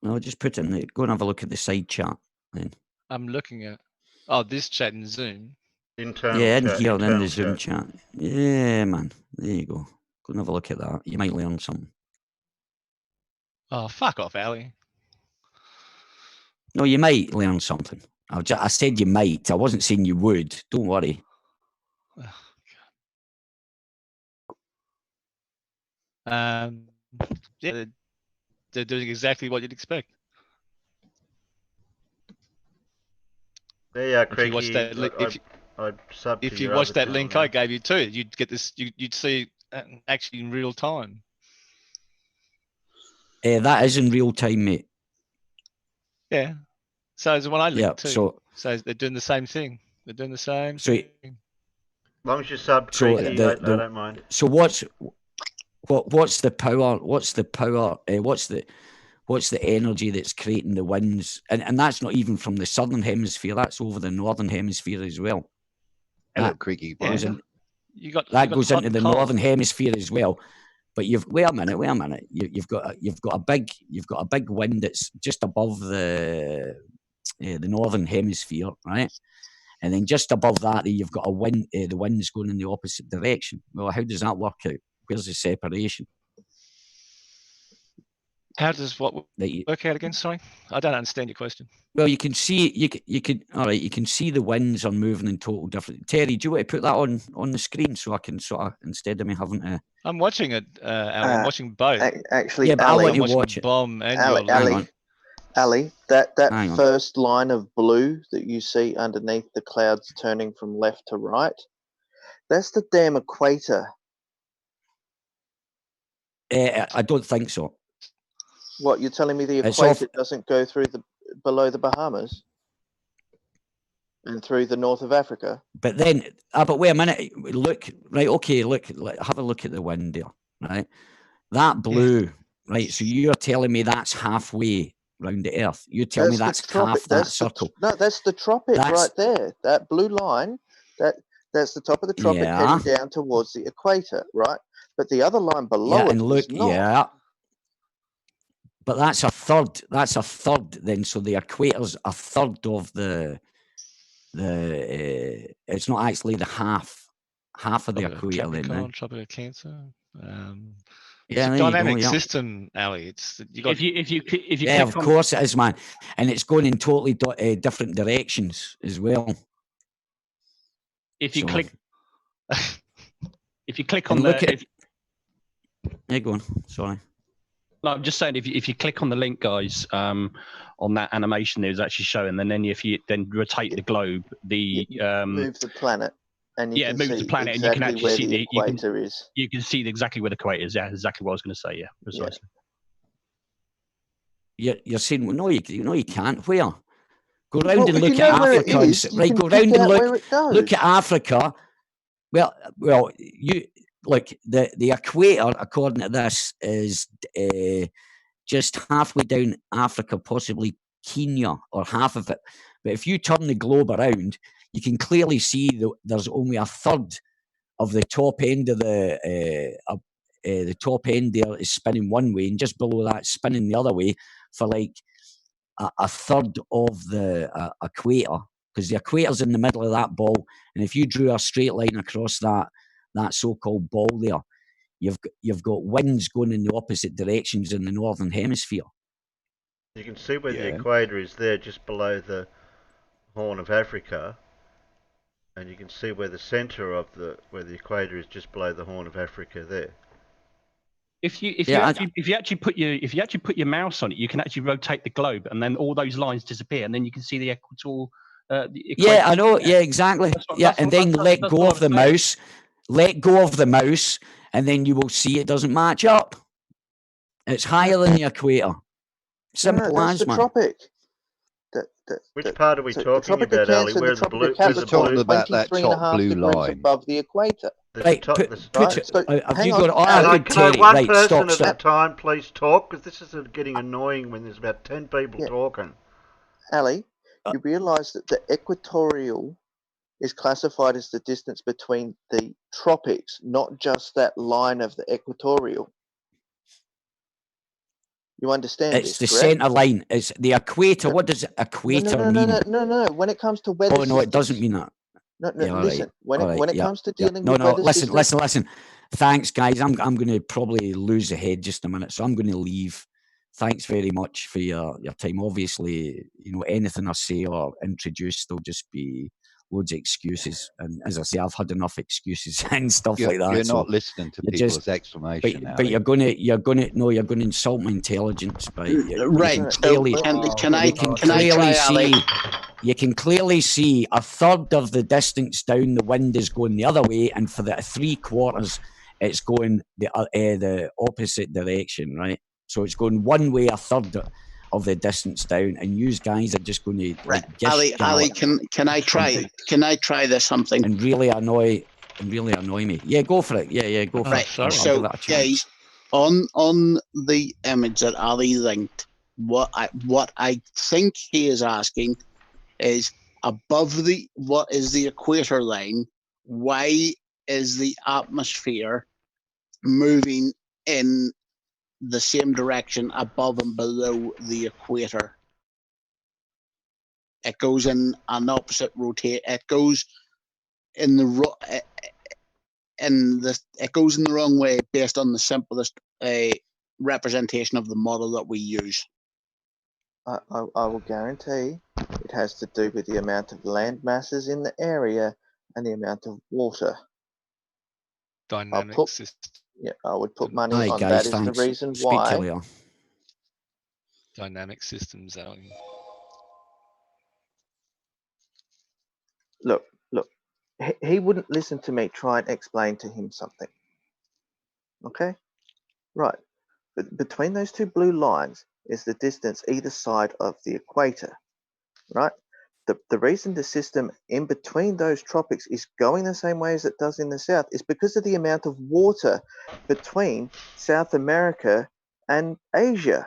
No, just put it in the, go and have a look at the side chat then. I'm looking at this chat in Zoom. Internal yeah, chat, in here, in the internal Zoom chat. Yeah, man. There you go. Go and have a look at that. You might learn something. Oh, fuck off, Ali. No, you might learn something. I said you might. I wasn't saying you would. Don't worry. Yeah, they're doing exactly what you'd expect. There you are, If you watch Creaky. that, if you watch that link I gave you too, you'd get this. You'd see actually in real time. That is in real time, mate. Yeah. So is the one I linked too. So they're doing the same thing. They're doing the same. So thing. As long as you sub, Creaky, I don't mind. So what's the power? What's the energy that's creating the winds? And that's not even from the southern hemisphere. That's over the northern hemisphere as well. Hello, Creaky. That goes into the northern hemisphere as well. But wait a minute. You've got a big wind that's just above the northern hemisphere, right? And then just above that, you've got a wind. The wind's going in the opposite direction. Well, how does that work out? Where's the separation? How does what work out again? Sorry, I don't understand your question. Well, you can see you can all right. You can see the winds are moving in total different. Terry, do you want to put that on the screen so I can sort of, instead of me having to? I'm watching it, Ali. I'm watching both. Actually, yeah, but Ali, I want to I'm watching watch the it. bomb and Ali, your link. Ali, Ali, that Hang on. first line of blue that you see underneath the clouds turning from left to right, that's the damn equator. I don't think so. What, you're telling me the It's equator off. doesn't go through below the Bahamas and through the north of Africa? But then, but wait a minute. Look, right? Okay, look. Have a look at the wind there, right? That blue, right? So you're telling me that's halfway round the Earth. You tell me that's half that circle. No, that's the tropic right there. That blue line, that's the top of the tropic Yeah. heading down towards the equator, right? But the other line below Yeah, it and look, is not. yeah. But that's a third. That's a third then. So the equator's a third of the. It's not actually the half of the equator then. Capricorn, Tropic of Cancer. It's Yeah, a there you go, dynamic yeah. system, Ali. It's you got. If you Yeah, click of on, course it is, man, and it's going in totally different directions as well. if you So- click if you click And on look the at. Yeah, go on. Sorry. no, I'm just saying if you click on the link, guys, on that animation there's actually showing, and then if you then rotate the globe, the Move the planet, and you yeah, can it moves see the planet, exactly and you can actually where see the equator is. You can see exactly where the equator is. Yeah, exactly what I was going to say. Yeah, precisely. You're saying, well, no, you can't. Where? Go round Well, and if look you know at where it Africa. And is, you right, can go pick round and out look. where it goes. Look at Africa. Well, you look the equator, according to this, is just halfway down Africa, possibly Kenya, or half of it. But if you turn the globe around, you can clearly see there's only a third of the top end of the top end there is spinning one way, and just below that, spinning the other way for like a third of the equator, because the equator's in the middle of that ball, and if you drew a straight line across that so-called ball there, you've got winds going in the opposite directions in the northern hemisphere. You can see where the equator is there, just below the Horn of Africa, and you can see where the centre of where the equator is, just below the Horn of Africa there. If you actually put your mouse on it, you can actually rotate the globe, and then all those lines disappear, and then you can see the equatorial. Yeah, I know. Yeah, exactly. And then let go of the mouse. Let go of the mouse, and then you will see it doesn't match up. It's higher than the equator. Simple that's as, the man. tropic. Which part are we talking Tropic about, of Ali? Cancer, Where the the Tropic blue? of Capricorn, about that 23.5 top blue degrees line. above the equator. Right, put Hang you on, got Ali, Can I one right, person stop. at a time please talk? Because this is getting annoying when there's about 10 people talking. Ali, you realise that the equatorial is classified as the distance between the tropics, not just that line of the equatorial. You understand It's this, the correct? centre line. It's the equator. What does equator mean? No. When it comes to weather Oh no, it systems, doesn't mean that. No, Yeah, all listen. right. When it Yeah, comes to yeah. dealing No, with no. weather Listen, systems, listen. Thanks, guys. I'm going to probably lose the head just a minute, so I'm going to leave. Thanks very much for your time. Obviously, anything I say or introduce, there'll just be loads of excuses. And as I say, I've had enough excuses and stuff like that. You're so not listening to you're people's explanation. But you're going to insult my intelligence by Right. So can I try, Ali? You can clearly see a third of the distance down the wind is going the other way, and for the 3/4 it's going the opposite direction, right? So it's going one way a third of the distance down, and you guys are just going to Ali, can I try this something? And really annoy me. Yeah, go for it. Yeah, go for it. I'll give So that a chance. guys, on the image that Ali linked, what I think he is asking is above what is the equator line, why is the atmosphere moving in the same direction above and below the equator? It goes in an opposite rotate. It goes in the it goes in the wrong way based on the simplest representation of the model that we use. I will guarantee it has to do with the amount of land masses in the area and the amount of water. Dynamic system. Yeah, I would put money Aye, on guys, that is thanks. the reason Speak to you why. later. Dynamic systems, Alan. Look, he wouldn't listen to me try and explain to him something. Okay? Right. But between those two blue lines is the distance either side of the equator. Right? The reason the system in between those tropics is going the same way as it does in the south is because of the amount of water between South America and Asia.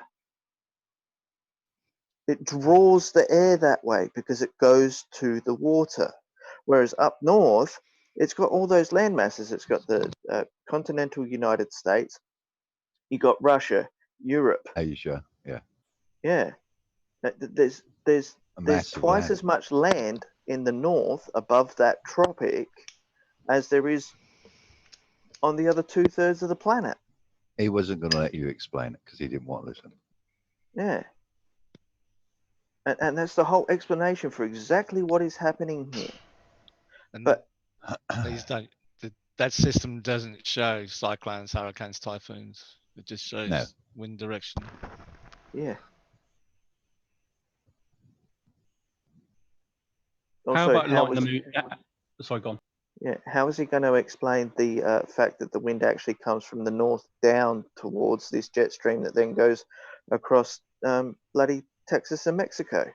It draws the air that way because it goes to the water. Whereas up north, it's got all those land masses. It's got the continental United States. You got Russia, Europe. Asia, yeah. Yeah. There's massive twice land. as much land in the north above that tropic as there is on the other 2/3 of the planet. He wasn't going to let you explain it because he didn't want to listen. Yeah. And that's the whole explanation for exactly what is happening here. And but these don't. That system doesn't show cyclones, hurricanes, typhoons. It just shows wind direction. Yeah. How Also, about lighting the moon? Sorry, go on. Yeah, how is he going to explain the fact that the wind actually comes from the north down towards this jet stream that then goes across bloody Texas and Mexico?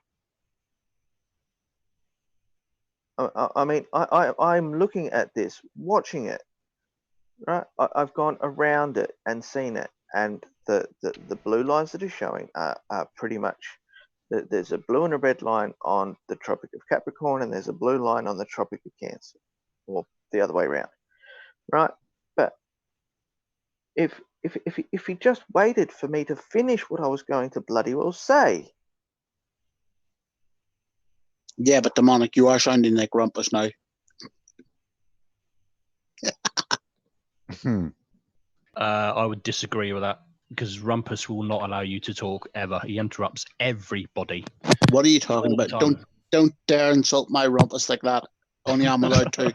I mean, I'm looking at this, watching it, right? I've gone around it and seen it, and the blue lines that are showing are pretty much, there's a blue and a red line on the Tropic of Capricorn, and there's a blue line on the Tropic of Cancer, or the other way around, right? But if he just waited for me to finish what I was going to bloody well say. Yeah, but Demonic, you are sounding like Rumpus now. I would disagree with that because Rumpus will not allow you to talk ever. He interrupts everybody. What are you talking about? Don't dare insult my Rumpus like that. Only I'm allowed to.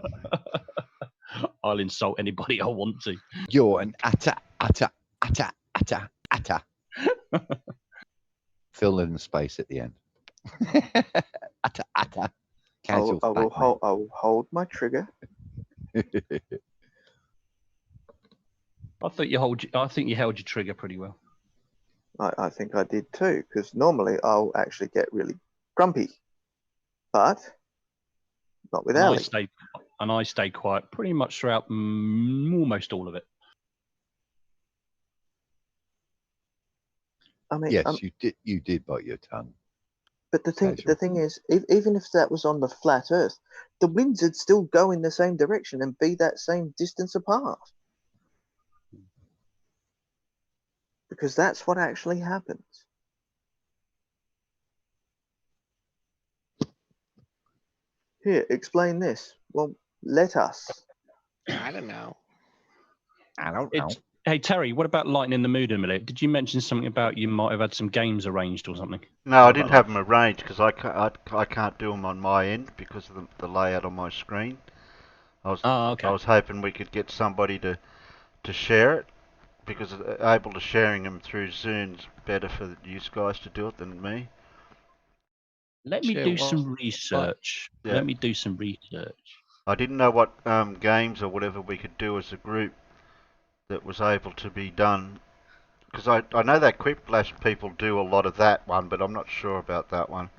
I'll insult anybody I want to. You're an atta. Fill in the space at the end. atta. I will hold my trigger. I think you held your trigger pretty well. I think I did too, because normally I'll actually get really grumpy, but not with Ali. I stayed quiet pretty much throughout almost all of it. I mean, yes, you did bite your tongue. But the thing is, even if that was on the flat Earth, the winds would still go in the same direction and be that same distance apart. Because that's what actually happens. Here, explain this. Well, let us. I don't know. Hey, Terry, what about lightening the mood a minute? Did you mention something about you might have had some games arranged or something? No, I didn't have them arranged because I can't do them on my end because of the layout on my screen. I was hoping we could get somebody to share it because able to sharing them through Zoom's better for you guys to do it than me. Let me do some research. Yeah. Let me do some research. I didn't know what games or whatever we could do as a group that was able to be done. Because I know that Quiplash people do a lot of that one, but I'm not sure about that one.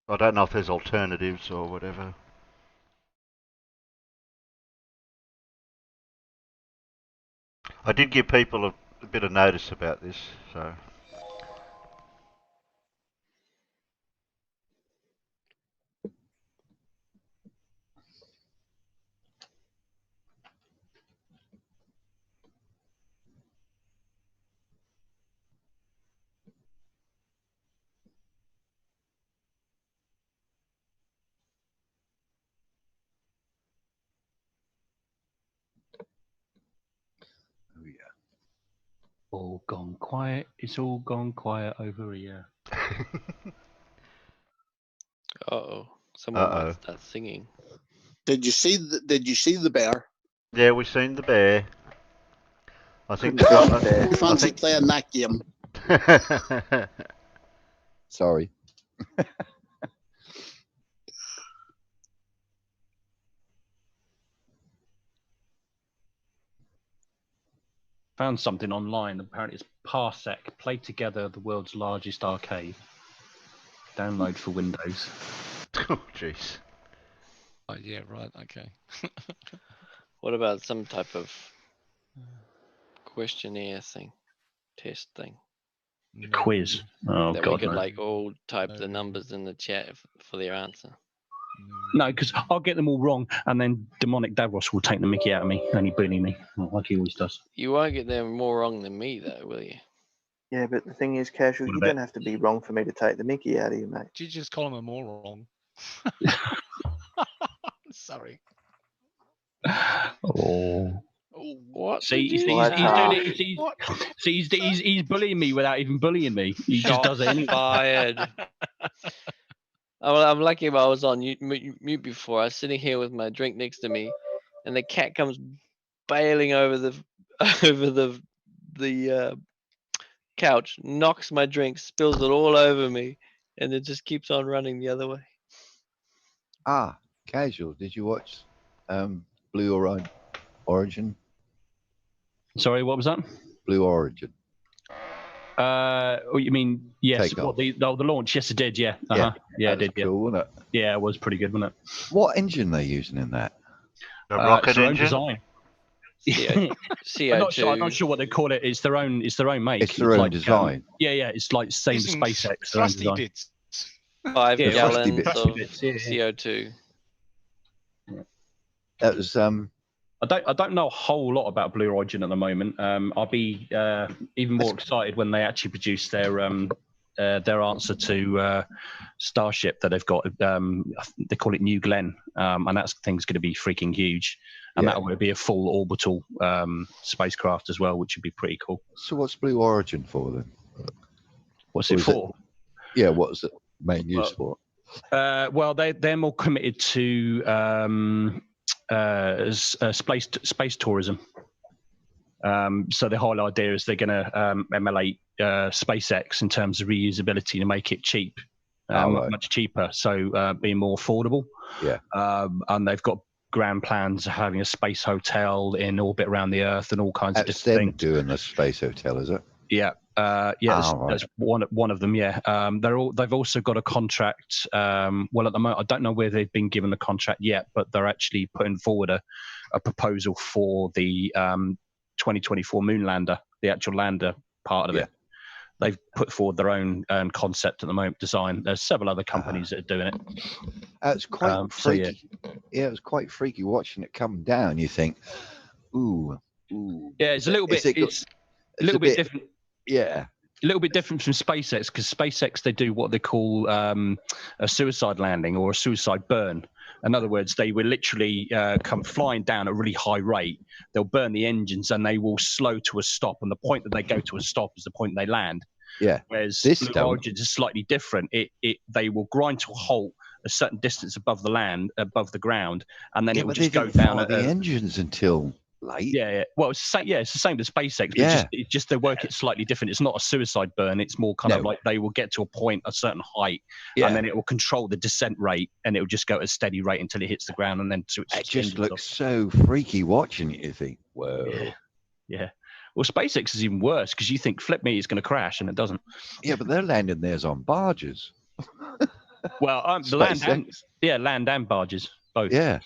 I don't know if there's alternatives or whatever. I did give people a bit of notice about this, so... All gone quiet. It's all gone quiet over here. Uh-oh. Someone might start singing. Did you see the bear? Yeah, we've seen the bear. I think Who fancy playing that game? Sorry. Found something online. Apparently, it's Parsec. Play together, the world's largest arcade. Download for Windows. Oh, jeez. Oh, yeah, right. Okay. What about some type of questionnaire thing, test thing? Quiz. Oh, that God, we could no. like all type the numbers in the chat for their answer. No, because I'll get them all wrong, and then demonic Davros will take the mickey out of me, and he bully me, like he always does. You won't get them more wrong than me, though, will you? Yeah, but the thing is, Casual, you don't have to be wrong for me to take the mickey out of you, mate. Did you just call him a moron? Sorry. Oh. What? See, did he's you doing say? it. He's bullying me without even bullying me. He just does it anyway. Fired. I'm lucky if I was on mute before. I was sitting here with my drink next to me, and the cat comes bailing over the couch, knocks my drink, spills it all over me, and it just keeps on running the other way. Ah, Casual. Did you watch Blue Origin? Sorry, what was that? Blue Origin. Oh, you mean yes? Take What, the launch? Yes, it did. Yeah. Yeah, it did. Yeah. Cool, wasn't it? Yeah, it was pretty good, wasn't it? What engine are they using in that? The rocket it's their engine. Own design. CO2. I'm not sure what they call it. It's their own. It's their own make. It's their own like, design. Yeah. It's like same as SpaceX. Their own Thrusty design. bits. 5 Yeah, gallons thrusty of bits, yeah. CO2. That was I don't know a whole lot about Blue Origin at the moment. I'll be even more excited when they actually produce their answer to Starship that they've got. They call it New Glenn, and that thing's going to be freaking huge. And that will be a full orbital spacecraft as well, which would be pretty cool. So what's Blue Origin for then? What's it for? Yeah, what's it main use for? Well, they're more committed to space tourism. So the whole idea is they're going to emulate SpaceX in terms of reusability to make it cheap, much cheaper, so being more affordable. Yeah. And they've got grand plans of having a space hotel in orbit around the Earth and all kinds of That's different them things. doing the space hotel, is it? Yeah. That's one of them. Yeah, they've also got a contract. Well, at the moment, I don't know where they've been given the contract yet, but they're actually putting forward a proposal for the 2024 moon lander, the actual lander part of it. They've put forward their own concept at the moment, design. There's several other companies that are doing it. It's quite freaky. Yeah, it was quite freaky watching it come down. You think, ooh. Yeah, it's a little bit. It's a little bit different. Yeah. A little bit different from SpaceX, because SpaceX, they do what they call a suicide landing or a suicide burn. In other words, they will literally come flying down at a really high rate. They'll burn the engines and they will slow to a stop. And the point that they go to a stop is the point they land. Yeah. Whereas Blue Origin is slightly different. They will grind to a halt a certain distance above the ground, and then it will just go down at the engines until late. Yeah. Well, it's the same as SpaceX, but it's just they work it slightly different. It's not a suicide burn. It's more kind of like they will get to a point, a certain height, and then it will control the descent rate, and it will just go at a steady rate until it hits the ground, and then it just looks so freaky watching it. You think, whoa. Yeah. Well, SpaceX is even worse because you think, flip me, it's going to crash, and it doesn't. Yeah, but they're landing theirs on barges. Well, land and barges, both. Yeah.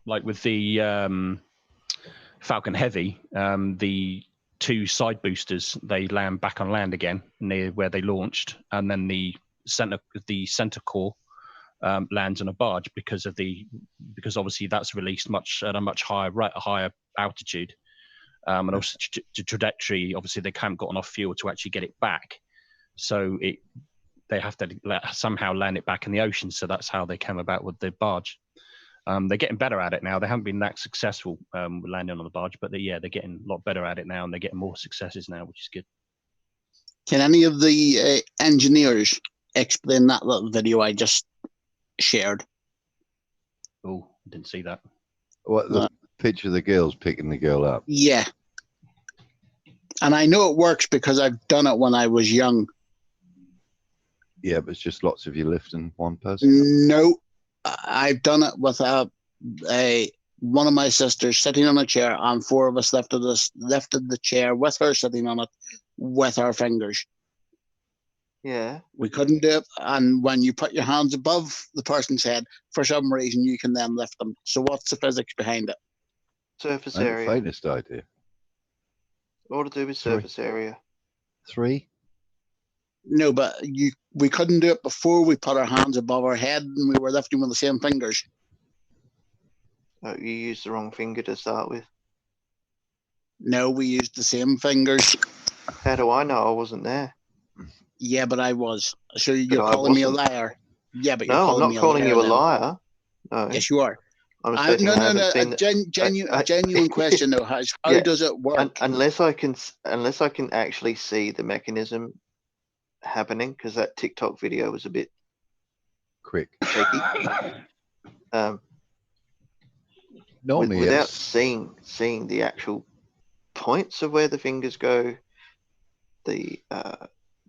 Like with the Falcon Heavy, the two side boosters, they land back on land again near where they launched, and then the center core lands on a barge because obviously that's released at a much higher altitude, and also the trajectory. Obviously, they haven't got enough fuel to actually get it back, so they have to somehow land it back in the ocean. So that's how they came about with the barge. They're getting better at it now. They haven't been that successful with landing on the barge, but they're getting a lot better at it now, and they're getting more successes now, which is good. Can any of the engineers explain that little video I just shared? Oh, didn't see that. What, the picture of the girls picking the girl up? Yeah. And I know it works because I've done it when I was young. Yeah, but it's just lots of you lifting one person. No, I've done it with one of my sisters sitting on a chair, and four of us lifted the chair with her sitting on it with our fingers. Yeah. We couldn't do it, and when you put your hands above the person's head, for some reason you can then lift them. So what's the physics behind it? Surface Not the area. faintest idea. All to do with surface area. 3? No, but we couldn't do it before we put our hands above our head and we were lifting with the same fingers. Oh, you used the wrong finger to start with. No, we used the same fingers. How do I know I wasn't there? Yeah, but I was. So you're calling me a liar. Yeah, but you're no, calling I'm me not calling you a now. liar. No. Yes, you are. I'm stating I haven't seen A genuine question though. How Yeah, does it work? Unless I can actually see the mechanism happening, because that TikTok video was a bit quick, shaky. Normally, without seeing the actual points of where the fingers go, the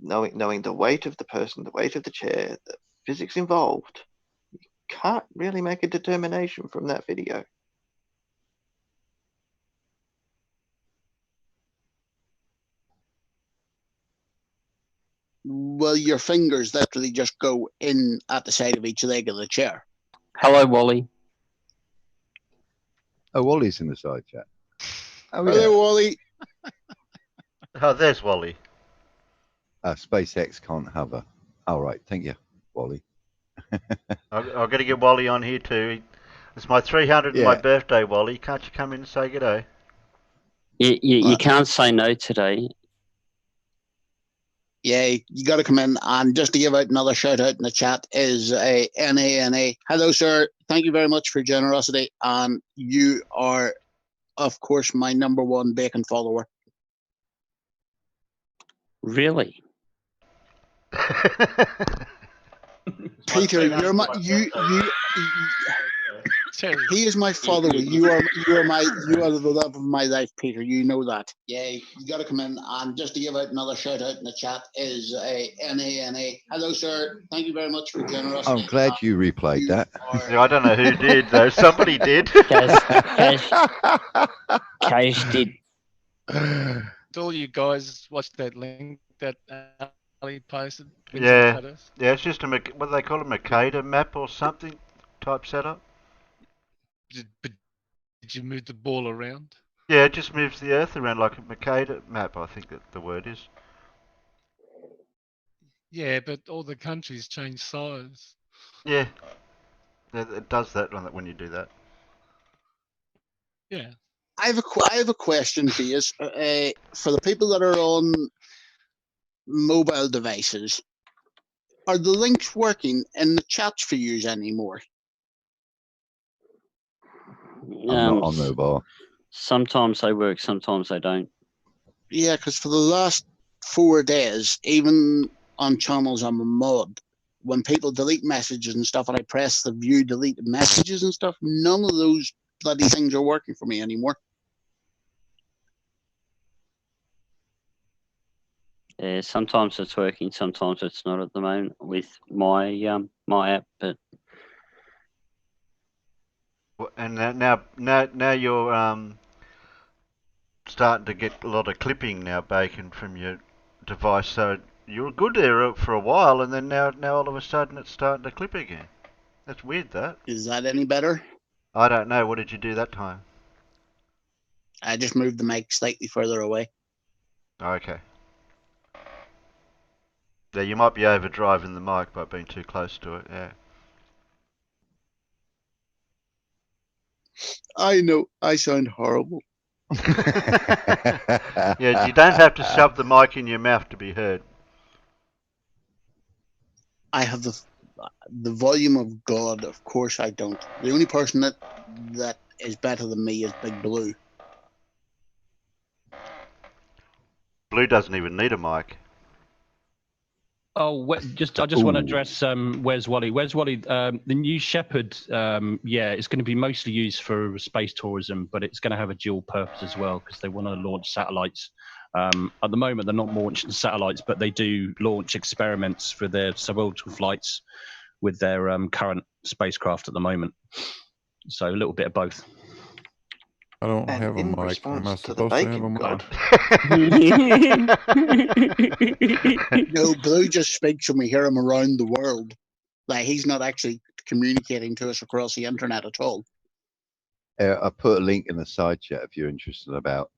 knowing the weight of the person, the weight of the chair, the physics involved, you can't really make a determination from that video. Well, your fingers literally just go in at the side of each leg of the chair. Hello, Wally. Oh, Wally's in the side chat. Oh, hello, Wally. Oh, there's Wally. SpaceX can't hover. All right, thank you, Wally. I've got to get Wally on here too. It's my 300th my birthday, Wally. Can't you come in and say good day? You can't say no today. Yeah, you got to come in. And just to give out another shout out in the chat is a NANA. Hello, sir. Thank you very much for your generosity. And you are, of course, my #1 bacon follower. Really? Peter, you're my he is my follower. You are the love of my life, Peter. You know that. Yeah, you got to come in. And just to give out another shout out in the chat is a NANA. Hello, sir. Thank you very much for your generosity. I'm glad you replayed that. Yeah, I don't know who did though. Somebody did. Cash did. All you guys watched that link that Ali posted. Yeah, it's just a what do they call it, Mercator map or something type setup. Did you move the ball around? Yeah, it just moves the Earth around like a Mercator map. I think that the word is. Yeah, but all the countries change size. Yeah, it does that when you do that. Yeah. I have a question for you. For the people that are on mobile devices, are the links working in the chats for you anymore? I'm not on mobile. Sometimes they work, sometimes they don't. Yeah, because for the last 4 days, even on channels I'm a mod, when people delete messages and stuff, and I press the view delete messages and stuff, none of those bloody things are working for me anymore. Yeah, sometimes it's working, sometimes it's not at the moment with my my app, but. And now you're starting to get a lot of clipping now, Bacon, from your device. So you were good there for a while, and then now all of a sudden it's starting to clip again. That's weird, that. Is that any better? I don't know. What did you do that time? I just moved the mic slightly further away. Okay. Yeah, you might be overdriving the mic by being too close to it. Yeah. I know, I sound horrible. Yeah, you don't have to shove the mic in your mouth to be heard. I have the the volume of God, of course I don't. The only person that is better than me is Big Blue. Blue doesn't even need a mic. Oh, I just want to address Where's Wally. Where's Wally? The new Shepherd, it's going to be mostly used for space tourism, but it's going to have a dual purpose as well because they want to launch satellites. At the moment, they're not launching satellites, but they do launch experiments for their suborbital flights with their current spacecraft at the moment. So a little bit of both. I don't And have a in mic. Am response I to the supposed to have a bacon mic? No, Blue just speaks when we hear him around the world. Like he's not actually communicating to us across the internet at all. I put a link in the side chat if you're interested about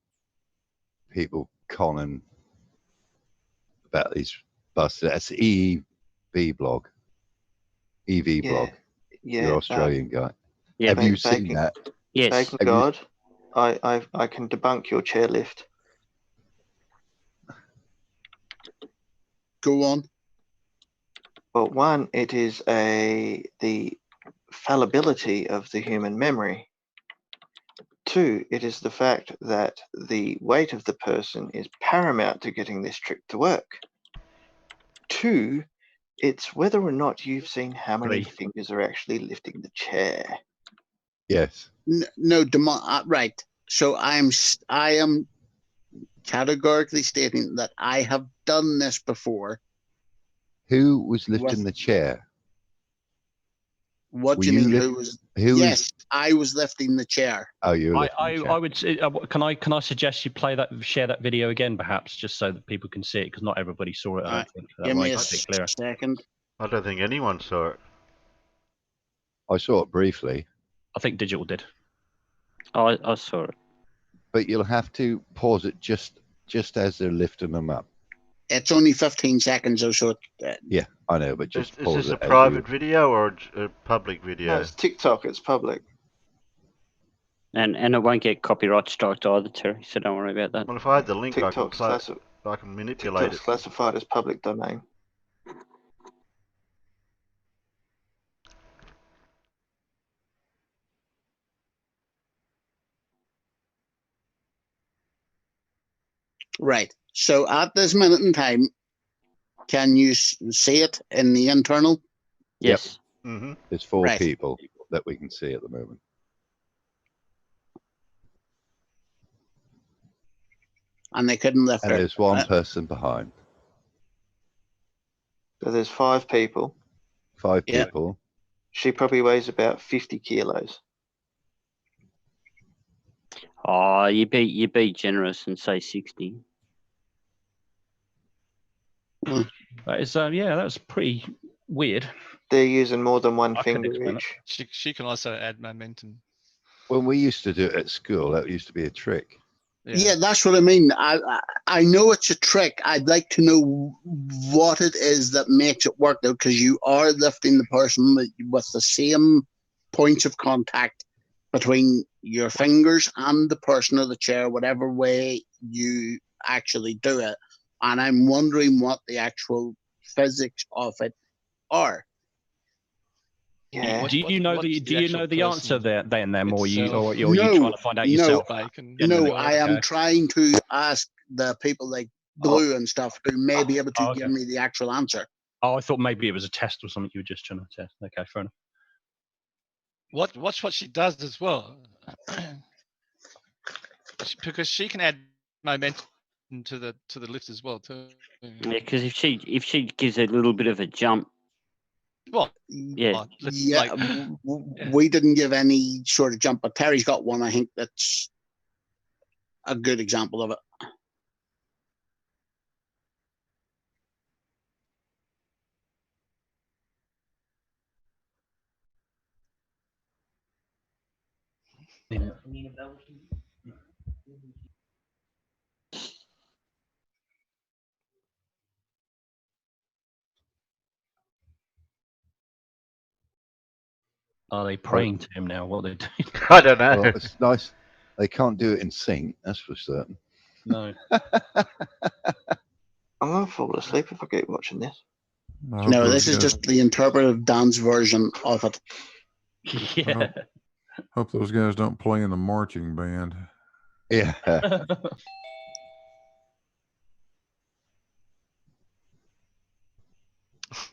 people conning about these buses. That's EV blog. EV blog. Yeah, You're Australian guy. Yeah. Have you seen Bacon. that? Yes. Bacon Have you- God, I can debunk your chairlift. Go on. Well, one, it is the fallibility of the human memory. Two, it is the fact that the weight of the person is paramount to getting this trick to work. Two, it's whether or not you've seen how many fingers are actually lifting the chair. Yes. No, right. So I am categorically stating that I have done this before. Who was lifting the chair? What Were do you mean? you Yes, I was lifting the chair. Oh, you were lifting the chair. I would say, can I suggest you share that video again, perhaps, just so that people can see it, because not everybody saw it. I don't think. Give me a clearer. second. I don't think anyone saw it. I saw it briefly. I think Digital did. I saw it. But you'll have to pause it just as they're lifting them up. It's only 15 seconds or so. Yeah, I know, but just Is pause this a it as private video or a public video? No, it's TikTok. It's public. And it won't get copyright striked either, Terry. So don't worry about that. Well, if I had the link, I can TikTok's I can manipulate TikTok's it. classified as public domain. Right. So at this minute in time, can you see it in the internal? Yes. Yep. Mm-hmm. There's four Right. people that we can see at the moment. And they couldn't lift And her. there's one person behind. So there's 5 people. 5 people. She probably weighs about 50 kilos. Oh, you be generous and say 60. That is, that's pretty weird. They're using more than one I could finger explain it. each. She can also add momentum. When we used to do it at school, that used to be a trick. Yeah, that's what I mean. I know it's a trick. I'd like to know what it is that makes it work, though, because you are lifting the person with the same points of contact between your fingers and the person or the chair, whatever way you actually do it. And I'm wondering what the actual physics of it are. Yeah. Do you know the answer there, then, or you No, trying to find out yourself? No, I am trying to ask the people like Blue and stuff who may be able to give me the actual answer. Oh, I thought maybe it was a test or something you were just trying to test. Okay, fair enough. Watch what she does as well, because she can add momentum to the lift as well too. Yeah, because if she gives a little bit of a jump. Well, yeah, we didn't give any sort of jump, but Terry's got one. I think that's a good example of it. Are they praying to him now? What are they doing? I don't know. Well, it's nice. They can't do it in sync, that's for certain. No. I'm going to fall asleep if I keep watching this. No, this is just the interpretive dance version of it. Yeah. Hope those guys don't play in the marching band. Yeah.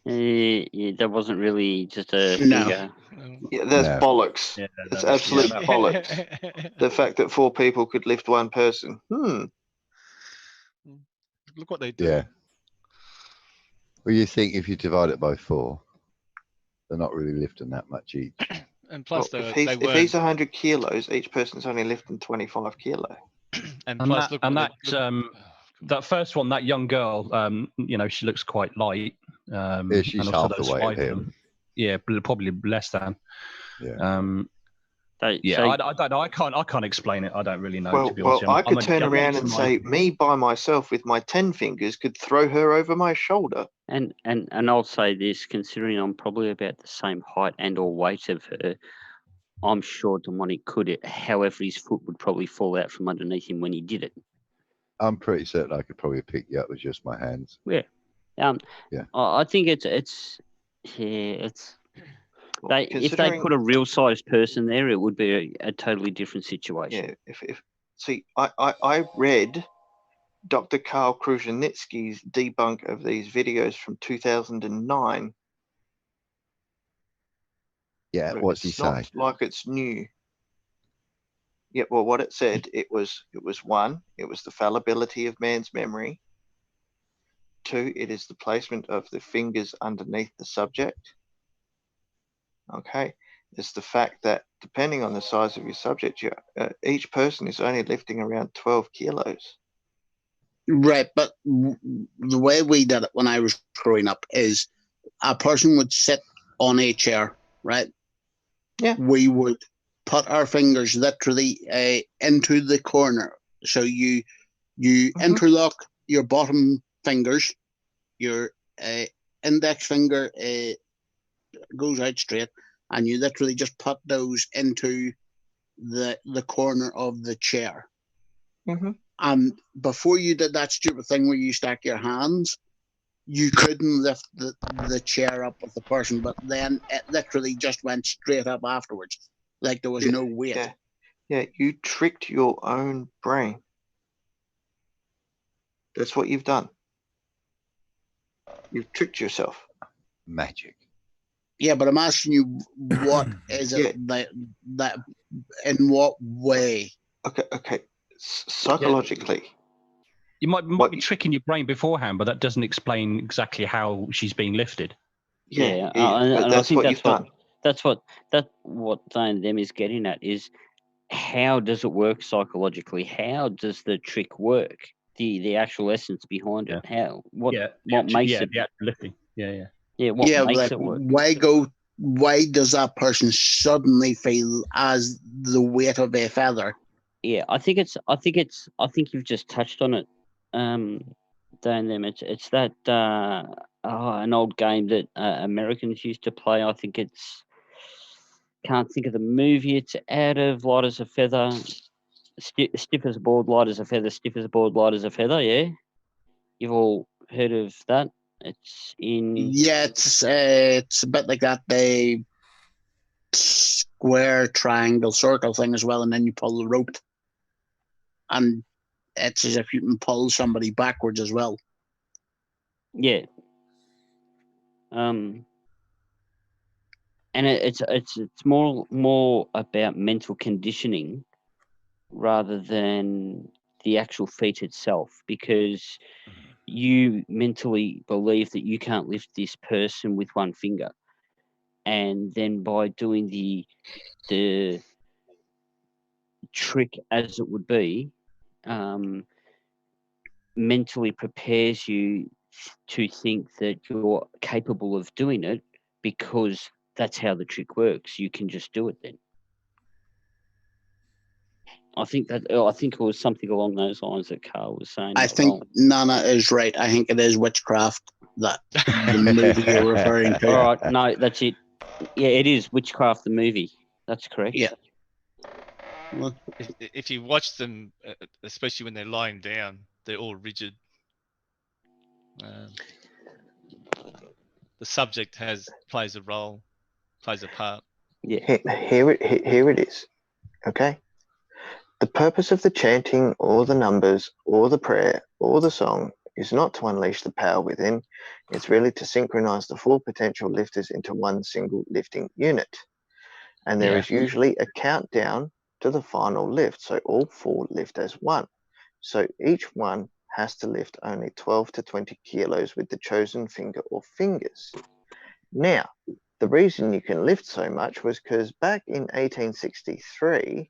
Yeah, that wasn't really just a No. finger. Yeah, that's No. bollocks. Yeah, It's that was- absolute yeah, that- bollocks. The fact that 4 people could lift one person. Look what they do. Yeah. Well, you think if you divide it by 4, they're not really lifting that much each. And plus, Well, they if weren't. he's 100 kilos, each person's only lifting 25 kilo. And And plus, that, look and what that that first one, that young girl, you know, she looks quite light. Yeah, she's and also half the those weight of 5 of him. them. Yeah, probably less than. Yeah. Yeah, so- I don't know. I can't explain it. I don't really know. Well, to be honest, I I'm could a turn dummy around to and my- say, me by myself with my 10 fingers could throw her over my shoulder. And I'll say this, considering I'm probably about the same height and or weight of her, I'm sure Damoni could it. However, his foot would probably fall out from underneath him when he did it. I'm pretty certain I could probably pick you up with just my hands. Yeah. Yeah. I think it's if they considering- put a real sized person there, it would be a totally different situation. Yeah, see, I read Dr. Karl Krushenitsky's debunk of these videos from 2009. Yeah, But what's he it's not say? like it's new. Yeah, well, what it said, it was 1, it was the fallibility of man's memory. 2, it is the placement of the fingers underneath the subject. Okay, it's the fact that depending on the size of your subject, each person is only lifting around 12 kilos. Right, but the way we did it when I was growing up is a person would sit on a chair, right? Yeah. We would put our fingers literally into the corner. So you interlock your bottom fingers, your index finger goes out straight, and you literally just put those into the corner of the chair. And before you did that stupid thing where you stack your hands, you couldn't lift the chair up with the person, but then it literally just went straight up afterwards, like there was no weight. Yeah, you tricked your own brain. That's what you've done. You've tricked yourself. Magic. Yeah, but I'm asking you, what is it that in what way? Okay. Psychologically. You might be tricking your brain beforehand, but that doesn't explain exactly how she's being lifted. And but I that's think what you've done. That's what Zane them is getting at is how does it work psychologically? How does the trick work? The actual essence behind it. How what makes it the actual lifting. Yeah. What makes like, it work? why does that person suddenly feel as the weight of a feather? Yeah, I think you've just touched on it. Dan them. It's that an old game that Americans used to play. I think can't think of the movie. It's out of Light as a Feather, Stiff as a Board, Light as a Feather, Stiff as a Board, Light as a Feather. Yeah, you've all heard of that. It's in. Yeah, it's a bit like that. They square, triangle, circle thing as well, and then you pull the rope, and it's as if you can pull somebody backwards as well. Yeah. And it's more about mental conditioning rather than the actual feat itself, because you mentally believe that you can't lift this person with one finger, and then by doing the trick as it would be, mentally prepares you to think that you're capable of doing it, because that's how the trick works. You can just do it then. I think it was something along those lines that Carl was saying. I think Nana is right. I think it is witchcraft, that the movie you're referring to. All right, no, that's it. Yeah, it is Witchcraft, the movie. That's correct. Yeah. If you watch them, especially when they're lying down, they're all rigid. the subject plays a role, plays a part. Yeah. Here it is. Okay. The purpose of the chanting or the numbers or the prayer or the song is not to unleash the power within. It's really to synchronize the full potential lifters into one single lifting unit. And there is usually a countdown to the final lift. So all 4 lift as one. So each one has to lift only 12 to 20 kilos with the chosen finger or fingers. Now, the reason you can lift so much was because back in 1863,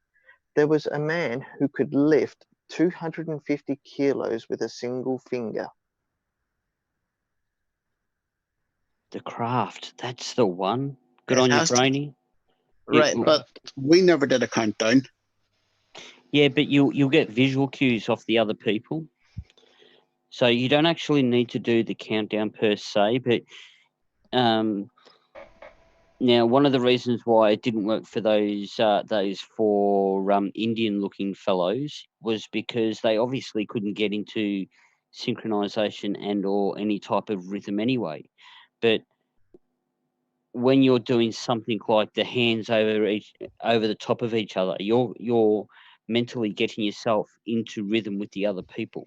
there was a man who could lift 250 kilos with a single finger. The craft, that's the one. Good It on you, has to- Brainy. Right, but we never did a countdown. Yeah, but you'll get visual cues off the other people. So you don't actually need to do the countdown per se, but now one of the reasons why it didn't work for those 4 Indian-looking fellows was because they obviously couldn't get into synchronization and or any type of rhythm anyway. But when you're doing something like the hands over the top of each other, you're mentally getting yourself into rhythm with the other people.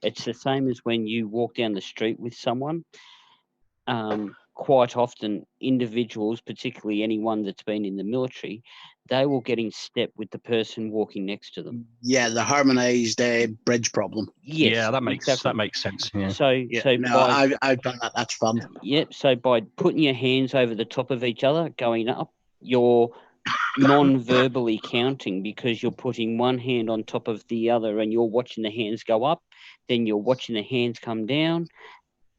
It's the same as when you walk down the street with someone. Quite often, individuals, particularly anyone that's been in the military, they will get in step with the person walking next to them. Yeah, the harmonized bridge problem. Yes, yeah, that makes exactly. sense. Yeah. I've done that. That's fun. Yep. So by putting your hands over the top of each other, going up, you're non-verbally counting because you're putting one hand on top of the other, and you're watching the hands go up. Then you're watching the hands come down,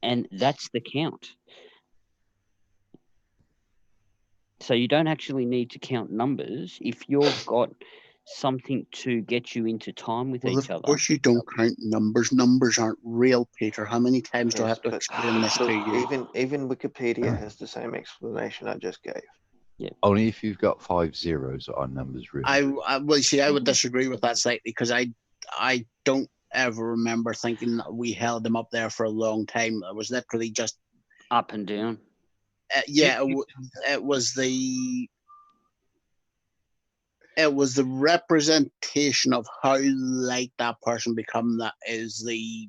and that's the count. So you don't actually need to count numbers if you've got something to get you into time with each other. Of course you don't count numbers. Numbers aren't real, Peter. How many times do I have to explain this to you? Even Wikipedia has the same explanation I just gave. Yeah. Only if you've got 5 zeros on numbers, really. I would disagree with that slightly because I don't ever remember thinking that we held them up there for a long time. It was literally just up and down. It was the representation of how like that person become that is the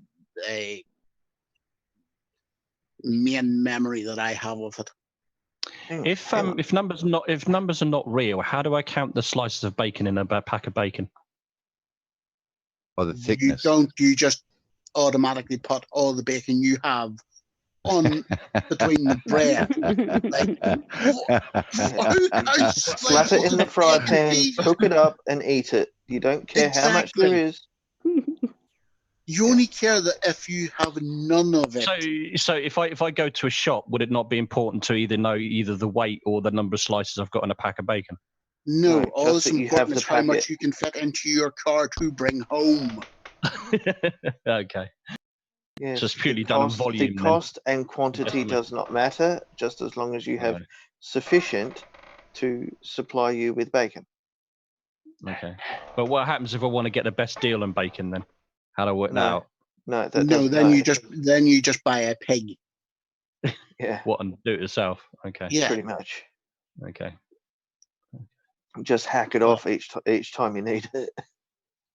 main memory that I have of it. If numbers are not real, how do I count the slices of bacon in a pack of bacon? Or the thickness? You just automatically put all the bacon you have on between the bread. Slap it in the fry pan, cook it up, and eat it. You don't care how much there is. You only care that if you have none of it. So if I go to a shop, would it not be important to either know either the weight or the number of slices I've got in a pack of bacon? No, all that's important is how much you can fit into your car to bring home. Okay. Yes, so it's purely done on volume. The cost and quantity does not matter, just as long as you have sufficient to supply you with bacon. Okay. But what happens if I want to get the best deal on bacon then? How do I work that out? No, then you just buy a pig. Yeah. What, and do it yourself? Okay. Yeah. Pretty much. Okay. Just hack it off each time you need it.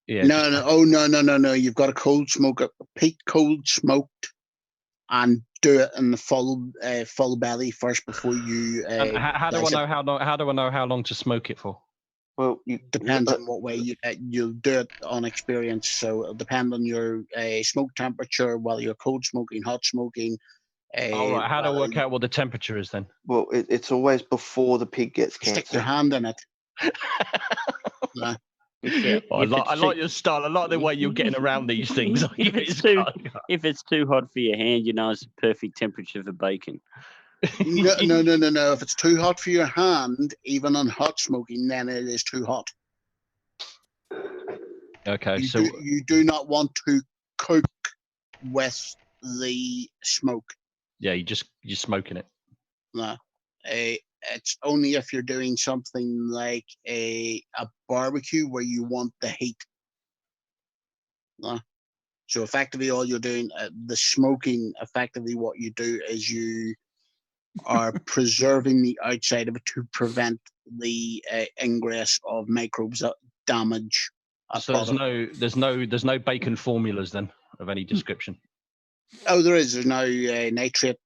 Yeah. No. You've got to cold smoke it, peat cold smoked, and do it in the full belly first before you. How do I know how long? How do I know how long to smoke it for? Well, depends on what way you'll do it on experience. So it'll depend on your smoke temperature, whether you're cold smoking, hot smoking. All right. How do I work out what the temperature is then? Well, it's always before the pig gets cancer. Stick your hand in it. I like your style. I like the way you're getting around these things. If it's too hot for your hand, you know it's the perfect temperature for bacon. No. If it's too hot for your hand, even on hot smoking, then it is too hot. Okay, you do not want to cook with the smoke. Yeah, you're smoking it. No, it's only if you're doing something like a barbecue where you want the heat. No. So effectively, all you're doing, the smoking. Effectively, what you do is you are preserving the outside of it to prevent the ingress of microbes that damage a So product. there's no bacon formulas then of any description. Oh, there is. There's now nitrate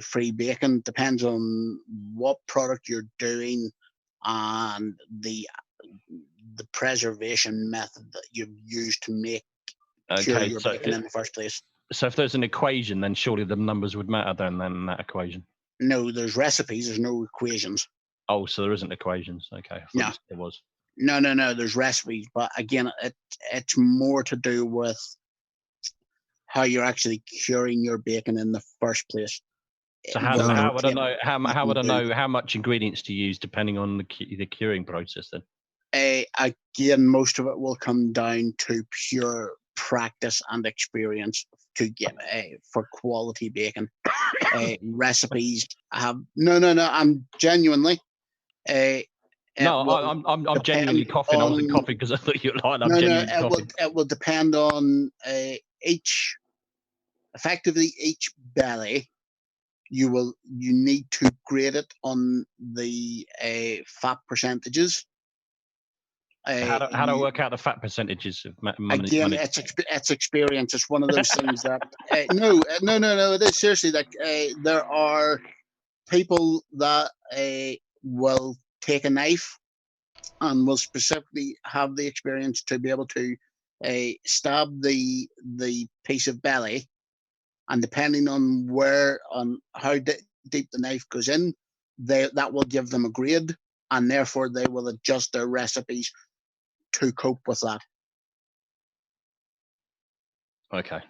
free bacon. Depends on what product you're doing and the preservation method that you've used to make cure your bacon in the first place. So if there's an equation, then surely the numbers would matter then in that equation. No, there's recipes. There's no equations. Oh, so there isn't equations. Okay, I thought there was. No. There's recipes, but again, it's more to do with how you're actually curing your bacon in the first place. So how would I know how would I know how much ingredients to use depending on the curing process then? Again, most of it will come down to pure practice and experience to get for quality bacon. Recipes have no. I'm genuinely. I'm genuinely coughing. I wasn't coughing because I thought you were lying. I'm genuinely coughing. It will depend on each belly. You need to grade it on the fat percentages. How do I work out the fat percentages of money? Again, it's experience. It's one of those things that no. It is seriously like there are people that will take a knife and will specifically have the experience to be able to stab the piece of belly, and depending on how deep the knife goes in, that will give them a grade, and therefore they will adjust their recipes to cope with that. Okay.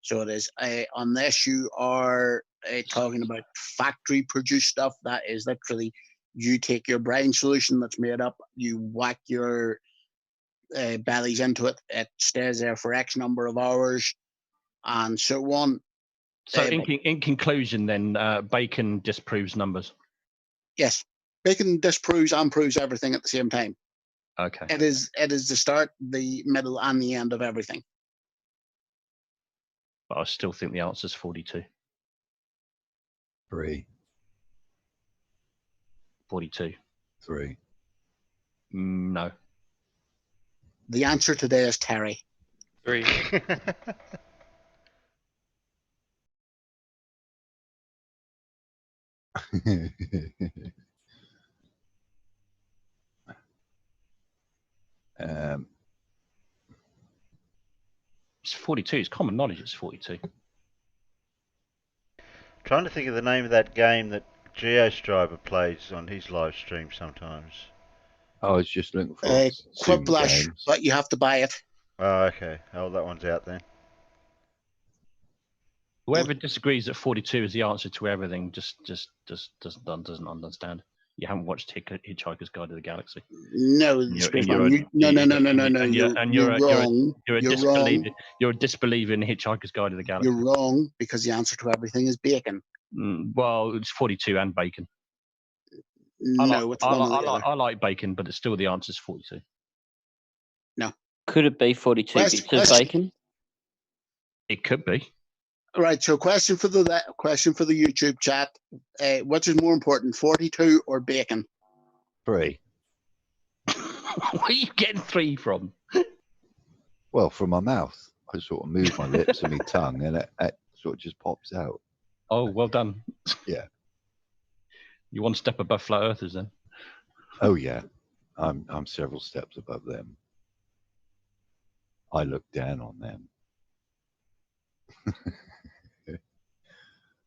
So it is. Unless you are talking about factory produced stuff, that is literally you take your brine solution that's made up, you whack your bellies into it, it stays there for X number of hours, and so on. So in conclusion, then bacon disproves numbers. Yes, bacon disproves and proves everything at the same time. Okay. It is the start, the middle, and the end of everything. But I still think the answer is 42. 3. 42. 3. No. The answer today is Terry. 3. It's 42. It's common knowledge. It's 42. Trying to think of the name of that game that GeoStriber plays on his live stream sometimes. I was just looking for Quiplash, but you have to buy it. Oh, okay. Oh, that one's out then. Whoever disagrees that 42 is the answer to everything just doesn't understand. You haven't watched Hitchhiker's Guide to the Galaxy. No, no. You're wrong. You're a disbeliever in Hitchhiker's Guide to the Galaxy. You're wrong because the answer to everything is bacon. Well, it's 42 and bacon. No, I like bacon, but it's still the answer is 42. No. Could it be 42 bits of bacon? It could be. All right. So, question for the YouTube chat: which is more important, 42 or bacon? 3. Where are you getting 3 from? Well, from my mouth. I sort of move my lips and my tongue, and it sort of just pops out. Oh, well done. Yeah. You one step above flat earthers, then? Oh yeah, I'm several steps above them. I look down on them.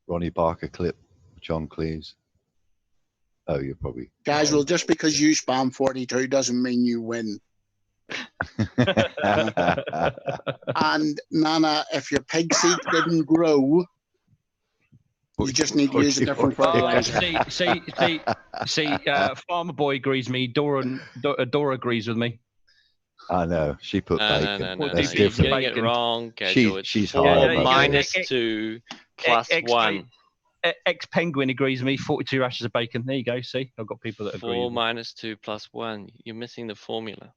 Ronnie Barker clip, John Cleese. Oh, you're probably... Guys, well, just because you spam 42 doesn't mean you win. And Nana, if your pig seed didn't grow, you just need to use a different fertilizer. See, Farmer Boy agrees with me. Dora agrees with me. I know. She put bacon. No. That's You're different. getting it wrong, Casual. She's 4 high. minus 2 plus 1. Ex-Penguin agrees with me. 42 rashers of bacon. There you go. See, I've got people that agree. 4 minus 2 plus 1. You're missing the formula.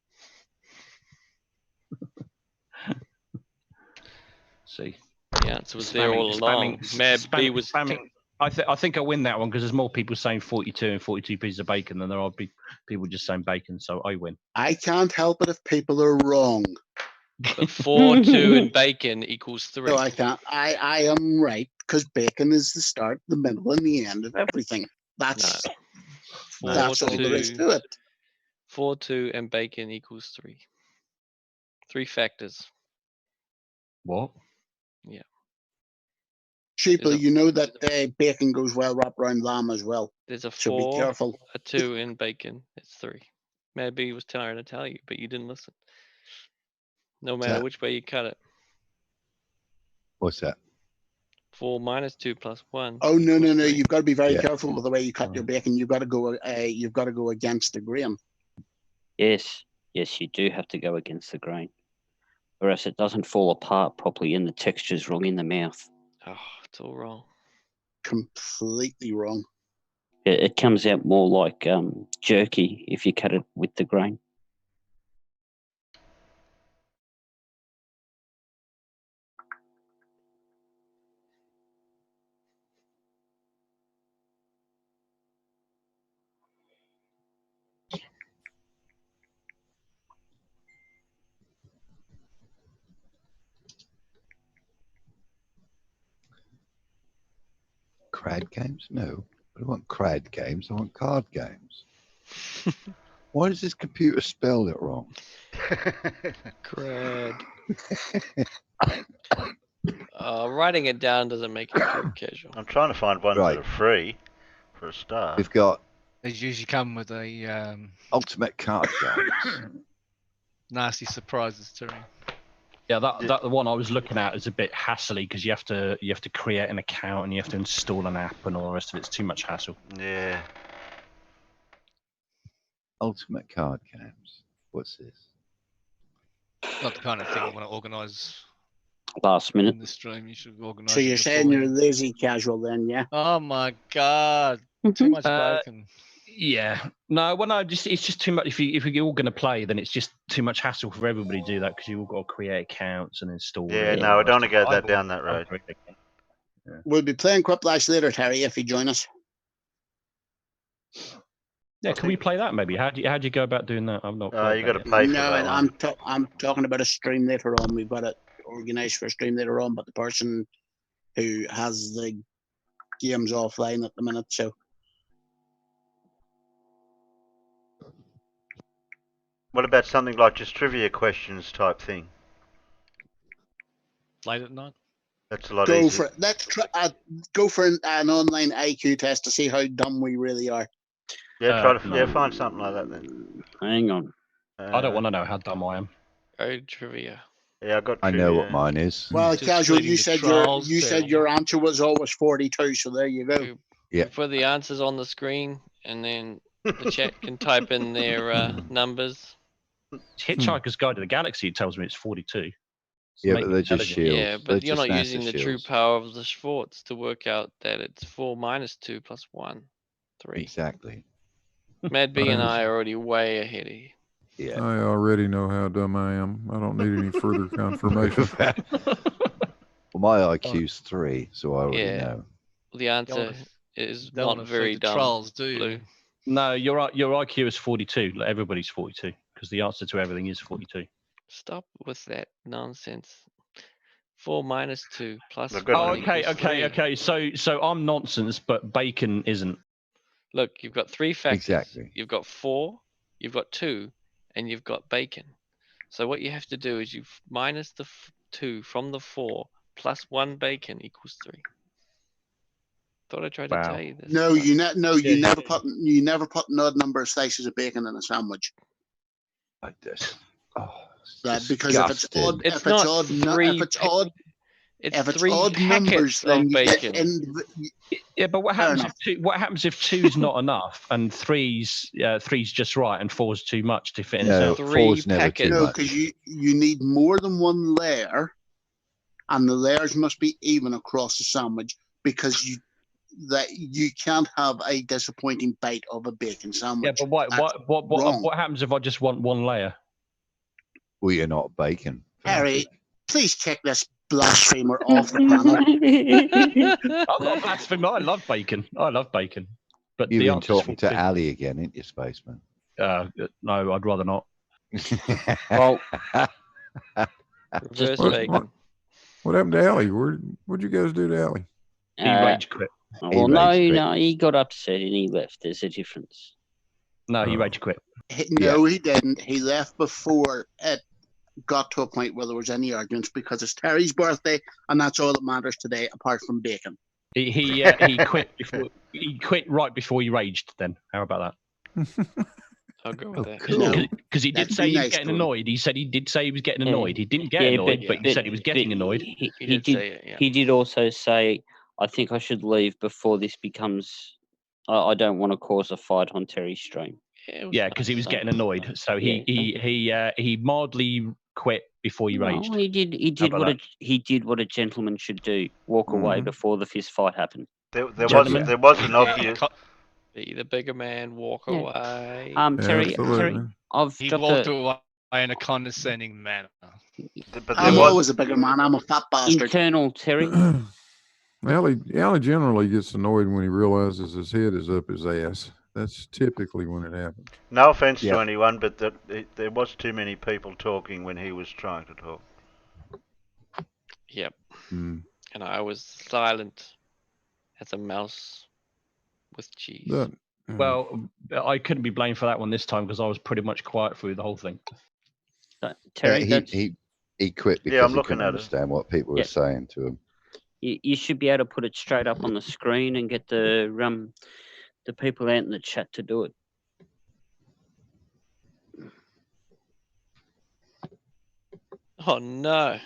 See. The answer was there all along. Mayor B was spamming. I think I win that one because there's more people saying 42 and 42 pieces of bacon than there are people just saying bacon. So I win. I can't help it if people are wrong. But 4, 2, and bacon equals 3. So I can't. I am right because bacon is the start, the middle, and the end of everything. That's all there is to it. 4, 2, and bacon equals 3. 3 factors. What? Yeah. Sheeple, you know that bacon goes well wrapped around lamb as well. There's a So 4, be careful. a 2, and bacon. It's 3. Maybe he was trying to tell you, but you didn't listen. No matter which way you cut it. What's that? 4 minus 2 plus 1. Oh no, no, no! 3. You've got to be very careful with the way you cut your bacon. You've got to go. You've got to go against the grain. Yes, you do have to go against the grain, or else it doesn't fall apart properly and the texture's wrong in the mouth. Oh, it's all wrong. Completely wrong. It comes out more like jerky if you cut it with the grain. Crad games? No. I don't want crad games. I want card games. Why does this computer spell it wrong? Crad. Writing it down doesn't make it too casual. I'm trying to find ones that are free for a start. We've got They usually come with a ultimate card games. nasty surprises to me. Yeah, that the one I was looking at is a bit hassly because you have to create an account and you have to install an app and all the rest of it. It's too much hassle. Yeah. Ultimate card games. What's this? Not the kind of thing you want to organise last minute in the stream. You should organise. So you're saying you're lazy casual then, yeah? Oh my god! Too much bacon. Yeah. No, well, no, it's just too much. If you're all going to play, then it's just too much hassle for everybody to do that because you've all got to create accounts and install. Yeah, it. no, I don't want to go down that road. We'll be playing Quiplash later, Terry, if you join us. Yeah, can we play that maybe? How do you go about doing that? I'm not. You got to pay for that. I'm talking about a stream later on. We've got it organised for a stream later on, but the person who has the games offline at the minute, so. What about something like just trivia questions type thing? Late at night. That's a lot Go easier. for it. Let's try, go for an online IQ test to see how dumb we really are. Yeah, try to find something like that then. Hang on. I don't want to know how dumb I am. Oh, trivia. Yeah, I got. I know what mine is. Well, casual. You said your answer was always 42. So there you go. Yeah. Put the answers on the screen, and then the chat can type in their numbers. Hitchhiker's Guide to the Galaxy tells me it's 42. Yeah, but they're just shields. Yeah, but you're not using the true power of the Schwartz to work out that it's 4 minus 2 plus 1, 3. Exactly. Mad B and I are already way ahead of you. Yeah. I already know how dumb I am. I don't need any further confirmation. Well, my IQ's 3, so I already know. The answer is Don't not wanna very feed the dumb. trolls, do you? Blue. No, your IQ is 42. Like, everybody's 42 because the answer to everything is 42. Stop with that nonsense. 4 minus 2 plus 1 Oh, okay. equals 3. So I'm nonsense, but bacon isn't. Look, you've got 3 factors. Exactly. You've got 4, you've got 2, and you've got bacon. So what you have to do is you minus the 2 from the 4 plus 1 bacon equals 3. Thought I tried to tell you this. No, you never put an odd number of slices of bacon in a sandwich. Like this. Because if it's odd, It's if not it's odd, three if it's odd, It's if it's 3 odd packets numbers, of then you get bacon. Yeah, but what happens if 2's not enough and 3's just right and 4's too much to fit in? No, the 4's never too No, much. because you need more than one layer, and the layers must be even across the sandwich because you can't have a disappointing bite of a bacon sandwich. Yeah, but what happens if I just want one layer? Well, you're not bacon. Harry, please check this blasphemer off the panel. I'm not a blasphemer. I love bacon. I love bacon. But You've the been answer's talking to 14. Ali again, ain't you, Spaceman? No, I'd rather not. Well, Reverse What, bacon. what happened to Allie? What'd you guys do to Allie? He rage quit. Well, no, he got upset and he left. There's a difference. No, he rage quit. No, he didn't. He left before it got to a point where there was any arguments because it's Terry's birthday and that's all that matters today, apart from bacon. He quit before he quit right before he raged. Then how about that? I'll go with that. Because he did say he was getting annoyed. He said he did say he was getting annoyed. He didn't get annoyed, but he said he was getting annoyed. He did also say, "I think I should leave before this becomes. I don't want to cause a fight on Terry's stream." Yeah, because he was getting annoyed. So he mildly quit before he raged. He did what a gentleman should do. Walk away before the fist fight happened. There was an obvious. Be the bigger man, walk away. Terry, He walked away in a condescending manner. But I'm always a bigger man. I'm a fat bastard. Internal, Terry. Allie generally gets annoyed when he realizes his head is up his ass. That's typically when it happens. No offense to anyone, but there was too many people talking when he was trying to talk. Yep. Mm. And I was silent as a mouse with cheese. Well, I couldn't be blamed for that one this time because I was pretty much quiet through the whole thing. Terry, he quit because he couldn't understand what people were saying to him. You should be able to put it straight up on the screen and get the people out in the chat to do it. Oh no.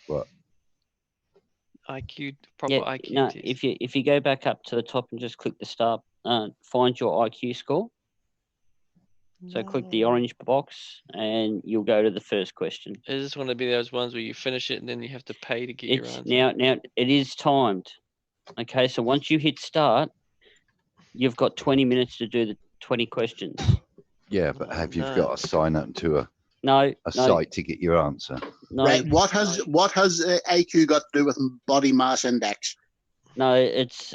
What? Proper IQ. No, test. if you go back up to the top and just click the start, find your IQ score. So click the orange box and you'll go to the first question. Is this one of be those ones where you finish it and then you have to pay to get your answer? Now it is timed. Okay, so once you hit start, you've got 20 minutes to do the 20 questions. Yeah, but have you got to sign up to a No. site to get your answer? No. Right. What has IQ got to do with body mass index? No, it's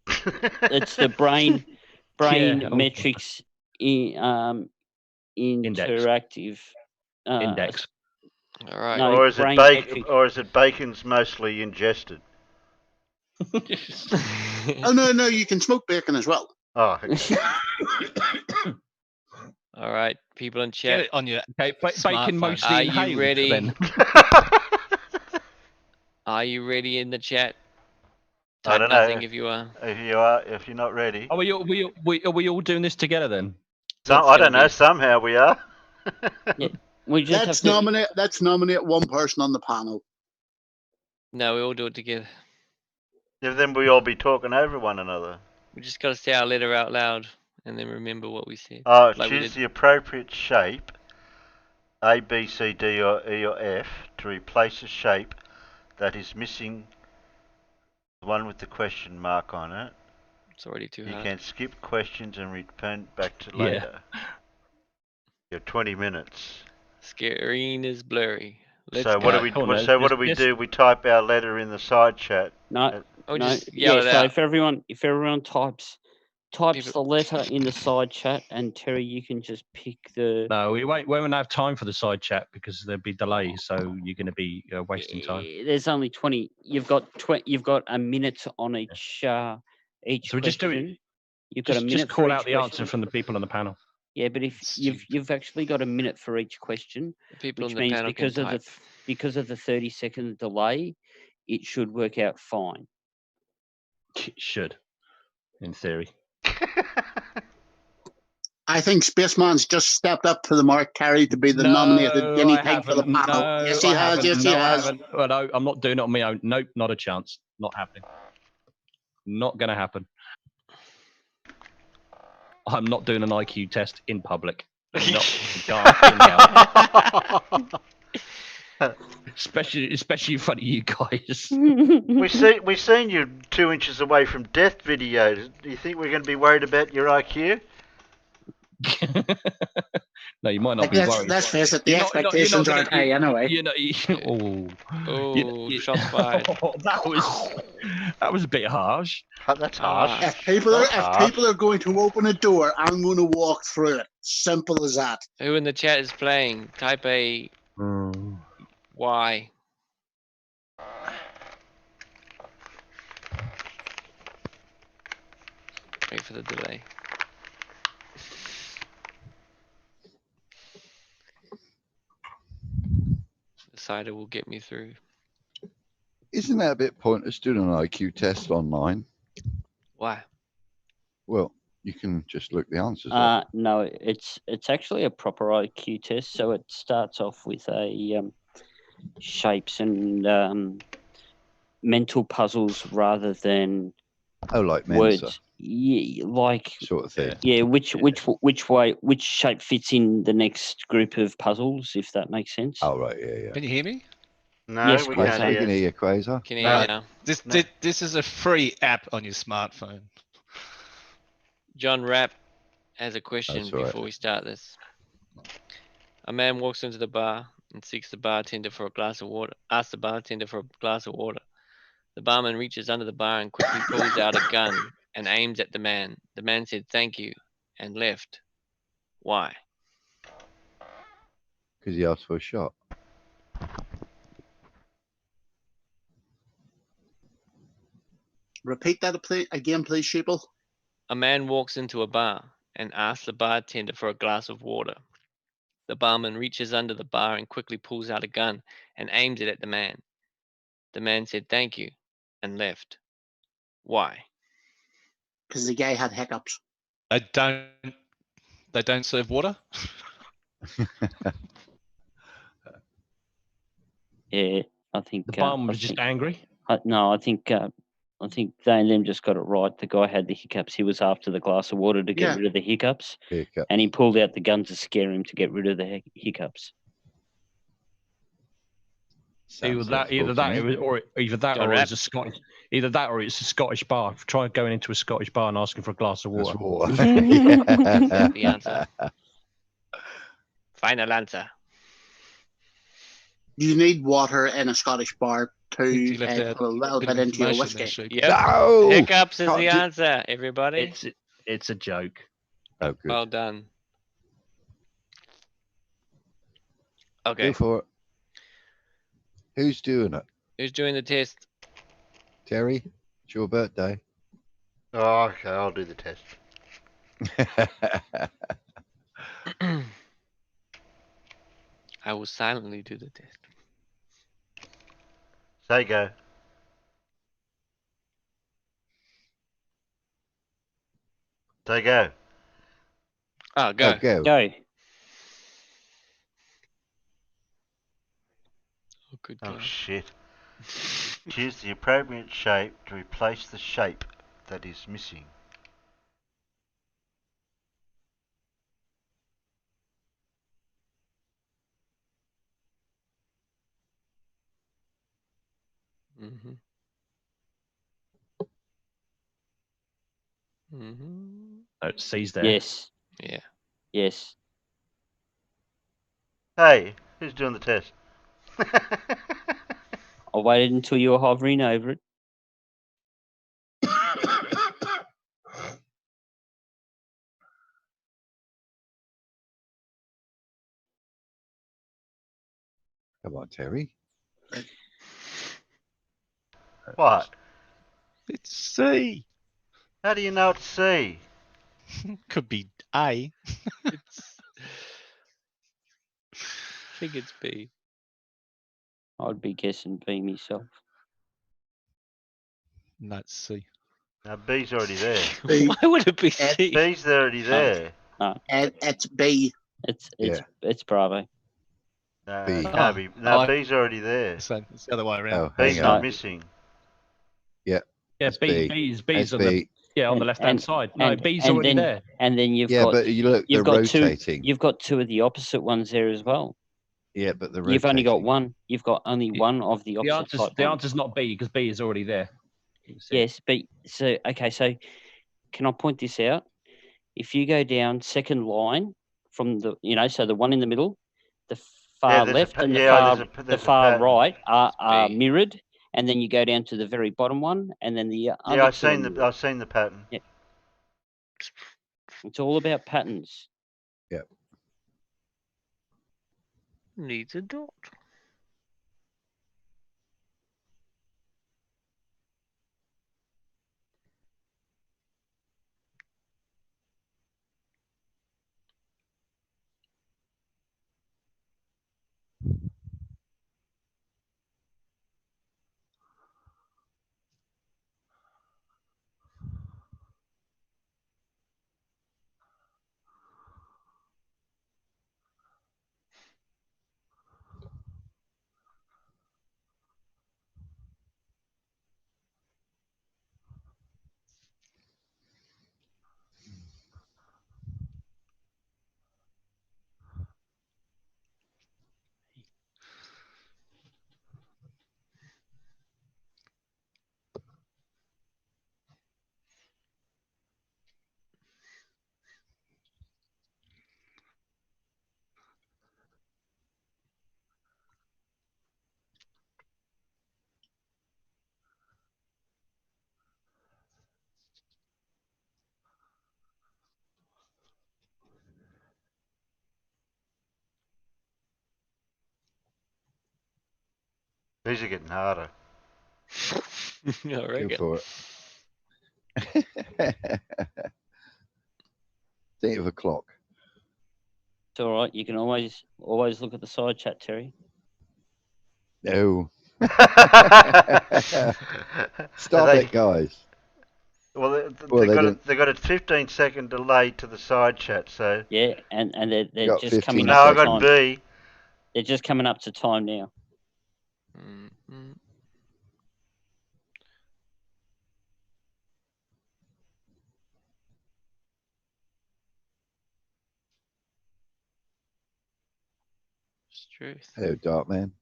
the brain metrics interactive index. All right. No, or is it bacon's mostly ingested? Oh no, you can smoke bacon as well. Oh. All right, people in chat. Get it on your bacon mostly Are inhaled, you ready? then. Are you ready in the chat? I don't Type nothing know. if you are. If you're not ready. Are we all doing this together then? I don't know. Somehow we are. We just let's nominate one person on the panel. No, we all do it together. Yeah, then we all be talking over one another. We just got to say our letter out loud and then remember what we said. Oh, Like we choose did. the appropriate shape, A, B, C, D, or E, or F, to replace a shape that is missing the one with the question mark on it. It's already too You hard. can skip questions and return back to later. You have 20 minutes. Screen is blurry. Let's So go. what do we do? We type our letter in the side chat. No. Just yell it so out. if everyone types the letter in the side chat, and Terry, you can just pick the. No, we won't have time for the side chat because there'll be delays, so you're going to be wasting time. There's only 20. You've got a minute on each So we question. just do it. You've got a minute Just call for out each the question. answer from the people on the panel. Yeah, but if you've actually got a minute for each question, People which on the means panel can because of the 30-second delay, it should work out fine. It should, in theory. I think Spaceman's just stepped up to the mark, Terry, to be the nominated guinea pig for the panel. No, Yes, he has. Yes, he has. Well, no, I'm not doing it on my own. Nope, not a chance. Not happening. Not going to happen. I'm not doing an IQ test in public. Especially in front of you guys. We've seen you 2 inches away from death videos. Do you think we're going to be worried about your IQ? No, you might not Like, be worried. let's face it, the You're not- you're not expectations gonna- aren't high anyway. You know, Oh, shots fired. that was a bit harsh. That's harsh. If people are going to open a door, I'm going to walk through it. Simple as that. Who in the chat is playing? Type a Y. Wait for the delay. The cider will get me through. Isn't that a bit pointless doing an IQ test online? Why? Well, you can just look the answers up. No, it's actually a proper IQ test. So it starts off with a shapes and mental puzzles rather than like words. Mensa. Yeah, like sort of thing. Yeah, which shape fits in the next group of puzzles, if that makes sense. Oh right, yeah. Can you hear me? No, Yes, we Quasar. can't I can hear you, Quasar. Can you hear me now? This is a free app on your smartphone. John Rapp has a question That's right. before we start this. A man walks into the bar and asks the bartender for a glass of water. The barman reaches under the bar and quickly pulls out a gun and aims at the man. The man said thank you and left. Why? Because he asked for a shot. Repeat that again, please, Sheeple. A man walks into a bar and asks the bartender for a glass of water. The barman reaches under the bar and quickly pulls out a gun and aims it at the man. The man said thank you and left. Why? Because the guy had hiccups. They don't serve water. Yeah, I think The barman was just angry. No, I think they and them just got it right. The guy had the hiccups. He was after the glass of water to get rid of the hiccups, and he pulled out the gun to scare him to get rid of the hiccups. Either that, or it's a Scottish. Either that, or it's a Scottish bar. Try going into a Scottish bar and asking for a glass of water. That's the answer. Final answer. You need water in a Scottish bar to put a little bit into your whiskey. Yep. No! Hiccups is Can't the do- answer, everybody. It's a joke. Oh, good. Well done. Okay. Go for it. Who's doing it? Who's doing the test? Terry? It's your birthday. Oh, okay, I'll do the test. I will silently do the test. Say go. Say go. Oh, go. Go. Go. Oh, good Oh God. shit. Choose the appropriate shape to replace the shape that is missing. Mm-hmm. Mm-hmm. Oh, C's there. Yes. Yeah. Yes. Hey, who's doing the test? I waited until you were hovering over it. Come on, Terry. What? It's C. How do you know it's C? Could be A. I think it's B. I'd be guessing B myself. No, it's C. Now B's already there. Why would it be C? B's already there. No, It's B. it's Bravo. No, B. it can't be. No, Oh, B's already there. So it's the other way around. Oh, B's hang not on. missing. Yeah. Yeah, That's B's That's on the B. on the left hand side. No, B's and already then, there. And then you've Yeah, got but you look, you've they're got rotating. You've got two of the opposite ones there as well. Yeah, but they're rotating. You've only got one. You've got only one of the opposite type. The answer's not B because B is already there. Yes, but so can I point this out? If you go down second line from the so the one in the middle, the far left and the there's a far pattern. right are mirrored, and then you go down to the very bottom one, and then the other Yeah, I've two are seen mirrored. I've seen the pattern. Yeah. It's all about patterns. Yep. Needs a dot. These are getting harder. I reckon. Go for it. Think of a clock. It's all right. You can always look at the side chat, Terry. No. Stop it, guys. Well, Well, they got a 15-second delay to the side chat, so Yeah, and they're got just 15 coming no, up I to got time. B. They're just coming up to time now. Mm-hmm. It's truth. Hello, Darkman.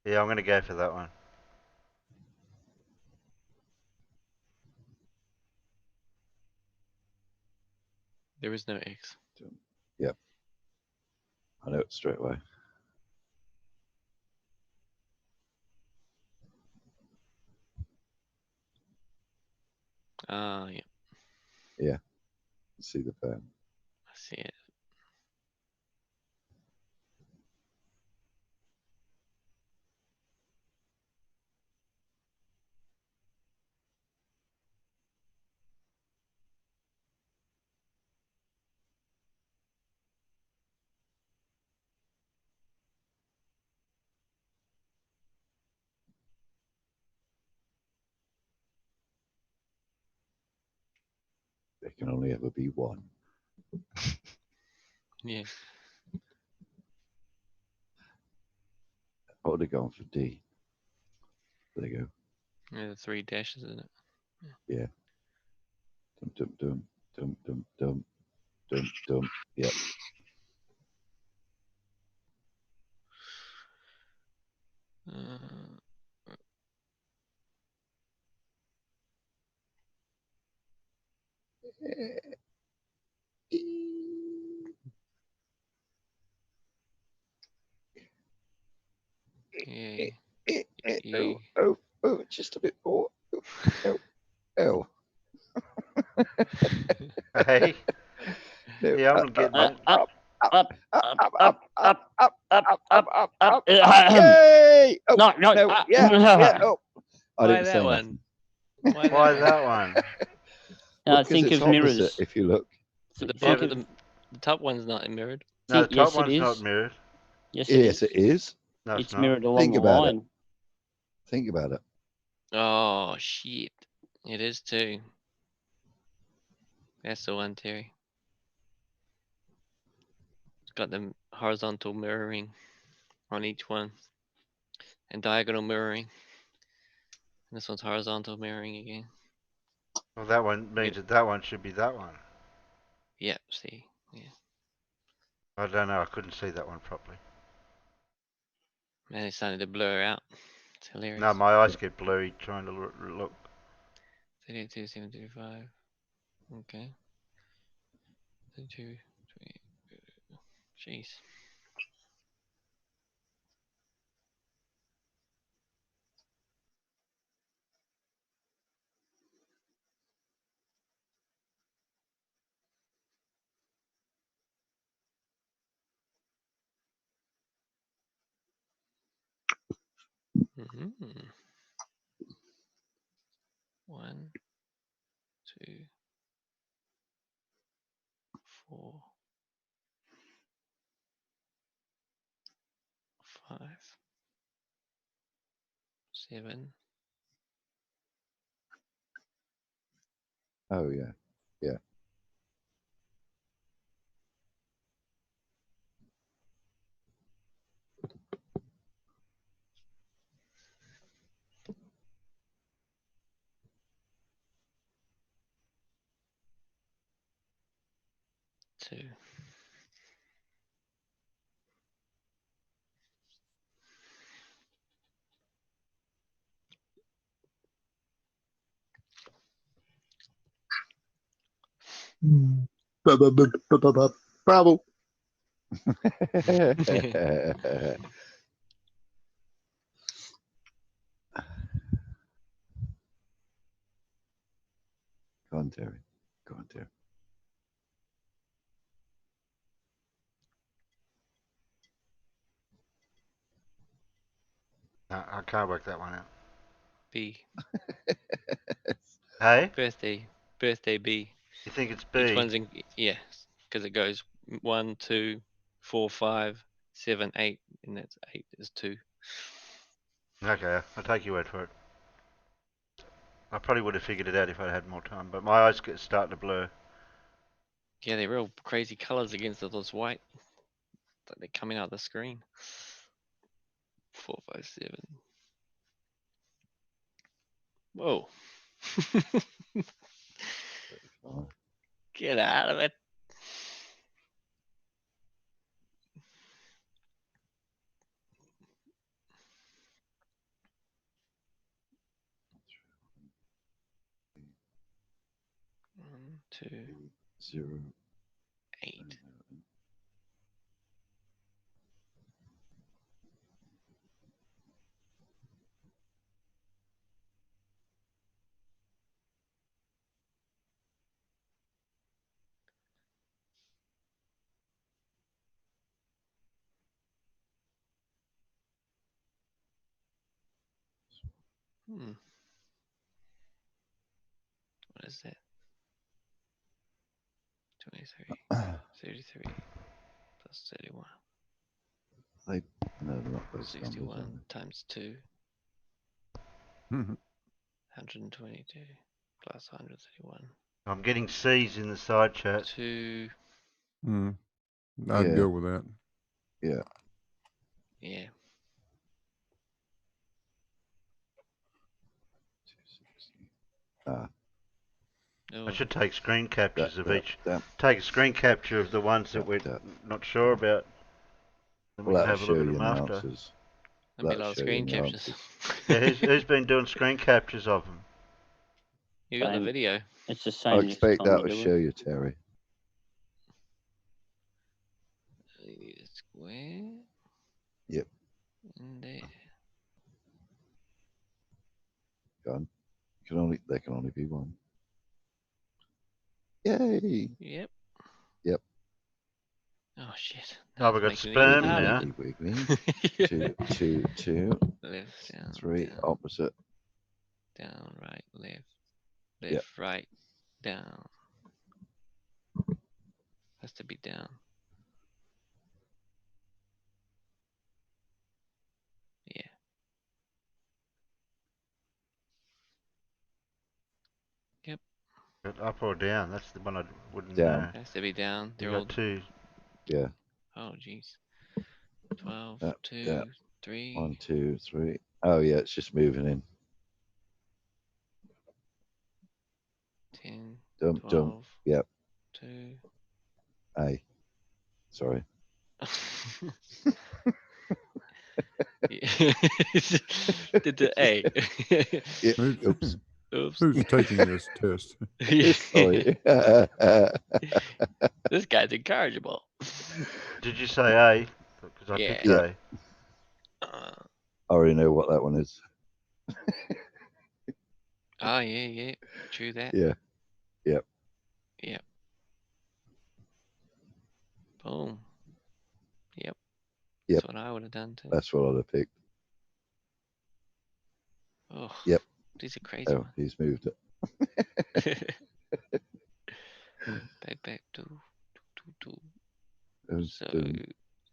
Yeah, I'm going to go for that one. There is no X. Yep. I know it straight away. Yeah. Yeah. See the pattern. I see it. There can only ever be one. Yeah. I would have gone for D. There you go. Yeah, the 3 dashes in it. Yeah. Dum dum dum dum dum dum dum. Yep. Yeah. Oh, just a bit more. Oh. Hey. No, Yeah, I'm getting it. Up. Yay! Oh, No. Yeah. Oh, I Why didn't that say one? nothing. Why that one? Well, Think it's of opposite, mirrors. if you look. So the, Yeah, bottom, the top one's not mirrored. No, the top Yes, it one's is. not mirrored. Yes, Yes, it is. No, It's not. mirrored along Think the about line. it. Think about it. Oh, shit. It is too. That's the one, Terry. It's got the horizontal mirroring on each one and diagonal mirroring. And this one's horizontal mirroring again. Well, that one means that one should be that one. Yeah, see. Yeah. I don't know. I couldn't see that one properly. Man, it's starting to blur out. It's hilarious. No, my eyes get blurry trying to look. 32, 735. Okay. 32, Jeez. Mm-hmm. 1, 2, 4, 5, 7. Oh yeah, yeah. Two. Bravo. Go on, Terry. Go on, Terry. I can't work that one out. B. Hey? Birthday B. You think it's Each B? one's in, yeah, because it goes 1, 2, 4, 5, 7, 8, and that's 8 is 2. Okay, I'll take your word for it. I probably would have figured it out if I had more time, but my eyes get starting to blur. Yeah, they're real crazy colors against all those white. It's like they're coming out of the screen. 4, 5, 7. Whoa. Get out of it. One, 2, 0, 8. Hmm. What is that? 23, 33, plus 31. They, no, they're not those 61 numbers, are they? times 2. Mhm. 122 plus 131. I'm getting C's in the side chat. 2. I'd Yeah. go with that. Yeah. Yeah. Ah. Oh. I should take screen captures of each. That, Take a screen capture of the ones that we're not sure about. Then we well, can that'll have a show look at you them the after. answers. That'd be a That'll lot of show you screen the captures. answers. Yeah, who's been doing screen captures of them? You got the Same. video. It's the I same next expect time that you will do show it. you, Terry. You need a square. Yep. In there. Gone. There can only be one. Yay! Yep. Yep. Oh shit. Oh, we got sperm now. Wiggly. 2, 2, 2. Left, down, 3, down, opposite. down, right, left, Yep. right, down. Has to be down. Yeah. Yep. But up or down? That's the one I wouldn't Down. know. Has to be down. We They're all. got 2. Yeah. Oh jeez. 12, Yep. 2, Yep. 3. 1, 2, 3. Oh yeah, it's just moving in. 10, Dump, 12, dump. Yep. 2. Hey. Sorry. Did the A. Yeah, oops. Oops. Who's taking this test? Sorry. This guy's incorrigible. Did you say A? Because I picked Yeah. A. I already know what that one is. Oh yeah. True that. Yeah. Yep. Yep. Boom. Yep. Yep. That's what I would have done too. That's what I'd have picked. Oh. Yep. These are crazy. Oh, he's moved it. back to. Oh, So boom.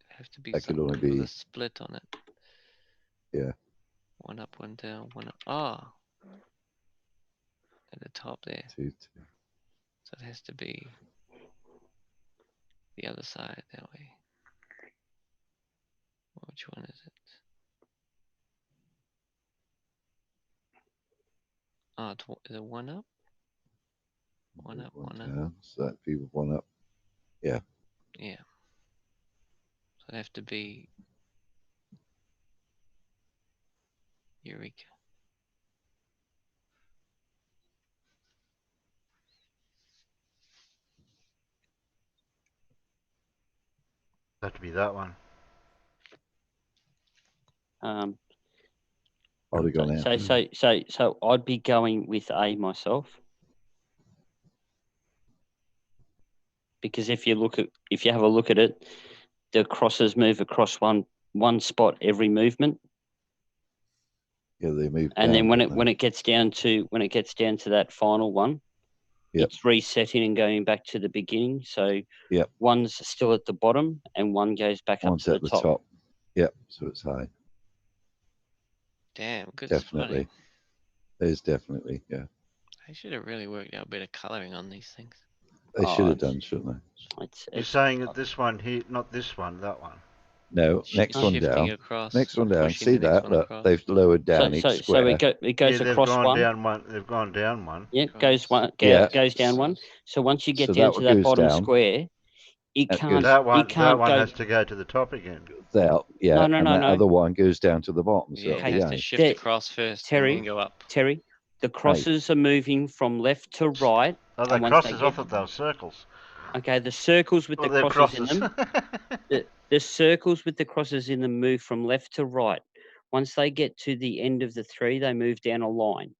have to be That could something only be. with a split on it. Yeah. One up, one down, one up. Ah. At the top there. 2, 2. So it has to be the other side that way. Which one is it? Ah, is it one up? One up, one up. Down. So that'd be 1 up. Yeah. Yeah. So it'd have to be Eureka. Have to be that one. I'd have gone out. So I'd be going with A myself. Because if you have a look at it, the crosses move across one spot every movement. Yeah, they move. And down, then when it gets down to that final one, it's resetting and going back to the beginning. So one's still at the bottom and one goes back one's up at to the the top. Yep. So it's high. Damn, good Definitely. spotting. There's definitely, yeah. I should have really worked out a bit of colouring on these things. They should have done, shouldn't they? You're saying that this one here, not this one, that one. No, next one shifting down. across, Next one down. pushing See the next that? one Look, across. they've lowered down each square. it goes they've across gone one. down one. They've gone down one. Yeah, goes down one. So once you get So down that to one that goes bottom down. square, it That can't. That one, it can't go. has to go to the top again. That, yeah, No, and that other one goes down to the bottom. So Yeah, it'll it be has to A. shift across first and then go up. Terry, the crosses are moving from left to right. Oh, they're and once crosses. they I get, thought they were circles. okay, the circles with Oh, the they're crosses in crosses. them. The circles with the crosses in them move from left to right. Once they get to the end of the 3, they move down a line.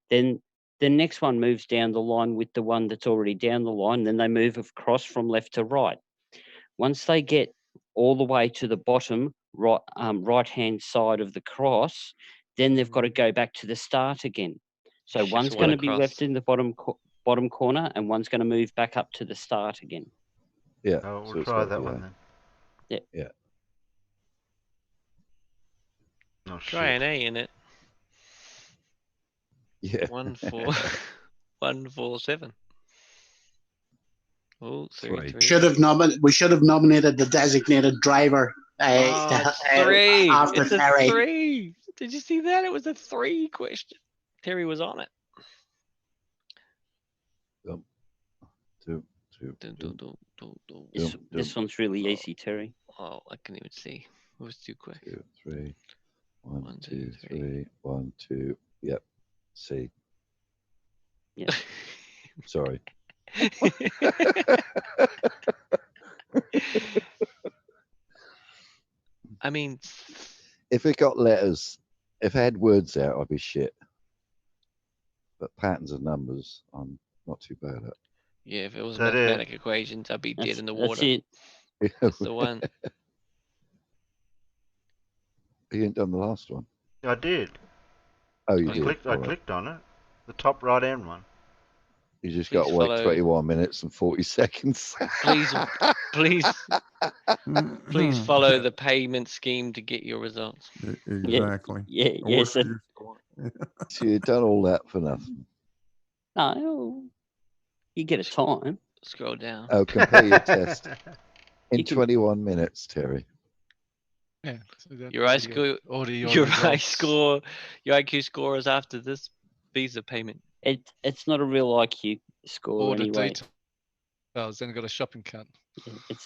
Then the next one moves down the line with the one that's already down the line. Then they move across from left to right. Once they get all the way to the bottom right-hand side of the cross, then they've got to go back to the start again. So Shift one's one going to be across. left in the bottom corner, and one's going to move back up to the start again. Yeah. Oh, so we'll it's try gotta that be one A. then. Yeah. Yeah. Oh, Try an A in it. Yeah. 1 4 1 4 7. Oh, 3 3. We should have nominated the designated driver It's 3. after It's a Terry. 3. Did you see that? It was a 3 question. Terry was on it. 2, 2. This one's really easy, Terry. Oh, I couldn't even see. It was too quick. 2, 3. 1, 2, 3. 1, 2. Yep. C. Yeah. Sorry. I mean, if it got letters, if it had words out, I'd be shit. But patterns of numbers, I'm not too bad at. yeah, if it was That mathematic equations, I'd be dead in the water. That's it. That's the one. You ain't done the last one. I did. Oh, you I did. clicked. I All right. clicked on it. The top right hand one. You just Please got to wait follow- 21 minutes and 40 seconds. Please follow the payment scheme to get your results. Exactly. Yeah, I yes. wish I used to- So you've done all that for nothing. No, you get a time. Scroll down. Oh, compare your test in 21 minutes, Terry. Yeah. So that- Your IQ score is after this Visa payment. It's not a real IQ score Order anyway. details. Then got a shopping cart.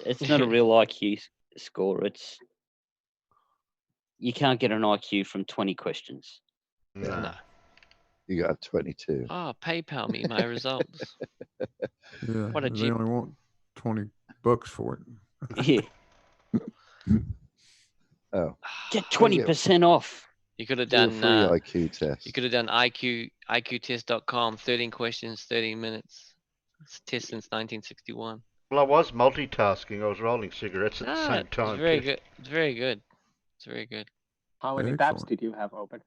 It's not a real IQ score. It's you can't get an IQ from 20 questions. No. You got 22. Oh, PayPal me my results. Yeah, What a they cheap. only want $20 for it. Yeah. Oh. Get 20% off. You could have Do a done free IQ test. You could have done IQtest.com, 13 questions, 13 minutes. It's a test since 1961. Well, I was multitasking. I was rolling cigarettes at the same time. It's very too. good. It's very good. It's very good. How many tabs did you have open?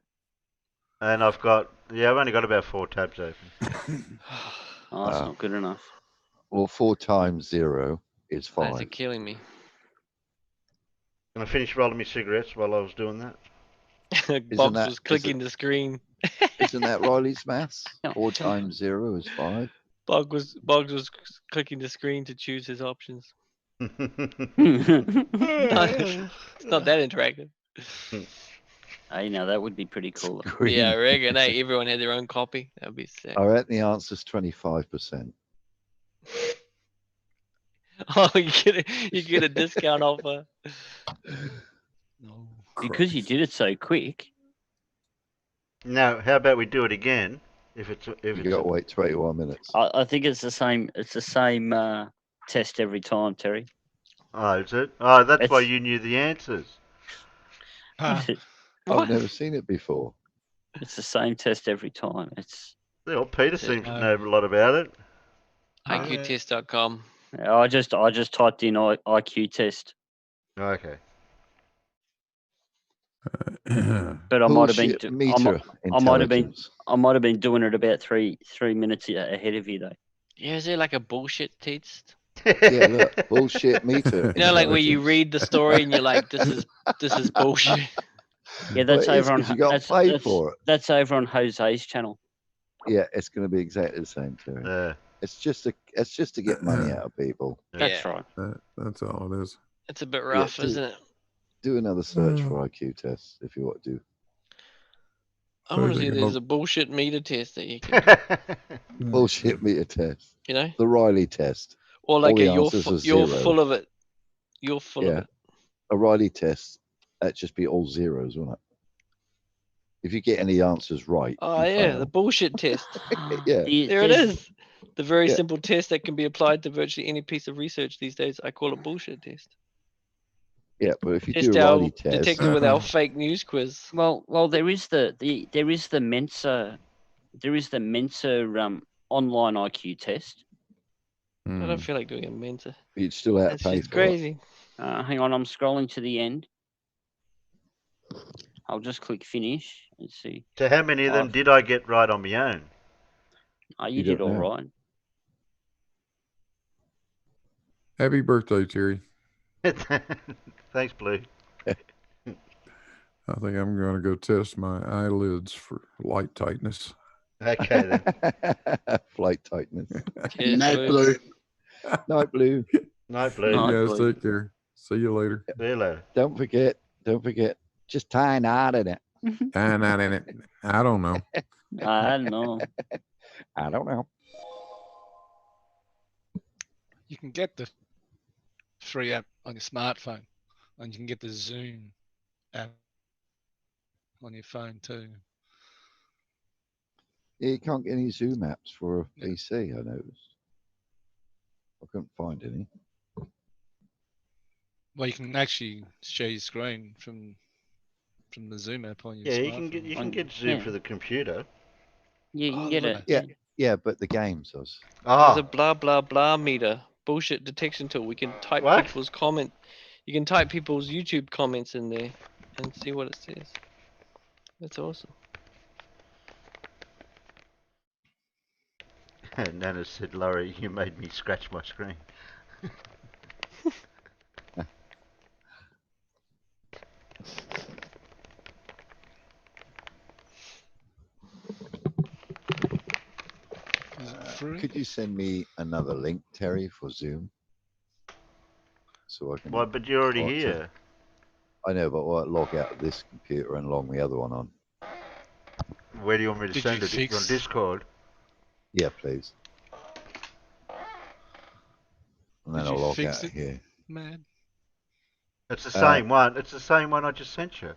And I've only got about 4 tabs open. Oh, that's not good enough. Well, 4 times 0 is 5. That's killing me. And I finished rolling my cigarettes while I was doing that. Boggs was clicking the screen. Isn't that Riley's maths? 4 times 0 is 5. Boggs was clicking the screen to choose his options. It's not that interactive. Hey, now that would be pretty cool. Yeah, I reckon. Hey, everyone had their own copy. That'd be sick. I reckon the answer's 25%. Oh, you get a discount offer. Because you did it so quick. Now, how about we do it again? If you got to wait 21 minutes. I think it's the same. It's the same test every time, Terry. Oh, is it? Oh, that's why you knew the answers. I've never seen it before. It's the same test every time. Well, Peter seems to know a lot about it. IQtest.com. I just typed in IQ test. Okay. But I might have been. Meter I might have been doing it about three minutes ahead of you though. Yeah, is there like a bullshit test? Yeah, look, bullshit meter. You know, like where you read the story and you're like, this is bullshit. Yeah, that's Well, it is, over on. 'cause you gotta pay for it. That's over on Jose's channel. Yeah, it's going to be exactly the same, Terry. It's just to get money out of people. That's right. That's all it is. It's a bit rough, isn't it? Do another search for IQ tests if you want to do. I want to see there's a bullshit meter test that you can. Bullshit meter test. You know? The Riley test. Or like All the you're answers are full zero. of it. You're full of it. A Riley test, that'd just be all zeros, wouldn't it? If you get any answers right. Oh you yeah, fail. the bullshit test. Yeah. There it is. The very Yeah. simple test that can be applied to virtually any piece of research these days. I call it bullshit test. Yeah, but if you Just do a our Riley test. detected with our fake news quiz. Well, there is the Mensa, online IQ test. I don't feel like doing a mentor. You'd still have That's to pay just for it. crazy. Hang on, I'm scrolling to the end. I'll just click finish and see. So how many of them did I get right on my own? Oh, you You did don't all know. right. Happy birthday, Terry. Thanks, Blue. I think I'm going to go test my eyelids for light tightness. Okay, then. Flight tightness. Night Blue. Night Blue. Night, Blue. You guys take care. See you later. See you later. Don't forget. Just tie a knot in it. I'm not in it. I don't know. I don't know. I don't know. You can get the free app on your smartphone, and you can get the Zoom app on your phone too. Yeah, you can't get any Zoom apps for a PC, I noticed. I couldn't find any. Well, you can actually share your screen from the Zoom app on your Yeah, smartphone. you can get Zoom for the computer. Yeah, you can get it. Yeah, but the games does. There's a blah blah blah meter bullshit detection tool. We can type people's comment. You can type people's YouTube comments in there and see what it says. That's awesome. Nana said, Laurie, you made me scratch my screen. Could you send me another link, Terry, for Zoom? So I can. Well, but you're already watch it? here. I know, but I'll log out of this computer and log the other one on. Where do you want me to Did send you it? fix- On Discord? Yeah, please. And then Did I'll you log fix out it, here. man? It's the same one. It's the same one I just sent you.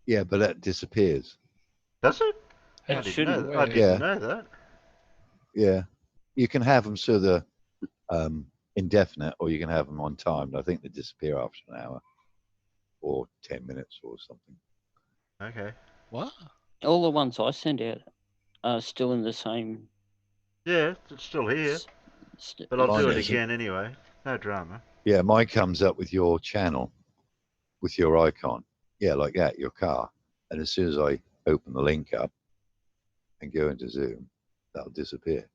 Yeah, but that disappears. Does it? It I didn't shouldn't. know. I didn't know that. Yeah, you can have them so they're indefinite, or you can have them on timed. I think they disappear after an hour. or 10 minutes or something. Okay. What? All the ones I sent out are still in the same. Yeah, it's still here. But I'll Mine do it isn't. again anyway. No drama. Yeah, mine comes up with your channel, with your icon. Yeah, like that, your car. And as soon as I open the link up and go into Zoom, that'll disappear.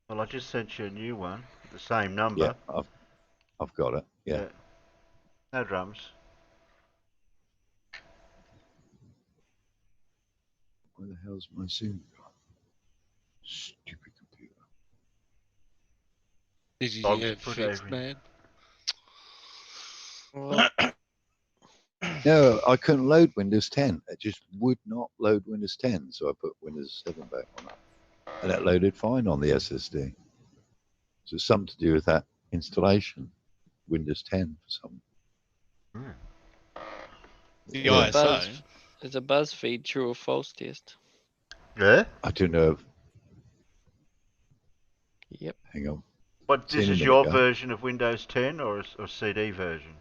Well, I just sent you a new one, the same number. Yeah, I've got it. Yeah. No drums. Where the hell's my Zoom gone? Stupid computer. Did you Dogs get it put fixed, every- man? No, I couldn't load Windows 10. It just would not load Windows 10. So I put Windows 7 back on it. And it loaded fine on the SSD. So it's something to do with that installation. Windows 10 for some. The Yeah. ISO. It's a BuzzFeed true or false test. Yeah? I don't know. Yep. Hang on. But See you this in a is minute, your guy. version of Windows 10 or a CD version?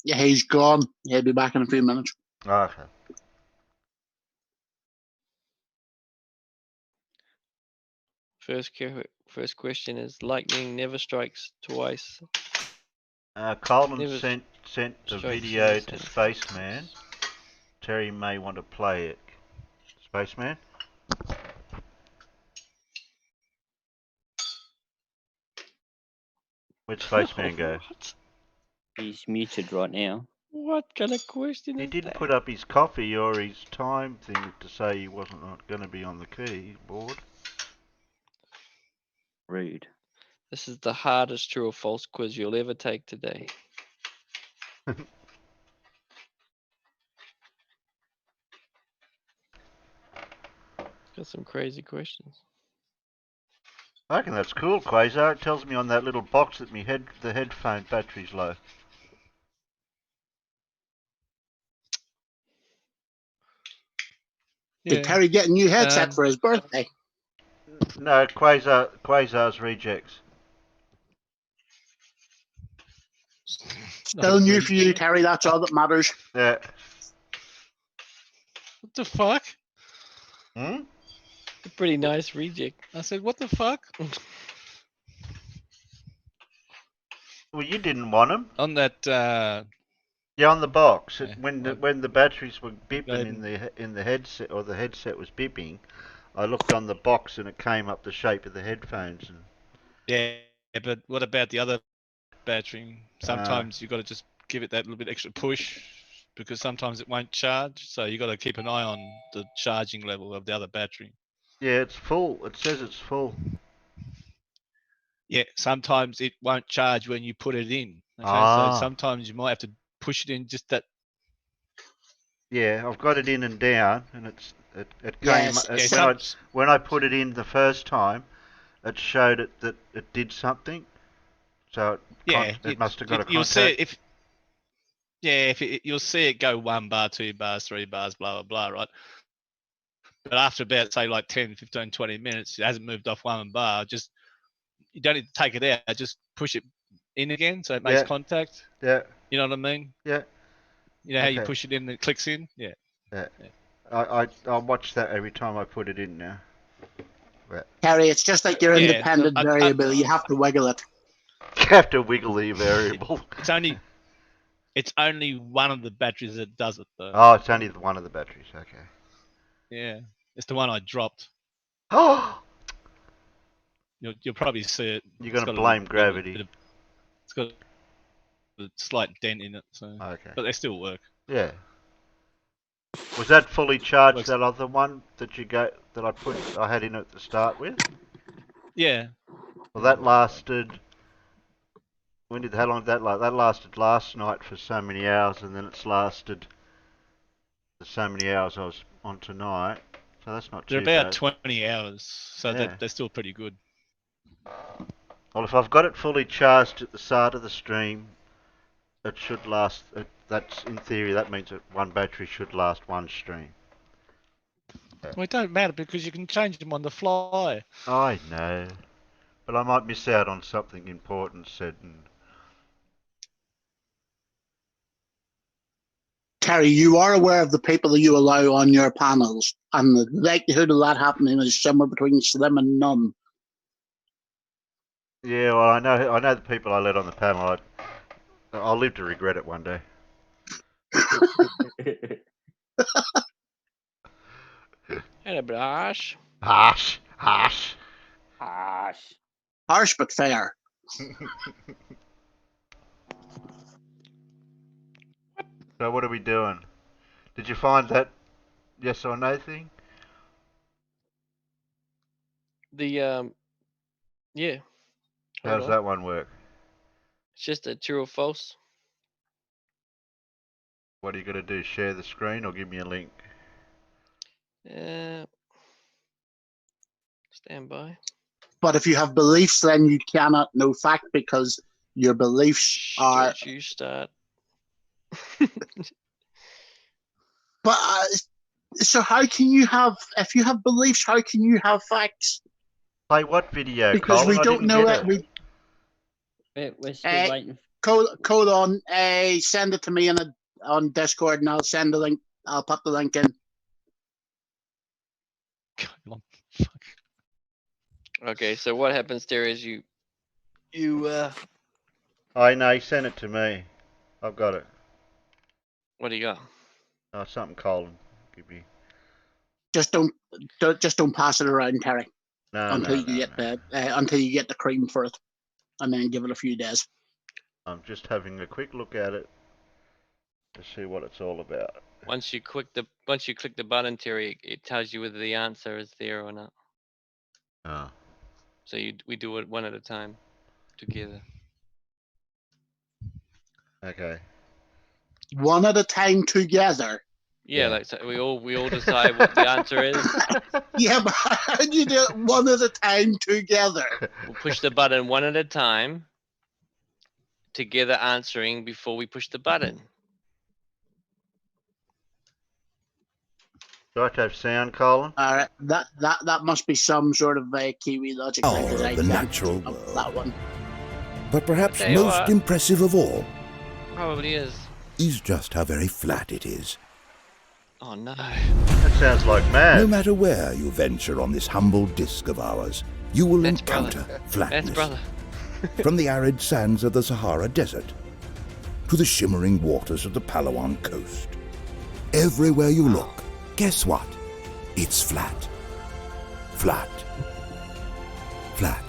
Yeah, he's gone. He'll be back in a few minutes. Okay. First question is lightning never strikes twice. Coleman Never sent the strikes in video the to same Spaceman. Terry may want to play it. Spaceman? Where'd Spaceman go? What? He's muted right now. What kind of question He is didn't that? put up his coffee or his time thing to say he wasn't going to be on the keyboard. Rude. This is the hardest true or false quiz you'll ever take today. Got some crazy questions. I reckon that's cool, Quasar. It tells me on that little box that the headphone battery's low. Did Terry get a new headset for his birthday? No, Quasar's rejects. Still new for you, Terry. That's all that matters. Yeah. What the fuck? Hmm? A pretty nice reject. I said, what the fuck? Well, you didn't want them. On that. Yeah, on the box. Yeah, When the batteries were bipping Loading. in the headset, or the headset was bipping, I looked on the box and it came up the shape of the headphones. And Yeah, but what about the other battery? Sometimes you got to just give it that little bit extra push because sometimes it won't charge. So you got to keep an eye on the charging level of the other battery. yeah, it's full. It says it's full. Yeah, sometimes it won't charge when you put it in. Okay, Ah. so sometimes you might have to push it in just that. Yeah, I've got it in and down, and it came. Yes. When I put it in the first time, it showed it that it did something. So it must have got a contact. You'll see it you'll see it go 1 bar, 2 bars, 3 bars, blah blah blah, right? But after about say like 10, 15, 20 minutes, it hasn't moved off 1 bar. Just you don't need to take it out. Just push it in again so it makes contact. Yeah. You know what I mean? Yeah. You know how you Okay. push it in and it clicks in? Yeah. Yeah. I watch that every time I put it in now. Yeah. Terry, it's just like your Yeah, independent variable. You have to wiggle it. You have to wiggle the variable. It's only one of the batteries that does it though. Oh, it's only one of the batteries. Okay. Yeah, it's the one I dropped. Oh. You'll probably see it. You're gonna blame gravity. It's got a slight dent in it, so. Okay. But they still work. Yeah. Was that fully charged? That other one that I had in at the start with? Yeah. Well, that lasted. How long did that last? That lasted last night for so many hours, and then it's lasted for so many hours I was on tonight. So that's not They're too about bad. 20 hours, so Yeah. they're still pretty good. Well, if I've got it fully charged at the start of the stream, it should last. That's in theory. That means that one battery should last one stream. Well, it don't matter because you can change them on the fly. I know. But I might miss out on something important said. Terry, you are aware of the people that you allow on your panels, and the likelihood of that happening is somewhere between slim and none. Yeah, well, I know the people I let on the panel. I'll live to regret it one day. Hello, bit harsh. Harsh. Harsh but fair. So what are we doing? Did you find that yes or no thing? The yeah. How Hold does on. that one work? It's just a true or false. What are you gonna do? Share the screen or give me a link? Stand by. But if you have beliefs, then you cannot know fact because your beliefs are. Don't you start. But so how can you have? If you have beliefs, how can you have facts? Play what video? Because Colin? we don't know it. We're still waiting. Colon, send it to me on Discord, and I'll send the link. I'll pop the link in. Okay, so what happens there is you I know. He sent it to me. I've got it. what do you got? Oh, something Colin. Give me. Just don't pass it around, Terry. Until you get the cream for it, and then give it a few days. I'm just having a quick look at it to see what it's all about. Once you click the button, Terry, it tells you whether the answer is there or not. Oh. So we do it one at a time, together. Okay. One at a time together. Yeah, like so we all decide what the answer is. Yeah, but how do you do it one at a time together? We'll push the button one at a time, together answering before we push the button. Do I have to have sound, Colin? All right, that must be some sort of Kiwi logic. The natural world. That one. But perhaps Tell you most what. impressive of all Probably is. is just how very flat it is. Oh no. That sounds like mad. No matter where you venture on this humble disc of ours, you will encounter flatness. That's brother. From the arid sands of the Sahara Desert to the shimmering waters of the Palawan coast. Everywhere you look, guess what? It's flat. Flat. Flat.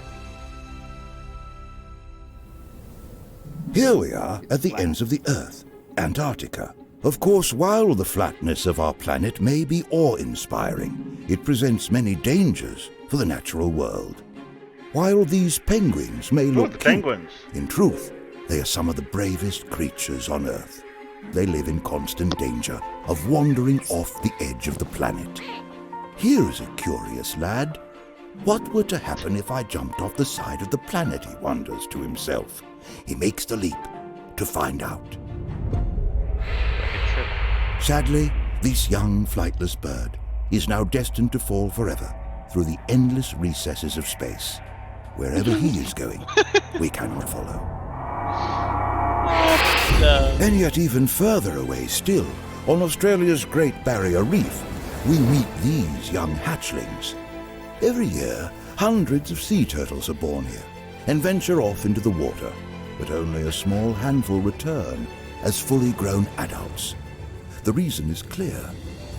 Here we are at the ends of the Earth, Antarctica. Of course, while the flatness of our planet may be awe-inspiring, it presents many dangers for the natural world. While these penguins may look cute, penguins. In truth, they are some of the bravest creatures on Earth. They live in constant danger of wandering off the edge of the planet. Here is a curious lad. What were to happen if I jumped off the side of the planet, he wonders to himself. He makes the leap to find out. Sadly, this young flightless bird is now destined to fall forever through the endless recesses of space. Wherever he is going, we cannot follow. And yet even further away still, on Australia's Great Barrier Reef, we meet these young hatchlings. Every year, hundreds of sea turtles are born here and venture off into the water, but only a small handful return as fully grown adults. The reason is clear.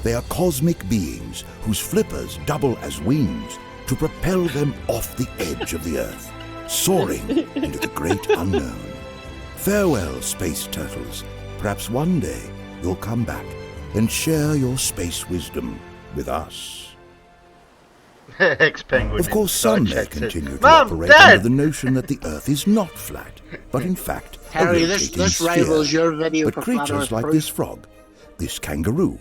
They are cosmic beings whose flippers double as wings to propel them off the edge of the Earth, soaring into the great unknown. Farewell, space turtles. Perhaps one day you'll come back and share your space wisdom with us. Ex-penguin. Of course, some may continue to Mum, operate Dad! under the notion that the Earth is not flat, but in fact a Harry, rotating this sphere. rivals your video But for Flat creatures Earth like Proof. this frog, this kangaroo,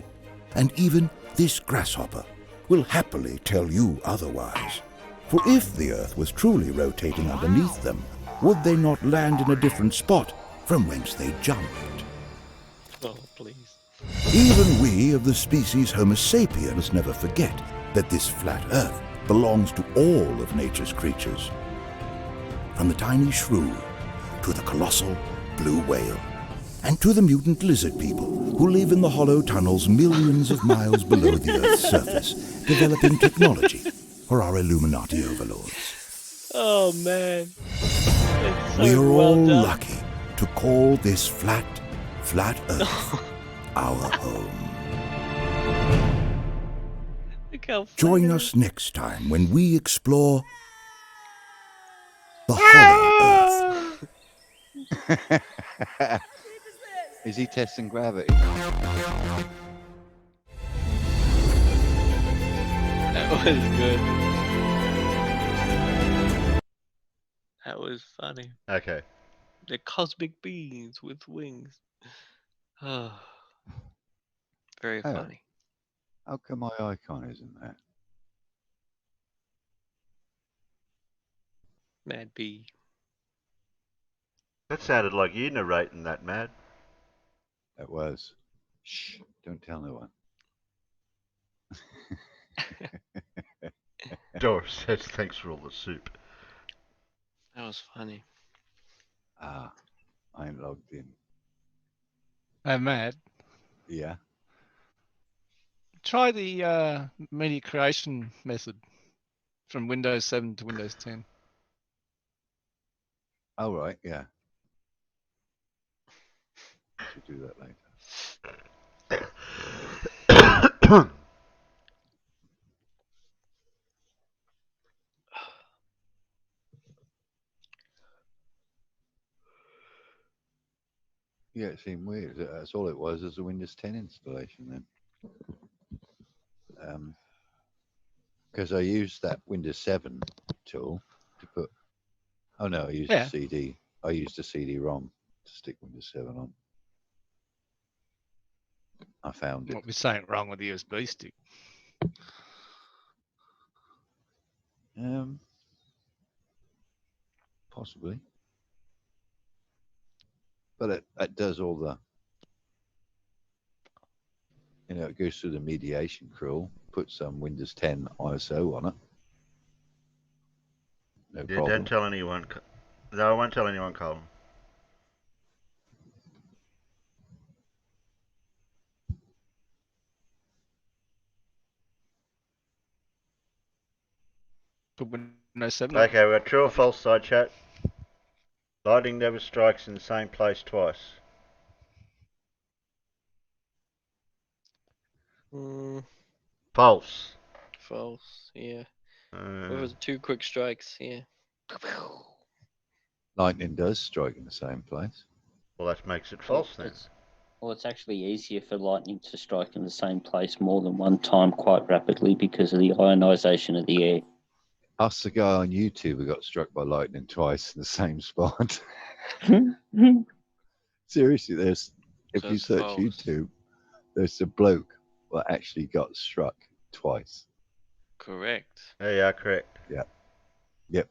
and even this grasshopper will happily tell you otherwise. For if the Earth was truly rotating underneath them, would they not land in a different spot from whence they jumped? Oh, please. Even we of the species Homo sapiens must never forget that this flat Earth belongs to all of nature's creatures. from the tiny shrew to the colossal blue whale, and to the mutant lizard people who live in the hollow tunnels millions of miles below the Earth's surface, developing technology for our Illuminati overlords. Oh man. It's so We are well all done. lucky to call this flat Earth our home. Look how Join flat it us next time when we explore the hollow Earth. Is he testing gravity? That was good. That was funny. Okay. The cosmic beings with wings. Oh, very Oh. funny. How come my icon isn't there? Mad B. That sounded like you narrating that, Matt. It was. Shh, don't tell no one. Doris says thanks for all the soup. That was funny. Ah, I'm logged in. Hey, Matt, Yeah. try the media creation method from Windows 7 to Windows 10. Oh, right, yeah. Should do that later. Yeah, it seemed weird. That's all it was a Windows 10 installation then. Because I used that Windows 7 tool to put. Oh no, I used a CD. I used a CD-ROM to stick Windows 7 on. I found it. What we're saying wrong with the USB stick. Possibly. But it does all the. It goes through the mediation crawl, puts some Windows 10 ISO on it. No Yeah, problem. don't tell anyone. No, I won't tell anyone, Colin. Put Windows 7 Okay, we're true or false side chat. Lightning never strikes in the same place twice. False. False, yeah. What was 2 quick strikes? Yeah. Lightning does strike in the same place. Well, that makes it false then. It's actually easier for lightning to strike in the same place more than one time quite rapidly because of the ionization of the air. Us, the guy on YouTube who got struck by lightning twice in the same spot. Seriously, if you search false. YouTube, there's a bloke that actually got struck twice. Correct. Yeah, correct. Yeah. Yep.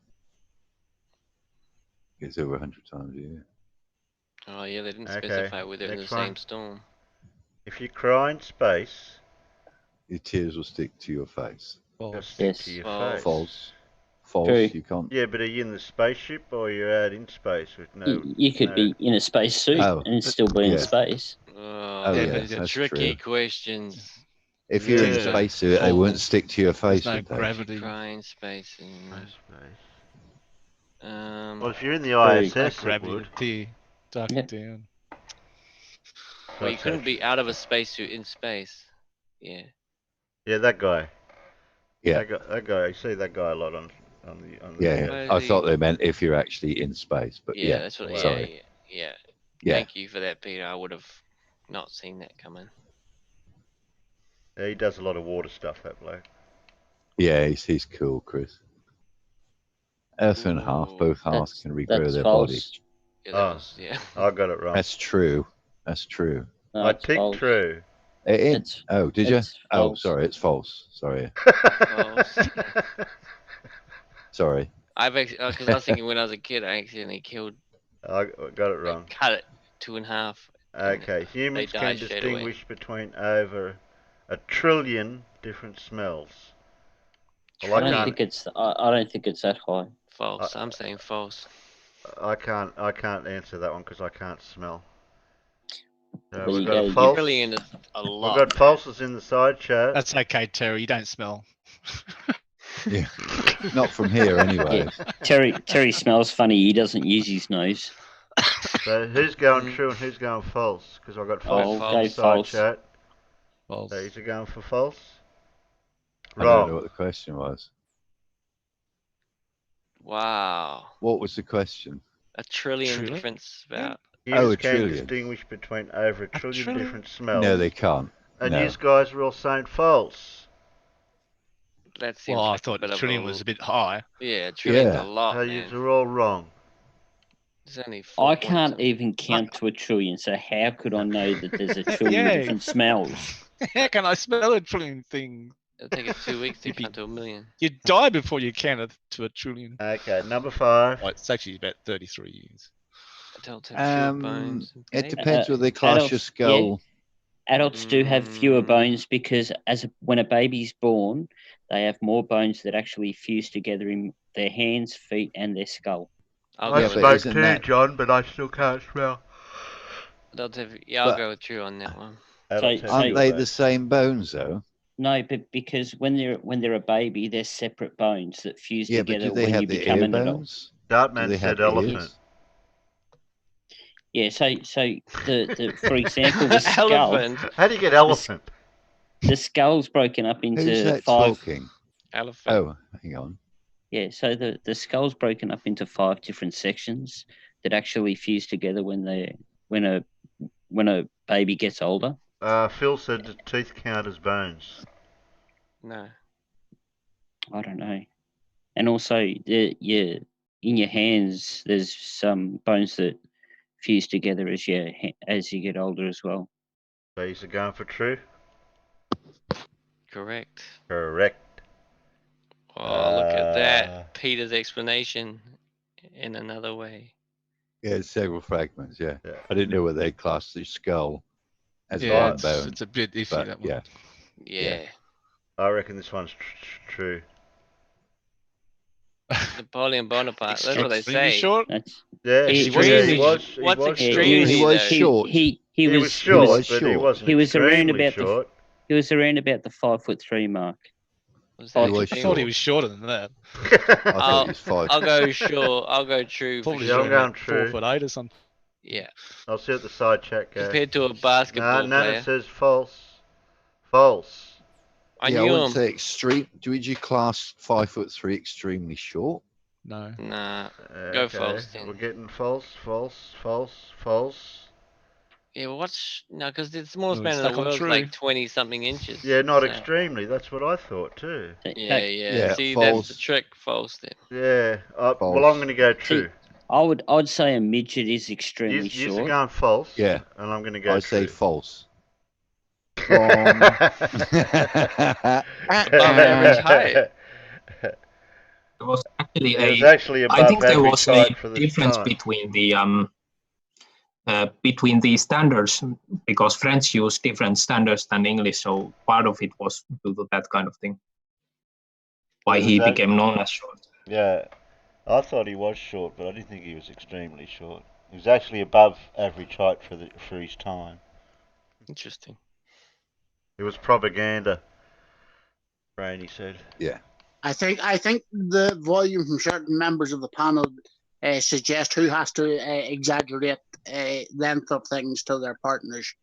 It's over 100 times a year. Oh yeah, they didn't Okay, specify whether in the next same one. storm. If you cry in space, Your tears will stick to your face. they'll stick to your face. False. False. True. You can't. Yeah, but are you in the spaceship or you're out in space with no? You could be in a space suit and still be in space. Oh, yeah, those are that's tricky true. questions. If you're in Yeah. spacesuit, they wouldn't stick to your face. no would they? gravity. Cry in space. Well, if you're in the No ISS, it gravity would. to duck it down. Well, you couldn't be out of a spacesuit in space. Yeah. Yeah, that guy. Yeah. That guy. I see that guy a lot on the. Yeah, I thought they meant if you're actually in space, but Yeah, yeah. that's what. Sorry. Yeah. Yeah. Thank you for that, Peter. I would have not seen that coming. Yeah, he does a lot of water stuff. That bloke. Yeah, he's cool, Chris. Earth and half, both halves can regrow their body. Yeah, that was, yeah. I got it wrong. That's true. That's true. No, I it's ticked false. true. Oh, did you? it's Oh, false. sorry, it's false. Sorry. False. Sorry. I've actually, because I was thinking when I was a kid, I accidentally killed. I got it wrong. Cut it 2 in half. and Okay, humans they can die straight away. distinguish between over 1 trillion different smells. Well, I don't think it's that high. False. I'm saying false. I can't answer that one because I can't smell. There We've you got go. a false. Really into a We've lot. got falses in the side chat. That's okay, Terry. You don't smell. Yeah, not from here anyway. Terry smells funny. He doesn't use his nose. So who's going true and who's going false? Because I've got false I'll in the go side false. chat. False. So you're going for false? I don't know Wrong. what the question was. Wow. What was the question? A trillion difference about. Humans a can trillion. distinguish between over a trillion different smells. No, they can't. And No. you guys are all saying false. That seems Well, I like thought a bit the of trillion was a bit high. Yeah, trillion's Yeah. a lot, So man. you're all wrong. There's only 4 I can't even count to a trillion, so how could I know that there's a trillion Yeah. different smells? How can I smell a trillion thing? It'll take us 2 weeks to count to a million. You die before you count to a trillion. Okay, number 5. Oh, it's actually about 33 years. Adults have fewer bones. than It babies. depends whether they class your adults, skull. Adults do have fewer bones because when a baby's born, they have more bones that actually fuse together in their hands, feet, and their skull. I'll I go spoke with to you, John, but I still can't smell. adults have, yeah, I'll But- go with true on that one. Adults have Aren't fewer they bones. the same bones though? No, but because when they're a baby, they're separate bones that fuse Yeah, but together do they when have you the become ear an adult. bones? Do Dartman they said have elephant. ears? Yeah, so the for example, the skull. Elephant. How do you get elephant? The skull's broken up Who's into that 5. talking? Elephant. Oh, hang on. Yeah, so the skull's broken up into 5 different sections that actually fuse together when a baby gets older. Phil said the teeth count as bones. No. I don't know. And also, in your hands, there's some bones that fuse together as you get older as well. So you're going for true? Correct. Correct. Oh, look at that. Peter's explanation in another way. Yeah, it's several fragments. Yeah. Yeah. I didn't know whether they classed the skull as Yeah, one it's, bone. it's a bit iffy, But that one. yeah, Yeah. I reckon this one's true. Napoleon Bonaparte. That's what they Extremely say. short? That's Yeah, He he extremely- was. He what's was extremely he was though? short. He was was short, was but he short. wasn't he was around extremely about short. he was around about the 5'3" mark. Was He that was I extreme? thought he short. was shorter than that. I thought he was 5. I'll go short. I'll go true. For Probably Yeah, I'm sure. going about true. 4'8" or something. Yeah. I'll see what the side chat goes. Compared to a basketball No, player. it says false. False. I Yeah, I knew wouldn't him. say extreme. Would you class 5'3" extremely short? No. Nah. Go false then. We're getting false, false, false, false. Yeah, well, no, because the smallest Well, man in stuck the on world's true. like 20-something inches. Yeah, not so- extremely. That's what I thought too. Yeah, yeah. Yeah, See, false. that's the trick. False then. Yeah. Well, False. I'm going to go true. I'd say a midget is extremely You're short. going false. Yeah. And I'm going to go I say true. false. Above average height. There was actually It was a. actually above I think there average was a height for this difference time. between the standards because French use different standards than English, so part of it was due to that kind of thing. Why he became known as short. Yeah. I thought he was short, but I didn't think he was extremely short. He was actually above average height for his time. Interesting. It was propaganda. Rainey said. Yeah. I think the volume from certain members of the panel suggest who has to exaggerate length of things to their partners.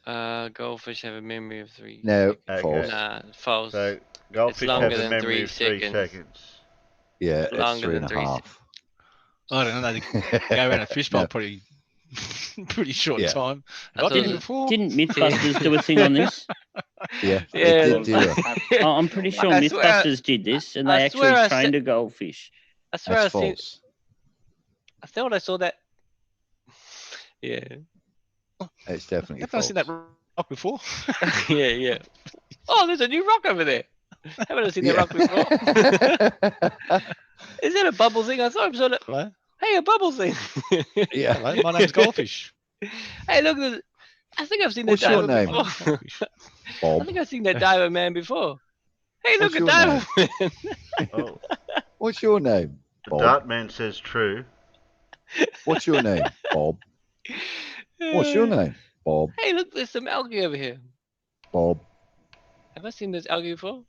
Goldfish have a memory of 3. No, Okay. false. Nah, false. So goldfish longer have a than memory 3 of 3 seconds. seconds. Yeah, it's Longer 3 than and a 3 half. I don't know. They go around a fishbowl No. pretty short Yeah. time. I Got thought it it- before. Didn't Mythbusters do a thing on this? Yeah, Yeah. they did do it. I'm pretty sure I swear I- Mythbusters did this, and I they swear actually I trained said- a goldfish. I swear That's I seen. false. I thought I saw that. Yeah. It's definitely Have I false. seen that rock before? Yeah, yeah. Oh, there's a new rock over there. Haven't I seen that Yeah. rock before? Is that a bubble thing? I thought I saw that. Hello? Hey, a bubble thing. Yeah. Hello, my name's Goldfish. Hey, look. I think I've seen What's that your diver name? before. I Bob. think I've seen that diver man before. Hey, look What's at your that! Oh, What's your name, the Bob? Dart Man says true. What's your name, Bob? What's your name, Bob? Hey, look, there's some algae over here. Bob. Have I seen this algae before?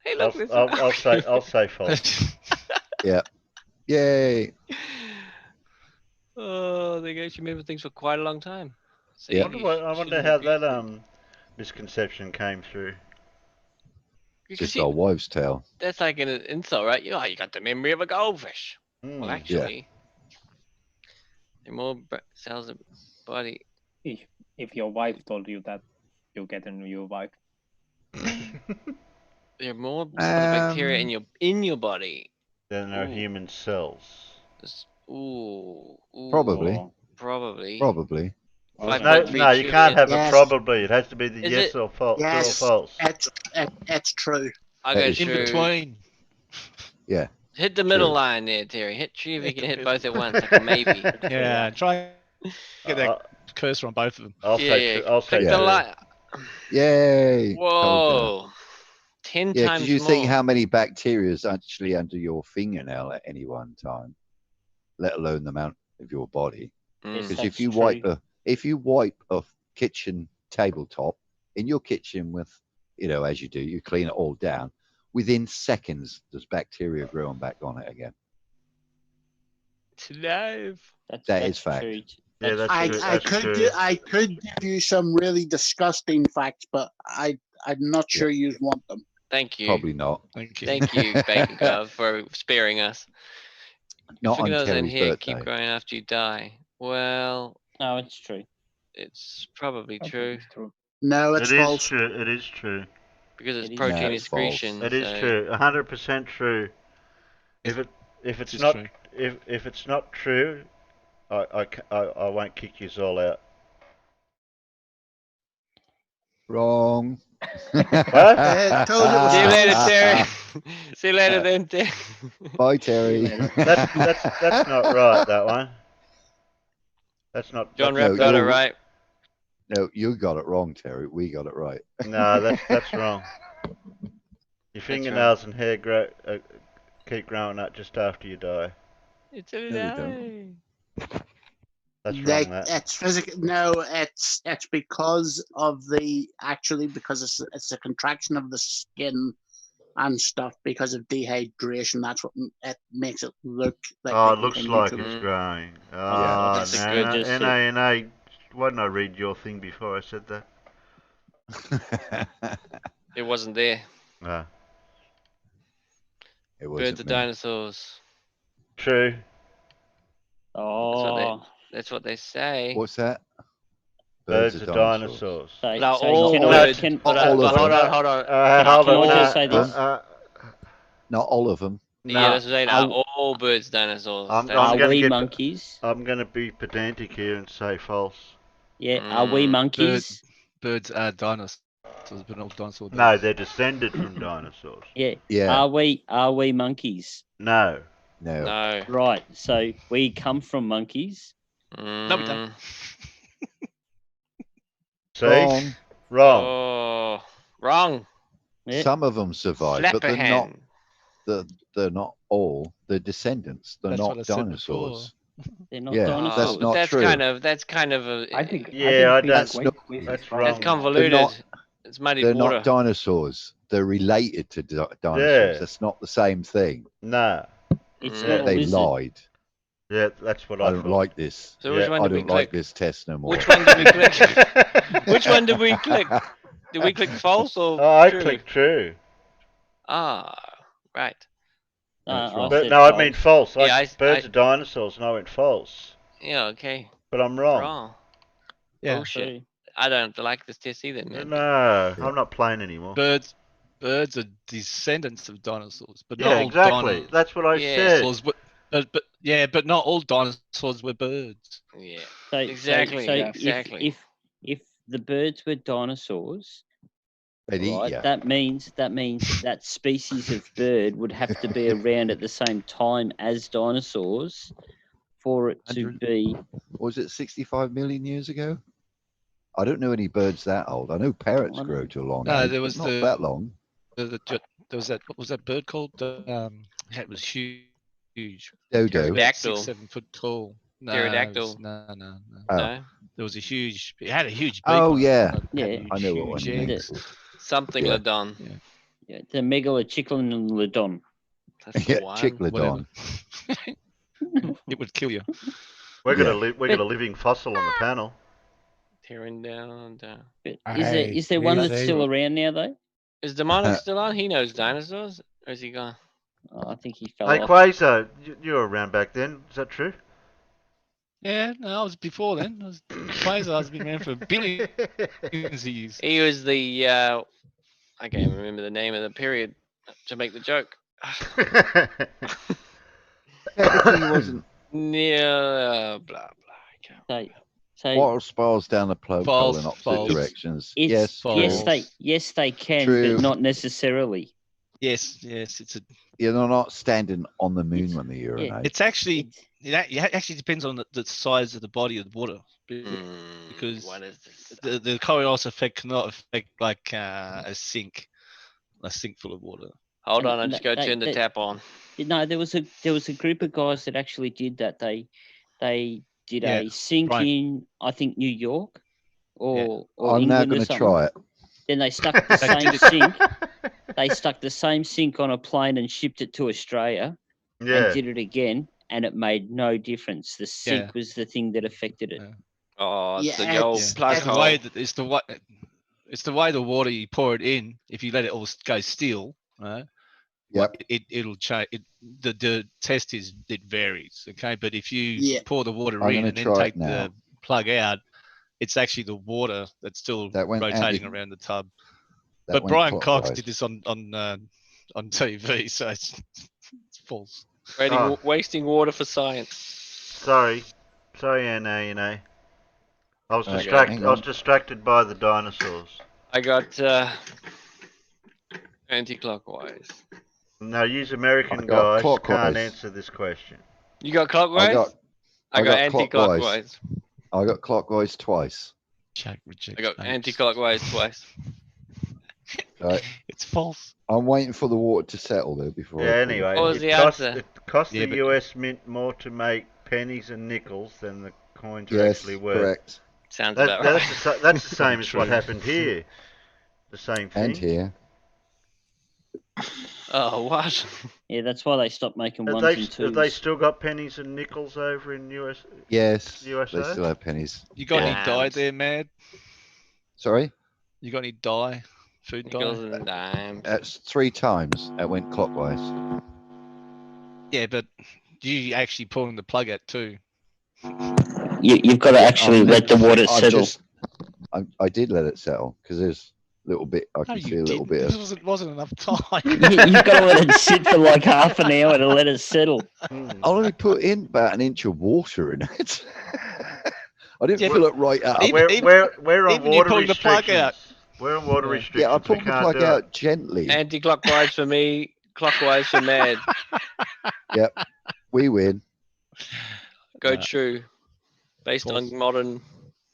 Hey, I'll, look, there's some I'll algae. say I'll say false. Yeah. Yay. Oh, they actually remember things for quite a long time. See, Yeah. I wonder how that misconception came through. Just our wives' tale. That's like an insult, right? You got the memory of a goldfish. Well, actually, they're more cells of body. If your wife told you that you get a new wife. There are more bacteria in your body. Than our human cells. Ooh. Probably. Probably. Probably. No, you can't have a probably. It has to be the Is yes it? or false. Yes, True or false. that's true. I That go is true. true. In between. Yeah. Hit the middle True. line there, Terry. Hit true if you can hit both at once, like a maybe. Yeah, try and get that cursor on both of them. I'll say true. I'll say Click the true. line. Yay. Whoa. 10 Yeah, times because you more. think how many bacteria is actually under your fingernail at any one time, let alone the amount of your body. Because if you wipe a kitchen tabletop in your kitchen with, as you do, you clean it all down. Within seconds, there's bacteria growing back on it again. It's alive. That is fact. true. Yeah, that's true. I could give you some really disgusting facts, but I'm not sure you want them. Thank you. Probably not. Thank you. Thank you, Bacon Glove, for sparing us. Not on Fingernails in Terry's here birthday. keep growing after you die. Well, No, it's true. it's probably true. No, it's It is false. true. It is true. Because it's It is protein No, it's false. excretion. It is so- true. 100% true. If it's is not true. if it's not true, I won't kick you all out. Wrong. What? Told it was See you later, false. Terry. See you later, then, Terry. Bye, Terry. That's not right. That one. That's not. John that's- Rapp got it you're- right. No, you got it wrong, Terry. We got it right. No, that's wrong. Your fingernails and hair keep growing out just after you die. It's a No, they don't. lie. That's wrong. That. It's physical. No, it's because of because it's a contraction of the skin and stuff because of dehydration. That's what it makes it look like. Oh, they it looks continue like to- it's growing. Yeah. Oh, That's a no, good- NA. Why didn't I read your thing before I said that? It wasn't there. No. It Birds wasn't of me. dinosaurs. True. Oh, That's what they say. What's that? Birds of dinosaurs. so, No, so all can I, birds. can, Hold all on, of hold them. on, hold on. Hold can on. I just say this? Not all of them. Yeah, that's what they Are- are. All birds, dinosaurs. I'm Are gonna we get- monkeys? I'm gonna be pedantic here and say false. Yeah, are we monkeys? Birds are dinosaurs, but not dinosaur birds. No, they're descended from dinosaurs. Yeah. Yeah. Are we monkeys? No. No. No. Right. So we come from monkeys. No, we don't. See? Wrong. Wrong. Oh, wrong. Yeah. Some of them survive, but they're not. Flapperhand. They're not all. They're descendants. They're That's not what I said dinosaurs. They're not Yeah, dinosaurs. that's not that's true. That's kind of a. I think. Yeah, I That's don't. not. That's That's wrong. convoluted. not- It's muddy They're water. not dinosaurs. They're related to dinosaurs. Yeah. That's not the same thing. No. It's Yeah. not a They lizard. lied. Yeah, that's what I I don't thought. like this. So which Yeah, one I did we don't like click? this test no more. Which one did we click? Which one did we click? Did we click false or Oh, I true? clicked true. Ah, right. That's I wrong. But said no, I false. mean false. Yeah, Birds are dinosaurs, and I went false. Yeah, okay. But I'm wrong. Wrong. Yeah. Bullshit. I don't like this test either, man. No, I'm not playing anymore. Birds are descendants of dinosaurs, but not Yeah, all exactly. That's what I said. dinosaurs. But not all dinosaurs were birds. Yeah. So, Exactly, So, exactly. If the birds were dinosaurs, They'd eat right, ya. that means that species of bird would have to be around at the same time as dinosaurs for it to 100 be. Was it 65 million years ago? I don't know any birds that old. I know parrots I grow know. to a long No, age, there but was not the- that long. The there was that. What was that bird called? It was huge. Dodo. About Pterodactyl. 6-7 foot tall. No, Pterodactyl. no. Oh. No. There was a huge. It had a huge beak. Oh, on it, yeah. and it had Yeah. I know what one huge you mean. eggs. Something Yeah. Ladon. Yeah, the Megalodon. That's the Yeah, one. Chiclodon. It would kill you. We got Yeah. we got a living fossil on the panel. Tearing down. But is there one that's still around now though? Is Demonic still on? He knows dinosaurs. Or is he gone? Oh, I think he fell Hey, off. Quasar, you were around back then. Is that true? Yeah, no, I was before then. I was Quasar has been around for billions of years. He was the I can't remember the name of the period to make the joke. Technically, he wasn't. Yeah, blah blah. So Water spirals down the pole False, in opposite false. directions. yes, Yes, yes they can, True. but not necessarily. Yes, it's a. You're not standing on the moon when they urinate. It's actually it actually depends on the size of the body of the water because what is this? the Coriolis effect cannot affect like a sink full of water. Hold on, I And just go turn the tap on. No, there was a group of guys that actually did that. They did Yeah, a sink right. in, I think, New York or I'm now England or going to something. try it. Then they stuck the same sink. They stuck the same sink on a plane and shipped it to Australia. Yeah. And did it again, and it made no difference. The sink was the thing that affected it. Oh, it's Yeah, the old it's- plug It's the hole. way that it's the way the water you pour it in. If you let it all go still, right? Yep. It'll change. The test is it varies. Okay, but if you Yeah. pour the water I'm in gonna and then try it take now. the plug out, it's actually the water that's still That went rotating anti- around the tub. That But went Brian Cox clockwise. did this on TV, so it's false. Wasting water for science. Sorry, NA. I was Okay, distracted. hang I was on. distracted by the dinosaurs. I got anti-clockwise. No, use American I got guys clockwise. can't answer this question. You got clockwise? I got anti-clockwise. I got clockwise twice. Jack rejects I got notes. anti-clockwise twice. Right. It's false. I'm waiting for the water to settle though before. Yeah. I Anyway, What was the cost, answer? it cost Yeah, the but- U.S. Mint more to make pennies and nickels than the coins are Yes, actually worth. correct. Sounds That, about right. that's the same as what True. happened here. The same thing. And here. Oh, what? Yeah, that's why they stopped making Have ones they, and twos. have they still got pennies and nickels over in Yes. USA? They still have pennies. You got any Damn. dye there, Mad? Sorry? You got any dye? Food Nickels dye? and dimes. That's 3 times. It went clockwise. Yeah, but you actually pulling the plug out too. You've got to actually let the water settle. I did let it settle because there's a little bit. I No, can you see a little didn't. bit of. This wasn't enough time. You've got to let it sit for like half an hour to let it settle. I only put in about an inch of water in it. I didn't Yeah, fill it right up. We're on even you water pulling the plug restrictions. out. We're on water Yeah. restrictions. Yeah, I we pulled the can't plug do it. out gently. Anti-clockwise for me, clockwise for Mad. Yep, we win. Go true. Based on modern.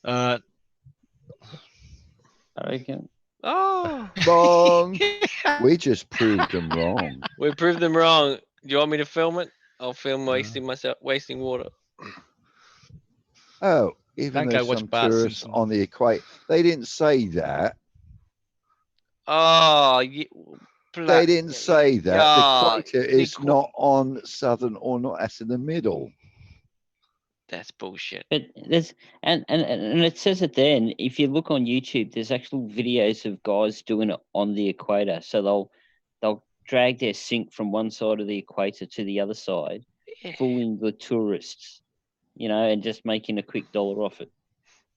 Uh, I reckon. Oh, Wrong. We just proved them wrong. we proved them wrong. Do you want me to film it? I'll film wasting water. Oh, even Don't go though watch some Bart tourists Simpson. on the equator, they didn't say that. Oh, They didn't say that. Yeah, The equator is not on southern or not. That's in the middle. That's bullshit. But there's and it says it there. And if you look on YouTube, there's actual videos of guys doing it on the equator. So they'll drag their sink from one side of the equator to the other side, fooling the tourists, and just making a quick $1 off it.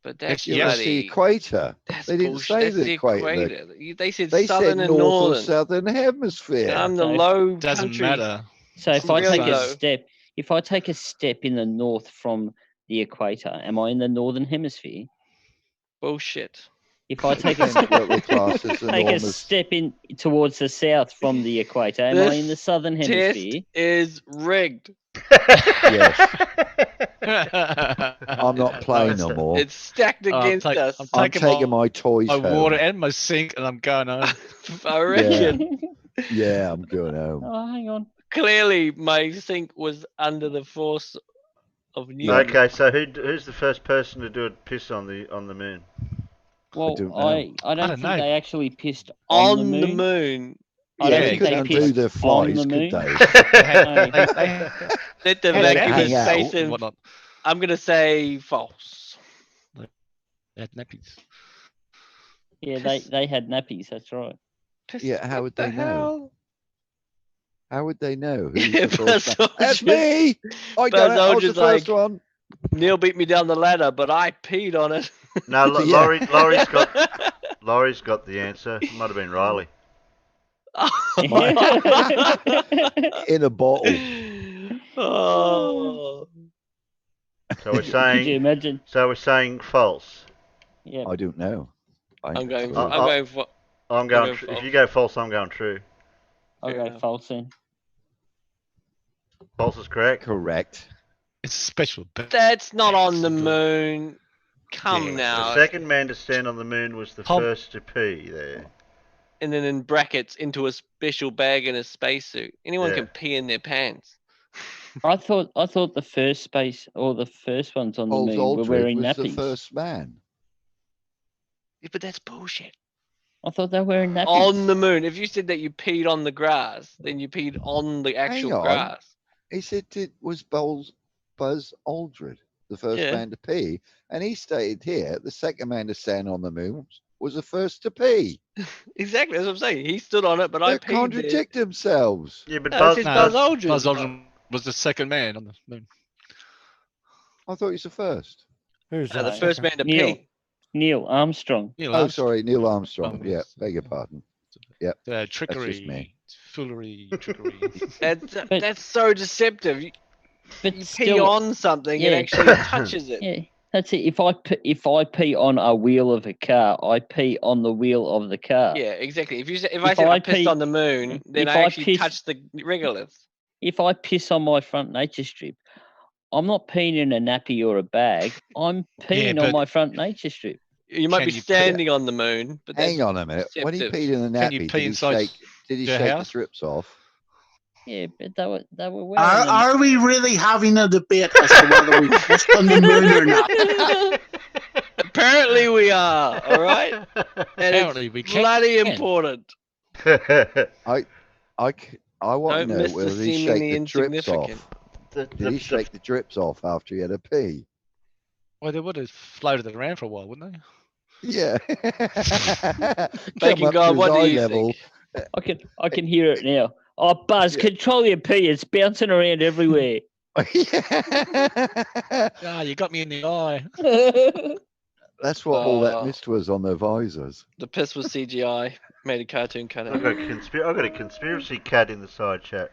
But that's Yeah, it's the equator. They didn't bullshit. say That's the the equator. equator. They said They southern said and north or northern. southern hemisphere. I'm the low doesn't country. matter. So if I Really take a low. step, in the north from the equator, am I in the northern hemisphere? Bullshit. If I take Depends what we class as take a enormous. step in towards the south from the equator, am I in the southern Test hemisphere? is rigged. Yes. I'm not playing no more. It's stacked Oh, against us. I'm taking my toys my home. water and my sink, and I'm going home. I reckon. Yeah, I'm going home. Oh, hang on. Clearly, my sink was under the force of Newton. Okay, so who's the first person to do a piss on the moon? Well, don't know. I don't think know. they actually pissed On on the moon. I Yeah, don't they think couldn't they undo pissed their on flies, the could moon. they? Let the Had to vacuum hang out space and in. whatnot. I'm gonna say false. They had nappies. Yeah, they had nappies. That's right. Yeah, how would the they know? hell? How would they know? Who's the Buzz first man? That's Aldrin's- me! I Buzz done it. I was the Aldrin's first like, one. Neil beat me down the ladder, but I peed on it. No, Yeah. Laurie's got the answer. It might have been Riley. In a bottle. Oh. So we're Could you saying. imagine? So we're saying false. Yeah. I don't know. I'm going. I- I'm going for. I'm going. false. If you go false, I'm going true. I'll Fair go enough. false then. False is correct. Correct. It's a special. That's not on the moon. Come The now. second man to stand on the moon was the Tom- first to pee there. And then in brackets into a special bag in a spacesuit. Anyone Yeah. can pee in their pants. I thought the first space or the first ones on the Old moon were Aldred wearing was nappies. the first man. Yeah, but that's bullshit. I thought they were wearing nappies. On the moon. If you said that you peed on the grass, then you peed on the actual on. grass. He said it was Buzz Aldred, the first Yeah. man to pee. And he stated here the second man to stand on the moon was the first to pee. Exactly, that's what I'm saying. He stood on it, but I They peed there. contradict themselves. Yeah, but No, Buzz, it's Buzz Aldrin. Buzz Aldrin was the second man on the moon. I thought he was the first. Who's the that? first man to Neil. pee. Neil Armstrong. Neil Oh, Armstrong. sorry, Neil Armstrong. Yeah, yes. beg your pardon. Yep. That's just Trickery, me. foolery, trickery. That's so deceptive. But You pee still, on something, yeah. it actually touches it. Yeah, that's it. If I pee on a wheel of a car, I pee on the wheel of the car. Yeah, exactly. If I said I pissed on the moon, then if I I actually piss- touched the regolith. If I piss on my front nature strip, I'm not peeing in a nappy or a bag. I'm peeing on but- my front nature strip. You might Can be you pee- standing on the moon, but that's Hang on a minute. When he deceptive. peed in the Can you nappy, pee inside did he your shake the house? strips off? Yeah, but they were wearing Are, them. are we really having a debate as to whether we pissed on the moon or not? Apparently we are, all right? And Apparently we it's can. bloody important. I want Don't to know miss the whether he seemingly shake the drips insignificant. off. Did he shake the drips off after he had a pee? Well, they would have floated around for a while, wouldn't they? Yeah. Bacon Come up God, to his what do eye you level. think? I can hear it now. Oh, Buzz, control your pee. It's bouncing around everywhere. Ah, you got me in the eye. That's what all that mist was on their visors. The piss was CGI. Made a cartoon cut I've out. got a conspiracy cat in the side chat.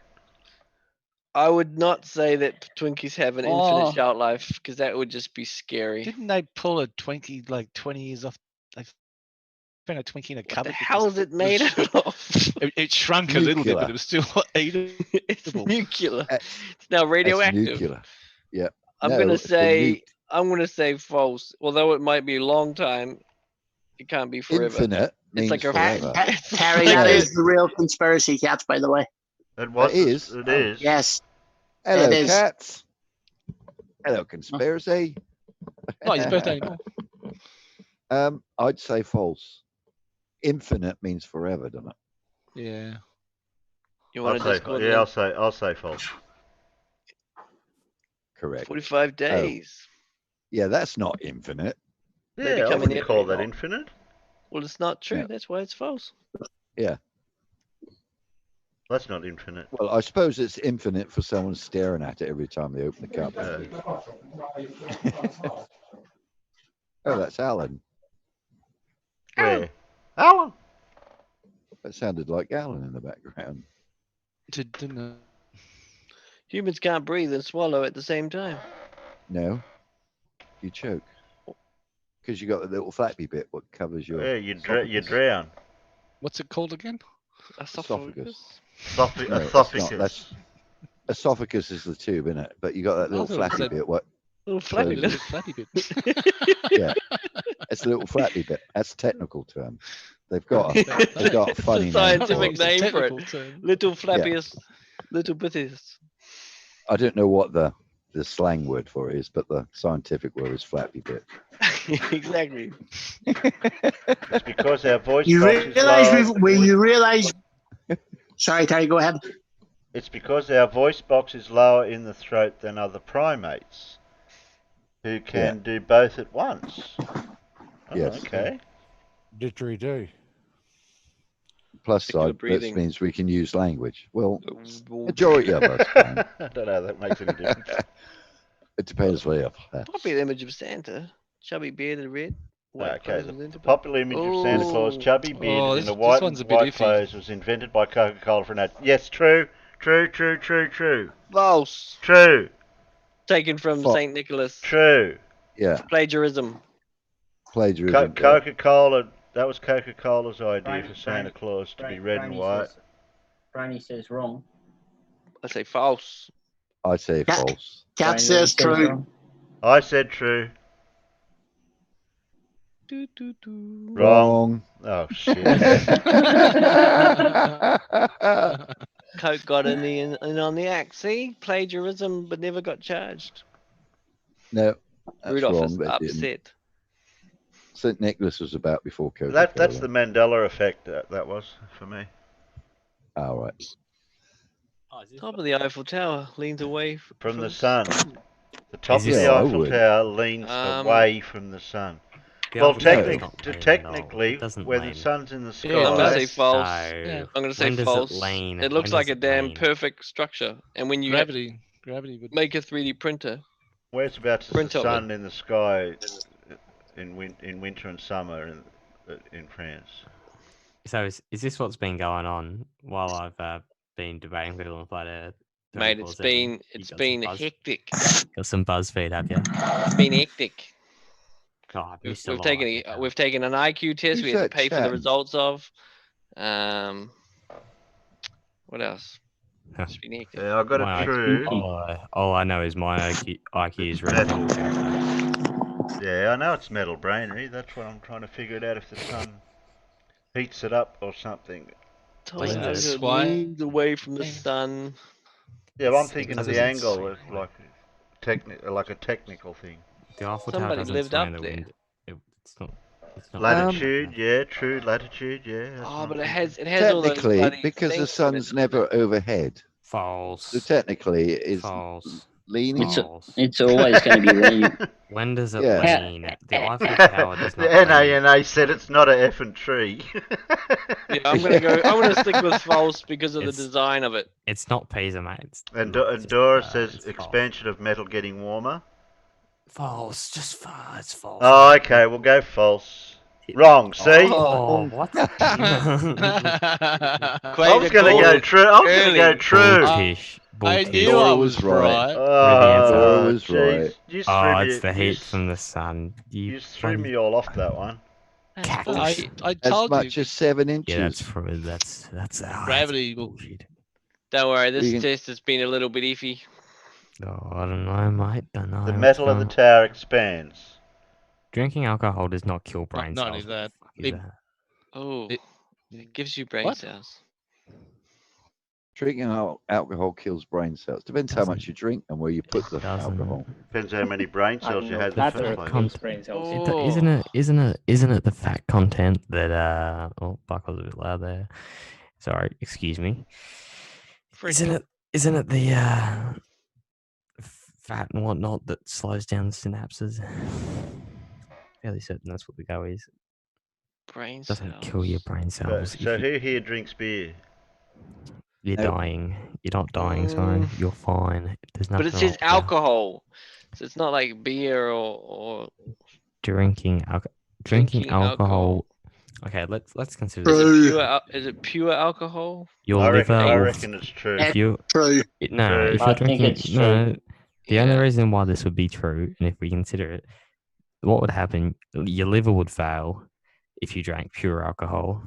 I would not say that Twinkies have an Oh. infinite shelf life because that would just be scary. Didn't they pull a Twinkie like 20 years off? They found a Twinkie in a What cupboard. the hell is it made out of? It shrunk a little bit, Nuclear. but it was still eatable. It's nuclear. Uh, It's now That's radioactive. nuclear. Yeah. I'm No, gonna it's been say nuked. I'm gonna say false. Although it might be a long time, it can't be forever. Infinite means like a- forever. Terry, that is the real conspiracy cats, by the way. It was. It is. It is. Yes. Hello, It is. cats. Hello, conspiracy. Not his birthday anymore. I'd say false. Infinite means forever, doesn't it? Yeah. You want to just go I'll say false. Correct. 45 days. Yeah, that's not infinite. Maybe Yeah, I coming wouldn't in- call that infinite. Well, it's not true. Yeah. That's why it's false. Yeah. That's not infinite. Well, I suppose it's infinite for someone staring at it every time they open the cup. Oh, that's Alan. Where? Alan. That sounded like Alan in the background. Didn't Humans can't breathe and swallow at the same time. No, you choke because you got the little flappy bit what covers your. Yeah, you drown. What's it called again? Esophagus. Esophagus. No, it's Esophagus. not. That's esophagus is the tube, isn't it? But you got that little Oh, flappy that- bit. What? Little flappy closes bit. Flappy bit. Yeah, it's a little flappy bit. That's a technical term. They've got a funny It's a name for scientific it. name for it. Technical term. Little flappiest, little bittiest. I don't know what the slang word for it is, but the scientific word is flappy bit. Exactly. It's because our voice You box is realize low. when you realize. Sorry, Terry, go ahead. It's because our voice box is lower in the throat than other primates, who can do both at once. Oh, Yes. okay. Didgeridoo. Plus side, breathing. that means we can use language. Well, majority of us can. I don't know how that makes any difference. It depends where. Popular image of Santa, chubby bearded red. White Okay, clothes the popular image of Santa Claus, chubby bearded Oh, in this white one's a bit iffy. clothes, was invented by Coca-Cola for an ad. Yes, true. False. True. Taken from Saint Nicholas. True. Yeah. Plagiarism. Plagiarism. Coca-Cola. That was Coca-Cola's idea for Santa Claus to be red and white. Brownie says wrong. I say false. I say false. Cat says true. I said true. Wrong. Oh shit. Coke got in on the act. See, plagiarism, but never got charged. No, that's Rudolph wrong. is But it didn't. upset. St. Nicholas was about before Coca-Cola. That's the Mandela effect. That was for me. All right. Top of the Eiffel Tower leans away From the sun. The top of Yeah, the I Eiffel would. Tower leans away from the sun. The Well, Eiffel Tower's not lean at all. technically, It doesn't when lean. the sun's in the sky, I'm gonna say false. No. I'm gonna say When does it false. lean? It looks When like does a it damn lean? perfect structure. And when you Gravity would. make a 3D printer, whereabouts is Print the of it. sun in the sky in winter and summer in France? So is this what's been going on while I've been debating people on Flat Earth? mate, it's been hectic. Got some BuzzFeed, have you? It's been hectic. Oh, I missed We've a lot. taken we've taken an IQ test. Who's We had to that pay for the chatting? results of. What else? It's been hectic. Yeah, I got My it true. All I know is my IQ is red. Yeah, I know it's metal brainery. That's what I'm trying to figure it out if the sun heats it up or something. Told you That's it why- leans away from the sun. Yeah, well, I'm thinking of the doesn't angle, seem like like a technical thing. The Eiffel Somebody Tower doesn't lived sway up the there. wind. It's not. Latitude, yeah, true. Latitude, yeah. that's Oh, what but I'm it thinking. has all those Technically, bloody because the things in sun's it. never overhead, False. so technically it is False. leaning. False. It's always going to be leaning. When does it Yeah. lean? The Eiffel Tower does The not lean. NANA said it's not a effing tree. Yeah, I'm gonna stick with false because of the It's- design of it. It's not Pisa, mate. It's And not and just, Dora it's says false. expansion of metal getting warmer. False. Just false. It's false. Oh, okay, we'll go false. Wrong. See, Oh, what? I was going to go true. I was going to go true. Bulltish. I Bulltish. knew Dora I was was right. right. Dora was jeez. right. You threw Oh, me. it's the you heat s- from the sun. You threw me all off that one. Cackle. I As told much you. as 7 inches. Yeah, that's true. That's Gravity will- bullshit. Don't worry, this You can- test has been a little bit iffy. Oh, I don't know, mate. Don't know. The what's metal of the going on. tower expands. Drinking alcohol does not kill brain Not cells. only that, What the fuck is it- that? Oh, It- it gives you brain What? cells. Drinking alcohol kills brain cells. Depends how much you drink and where you put the alcohol. Depends how many brain cells you had in the Flat first Earth place. con- brain cells. Isn't it the fat content that oh, Buck was a bit loud there. Sorry, excuse me. Isn't it the fat and whatnot that slows down the synapses? Fairly certain that's what the go is. Brain Doesn't cells. kill your brain cells. So If you- who here drinks beer? You're Nope. dying. You're not dying, sorry. You're fine. There's nothing But it says wrong with you. alcohol, so it's not like beer or Drinking alcohol. Drinking Alcohol. Okay, let's consider is this. it pure? Is it pure alcohol? Your I liver. will- reckon it's true. If you True. no, True. if I you're think drinking, it's true. no. The only Yeah. reason why this would be true, and if we consider it, what would happen? Your liver would fail if you drank pure alcohol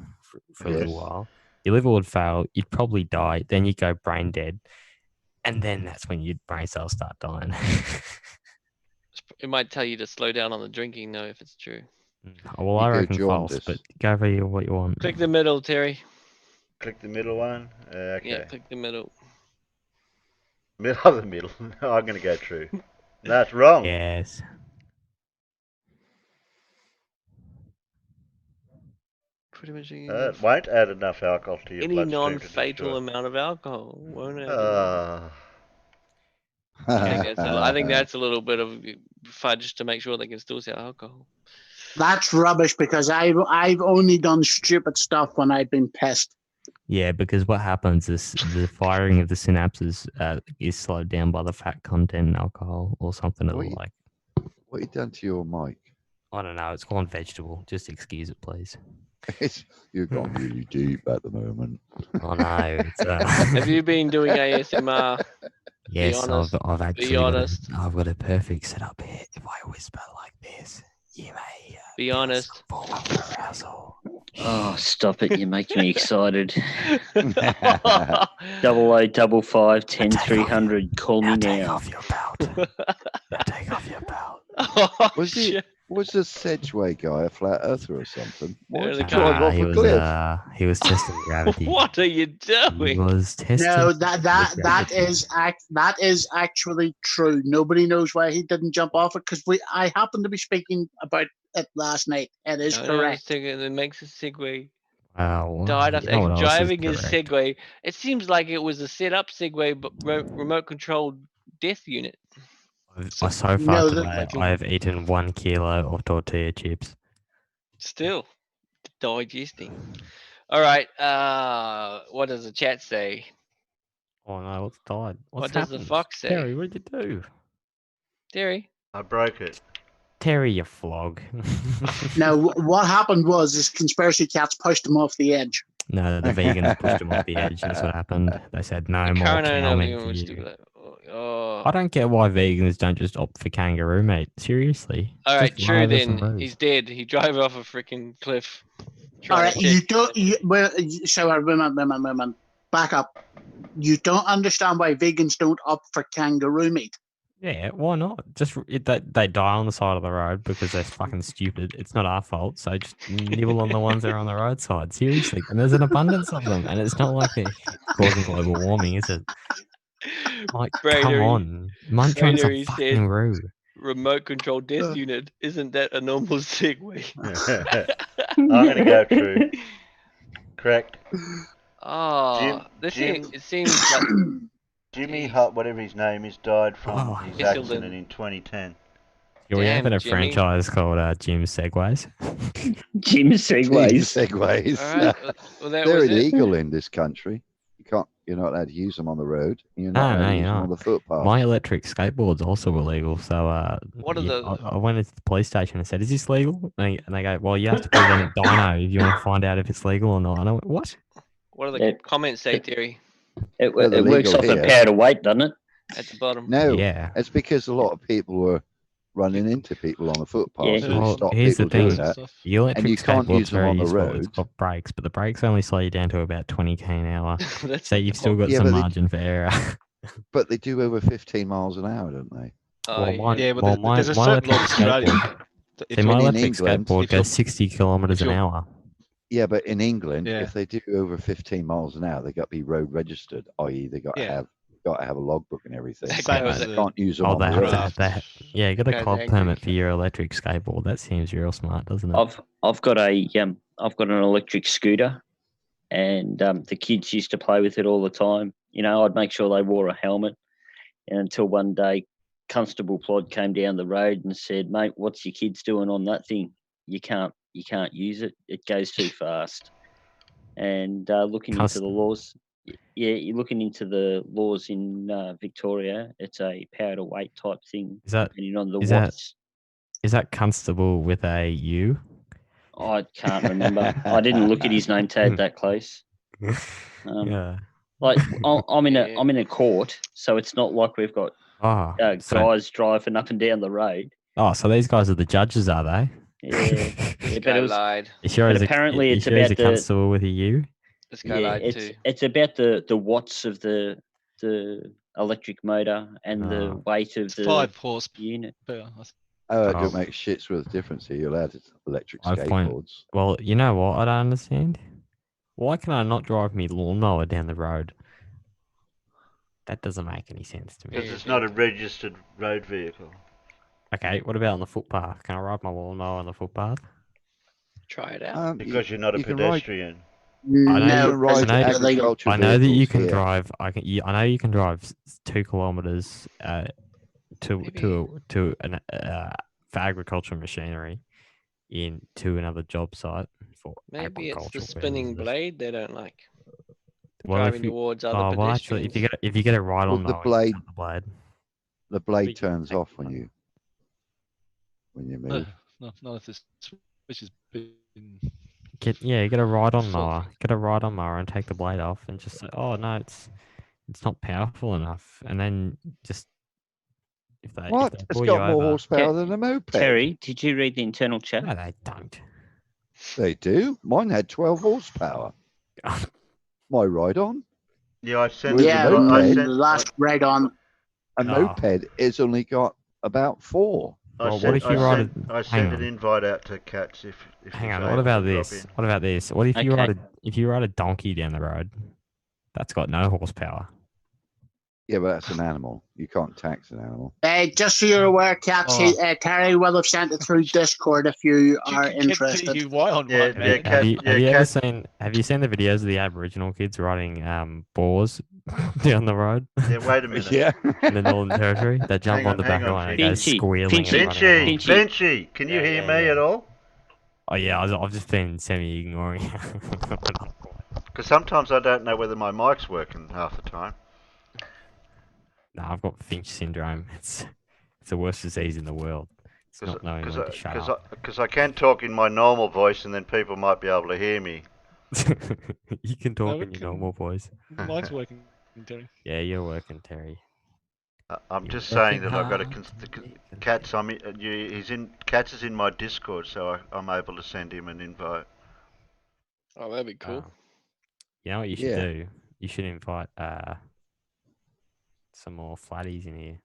for a little Yes. while. Your liver would fail. You'd probably die. Then you'd go brain dead, and then that's when your brain cells start dying. It might tell you to slow down on the drinking, though, if it's true. Well, I You go reckon false, jaundice. but go for what you want. Click the middle, Terry. Click the middle one. Okay. Yeah, click the middle. Middle of the middle. No, I'm going to go true. That's wrong. Yes. Pretty much It won't add enough alcohol to your any bloodstream to non-fatal destroy. amount of alcohol won't add enough. Ah. I think that's a little bit of fudge to make sure they can still sell alcohol. That's rubbish because I've only done stupid stuff when I've been pissed. Yeah, because what happens is the firing of the synapses is slowed down by the fat content in alcohol or something of the like. What you done to your mic? I don't know. It's gone vegetable. Just excuse it, please. You've gone really deep at the moment. Oh no! It's, Have you been doing ASMR? Yes, Be honest. I've actually Be honest. I've got a perfect setup here. If I whisper like this, you may be honest. Form of arousal. Oh, stop it! You're making me excited. 8855 10 300. Call me now. Take off your belt. Take off your belt. Was the Sedgway guy a flat earther or something? Why did he Nah, drive off a cliff? he was testing gravity. What are you doing? He was testing. No, that is actually true. Nobody knows why he didn't jump off it because I happened to be speaking about it last night. It is correct. It makes a Segway. Wow. Died after You know what else is driving his correct? Segway. It seems like it was a set-up Segway, but remote controlled death unit. So far No, today, I have eaten 1 kilo of tortilla chips. Still digesting. All right. What does the chat say? Oh no, it's died. What does the fox say? Terry, what did you do? Terry? I broke it. Terry, you flog. Now, what happened was this conspiracy cats pushed him off the edge. No, the vegans pushed him off the edge. That's what happened. They said no more Current cow owner meat of for the you. Oh. I don't get why vegans don't just opt for kangaroo meat. Seriously. All right, Just run true over some then. roofs. He's dead. He drove off a freaking cliff. All right, you don't. Women, back up. You don't understand why vegans don't opt for kangaroo meat. Yeah, why not? They die on the side of the road because they're fucking stupid. It's not our fault, so just nibble on the ones that are on the roadside. Seriously, and there's an abundance of them, and it's not like they're causing global warming, is it? Like, come on, munch on some fucking roo. Remote control death unit. Isn't that a normal Segway? I'm gonna go true. Correct. Oh, it seems like Jimmy Hutt, whatever his name is, died from his Iselden. accident in 2010. Yeah, we have Damn, a Jimmy. franchise called Jim Segways. Jim Segways. Segways. All right. Well, that They're was illegal in this country. You're not allowed to use them on the road. You're not allowed to use them on the footpath. My electric skateboard's also illegal. So What are the- I went into the police station and said, "Is this legal?" And they go, "Well, you have to put it on a dyno if you want to find out if it's legal or not." And I went, "What?" What do the comments say, Terry? It Well, they're works legal off a here. power to weight, doesn't it? At the bottom. No, Yeah. it's because a lot of people were running into people on the footpath. Yeah. So they Well, stopped here's the people doing thing. that. The electric And you can't skateboard's use them very on the useful. road. It's got brakes, but the brakes only slow you down to about 20 k an hour. That's So you've still got Yeah, some but they- margin for error. But they do over 15 miles an hour, don't they? Oh, There's a certain law in Australia. that if See, my in electric England, skateboard if you're- goes 60 kilometers an you're- hour. Yeah, but in England, Yeah. if they do over 15 miles an hour, they got to be road registered, i.e., they got to Yeah. have a logbook and everything. Same And as they the- can't use them Oh, on the road. yeah, you got a Goes club angry. permit for your electric skateboard. That seems real smart, doesn't it? I've got an electric scooter, and the kids used to play with it all the time. You know, I'd make sure they wore a helmet, and until one day, Constable Plod came down the road and said, "Mate, what's your kids doing on that thing? You can't use it. It goes too fast." And looking into the laws, you're looking into the laws in Victoria. It's a power to weight type thing. Is that depending on the is watts? is that Constable with a U? I can't remember. I didn't look at his name tag that close. Yeah. Like I'm in a court, so it's not like we've got Oh, guys driving up and down the road. so these guys are the judges, are they? Yeah, This but guy it was. lied. You sure But is apparently it's you sure he's about a the- constable with a U? This guy Yeah, lied too. it's about the watts of the electric motor and the weight of the 5 horsepower. unit. Oh, it don't make shit's worth difference here. You're allowed electric I find, skateboards. well, you know what? I don't understand. Why can I not drive me lawnmower down the road? That doesn't make any sense to me. Because it's not a registered road vehicle. Okay, what about on the footpath? Can I ride my lawnmower on the footpath? Try it out. Because you're not a you can ride- pedestrian. I know, You you, can ride I know, agricultural I know that you vehicles can here. drive. I know you can drive 2 kilometers to an for agricultural machinery into another job site for Maybe it's the agricultural spinning purposes. blade they don't like. Well, Driving towards other well, actually, pedestrians. if you get it right Well, on the mower, blade, cut the blade. the blade turns off when you move. Not if this switch has been. Get a ride on Full. mower. Get a ride on mower and take the blade off, and just say, "Oh no, it's not powerful enough." And then just if they What? It's pull got you more over, horsepower than a moped. Terry, did you read the internal chat? no, they don't. They do. Mine had 12 horsepower. My ride-on. Yeah, I sent. With Yeah, the moped, the last ride on. a moped is only got about 4. I sent an invite out to Cats if Hang he's on. able What about to drop this? in. What about this? What if you Okay. ride a donkey down the road? That's got no horsepower. Yeah, but that's an animal. You can't tax an animal. Just so you're aware, Cats, Terry will have sent it through Discord if you are interested. Have you seen the videos of the Aboriginal kids riding boars down the road? Yeah, wait a minute. Yeah. In the Northern Territory, they jump on the back of one and go squealing. Finchy, can you hear me at all? Oh yeah, I've just been semi-ignoring. Because sometimes I don't know whether my mic's working half the time. No, I've got Finch syndrome. It's the worst disease in the world. It's not knowing when to shut up. Because I can talk in my normal voice, and then people might be able to hear me. You can talk in your normal voice. Mine's working, Terry. Yeah, you're working, Terry. I'm just saying that I've got Cats. Cats is in my Discord, so I'm able to send him an invite. Oh, that'd be cool. You know what you should do? You should invite some more flatties in here.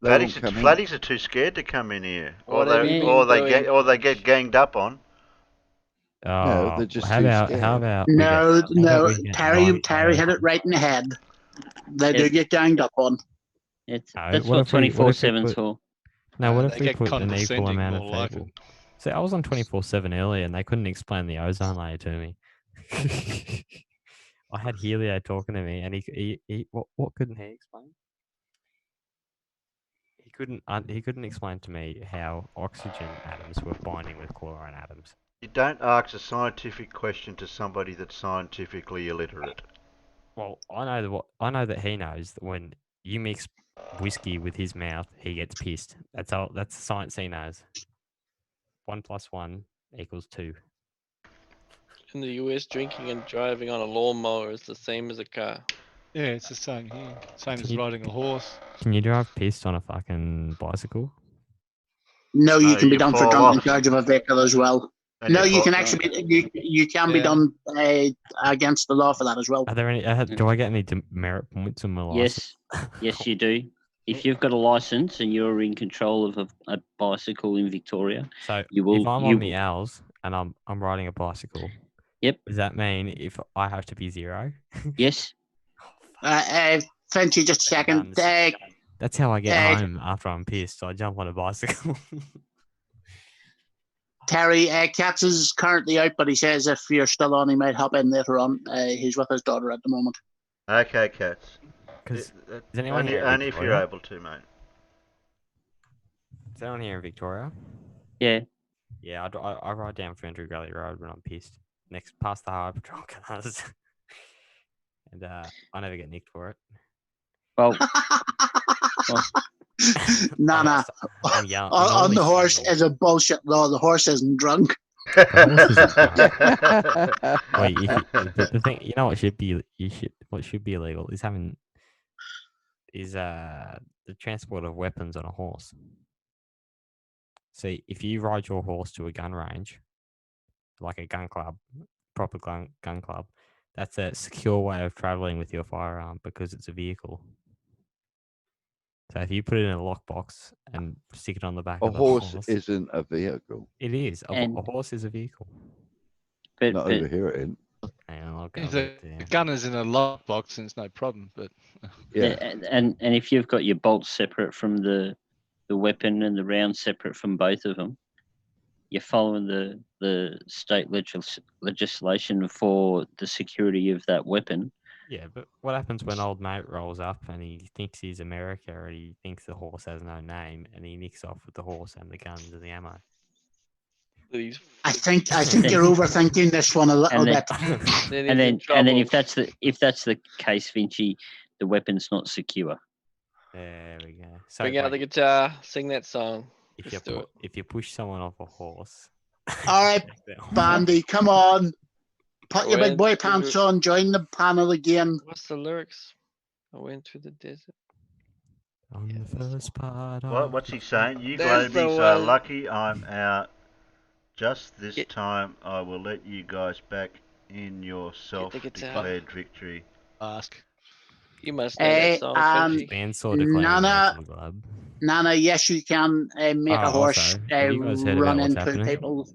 Flatties are too scared to come in here, or What have you been doing? they get ganged up on. No, they're just how too about scared. how about No, Terry hit it right in the head. They do get ganged up on. That's what 24/7's for. No, what if They we get put an equal condescending amount of more like people? See, I was on 24/7 earlier, and they couldn't explain the ozone layer to me. I had Helio talking to me, and he what couldn't he explain? He couldn't explain to me how oxygen atoms were binding with chlorine atoms. You don't ask a scientific question to somebody that's scientifically illiterate. Well, I know that he knows that when you mix whiskey with his mouth, he gets pissed. That's all. That's the science he knows. 1 + 1 = 2. In the US, drinking and driving on a lawnmower is the same as a car. Yeah, it's the same here. Same as riding a horse. Can you drive pissed on a fucking bicycle? No, you can be you done for fall drunk off. in charge of a vehicle as well. And No, you you fall- can actually you can be done against the law for that as well. Are there any? Do I get any demerit points on my license? Yes, you do. If you've got a license and you're in control of a bicycle in Victoria, So you will. if I'm on the Owls and I'm riding a bicycle, Yep. Does that mean if I have to be 0? Yes. Frenchy, just a second. That's how I get home after I'm pissed. I jump on a bicycle. Terry, Katz is currently out, but he says if you're still on, he might hop in later on. He's with his daughter at the moment. Okay, Cats. Is anyone here in Only if you're Victoria? able to, mate. Is anyone here in Victoria? Yeah. Yeah, I ride down Ferntree Gully Road when I'm pissed. Next, past the Highway Patrol cars. And I never get nicked for it. Well, Nah. I'm young. On the horse is a bullshit law. The horse isn't drunk. Wait, the thing, you know what should be illegal is the transport of weapons on a horse. See, if you ride your horse to a gun range, like a gun club, proper gun club, that's a secure way of traveling with your firearm because it's a vehicle. So if you put it in a lockbox and stick it on the back A of the horse horse, isn't a vehicle. it is. A And- horse is a vehicle. Not over here, it ain't. Hang on, I'll go If with the it. gun is in a lockbox, then it's no problem. But Yeah. And if you've got your bolts separate from the weapon and the round separate from both of them, you're following the state legislation for the security of that weapon. Yeah, but what happens when old mate rolls up and he thinks he's America and he thinks the horse has no name and he nicks off with the horse and the guns and the ammo? I think you're overthinking this one a little bit. And then if that's the case, Vinci, the weapon's not secure. There we go. So Bring out the guitar, sing that song. if you push someone off a horse, All right, Bandy, come on. Put your big boy pants on, join the panel again. What's the lyrics? I went through the desert. On the first part. What's he saying? You That's the globies are one. lucky I'm out. Just this time I will let you guys back in your self-declared victory. Ask. You must know that song, Finchie. Nana, yes, you can make a horse Also, have you guys heard about run what's into happening? people.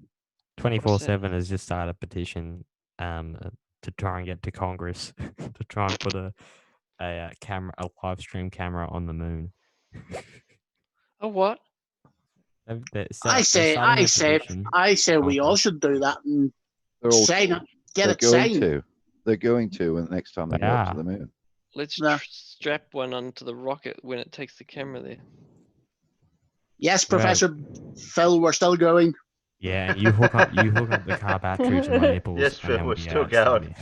24/7 has just started a petition to try and get to Congress to try and put a live stream camera on the moon. Oh, what? I say we all should do that and sign it, get it signed. They're going to when the next time they go up to the moon. Let's strap one onto the rocket when it takes the camera there. Yes, Professor Phil, we're still going. Yeah, and you hook up the car battery to my nipples. Yes, and then Phil, we'll we're be still able to start going. it.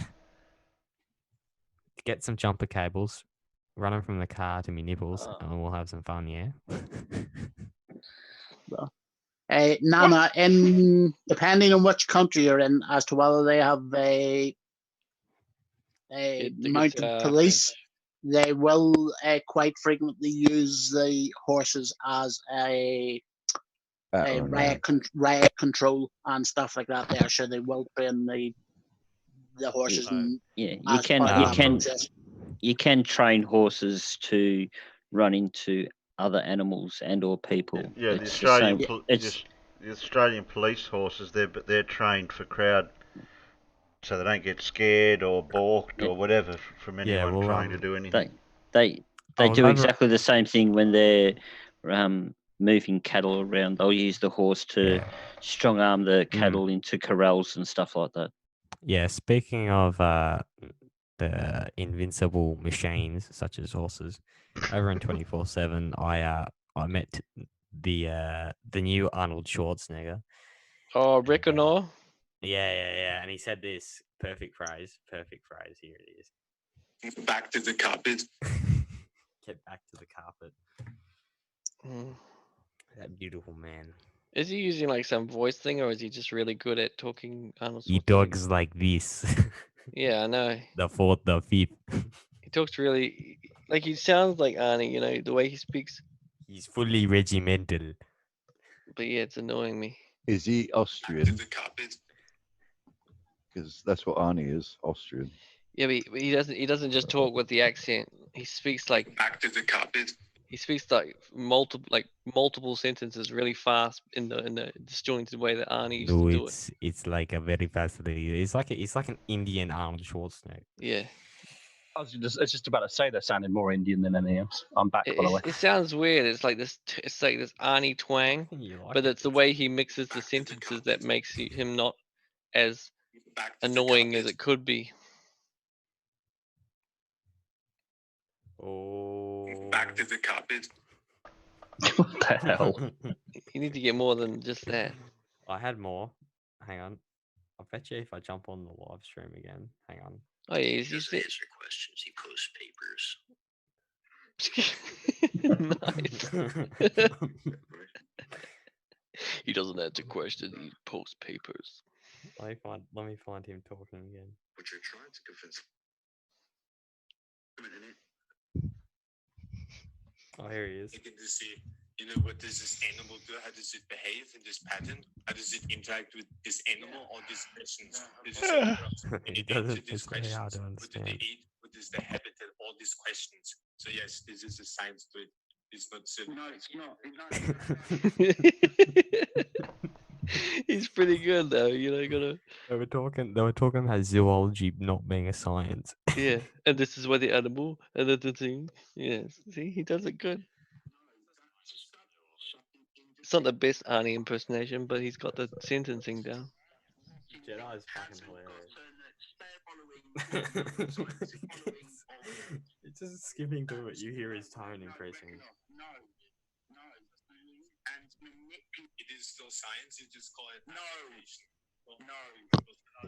Get some jumper cables, run them from the car to my nipples, and we'll have some fun, yeah? Nana, depending on which country you're in, as to whether they have a mounted police, they will quite frequently use the horses as a riot control and stuff like that. There, so they will train the horses. You can train horses to run into other animals and or people. Yeah, It's the Australian police horses, they're trained for crowd, so they don't get scared or balked or whatever from anyone trying to do anything. They do exactly the same thing when they're moving cattle around. They'll use the horse to strong arm the cattle into corrals and stuff like that. Yeah, speaking of the invincible machines such as horses, over in 24/7, I met the new Arnold Schwarzenegger. Oh, Reconor. Yeah, and he said this perfect phrase. Here it is. Back to the carpet. Get back to the carpet. Mm. That beautiful man. Is he using like some voice thing, or is he just really good at talking Arnold He Schwarzenegger? talks like this. Yeah, I know. The fourth, the fifth. He talks really like he sounds like Arnie, you know, the way he speaks. He's fully regimental. But yeah, it's annoying me. Is he Austrian? Because that's what Arnie is, Austrian. Yeah, but he doesn't just talk with the accent. He speaks like back to the carpet. He speaks like multiple sentences really fast in the disjointed way that Arnie used to do it. It's like a very fast. It's like an Indian Arnold Schwarzenegger. Yeah. I was just about to say they're sounding more Indian than anything else. I'm back, by the way. It sounds weird. It's like this Arnie twang, but it's the way he mixes the sentences that makes him not as annoying as it could be. Oh. Back to the carpet. What the hell? You need to get more than just that. I had more. Hang on. I'll bet you if I jump on the live stream again. Hang on. Oh yeah, He doesn't answer questions. He posts papers. Nice. He doesn't answer questions. He posts papers. Let me find him talking again. But you're trying to convince. Oh, here he is. You can just see, what does this animal do? How does it behave in this pattern? How does it interact with this animal or these questions? He doesn't say how to understand. What do they eat? What is the habitat? All these questions. So yes, this is a science to it. It's not silly. No, it's not. He's pretty good though. You know, you gotta. They were talking about zoology not being a science. Yeah, and this is why the animal and the thing. Yes, see, he does it good. It's not the best Arnie impersonation, but he's got the sentencing down. Jedi's fucking hilarious. It's just skipping through it. You hear his tone increasing. It is still science. You just call it manipulation. No.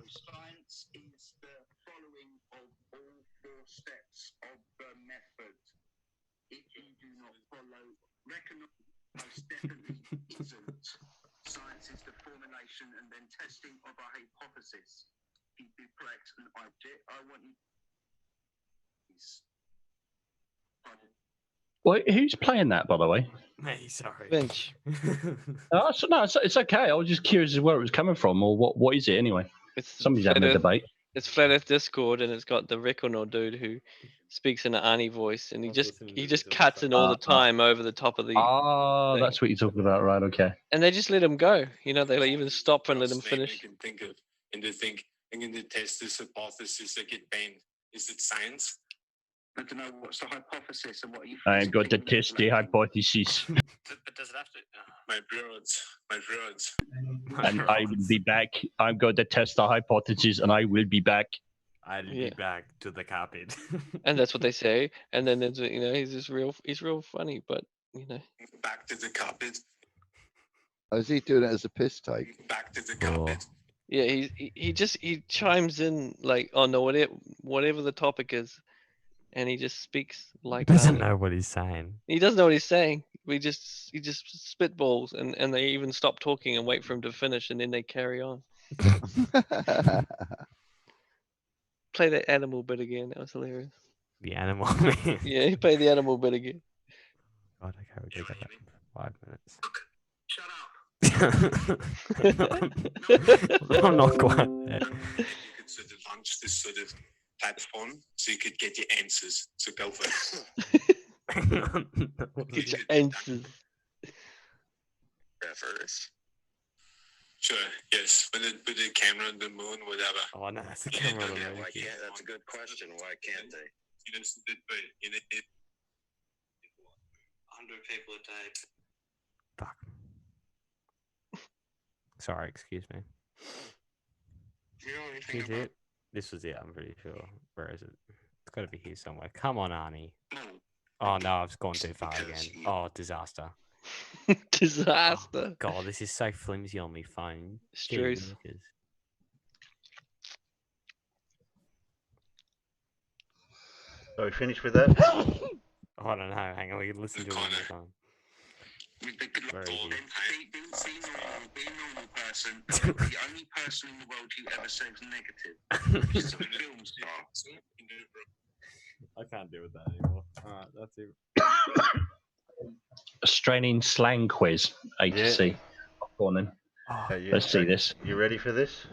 Science is the following of all 4 steps of the method. If you do not follow, most definitely isn't. Science is the formulation and then testing of a hypothesis. If you correct an object, I want you. Well, who's playing that, by the way? Hey, sorry. Bench. It's okay. I was just curious as where it was coming from, or what is it anyway? Somebody's having a debate. It's Flat Earth Discord, and it's got the Recono dude who speaks in an Arnie voice, and he just cuts in all the time over the top of the. Oh, that's what you're talking about, right? Okay. And they just let him go. You know, they even stop and let him finish. You can think of, and they think, I'm going to test this hypothesis. I get banned. Is it science? I don't know what's the hypothesis and what are you. I'm going to test the hypothesis. But does it have to? My words. And I will be back. I'm going to test the hypothesis, and I will be back. I'll be back to the carpet. And that's what they say. And then there's, you know, he's real funny, but you know. Back to the carpet. Oh, is he doing it as a piss take? Back to the carpet. Yeah, he chimes in like, oh no, whatever the topic is, and he just speaks like. He doesn't know what he's saying. He doesn't know what he's saying. He just spitballs, and they even stop talking and wait for him to finish, and then they carry on. Play that animal bit again. That was hilarious. The animal. Yeah, he played the animal bit again. God, okay, we did that for 5 minutes. I'm not quite there. You could sort of launch this sort of platform so you could get your answers. So go for it. Get your answers. First. Sure, yes. With the camera on the moon, whatever. Oh, no, that's the camera on the moon. Why can't, that's a good question. Why can't they? You know, you need 100 people a day. Fuck. Sorry, excuse me. You know anything Is it? This was it, I'm pretty sure. Where is it? It's got to be here somewhere. Come on, Arnie. Oh, no, I've gone too far again. Oh, disaster. Disaster. Oh, God, this is so flimsy on my phone. Struce. Are we finished with that? I don't know. Hang on, we can listen to it one more time. Where is he? Be a normal person. The only person in the world who ever says negative. Just a film star. I can't deal with that anymore. Alright, that's it. Australian slang quiz, A to C. Go on then. Let's see this. You ready for this?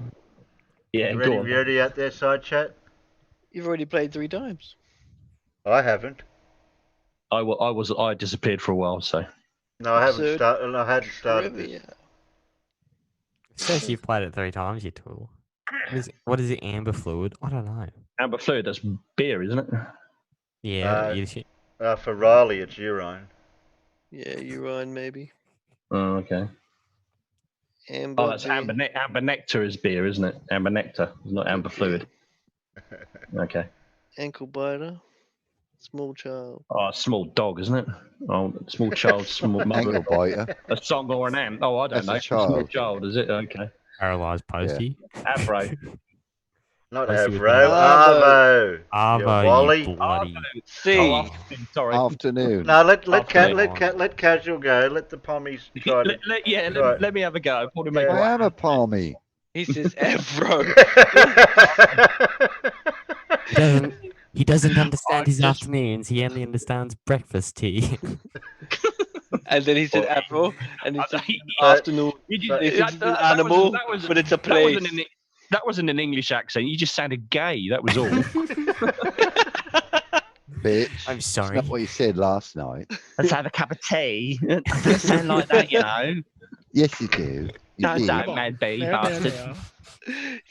Yeah, you go on. You ready out there, side chat? You've already played 3 times. I haven't. I disappeared for a while, so. No, I haven't started. I hadn't started this. It says you've played it 3 times, you tool. What is it? Amber fluid? I don't know. Amber fluid, that's beer, isn't it? Yeah. For Riley, it's urine. Yeah, urine maybe. Oh, okay. Amber. Oh, that's amber nectar is beer, isn't it? Amber nectar, not amber fluid. Okay. Ankle biter. Small child. Oh, small dog, isn't it? Oh, small child, small mother. Ankle biter. A song or an ant. Oh, I don't That's know. a child. Small child, is it? Okay. Paralyzed postie. Avro. Not Postie with Arvo. Arvo, Wally. you bloody. C. Sorry. Afternoon. No, let casual go. Let the pommies try to. Let me have a go. I am a palmy. He says Avro. He doesn't understand his afternoons. He only understands breakfast tea. And then he said Avro, and he said afternoon. It's an animal, but it's a place. That wasn't an English accent. You just sounded gay. That was all. bitch. I'm It's sorry. not what you said last night. Let's have a cup of tea. It doesn't sound like that, you know. Yes, you do. You No, did. don't, mad B, bastard.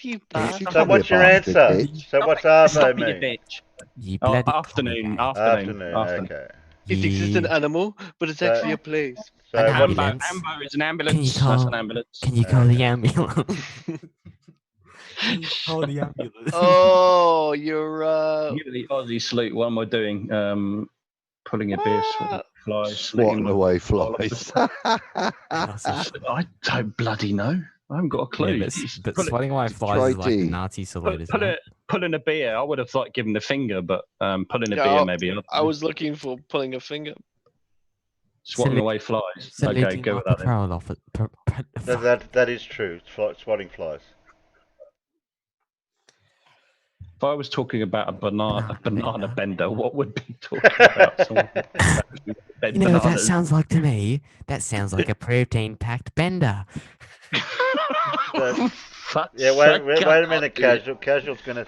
You Bitch, you So can't be a what's your bastard, answer? bitch. So what's Stop arvo it, you mean? bitch. You Oh, bloody afternoon, comic afternoon, Afternoon. Okay. He thinks it's an Yeah. animal, but it's So- actually a place. So An what? ambulance. Ambo is an Can ambulance. you call? That's an ambulance. Can you call the ambulance? Can you call the ambulance? Oh, you're Give it the Aussie salute. What am I doing? Pulling a beer, swatting flies, Swatting away flies. I don't bloody know. I haven't got a clue. Yeah, but swatting away flies is like the Nazi salute, isn't it? Pulling a beer, I would have like given the finger, but pulling a Yeah, beer maybe. I was looking for pulling a finger. Swatting away flies. Okay, Saluting go my with that then. patrol officer. That is true. Swatting flies. If I was talking about a banana bender, what would be talking about? Someone You know what that sounds like to me? That sounds like a protein-packed bender. Yeah, wait a minute, Casual. Casual's going to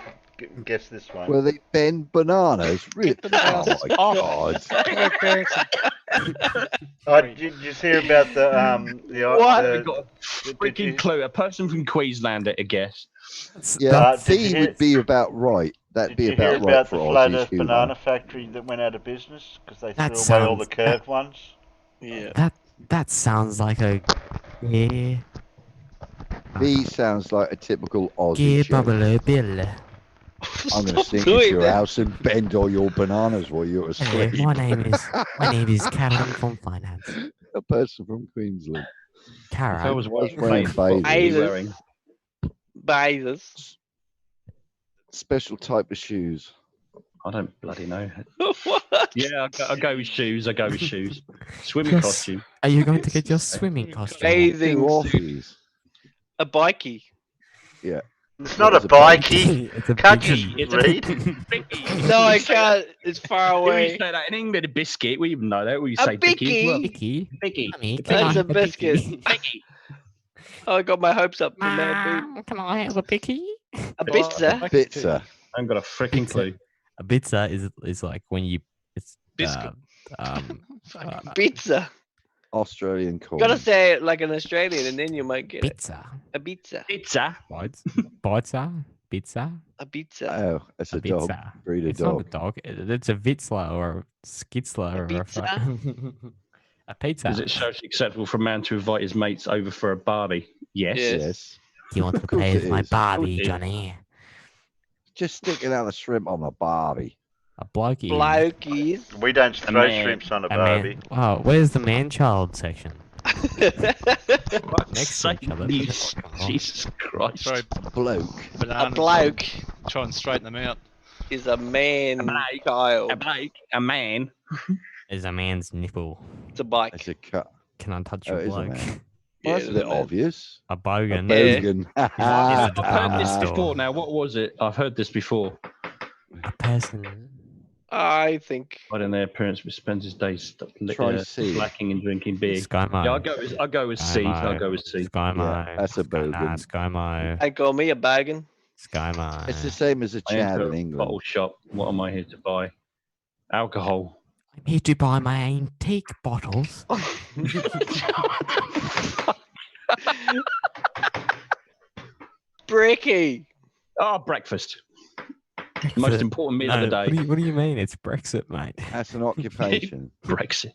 guess this one. Where they bend bananas. Really? Oh my god. Did you hear about the what? We got a freaking clue. A person from Queensland at a guess. Yeah, did you B hear- would be about right. That'd be Did you hear about right about for the Flat Aussie's Earth humour. banana factory that went out of business because they That threw away all the sounds- curved ones? Yeah. That sounds like a yeah. B sounds like a typical Aussie Yeah, chick. bubble bill. I'm going to sneak doing into your that. house and bend all your bananas while you're Hello, asleep. my name is Karen from Finance. A person from Queensland. Karen. If I was wearing wearing bathers. what would you be wearing? Bathers. Special type of shoes. I don't bloody know. What? Yeah, I'll go with shoes. I'll go with shoes. Swimming Yes. costume. Are you going to get your swimming costume? Bathing Two suit. Aussies. A bikey. Yeah. It's not a bikey. It's a Can't biggie. you read? No, I can't. It's far We away. say that in England, a biscuit. We even know that. We A say bicky as well. Bicky. Bicky. Mummy, can That's I a have biscuit. bicky? Oh, I got my hopes up for Mad Boo. Can I have a bicky? A pizza. Pizza. I haven't got a freaking clue. A pizza is like when you it's Biscuit. uh, Pizza. Australian corn. Gotta say it like an Australian, and then you might get it. pizza. A pizza. Pizza. Pizza. A pizza. Oh, it's a dog. pizza. Breed of It's not a dog. dog. It's a Vitzler or a Skitzler or pizza? a pizza. Is it socially acceptable for a man to invite his mates over for a barbie? Yes. Yes. Do you want to Of course play with it my is. Barbie, Of course it Johnny? Just sticking out the shrimp on a Barbie. A blokey. Blokies. We don't A throw man. shrimps on a A Barbie. man. Oh, where's the man-child section? Fuck's Next sake, to each other. you- That's what I'm Jesus Christ. Throw Bloke. A bananas. bloke Try and straighten them out. is a man A bloke. child. A bloke, a man. Is a man's nipple. It's a bike. It's a cut. Can I touch Oh, your it is a bloke? man. Yeah, Well, that's a it's a bit man. obvious. A A bogan. Yeah. bogan. It's I've a heard this department before store. now. What was it? I've heard this before. A person. I think. Right in their appearance, spends his days Try C. slacking and drinking beer. ScoMo. Yeah, I'll go with C. I'll go with C. ScoMo. Yeah, that's a bogan. ScoMo. I call me a baggin. ScoMo. It's the same as a I Chad enter in a England. bottle shop. What am I here to buy? Alcohol. I'm here to buy my antique bottles. Bricky. Oh, breakfast. Most important meal of the day. What do you mean? It's Brexit, mate. That's an occupation. Brexit.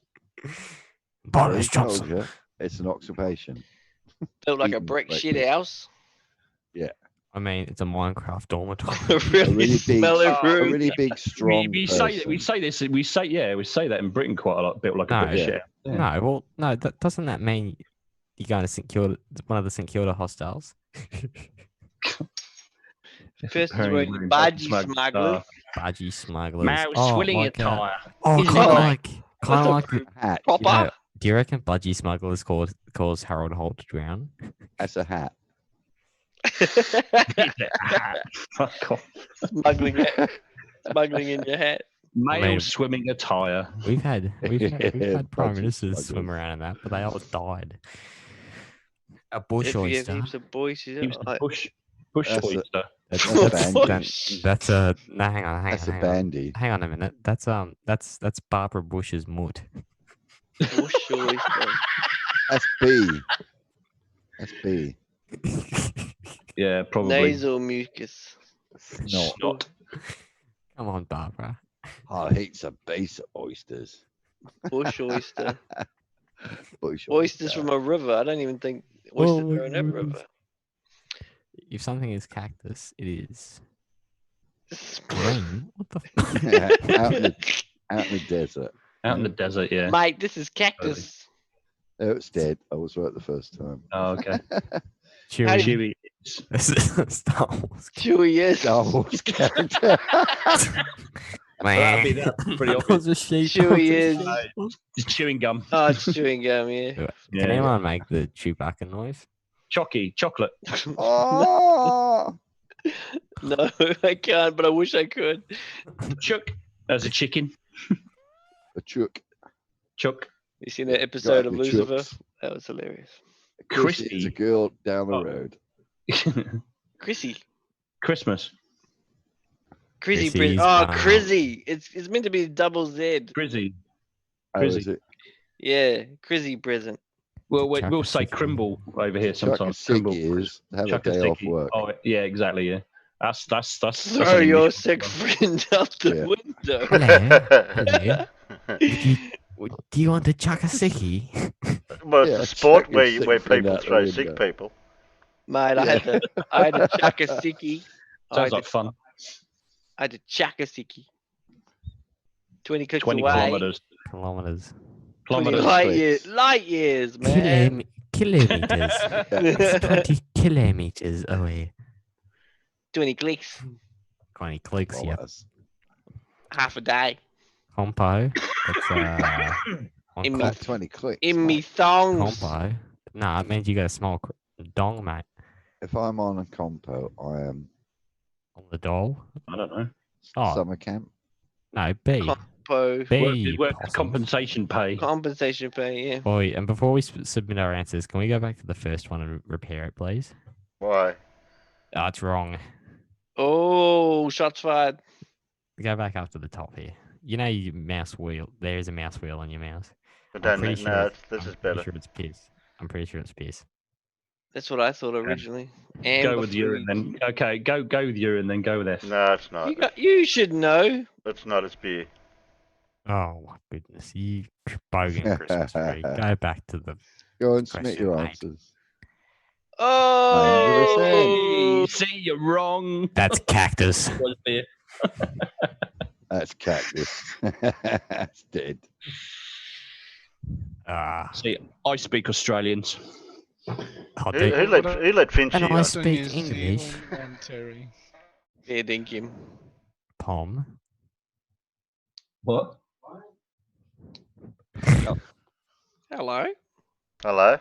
Boris I told Johnson. you, it's an occupation. Built like a Eating brick breakfast. shit house. Yeah. I mean, it's a Minecraft dormitory. A A really really big, smelly a room. really big, strong we person. say this. We say that in Britain quite a lot. Bit like a No, bit of yeah. shit. Yeah. No, well, no. Doesn't that mean you're going to St Kilda, one of the St Kilda hostels? First Preparing we're rooms, badgy smuggled smugglers. Budgie smugglers. Mouse swilling like, attire. Oh, Is kind it of like- like What's a Hat. proper? you know, do you reckon Budgie smugglers cause Harold Holt to drown? That's a hat. Fuck off. smuggling in your hat. Male mean- swimming attire. We've had prime Budgie ministers smugglers. swim around in that, but they all died. A bush If you have oyster. heaps of boys, He was the bush Bush That's a- oyster. That's That's a that's bandy. that's a no. That's a bandy. Hang on a minute. That's Barbara Bush's mood. Bush oyster. That's B. That's B. Yeah, probably. Nasal mucus. Snot. Come on, Barbara. Oh, heaps of base oysters. Bush oyster. Bush Oysters from a river. I don't even think oysters Oh, are in a river. If something is cactus, it is green. What the? Out in the desert. Out in the desert, yeah. Mate, this is cactus. Oh, it's dead. I was right the first time. Oh, okay. Chewy. Chewy. Star Wars. Chewy is. Star Wars character. That'd be pretty That obvious. was a sheep. Chewy is. It's chewing gum. Oh, it's chewing gum, yeah. Can Yeah, anyone make the Chewbacca noise? Chocky, chocolate. Oh, No, I can't, but I wish I could. Chuck. As a chicken. a chook. Chuck. You seen that episode of the Lucifer? chooks. That was hilarious. Chrissy is a Crispy. girl down the Oh. road. Chrissy. Christmas. Chrissy. Chrissy's Oh, banana. Chrissy. It's meant to be double Z. Grizzy. Oh, Chrissy. is it? Yeah, Chrissy present. Well, we'll Chuck say a crimble over here Chuck a sometimes. sick Crimble. is have a Chuck a day off sickie. work. Oh, yeah, exactly. Yeah. That's Throw an your initial sick one. friend out the Yeah. window. Hello. Do you want a chuck-a-sickie? Well, it's Yeah, a sport chuck your where sick where friend people out the throw window. sick people. Mate, I had to chuck a sickie. Sounds like fun. I had to chuck a sickie. 20 clicks 20 away. kilometers. Kilometers. 20 Kilometers. light years, man. Kilometers. It's 20 kilometers away. 20 clicks. 20 clicks, yep. Half a day. Compo. That's one In me, comp. 20 clicks. in me mate. thongs. Compo. Nah, it means you got a small dong, mate. If I'm on a compo, I am On the doll. I don't know. Oh. summer camp. No, B. Compo. B. Work possum. compensation pay. Compensation pay, yeah. Boy, and before we submit our answers, can we go back to the first one and repair it, please? Why? Oh, it's wrong. Oh, shots fired. Go back up to the top here. You know your mouse wheel. There is a mouse wheel on your mouse. I I'm don't pretty need. sure No, it's- this I'm is pretty better. sure it's Piss. I'm pretty sure it's Piss. That's what I thought originally. Go Amber with you and then okay, go with you and then go with F. No, it's not. You should know. It's not. It's beer. Oh my goodness, you bogan Christmas tree. Go back to the Go and submit your question, mate. answers. Oh, See, you're wrong. That's cactus. Was beer. That's cactus. That's dead. Ah, See, I speak Australians. I'll Who, do. who let Finchie And I on? speak English. Terry. yeah, dinkum. Pom. What? Hello. Hello.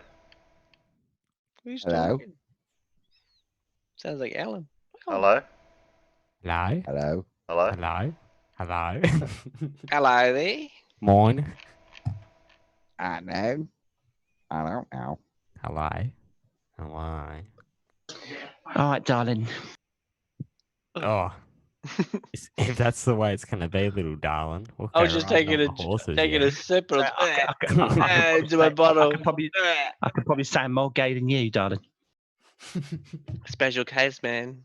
Who's Hello. talking? Sounds like Alan. Hello. Hello. Hello. Hello. Hello. Hello. Hello there. Mine. I know. I don't know. Hello. Hello. All right, darling. Oh. If that's the way it's gonna be, little darling. We'll I was go just riding taking on the horses, taking yeah. a sip and I into my bottle. I could probably sound more gay than you, darling. Special case, man.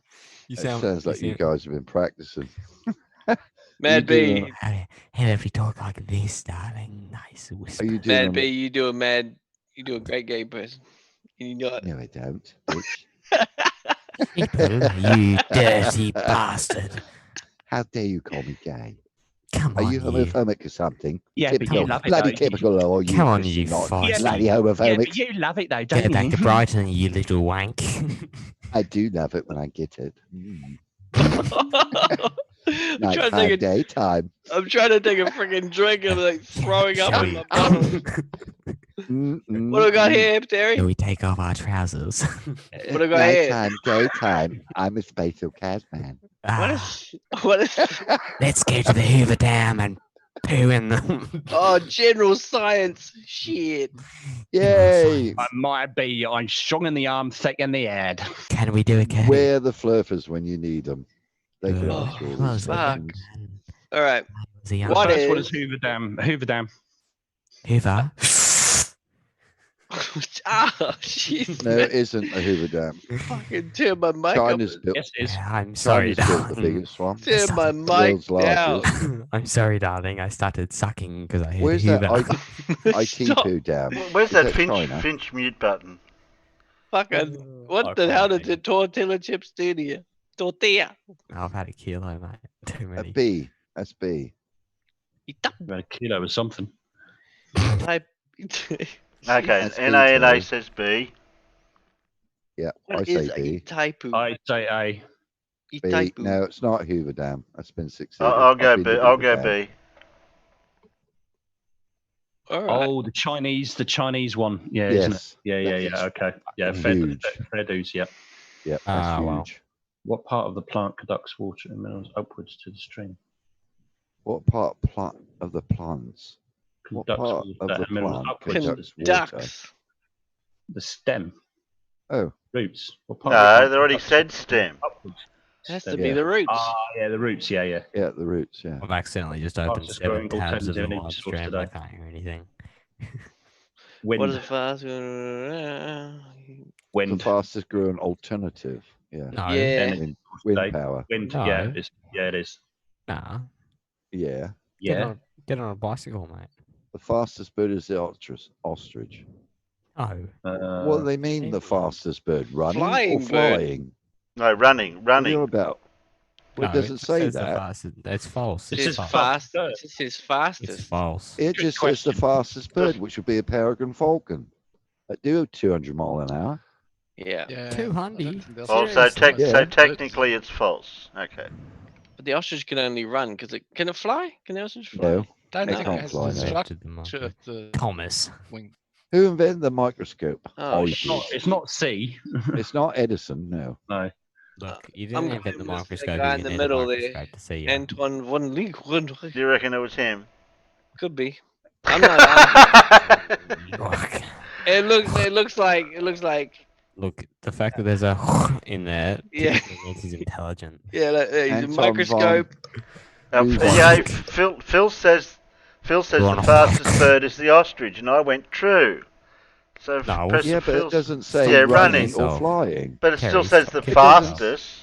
You It sounds like you guys have been practicing. Mad doing B. How if you talk like this, darling? Nice whisper. Are you doing Mad B, you do a great gay person. You not. No, I don't. Bitch. You dirty bastard. How dare you call me gay? Come Are on, you homophobic or something? Yeah, but you love it, bloody though. typical. Or you Come on, just you not feisty- bloody Yeah, homophobic. but you love it though, don't Get back you? to Brighton, you little wank. I do love it when I get it. I'm trying to Nighttime, take a, daytime. I'm trying to take a freaking drink. I'm like throwing up in my bottle. What do I got here, Terry? Shall we take off our trousers? What do I got here? Nighttime, daytime. I'm a spatial cat man. What is? What is? Let's go to the Hoover Dam and poo in them. Oh, general science. Shit. Yay! I might be. I'm strong in the arm, thick in the head. Can we do it, Kenny? Where the flurfers when you need them? They can Oh, answer all well, these fuck. questions. All right. The What first one is- is Hoover Dam. Hoover Dam. Hoover? Ah, shit. No, it isn't a Hoover Dam. Fucking turn my mic China's up. built. Yes, it is. I'm sorry, China's built the darling. biggest one. Turn my The mic world's down. largest. I'm sorry, darling. I started sucking because I heard Where's that Hoover. IT poo dam? Where's Is that China? Finch mute button? Fucking, what the hell did the tortilla chips do to you? Tortilla. I've had a kilo, mate. Too A many. B. That's B. About a kilo or something. Type. Okay, That's B, NANA Terry. says B. Yeah, I What say is B. Itaipu? I say A. B. Itaipu. No, it's not Hoover Dam. That's been succeeded. I'll go I've been B. to I'll Hoover go Dam. B. All right. Oh, the Chinese one. Yeah, isn't it? Yes. Yeah. That's Okay. Yeah, fair, huge. fair dues. Yeah. Yep, that's Ah, wow. huge. What part of the plant conducts water and minerals upwards to the stream? What part of the plants? What Conducts part of water the and minerals plant upwards to conducts the water? Ducks. The stem. Oh, Roots. What part of the No, plant they already conducts said water stem. upwards? Has to Stem. be Yeah. the roots. Ah, yeah, the roots. Yeah. yeah, the roots. Yeah. I've accidentally just opened Fastest 7 growing tabs of the alternative live energy source stream. I today. can't hear anything. What Wind. is the fast? The Wind. fastest growing alternative. Yeah. No. Yeah. Wind power. Wind. No. Yeah. It is. Nah. Yeah. Yeah. Get on a bicycle, mate. The fastest bird is the ostrich. Oh. What do they mean? The fastest bird, running Flying or bird. flying? No, running. What are you about? Well, No, it doesn't say says the that. fastest. It's false. It It's says fast. fastest bird. It's his It's fastest. false. It Good just says the question. fastest bird, which would be a peregrine falcon. That do 200 mile an hour. Yeah. Yeah. 200? Oh, Seriously? so technically it's false. Okay. But the ostrich can only run because it can it fly? Can the ostrich fly? No, Don't they think can't it has fly the now. structure To the monkey. of the Thomas. wing. Who invented the microscope? Oh, I shit. did. It's not C. It's not Edison, no. No. Look, you I'm didn't invent the going with the microscope. guy You in the need a middle there. microscope to see you. Antoine von Leeuwen. Do you reckon it was him? Could be. I'm not. Look, It looks like. look, the fact that there's a in there Yeah. typically means he's intelligent. Yeah, he's a Anton microscope. Yeah, Phil says the fastest bird is the ostrich, and I went true. So No. Yeah, but Phil's- it doesn't say Yeah, running running. or flying. But it still Terry, says stop the kidding fastest.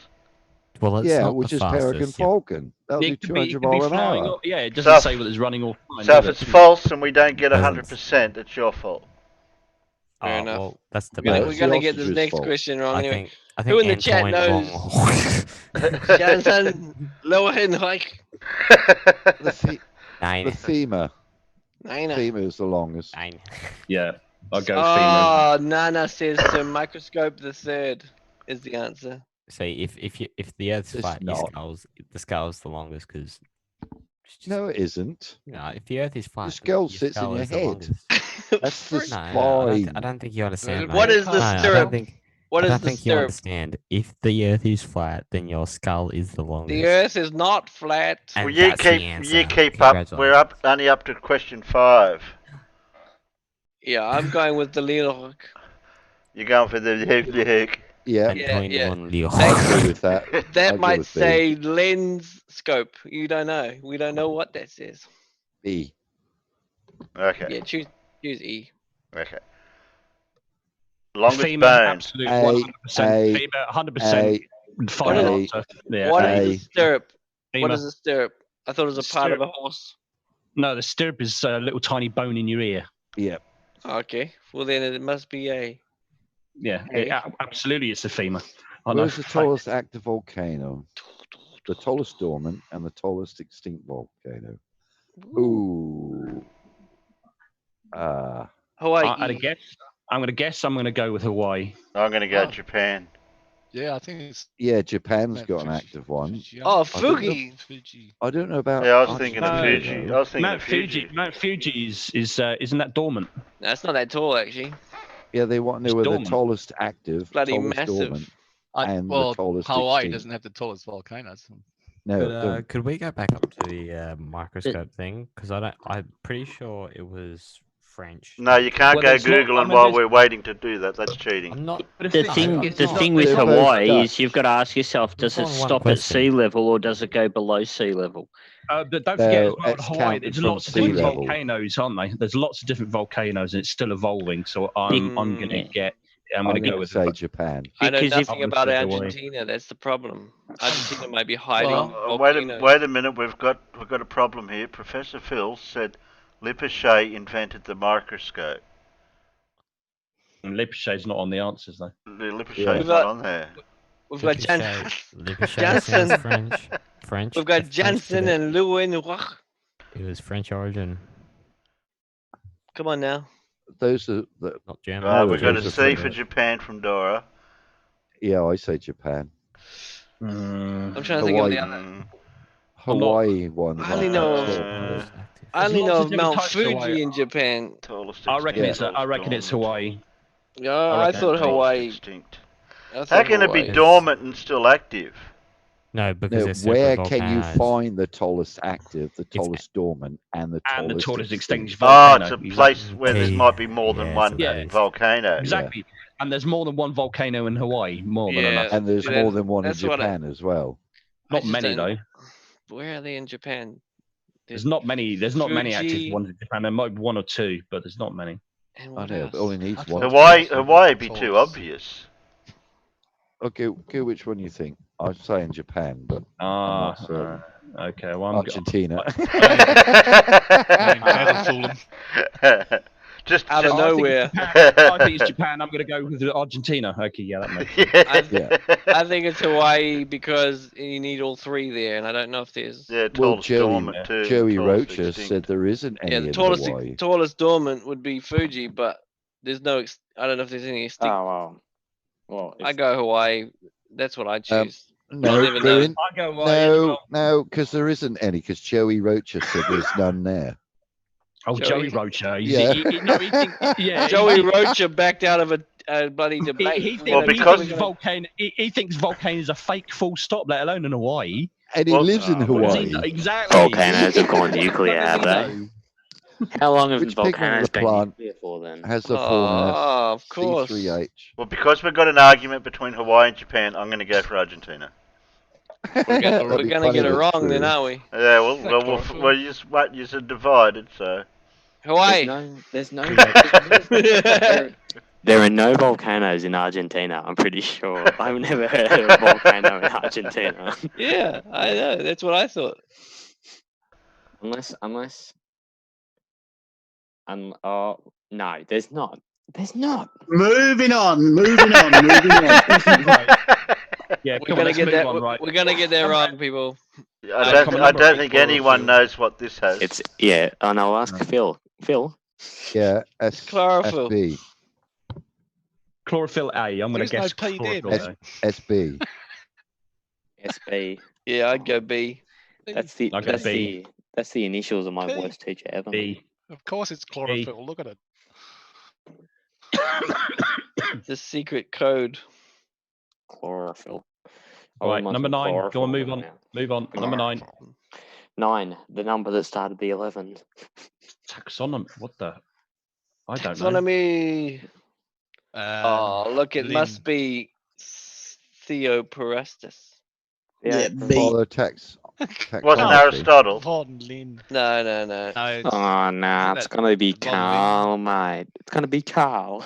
Well, it's Yeah, not which the is peregrine fastest. Yeah. falcon. That'll do It could be 200 mile an flying. hour. Or, yeah, it So doesn't if- say whether it's running or flying. So if does it's it? false and we don't get Doesn't. 100%, it's your fault. Fair Oh, enough. well, that's the No, We're it's gonna the get this ostrich's next fault. question wrong anyway. I Who think in the chat Antoine knows? Von- Jansen, Lowenreich. The Nine. femur. Nina. Femur is the longest. Nine. Yeah, I'll go femur. Oh, Nana says so. Microscope the third is the answer. See, if the Earth's It's flat, not. the skull's the longest because. No, it isn't. No, if the Earth is flat, The skull your sits in skull your is the head. longest. That's the No, I spine. don't think you understand. What mate. is the No, I don't stirrup? think. What I is don't the think you stirrup? understand. If the Earth is flat, then your skull is the longest. The Earth is not flat. And Well, you that's the keep answer. up. We're only up to question 5. Yeah, I'm going with the Leeuwenhoek. You're going for the hook. Yeah, Yeah. I agree with that. I That go might with B. say lens scope. You don't know. We don't know what that says. B. Okay. Yeah, choose E. Okay. Longest Femur, bone. absolute A, 100%. Femur, 100%. Final A, answer. Yeah. What A. is the stirrup? What Femur. is a stirrup? I thought it was a part of a horse. No, the stirrup is a little tiny bone in your ear. Yeah. Okay. Well, then it must be A. Yeah, A. absolutely, it's a femur. I know Where's for the a fact. tallest active volcano? The tallest dormant and the tallest extinct volcano. Ooh. Hawaii. I'm gonna guess. I'm gonna go with Hawaii. I'm going to go Japan. Yeah, I think it's. Yeah, Japan's got an active one. Oh, I don't know- Fuji. I don't know about. Yeah, I was thinking of Argentina, Fuji. though. I was thinking Mount of Fuji. Mount Fuji is isn't that dormant? No, it's not that tall, actually. Yeah, they want to It's know the dormant. tallest active, Bloody tallest massive. dormant, and Well, the tallest Hawaii extinct. doesn't have the tallest volcanoes. No, But don't. could we go back up to the microscope thing? Because I'm pretty sure it was French. No, you can't Well, go there's not- Googling I mean, while there's- we're waiting to do that. That's cheating. I'm not. But The no, thing, it's the not- thing with they're both Hawaii is Dutch. you've got to ask yourself: does it There's only one stop at question. sea level or does it go below sea level? But don't forget as No, well, in it's Hawaii, counted there's from lots of sea different level. volcanoes, aren't they? There's lots of different volcanoes, and it's still evolving. So I'm going to Yeah. I'm going to go gonna with say Japan. I know Because if- nothing I'm about gonna say Hawaii. Argentina. That's the problem. Argentina may be hiding Well, volcanoes. wait a minute. We've got a problem here. Professor Phil said Lippershey invented the microscope. And Lippershey's not on the answers though. The Lippershey's Yeah. not on there. We've got Lippershey sounds Janssen. French. French. We've the got French Janssen did it. and Leeuwenhoek. It was French origin, Come on now. Those are the. not German. No, We've got a those are C from for the- Japan from Dora. Yeah, I say Japan. I'm trying to think of the other. Hawaii one. I only know of. I only know of Mount Fuji in Japan. I reckon Yeah. it's Hawaii. Yeah, I I reckon thought it's Hawaii. Extinct. I How thought can it be Hawaii. dormant and still active? No, because Now, they're separate where can you volcanoes. find the tallest active, the tallest dormant, and the tallest extinct Oh, volcano? it's a place where there Key. might be more than Yeah, one so that is. volcano. Exactly. And there's more than one volcano in Hawaii, more than Yeah. enough. And there's Yeah, more than one in that's what I- Japan as well. I Not just many don't- though. Where are they in Japan? There's not many. There's not many active Fuji. ones in Japan. There might be one or two, but there's not many. And I what know, else? but all he needs one. Hawaii be too obvious. Okay, which one you think? I'm saying Japan, but I'm not certain. Okay. Well, I'm Argentina. Just out of nowhere. I think it's Japan. I'm going to go with Argentina. Okay, yeah, that makes sense. I think it's Hawaii because you need all three there, and I don't know if there's. Yeah, Well, tallest dormant too. Joey tallest Rocha extinct. said there isn't any Yeah, the in tallest Hawaii. tallest dormant would be Fuji, but there's no. I don't know if there's any extinct. Oh wow. Well, I go Hawaii. That's what I choose. No, I never there know. in, I go Hawaii as no, well. no, because there isn't any. Because Joey Rocha said there's none there. Oh, Joey Joey- Rocha. Yeah. Joey Rocha backed out of a bloody debate. He Well, because- thinks volcanoes are fake. Full stop. Let alone in Hawaii. And he lives in What does he Hawaii. know? Exactly. Volcanoes have gone nuclear, have they? know? How long have Which the pigment volcanoes of the been plant nuclear for then? has the fauna Oh, of course. C3H? Well, because we've got an argument between Hawaii and Japan, I'm going to go for Argentina. We're That'd gonna be get funny it if it's wrong then, true. aren't we? Yeah, well, you said divided, so. Hawaii. There's no there are no volcanoes in Argentina, I'm pretty sure. I've never heard of a volcano in Argentina. Yeah, I know. That's what I thought. Unless no, there's not. There's not. Moving on. Yeah, We're come on, gonna let's get move that. on, right? We're gonna get that wrong, people. I don't think anyone knows what this has. It's and I'll ask Phil. Phil, Yeah, Chlorophyll. SB. Chlorophyll A. I'm going to There's guess no P there, chlorophyll mate. A. SB. SB. Yeah, I'd go B. That's the I'll go that's B. the initials of my B. worst teacher ever. B. Of course, it's chlorophyll. Look at it. The secret code. Chlorophyll. All right, wouldn't number mind some 9. Go on, move chlorophyll on. now. Move on. Number 9. 9, the number that started the 11. Taxonomy. What the? I don't know. Taxonomy. Oh, look, it must be Theophrastus. Yeah, B. Follow Wasn't Aristotle? Von Lin. No. No, it's, Oh no, it's that gonna be Von Carl, mate. It's gonna be Carl.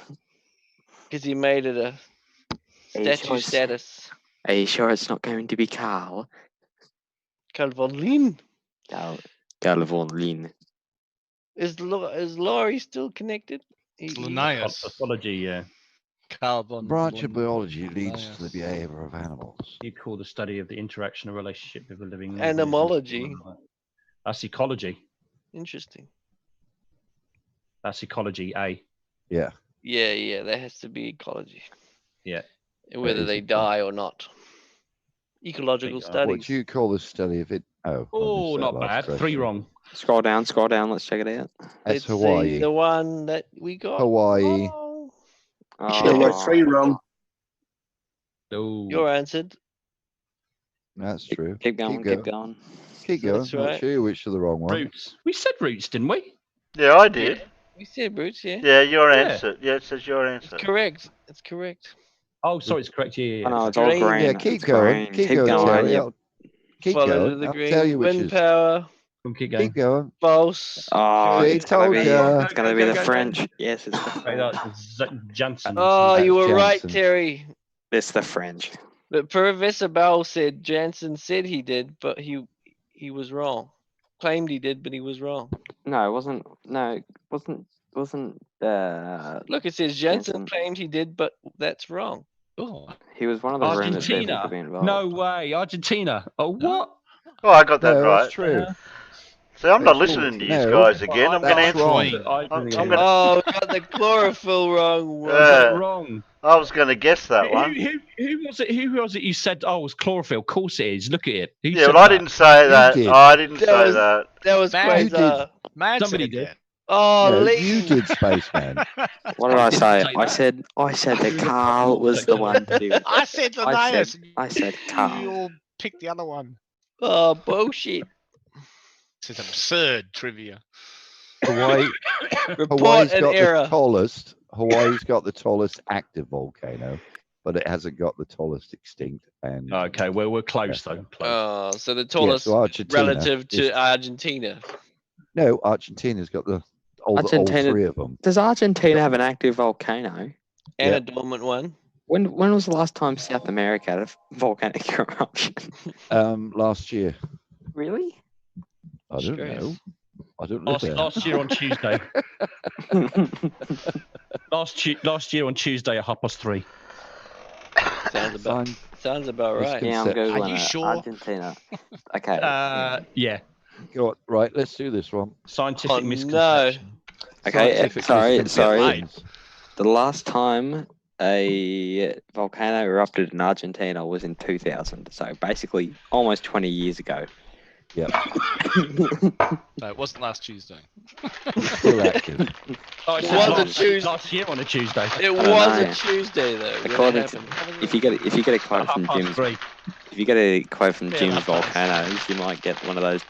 Because he made it a Are you statue sure it's- status. Are you sure it's not going to be Carl? Carl von Lin. Carl von Lin. Is Laurie still connected? Linnaeus. Pathology, yeah. Carbon. Branch of biology leads to the behavior of animals. You call the study of the interaction and relationship of a living Animology. organism. That's ecology. Interesting. That's ecology A. Yeah. Yeah, that has to be ecology. Yeah. Whether is they ecology. die or not. Ecological What studies. do you call the study of it? Oh, I missed Oh, that not last bad. 3 question. wrong. Scroll down. Let's check it out. That's Let's see Hawaii. the one that we got. Hawaii. wrong. There were Oh, 3 wrong. Oh. You're answered. That's true. Keep going. Keep going. Keep going. That's Not right. sure which are the wrong one. Roots. We said roots, didn't we? Yeah, I did. Yeah, we said Roots, yeah. Yeah, your Yeah. answer. Yeah, it says your answer. It's correct. It's correct. Oh, sorry, it's correct. Yeah. Oh, no, it's green. all green. Yeah, keep It's going. green. Keep going, Terry. Yep. Keep Follow going. to the I'll green. tell you which Wind is. power. Keep going. Keep going. False. Oh, See, it's gonna told be. ya. It's gonna be the French. Yes, it's the Right, French. that's Janssen. Oh, you were right, Jansen. Terry. It's the French. But Professor Bell said Jansen said he did, but he was wrong. Claimed he did, but he was wrong. No, it wasn't. No, it wasn't. Look, it says Jansen claimed he did, but that's wrong. Oh. He was one of the rumors people Argentina. to be involved. No way, Argentina. Oh, what? Oh, I got that No, right. that's true. See, I'm not That's listening to you no, guys again. I'm going to that's answer. wrong. I'm gonna, Oh, we got the chlorophyll wrong. Wrong. I was going to guess that one. Who was it? Who was it? You said, "Oh, it was chlorophyll." Of course it is. Look at it. Who Yeah, said well, I that? didn't say that. did. Oh, I didn't say was- that. That was Man, Quasar. Man Somebody said did. that. Oh, No, Lee. you did, Spaceman. What did I didn't say? say I that. said that Carl was the one to do it. I said Linnaeus. I said You Carl. all picked the other one. Oh, bullshit. This is absurd trivia. Hawaii, Report Hawaii's an got error. the tallest. Hawaii's got the tallest active volcano, but it hasn't got the tallest extinct. And Okay, well, we're close though. Close. Oh, so the tallest so Argentina relative to is- Argentina. no, Argentina's got all Argentina- three of them. Does Argentina have an active volcano? And Yeah. a dormant one. When was the last time South America had a volcanic eruption? Last year. Really? I don't Stress. know. I don't live there. Last year on Tuesday. last year on Tuesday at 3:30. Sounds about right. Yeah, I'm googling Are you it. sure? Argentina. Okay. Yeah. Go on. Right, let's do this one. Scientific Oh, no. misconception. Okay. Scientific Sorry. misconceptions. The last time a volcano erupted in Argentina was in 2000. So basically, almost 20 years ago. Yep. No, it wasn't last Tuesday. Still active. Oh, it It was was a Tuesday. last year on a Tuesday. It don't was know. a Tuesday though. when it According to, happened. if you get a quote from Jim's, 3:30. if you get a quote from Yeah, Jim's half past. volcanoes, you might get one of those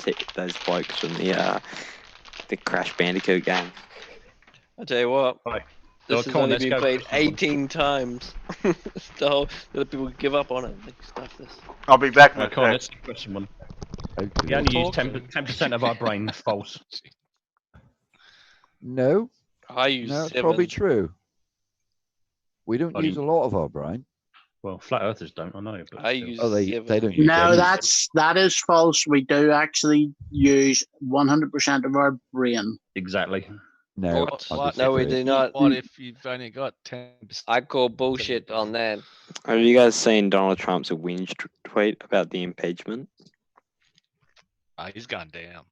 blokes from the Crash Bandicoot game. I tell you what. Right. This Well, has come on, only let's been go. played 18 times. So the people give up on it. They stuff this. I'll be back in Right, a come on, sec. let's do the question one. Okay. We only use 10% of our brain. False. No, I use no, it's 7. probably true. We don't I use a didn't- lot of our brain. Well, flat earthers don't. I know. But I still. use Oh, they 7. don't use No, any. that is false. We do actually use 100% of our brain. Exactly. No, What? I What? No, we disagree. do not. What if you've only got 10%? I call bullshit on that. Have you guys seen Donald Trump's whinge tweet about the impeachment? Oh, he's gone down.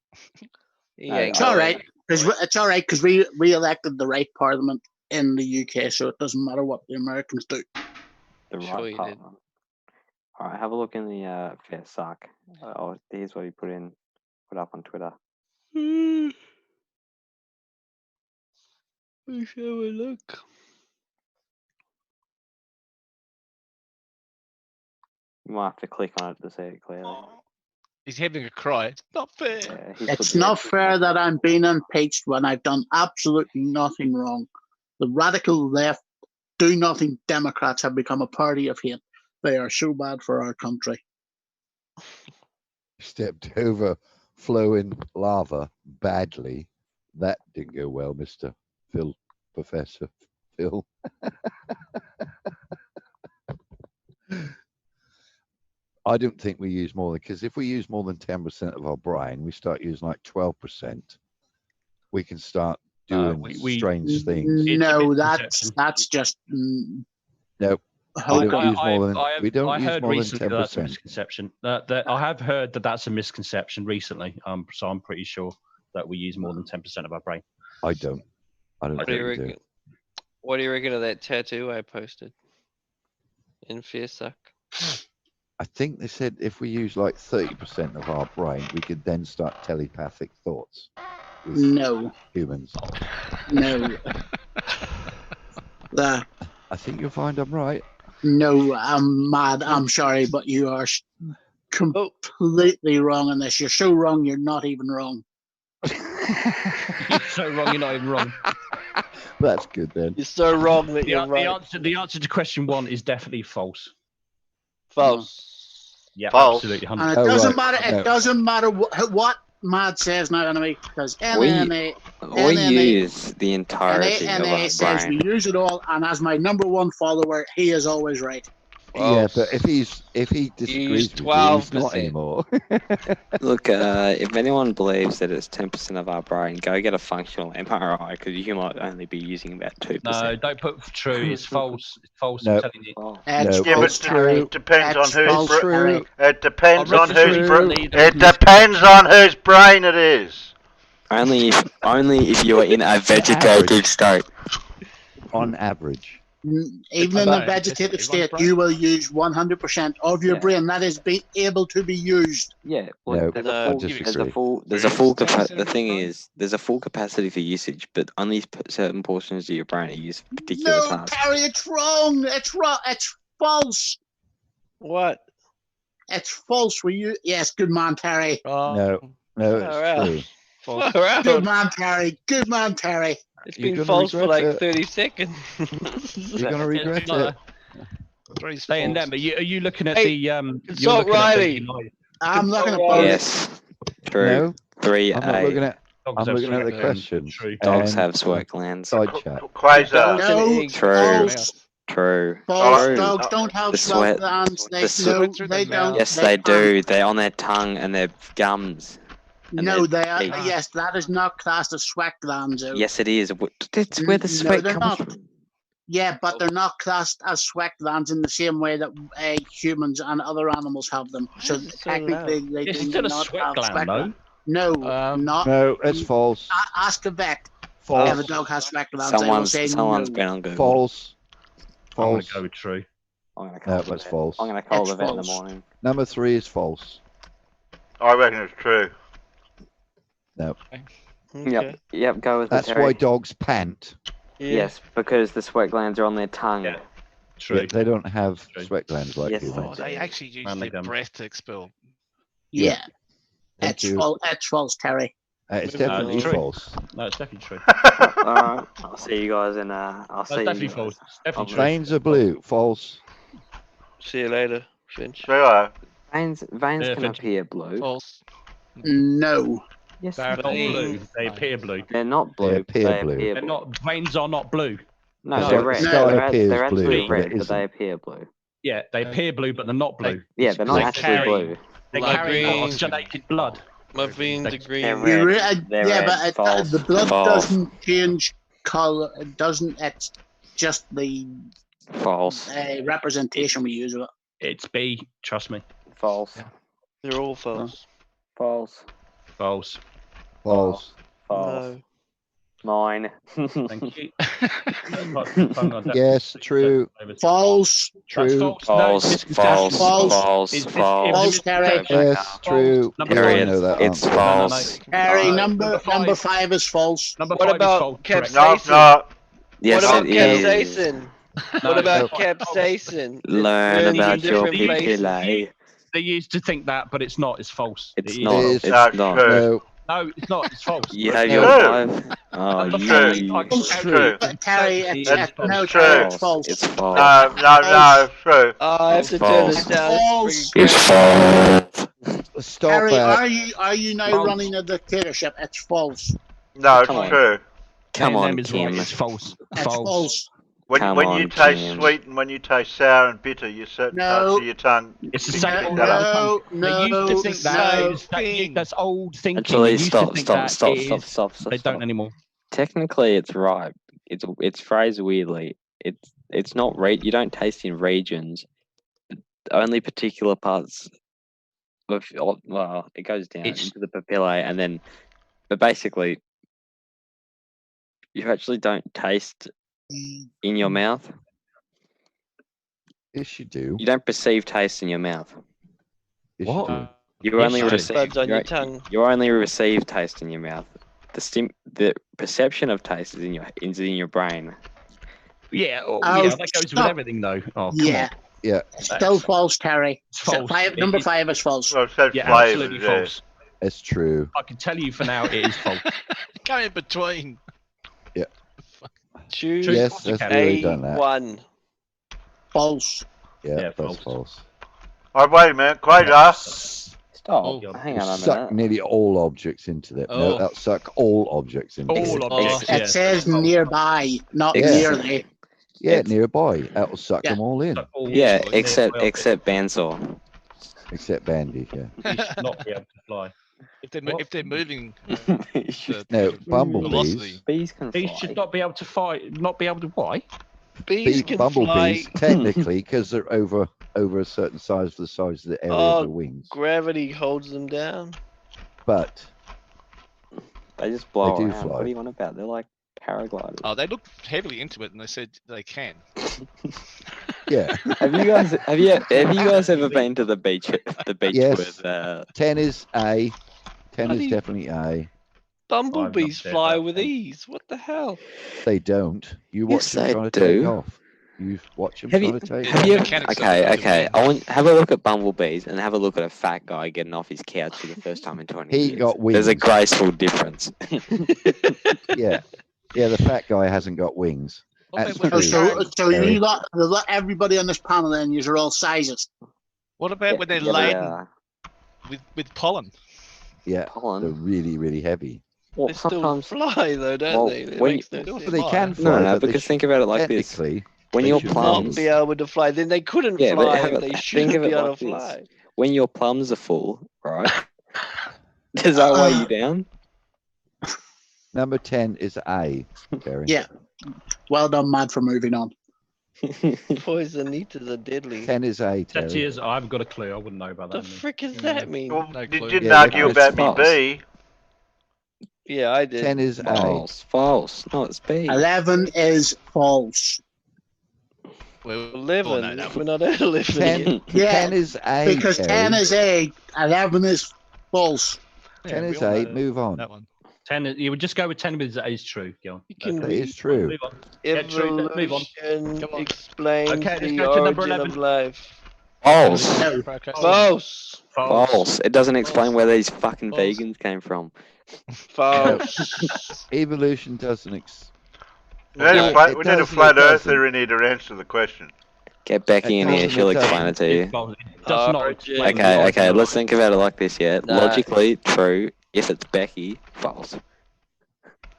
He No, ain't It's got all it. right. It's all right because we elected the right parliament in the UK, so it doesn't matter what the Americans do. The Sure right you part. did. All right, have a look in the fair suck. Here's what he put up on Twitter. Let's have a look. You might have to click on it to see it clearly. He's having a cry. It's not fair. Yeah, he's It's put not the- fair that I'm being impeached when I've done absolutely nothing wrong. The radical left, do nothing Democrats have become a party of hate. They are so bad for our country. Stepped over flowing lava badly. That didn't go well, Mr. Phil, Professor Phil. I don't think we use more than, because if we use more than 10% of our brain, we start using like 12%. We can start doing strange things. No, that's just No, How we come? don't use more than I we don't use heard more than recently that's a 10%. misconception. I have heard that that's a misconception recently. So I'm pretty sure that we use more than 10% of our brain. I don't. I don't What do think you we do. reckon? What do you reckon of that tattoo I posted? In Fear Suck. I think they said if we use like 30% of our brain, we could then start telepathic thoughts with No. humans. No. I think you'll find I'm right. No, I'm mad. I'm sorry, but you are completely wrong on this. You're so wrong, you're not even wrong. You're so wrong, you're not even wrong. That's good then. You're so wrong that you're right. The answer to question 1 is definitely false. False. Yeah, False. absolutely. 100%. And it doesn't matter. It doesn't matter what Mad says now, anyway, because We use the entirety of NA our says we brain. use it all, and as my number 1 follower, he is always right. Yeah, but if he disagrees with you, he's not 12%. anymore. Look, if anyone believes that it's 10% of our brain, go get a functional MRI because you might only be using about 2%. No, don't put true. It's false. It's false. No. I'm telling you. That's Yeah, false, but Terry. it depends on That's whose false, Terry. it depends I on reckon whose recently there it was mis- depends on whose brain it is. Only if you are in a vegetative state. On average. Even in a vegetative state, you will use 100% of your brain that is able to be used. Yeah, No, there's I a disagree. full capacity. The thing is, there's a full capacity for usage, but only certain portions of your brain are used for particular No, tasks. Terry, it's wrong. It's wrong. It's false. What? It's false. Yes, good man, Terry. No, it's true. Good man, Terry. Good man, Terry. It's You're been gonna false for regret like it. 30 seconds. You're gonna regret it. Saying that, but are you looking at Hey, the you're consult looking at Riley. the I'm looking at Consult both. Riley. Yes, true. No, 3A. I'm not looking at. Dogs I'm have looking at the sweat questions. True. Dogs and have sweat glands. Side chat. Quasar. Dogs and No, eggs. True. false. True. False. True. Dogs don't have The sweat sweat. glands. The sweat. No, they don't. Yes, they do. They're on their tongue and their gums. And No, their they are. teeth. Yes, that is not classed as sweat glands. Though. Yes, it is. That's where the No, sweat they're comes not. from. Yeah, but they're not classed as sweat glands in the same way that humans and other animals have them. So technically, they It's do still a not sweat have gland, sweat though. glands. No, not. No, it's false. Ask a vet False. if a dog has sweat glands. They will say Someone's no. been on Google. False. I'm gonna False. go with true. I'm gonna No, call the that's vet. false. I'm gonna call It's the vet in the false. morning. Number 3 is false. I reckon it's true. No. Yep. Go with That's the Terry. why dogs pant. Yes, because the sweat glands are on their tongue. Yeah. True. Yeah, they don't have sweat glands like Yes. humans. They actually use Manly their gums. breath to expel. Yeah, Thank it's you. false. It's false, Terry. It's No, definitely it's true. false. No, it's definitely true. All right. I'll see you guys in. I'll That's see you. definitely guys. false. It's definitely true. Veins are blue. False. See you later, Finch. Sure. Veins Yeah, can Finch. appear blue. False. No. Yes, They're not Hey. blue. They appear blue. they're not blue. They appear blue. They're not. Veins are not blue. No, No, they're the red. sky They're, appears they're actually blue, but it red, but they isn't. appear blue. Yeah, they appear blue, but they're not blue. Yeah, they're not They actually carry- blue. They Blood carry green. oxygenated blood. My veins are They're green. red. They're Yeah, red. but False. the blood False. doesn't change color. It doesn't. It's just the False. representation we use of it. It's B. Trust me. False. They're all false. False. False. False. False. No. 9. Thank you. Yes, true. False. That's True. False. False. False. It's- False. False, Terry. Yes, true. Number Yeah, I Period. know that It's answer. false. Terry, Number number five. 5 is false. Number What 5 about is false. Correct. capsaicin? No. Yes, what about it is. capsaicin? No, What about no. capsaicin? It Learn burns in about your different places. papillae. They used to think that, but it's not. It's false. It's It not. is. It's It's not. true. No. No, it's not. It's false. You have No. your True. 5. Oh, Number you. five, It's like, true. But Terry, It it's, is no, false. Terry, True. it's false. It's false. No, it's true. Oh, I have to It's turn this false. down. False. It's freaking false. Stop Terry, that. are you now False. running a dictatorship? It's false. No, Come on. it's true. Come Saying on, them is right. Kim. It's false. It's False. false. When Come you on, taste Kim. sweet and when you taste sour and bitter, you certain parts No. of your tongue. It's the pick same. that up. No, They used to no, think that. no. That's old thinking. Actually, They used stop, to think stop, that stop, it stop, is- stop, stop, They stop. don't anymore. Technically, it's right. It's phrased weirdly. It's not you don't taste in regions. Only particular parts of well, it goes down into the papillae, and then, but basically, you actually don't taste in your mouth. Yes, you do. You don't perceive taste in your mouth. Yes, What? you do. You Yes, only you do. receive buds on you your tongue. You only receive taste in your mouth. The perception of taste is in your brain. Yeah, Oh, yeah, that goes with stop. everything though. Oh, come Yeah. Yeah. Still false, Terry. false. Number 5 is false. Well, so Yeah, flavors, absolutely yeah. false. It's true. I can tell you for now, it is false. Go in between. Yeah. Choose Yes, that's really done that. A1. False. Yeah, that's false. Oh, wait a minute. Quasar. Stop. Hang on a Suck minute. nearly all objects into them. No, Oh. that'll suck all objects into them. All objects. It says nearby, not Yeah. nearly. Yeah, nearby. That'll suck Yeah. them all in. Yeah, except Bandsaw. Except Bandy, yeah. You should not be able to fly. If they're moving, No, bumblebees. velocity. Bees can These fly. should not be able to fly. Not be able to why? Bees can Bumblebees, fly. technically, because they're over a certain size for the size of the area of Oh, the wings. gravity holds them down. But They just blow They do around. fly. What are you on about? They're like paragliders. Oh, they looked heavily into it, and they said they can. yeah, Have you guys ever been to the beach? The beach Yes. with 10 is A. 10 is Bloody- definitely A. Bumblebees said fly that with ease. What the hell? They don't. You watch Yes, them they trying to take do. off. You watch them Have you, trying to take have off. you Mechanics of okay, it, okay. yeah. I want have a look at bumblebees and have a look at a fat guy getting off his couch for the first time in 20 He years. got There's a wings. graceful difference. Yeah. Yeah, the fat guy hasn't got wings. What That's about true. when So Terry. you got everybody on this panel, then you're all sizes. What about when they're Yeah, they laden are. with pollen? Yeah, Pollen. they're really, really heavy. Well, They still sometimes fly though, don't Well, they? It when- makes no But sense. they can no, fly. no, but they because should- think about it like this: technically, when they your should Not plums, be able to fly. Then they couldn't yeah, but fly have if a- they think shouldn't of be it able like to this: fly. when your plums are full, right? Does that weigh you down? Number 10 is A, Terry. Yeah. Well done, Mad, for moving on. Poison eaters are deadly. 10 is A, That Terry. is. I haven't got a clue. I wouldn't know about The that. frick does that mean? No Well, clue. you didn't Yeah, argue it's about me false. B. Yeah, I did. 10 is A. False, false. No, it's B. 11 is false. Well, 11. oh, no, that We're not at 11 10, yet. Yeah, 10 is A, because Terry. 10 is A, 11 is false. 10 we is all know A, that- move on. That one. 10. You would just go with 10 because it is true. Go on. You can That read is true. Move on. Yeah, true. Let's move on. evolution Come on. explains Okay, let's the go to number origin 11. of life. False. No. False. False. It doesn't explain where these fucking False. vegans came from. False. Evolution doesn't. We need a it flat, we need a doesn't, flat it earther in here to answer the question. Get Becky in here. doesn't, She'll it explain it to you. It does not Origin. explain the Okay, origin okay. of Let's life. think about it like this. Yeah, No. logically true. If it's Becky, false.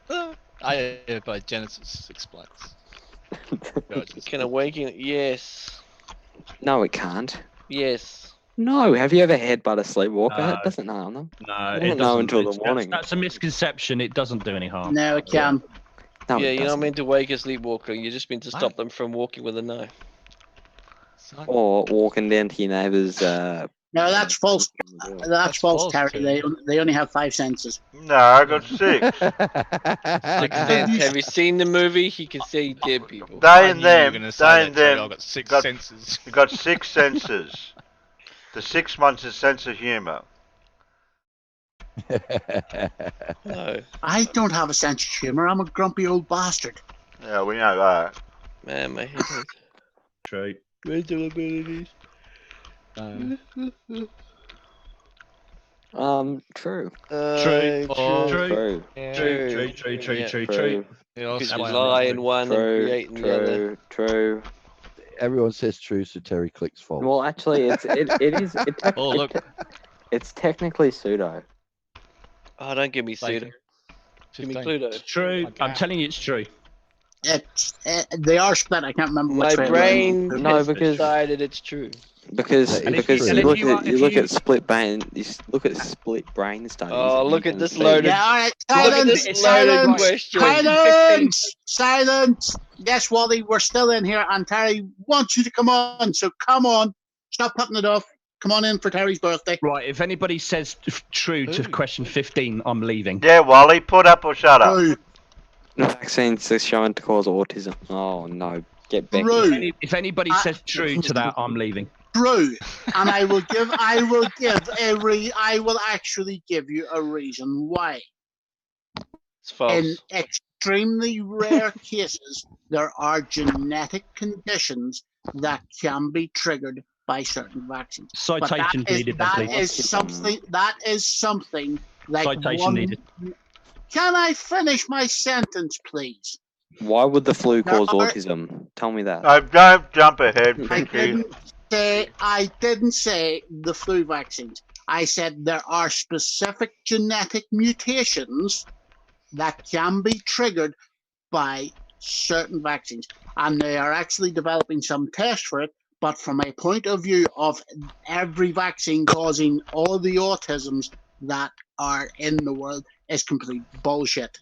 But Genesis explains. Can awaken? Yes. No, it can't. Yes. No. Have you ever headbutt a sleepwalker? No. It doesn't harm them. No, You it wouldn't know doesn't. until the It's- morning. That's a misconception. It doesn't do any harm. No, it can. No, Yeah, it you're not doesn't. meant to wake a sleepwalker. You just meant to stop them from walking with a knife. Or walking down to your neighbour's. No, that's false. That's false, Terry. They only have 5 senses. No, I got 6. 6 Six senses. Have you seen the movie? He can see dead people. I They and knew you were them. gonna say They that, and Terry. them. I've got 6 got- senses. You got 6 senses. The 6 months is sense of humour. No. I don't have a sense of humor. I'm a grumpy old bastard. Yeah, we know that. Man, my head hurts. True. Mental abilities. True. True. True. True. Yeah. True. Because you lie in one and create in the other. True. Everyone says true, so Terry clicks false. Well, actually, it's technically pseudo. Oh, don't give me pseudo. Give me Cluedo. It's true. I'm telling you, it's true. They are split. I can't remember My which way. brain No, has because- decided it's true. Because That is because true. you And look if you at are- you if look you- at split brain split brain studies. Oh, and look you at can this see- loaded. Yeah, all right. Look at Silence. this loaded Silence. question. Silence. Silence. Yes, Wally, we're still in here, and Terry wants you to come on. So come on. Stop putting it off. Come on in for Terry's birthday. Right. If anybody says true to question 15, I'm leaving. Yeah, Wally, put up or shut up. True. The vaccines are shown to cause autism. Oh no, get Becky. True. If anybody says true to that, I'm leaving. True. And I will actually give you a reason why. It's false. In extremely rare cases, there are genetic conditions that can be triggered by certain vaccines. Citations needed, then, That please. is something. That is something like Citation needed. Can I finish my sentence, please? Why would the flu There cause are- autism? Tell me that. Don't jump ahead, Pinky. I didn't say the flu vaccines. I said there are specific genetic mutations that can be triggered by certain vaccines, and they are actually developing some tests for it. But from a point of view of every vaccine causing all the autisms that are in the world is complete bullshit.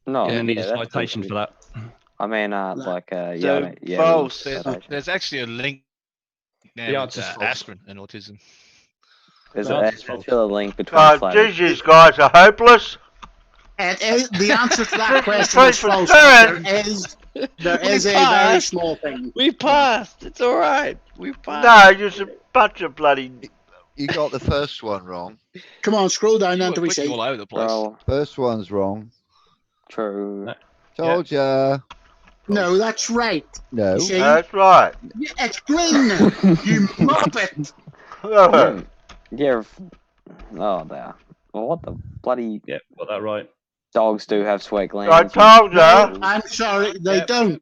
No, Gonna need a that's citation bullshit. for that. I mean, false. There's actually a link now The with answer's false. aspirin and autism. There's The answer's actually false. a link between flat Earth. These guys are hopeless. And the answer to that question Treat is for false. turn. There is a very passed. small thing. We passed. It's all right. We passed. No, you're just a bunch of bloody. You got the first one wrong. Come on, scroll down You were until we flicking see. all over the place. Well, First one's wrong. true. Told ya. No, that's right. No. You see? That's right. Yeah, it's green. You muppet. Yeah. Oh, there. Well, what the bloody Yeah, got that right. dogs do have sweat glands. I told ya. No, I'm sorry, they don't.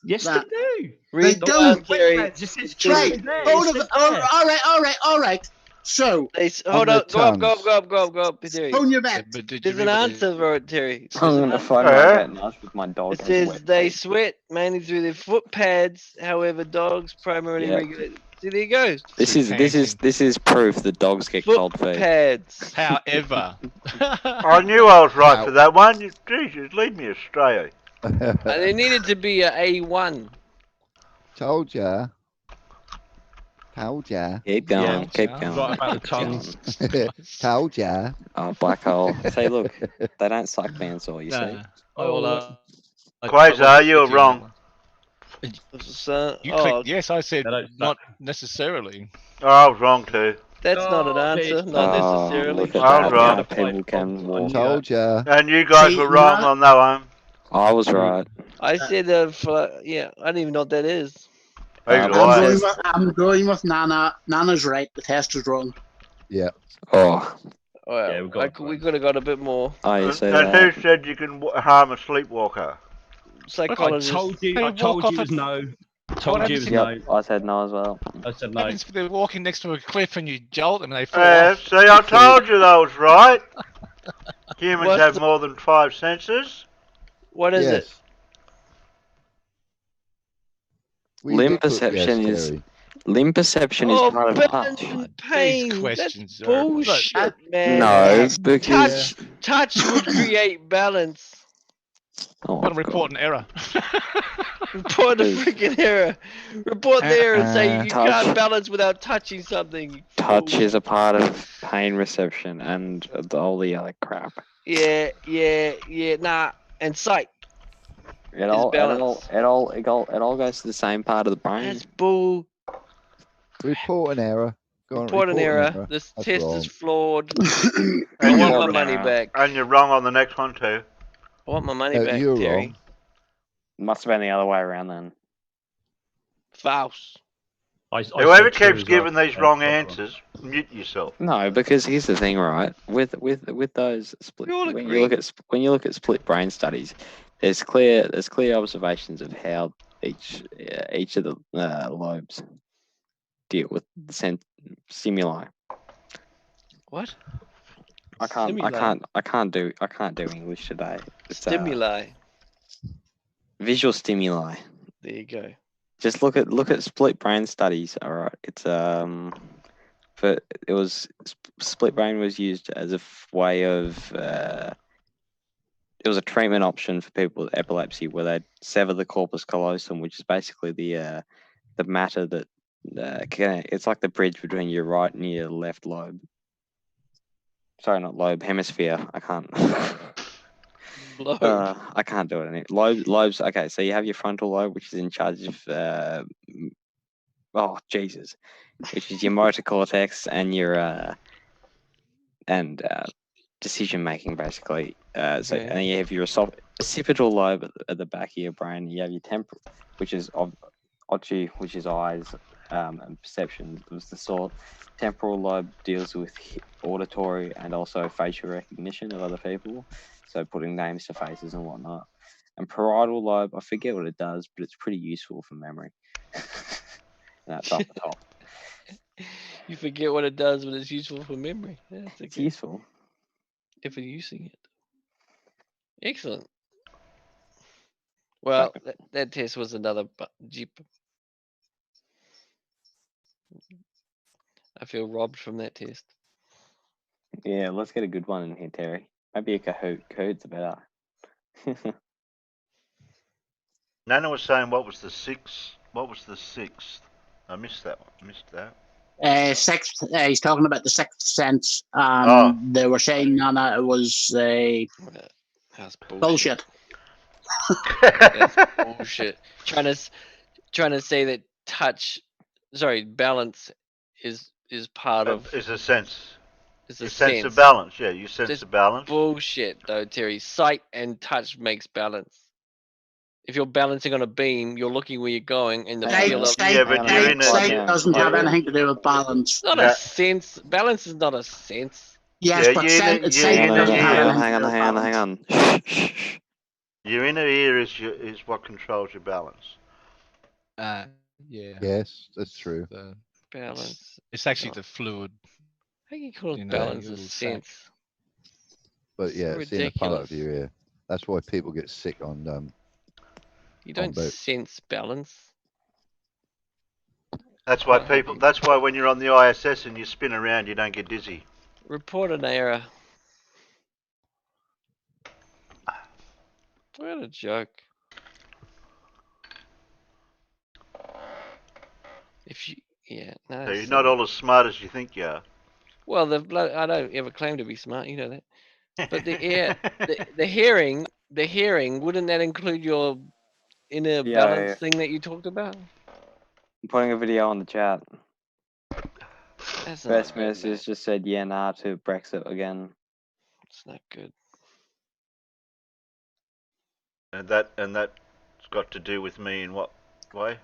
Yes, That- they do. They don't. Theory. Just says Right. there. Hold It on. says there. All right. So, Hold On on. the Go up, Terry. phone your bet. But did you There's an read what answer for it, Terry. I'm gonna find my vet nurse with my dog. It has says wet they feet. sweat mainly through their foot pads. However, dogs primarily Yeah. regulate. See, there you go. This is proof that dogs get Foot cold feet. pads. However, I knew I was right for that one. Jesus, lead me astray. And it needed to be a A1. Told ya. Told ya. Keep going. Yeah, keep right going. about the keep tongues. going. Told ya. Oh, black hole. Say, look, they don't suck bandsaw. You see? no. Quasar, Quasar, you were wrong. So, You oh, clicked yes. I said They don't not necessarily. Oh, I was wrong too. that's not an answer. Not Oh, necessarily. look at I was that. wrong. How people can walk. Told ya. And you guys See, were wrong now- on that one. I was right. I said yeah. I don't even know what that is. Either Well, way. I'm going with Nana. Nana's right. The test is wrong. Yeah. Oh, Well, Yeah, we could have got a bit more. oh, you see And that? who said you can harm a sleepwalker? Psychologist. I told you. Hey, I told walk you it was off no. What Told you it happens was Yep, no. I said no as well. I said What no. happens if they're walking next to a cliff and you jolt them and they fall off? See, I told you that was right. Humans What's have the- more than 5 senses. What is it? Yes. We Limb did put perception yes, is Terry. limb perception Oh, is part of touch. pain. These questions That's are bullshit, man. No, because Touch would create balance. oh, Got to God. report an error. Report the freaking error. Report the error and say you Touch. can't balance without touching something. you Touch fool. is a part of pain reception and all the other crap. Yeah. Nah. And sight. It all goes to the same part of the brain. That's bull. Report an error. Go on, Report an error. This That's test wrong. is flawed. And I want you're, my money back. and you're wrong on the next one too. I want my money No, back, you're Terry. wrong. Must have been the other way around then. False. I Whoever said true keeps as well. giving these Yeah, wrong that's answers, mute yourself. No, because here's the thing, right? With those split, We all when agree. you look at split brain studies, there's clear observations of how each of the lobes deal with the stimuli. What? I can't do English today. It's, Stimuli. visual stimuli. There you go. Just look at split brain studies. All right, it's split brain was used as a way of it was a treatment option for people with epilepsy where they'd sever the corpus callosum, which is basically the matter that it's like the bridge between your right and your left lobe. Sorry, not lobe, hemisphere. I can't. I can't do it. Lobes. Okay, so you have your frontal lobe, which is in charge of which is your motor cortex and your decision making, basically. And then you have your occipital lobe at the back of your brain. You have your temporal, which is Ochi, which is eyes and perception, was the sort. Temporal lobe deals with auditory and also facial recognition of other people, so putting names to faces and whatnot. And parietal lobe, I forget what it does, but it's pretty useful for memory. That's up the top. You forget what it does, but it's useful for memory. That's It's useful if you're using it. Excellent. Well, that test was another jeep. I feel robbed from that test. Yeah, let's get a good one in here, Terry. Maybe a Kahoot. Kahoot's better. Nana was saying what was the sixth? What was the sixth? I missed that one. Missed that. Sixth, he's talking about the Sixth Sense. Oh. They were saying on it was That's bullshit. That's bullshit. Trying to say that balance is part of. Is a sense. Is a sense of balance. Yeah, you sense the balance. Bullshit, though, Terry. Sight and touch makes balance. If you're balancing on a beam, you're looking where you're going, and the feel of sight doesn't have anything to do with balance. It's not a sense. Balance is not a sense. Yes, but sight doesn't have anything to do with balance. Hang on. Your inner ear is what controls your balance. Yeah. Yes, that's true. Balance. It's actually the fluid. How can you call You know, balance a little sense? But yeah, So it's in a part ridiculous. of your ear. That's why people get sick on. You don't boats. sense balance. That's why people. That's why when you're on the ISS and you spin around, you don't get dizzy. Report an error. What a joke. If you, no. So you're not all as smart as you think you are. Well, I don't ever claim to be smart. You know that. But the hearing, wouldn't that include your inner balance thing that you talked about? I'm putting a video on the chat. That's First not good, message just said nah to Brexit again. It's not good. And that's got to do with me in what way?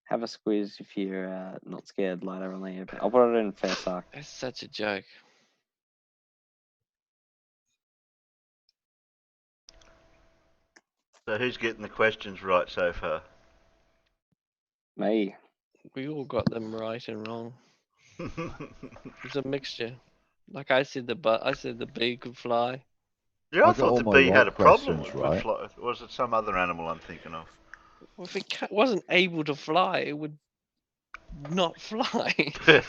Have a squeeze if you're not scared later on the evening. I'll put it in fair suck. That's such a joke. So who's getting the questions right so far? Me. We all got them right and wrong. It's a mixture. Like I said, the bee could fly. Yeah, I I got all thought the my bee right had a problem questions with right. fly. Was it some other animal I'm thinking of? Well, if it wasn't able to fly, it would not fly. You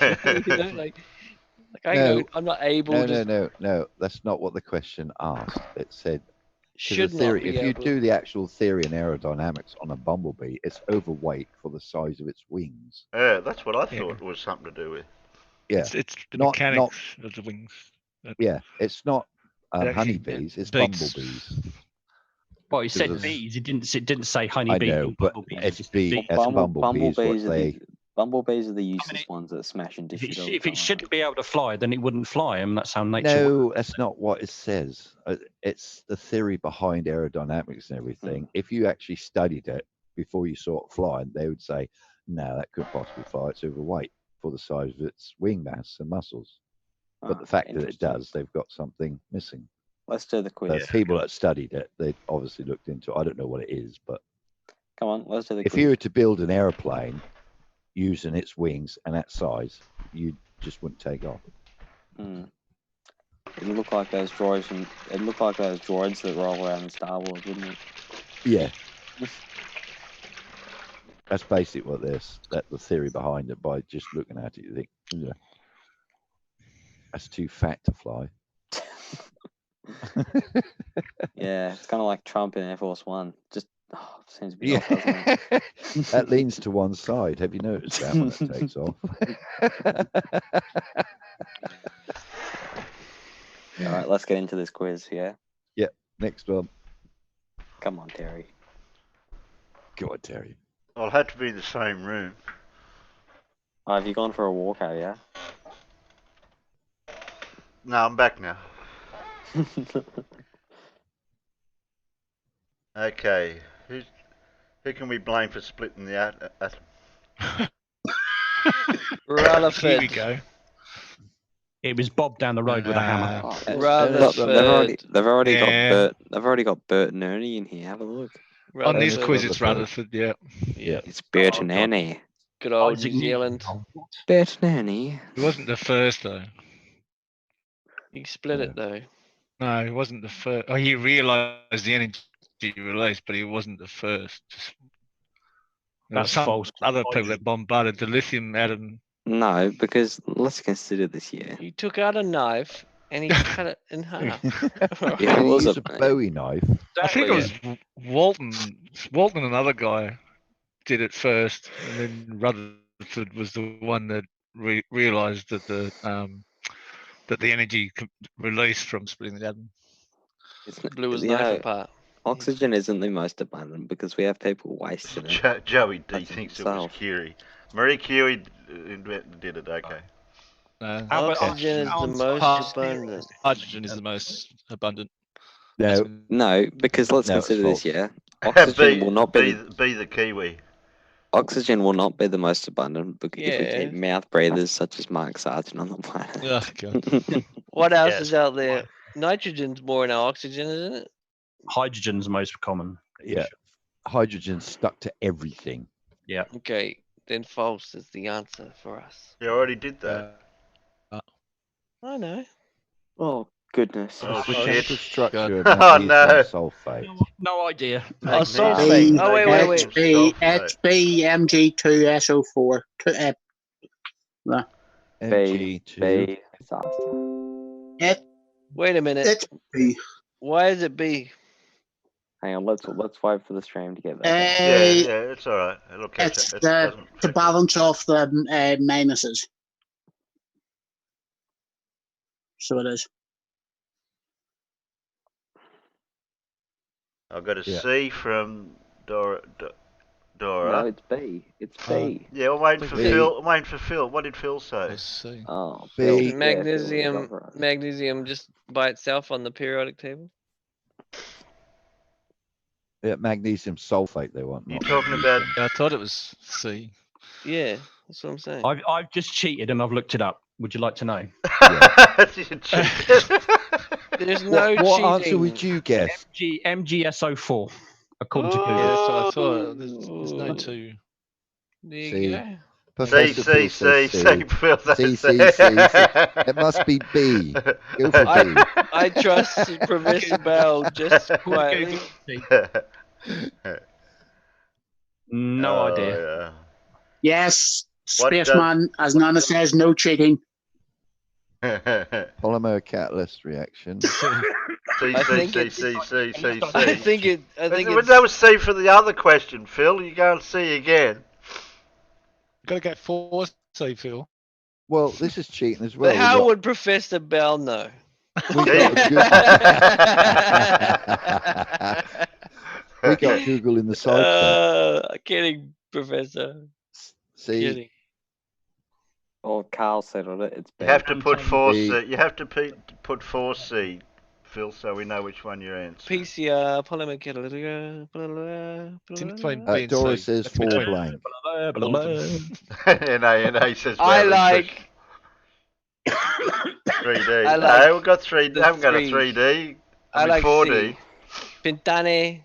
know, I'm not able to. No. That's not what the question asked. It said Should the theory. not be If you able. do the actual theory and aerodynamics on a bumblebee, it's overweight for the size of its wings. Yeah, that's what I thought was something to do with. Yeah, It's the not mechanics of the wings. Yeah, it's not Actually, honeybees. It's beaks. bumblebees. Well, he said Because- bees. It didn't say I honeybees know, or but bumblebees. it's just bee. bees. It's bumblebees. What they. Bumblebees are the useless ones that smash and dish If it all it the time. shouldn't be able to fly, then it wouldn't fly, and that's how nature No, works. that's not what it says. It's the theory behind aerodynamics and everything. If you actually studied it before you saw it fly, they would say, "No, that couldn't possibly fly. It's overweight for the size of its wing mass and muscles." But the fact that it does, they've got something missing. Let's do the quiz. The people that studied it, they obviously looked into it. I don't know what it is, but Come on, let's do the if quiz. you were to build an aeroplane using its wings and that size, you just wouldn't take off. It looked like those droids, that roll around in Star Wars, wouldn't it? Yeah. That's basically what the theory behind it. By just looking at it, you think, yeah, that's too fat to fly. Yeah, it's kind of like Trump in Air Force One. Just seems a bit off, doesn't it? That leans to one side. Have you noticed that when it takes off? All right, let's get into this quiz. Yeah. Yeah. Next one. Come on, Terry. Go on, Terry. I'll have to be in the same room. Oh, have you gone for a walk, have you? No, I'm back now. Okay, Who can we blame for splitting the atom? Rutherford. Here we go. It was Bob down the road with a hammer. Rutherford. They've already got Yeah. Bert. They've already got Bert and Ernie in here. Have a look. On this Rutherford. quiz, it's Rutherford. Yeah. Yeah. It's Bert and Ernie. Good old Isaac New Newton. Zealand. Bert and Ernie. It wasn't the first though. You split it though. No, it wasn't the first. Oh, he realised the energy released, but he wasn't the first. There were That's some false. other people that bombarded the lithium atom. No, because let's consider this year. He took out a knife and he cut it in half. Yeah, it He was used a a Bowie knife. I think it was Walton. Walton, and another guy, did it first, and then Rutherford was the one that realised that the energy released from splitting the atom. Blew his you knife know, apart. Oxygen isn't the most abundant because we have people wasting it. Joey D That's thinks it himself. was Curie. Marie Curie did it. Okay. Oxygen is the most abundant. Hydrogen is the most abundant. No, because let's No, it's consider this false. year. Oxygen will not be Be the Kiwi. oxygen will not be the most abundant because if we keep Yeah. mouth breathers such as Mark Sargent on the planet. Oh, God. What else Yes. is out there? Nitrogen's more than oxygen, isn't it? Hydrogen's most common. Yeah. Hydrogen's stuck to everything. Yeah. Okay, then false is the answer for us. You already did that. I know. Oh goodness. Oh, The shit. chemical structure of Oh, magnesium no. sulfate. No idea. Oh, sulfate. Oh, wait. HB, no. Mg2. Wait a minute. It's B. Why is it B? Hang on, let's wait for the stream to get Uh, there. Yeah, it's all right. It'll catch It's up. to balance off the minuses. So it is. I've got a Yeah. C from Dora. No, it's B. It's B. Yeah, I'm waiting for B. Phil. I'm waiting for Phil. What did Phil say? Oh, B. Phil, Is yeah, magnesium Phil, you got it right. magnesium just by itself on the periodic table? Yeah, magnesium sulfate they want. You not talking magnesium. about? Yeah, I thought it was C. Yeah, that's what I'm saying. I've just cheated and I've looked it up. Would you like to know? There's no What cheating. answer would you guess? MgSO4, according to Yeah, Google. that's what I thought. There's no two. There you C. go. Professor Phil says C. Phil says C, C. C, C. It must be B. Go for B. I trust Professor Bell just quietly. No idea. Yeah. Yes, What does- Spaceman, as Nana says, no cheating. Polymer catalyst reaction. I think it's- I think that was C for the other question, Phil. You go and C again. Got to go 4C, Phil. Well, this is cheating as well. But how would Professor Bell know? We got Google in the side Kidding, Professor. See, Kidding. Oh, Carl settled it. It's B. You have to put 4C. You have to put 4C, Phil, so we know which one you're answering. PCR, polymer catalytic. Dora says 4 blank. NA says I like 3D. I like No, we've got 3D. the I haven't got a three. 3D. I like 4D. C. Pentane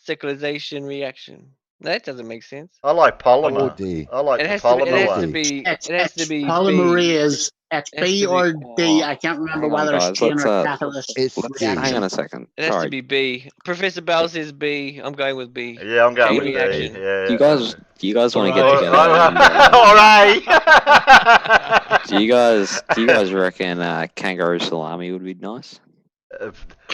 cyclization reaction. That doesn't make sense. I like polymer. 4D. I like It the has polymer to be. It has to be. Polymerase. It's It has B to be- or D. I can't remember Hang on, whether guys, it's chain let's, or catalyst. hang on a second. It has to Sorry. be B. Professor Bell says B. I'm going with B. Yeah, I'm going Chain with B. reaction. Yeah. Do you guys want to get Alright. together? Alright. Do you guys reckon kangaroo salami would be nice?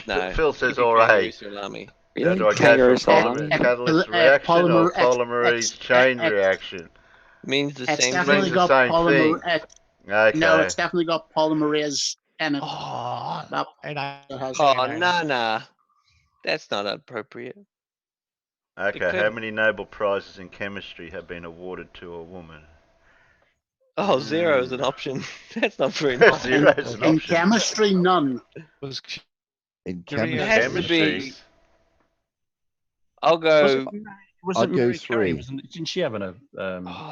No. Phil says kangaroo alright. salami. Really? Do I Kangaroo go for salami? catalyst reaction or polymerase chain reaction? Means the It's same definitely thing. got same polymer. thing. Okay. No, it's definitely got polymerase in it. Oh, That has Oh, nah. That's not appropriate. Okay, could- how many Nobel Prizes in chemistry have been awarded to a woman? Oh, 0 is an option. That's not very nice. 0 is an in option. chemistry, none. In It has to chemistry. be. I'll go. Wasn't I'd go Marie Curie? 3. Didn't she have a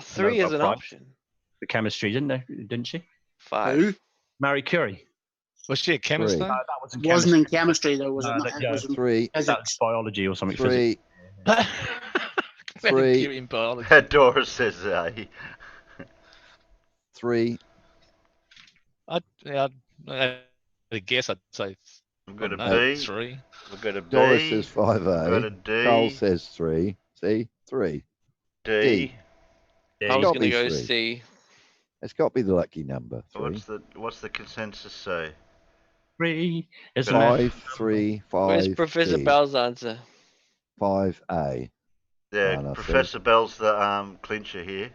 3 is Nobel an Prize option. for chemistry? Didn't she? 5. Who? Marie Curie. Was she a chemist 3. though? That wasn't Wasn't in chemistry. chemistry though, was it? Not? It was in 3. That was physics. biology or something. 3. Physics. 3. In biology. Doris says A. 3. I guess I'd say. We've got a I don't know, B. 3. We've got a B. Doris says We've got a 5A. D. Carl says 3. See? 3. D. I was Got going to be go 3. C. It's got to be the lucky number. 3. What's the consensus say? 3. Isn't 5, 3, 5. Where's Professor D. Bell's answer? 5A. Yeah, None, I Professor Bell's the clincher here.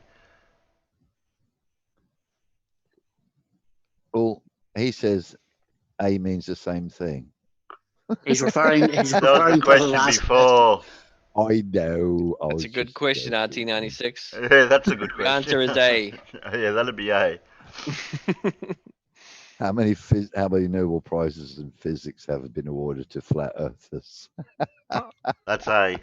Well, he says A means the same thing. He's referring. He's That was referring the to the question last before. I know. That's a good question, RT96. Yeah, that's a good The question. answer is A. Yeah, that'd be A. How many Nobel Prizes in physics have been awarded to flat earthers? That's A.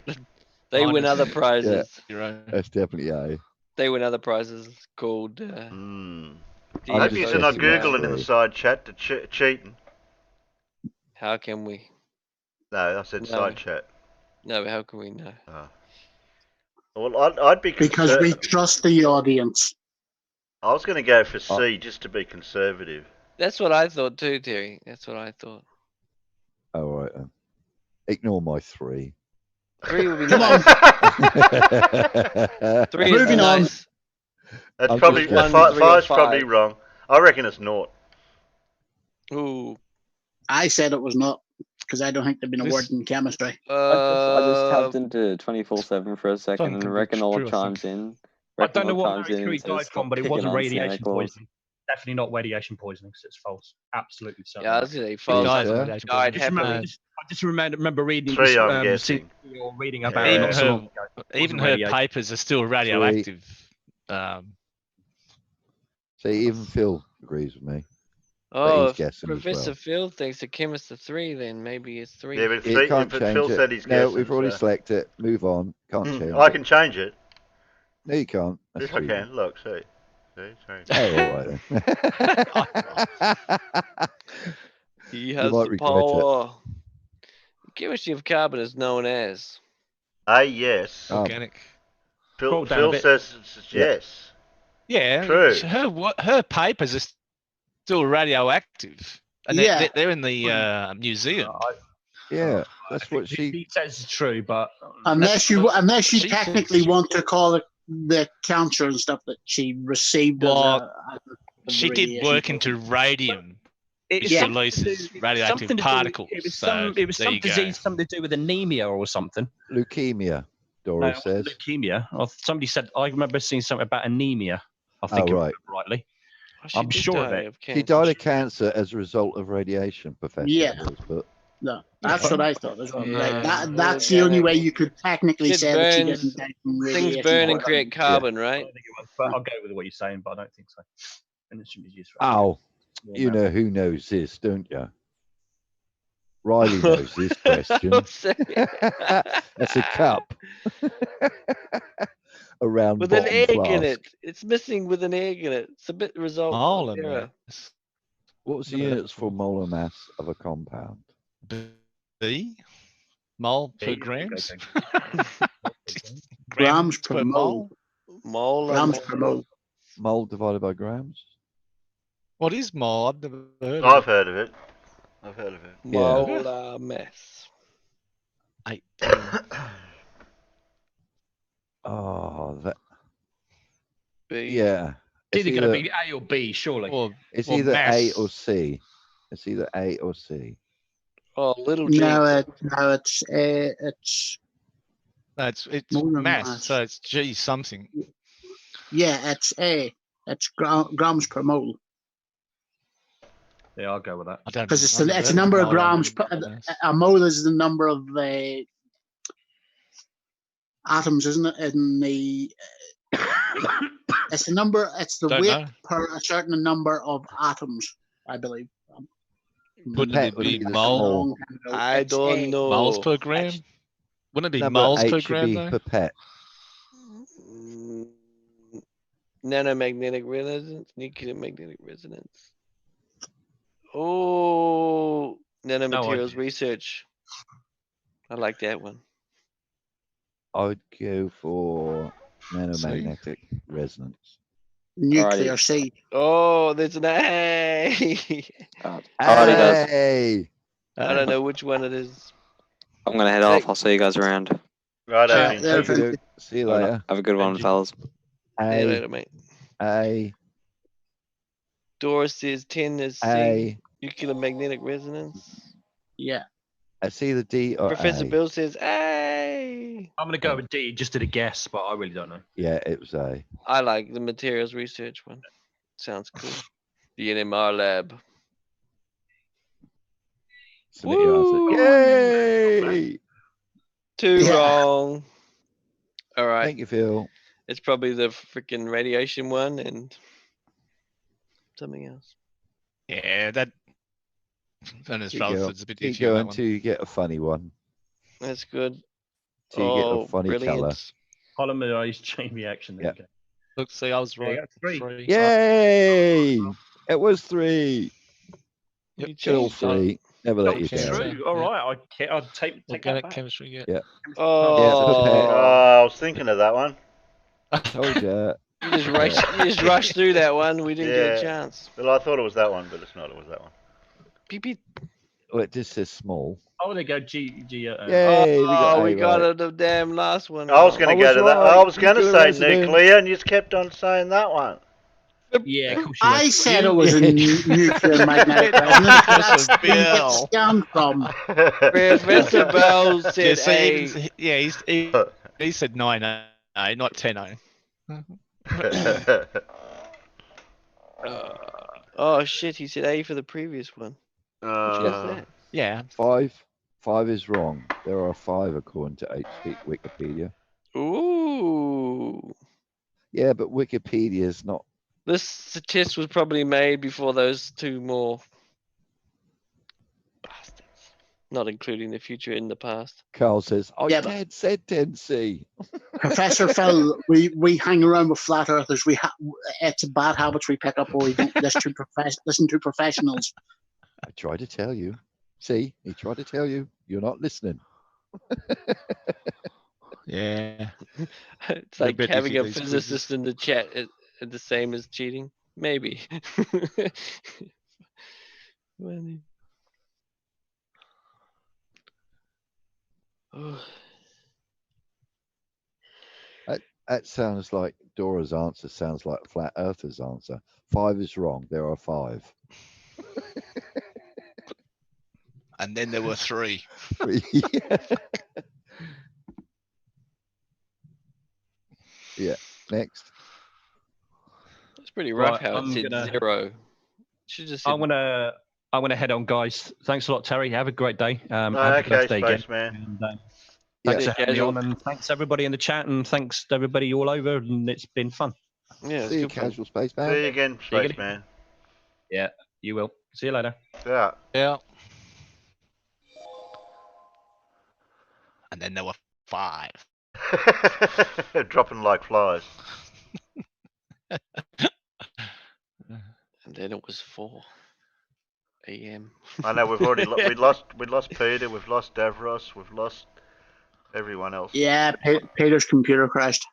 They win other prizes. That's definitely A. They win other prizes called. Maybe you're not googling in the side chat to cheating. How can we? No, I said No. side chat. No, how can we know? Oh. Well, I'd be because we trust the audience. I was going to go for C just to be conservative. That's what I thought too, Terry. That's what I thought. All right then. Ignore my 3. 3 would be Come nice. on. 3 is Moving on. nice. That's I'm probably just- 5's probably wrong. I reckon it's naught. Ooh. I said it was not because I don't think they've been awarded in chemistry. I just tapped into 24/7 for a second and reckon all chimes in. I don't know what chimes Marie in Curie and says, died "Stop from, but it picking wasn't on Santa radiation Claus." poisoning. Definitely not radiation poisoning, because it's false. Absolutely so. Yeah, I was going to say false. Died happily. I just remember reading 3, this, I'm guessing. or reading about Yeah. it not so long ago. It Even wasn't her radiation. papers are still radioactive. See, even Phil agrees with me. But Oh, he's if guessing as Professor well. Phil thinks a chemist a 3, then maybe it's 3. Yeah, but It can't if change Phil it. said he's No, guessing, we've already so- selected it. Move on. Can't change I it. can change it. No, you can't. That's Yes, I cheating. can. Look, see. Sorry. Oh, all right then. He You has might the regret power. The chemistry of carbon is known as. Yes. Organic. Phil Scroll down a bit. says it's yes. Yeah. True. Her papers are still radioactive, and Yeah. they're in the museum. Yeah, that's what He says it's true, but Unless you she technically says- want to call it the cancer and stuff that she received Well, as she did work into radium, It's which something releases to do- radioactive something to do- particles. It was so some there some you go. disease, something to do with anemia or something. leukemia. No, Doris it wasn't says. leukemia. Somebody said I remember seeing something about anemia. I think Oh, if I right. remember rightly. She I'm did sure of die it. She died of cancer as a result of radiation, Professor. Yeah. Says, but No, that's what I thought as well. Yeah. That's the only way you could technically It say that she burns- didn't die from Things radiation. burn and create carbon, I right? don't think it was, but I'll go with what you're saying, but I don't think so. And it shouldn't be used for oh, Yeah, you no. know who knows this, don't you? Riley knows this question. That's a cup. A round With an bottom egg flask. in it. It's missing with an egg in it. It's a bit result. Molar error. mass. What's the units for molar mass of a compound? B? Mole per B, grams? Grams per mole. Mole. Grams per mole. Mole divided by grams? What is mole? I've never heard of I've it. heard of it. I've heard of it. Molar mass. 18. Oh, that. B. Yeah. It's either going to be A or B, surely. It's or either A mass. or C. It's either A or C. Oh, little G. No, it's No, it's Molar mass, mass. so it's G something. yeah, it's A. It's grams per mole Yeah, I'll go with that. I don't because it's I've never a heard number of molar grams. mass. A mole is the number of atoms, isn't it? In the it's the number. It's the Don't weight know. per a certain number of atoms, I believe. Wouldn't Pet it would be be the mole? small. I It's don't A. know. Moles per gram? Wouldn't it be Number moles 8 per should gram be though? pipette. Nanomagnetic resonance, nuclear magnetic resonance. Oh, nanomaterials idea. research. I like that one. I'd go for nanomagnetic resonance. Nuclear seed. Oh, there's an A. Alrighty, guys. Hey! I don't know which one it is. I'm going to head off. I'll see you guys around. Right, Yeah, Vince. there, Take it Vince. out. See you Have a- later. Have a good one, fellas. See you Hey, later, mate. hey, Doris says 10 is C. hey. Nuclear magnetic resonance. Yeah. I see the D or Professor A. Bill says A. I'm gonna go with D. Just did a guess, but I really don't know. Yeah, it was A. I like the materials research one. Sounds cool. The NMR lab. Submit your answer. Woo! Yay! Two Yeah. wrong. All right. Thank you, Phil. It's probably the freaking radiation one and something else. Yeah, that. Furnace Keep going, Rutherford's a bit keep itchy on that going one. till you get a funny one. That's good. Till you get Oh, a funny brilliant. colour. Polymerized chain reaction. There Yeah. you go. Look, see, I was There you right. go, 3. Yay! It was 3. You Good old changed it. 3. Never let Oh, you down. true. All right. I'll take that Organic back. chemistry, yeah. Yeah. Oh, Oh, I was thinking of that one. Told ya. you just rushed through that one. We didn't get a chance. Well, I thought it was that one, but it's not. It was that one. Beep, beep. Well, it just says small. Oh, there you go. G. Yay! We got A we got right. the damn last one. I was going to go to that. I was going to Nuclear say resonance. nuclear, and you just kept on saying that one. Yeah, of course you I would. said it was a nuclear magnetic resonance. That's where you get scammed from. Professor Bell said Yeah, see, A. even, yeah, he said 9A, not 10A. Oh shit! He said A for the previous one. Which one's that? Yeah. 5 is wrong. There are 5 according to HP Wikipedia. Ooh. Yeah, but Wikipedia is not. This test was probably made before those two more bastards. Not including the future in the past. Carl says, I Yeah, but- said 10C. Professor Phil, we hang around with flat earthers. It's a bad habit we pick up where we don't listen to professionals. I tried to tell you. See, he tried to tell you. You're not listening. Yeah. It's They're like busy having a these physicist in the chat is the same as cheating. Maybe. Funny. Oh. That sounds like Dora's answer sounds like Flat Earther's answer. 5 is wrong. There are 5. And then there were 3. Yeah. Yeah. Next. It's pretty rough Right, how it said 0. Should just said I'm gonna head on, guys. Thanks a lot, Terry. Have a great day. Have a Okay, blessed day again. Spaceman. And, thanks Yeah. for having me Casual. on, and thanks everybody in the chat, and thanks to everybody all over. And it's been fun. Yeah, it's See you, good fun. casual spaceman. See you again, See you again. Spaceman. Yeah, you will. See you later. Yeah. Yeah. And then there were 5. Dropping like flies. And then it was 4 a.m. I know we've already we lost Peter, we've lost Davros, we've lost everyone else. Yeah, Peter's computer crashed.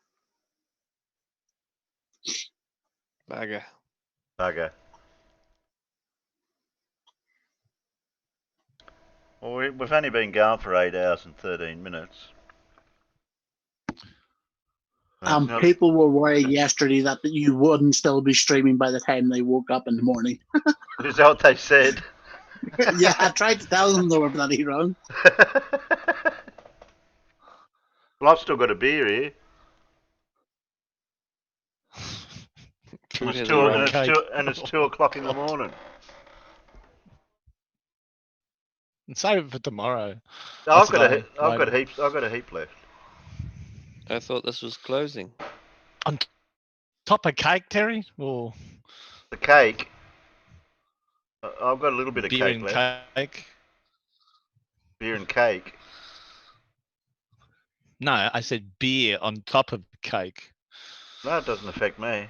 Bugger. Well, we've only been going for 8 hours and 13 minutes. People were worried yesterday that you wouldn't still be streaming by the time they woke up in the morning. Is that what they said? Yeah, I tried to tell them they were bloody wrong. Well, I've still got a beer here. And it's 2 o'clock in the morning. And save it for tomorrow. I've got a heap left. I thought this was closing. On top of cake, Terry? Or the cake? I've got a little bit of beer cake and left. Cake. Beer and cake. No, I said beer on top of cake. No, it doesn't affect me.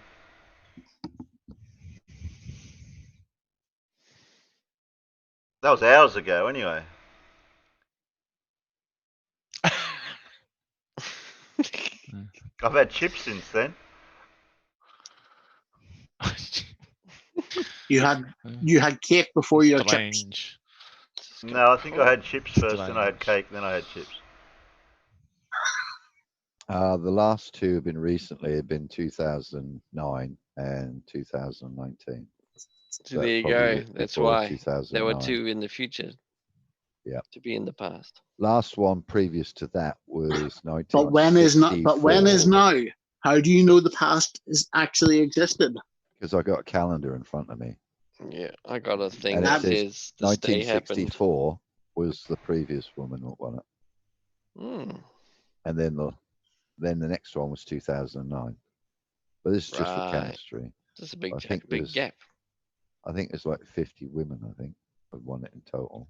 That was hours ago, anyway. I've had chips since then. You had cake before your chips. Strange. No, I think I had chips first, then I had cake, then I had chips. The last two have been recently. Have been 2009 and 2019. So there you go. That's why there were 2009. two in the future. Yeah. To be in the past. Last one previous to that was 1964. But when is now? How do you know the past is actually existed? Because I got a calendar in front of me. Yeah, I got a thing And that it says says this day happened. 1964 was the previous woman who won it. Hmm. And then the next one was 2009. But this is just for Right. chemistry. That's a big, I think big there's- gap. I think there's like 50 women, I think, who won it in total.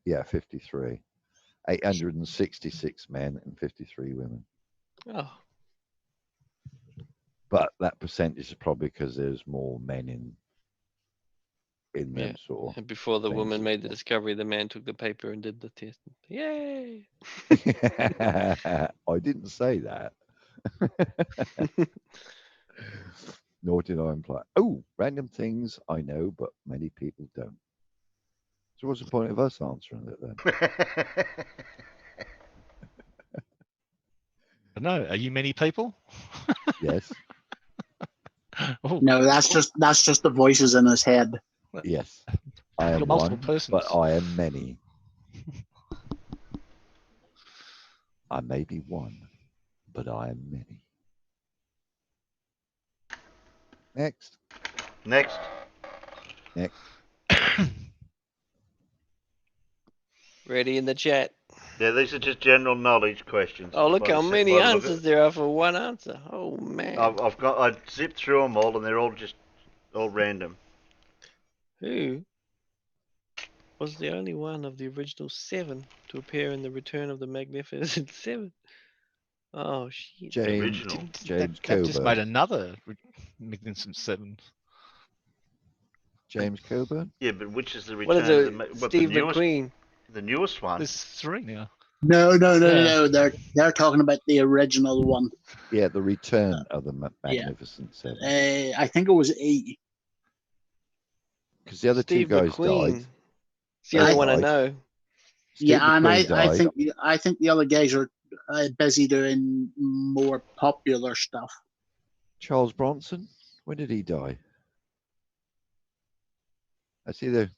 Yeah, 53. 866 men and 53 women. Oh. But that percentage is probably because there's more men in Yeah. them sort of And before the things woman as made the discovery, the man took the paper and did the test. Yay! I didn't say that. Nor did I imply. Oh, random things I know, but many people don't. So what's the point of us answering it then? No, are you many people? Yes. Oh, No, that's just the voices in his head. Yes. I am You're multiple one, persons. but I am many. I may be one, but I am many. Next. Next. Next. Ready in the chat. Yeah, these are just general knowledge questions. Oh, look By the how se- many by the look answers at- there are for one answer. Oh man. I zipped through them all, and they're all just all random. Who was the only one of the original 7 to appear in the Return of the Magnificent 7? Oh shit. James They've just made another Magnificent 7. James Coburn? Yeah, but which is the What Return is of the it? what, Steve the newest, McQueen. The newest one. There's 3 now. No. Yeah. They're talking about the original one. Yeah, the Return of the Magnificent Seven. I think it was 8. Because the other Steve two guys McQueen. died. It's the only Both one I died. know. Steve Yeah, and McQueen I died. think the other guys are busy doing more popular stuff. Charles Bronson, when did he die? That's either.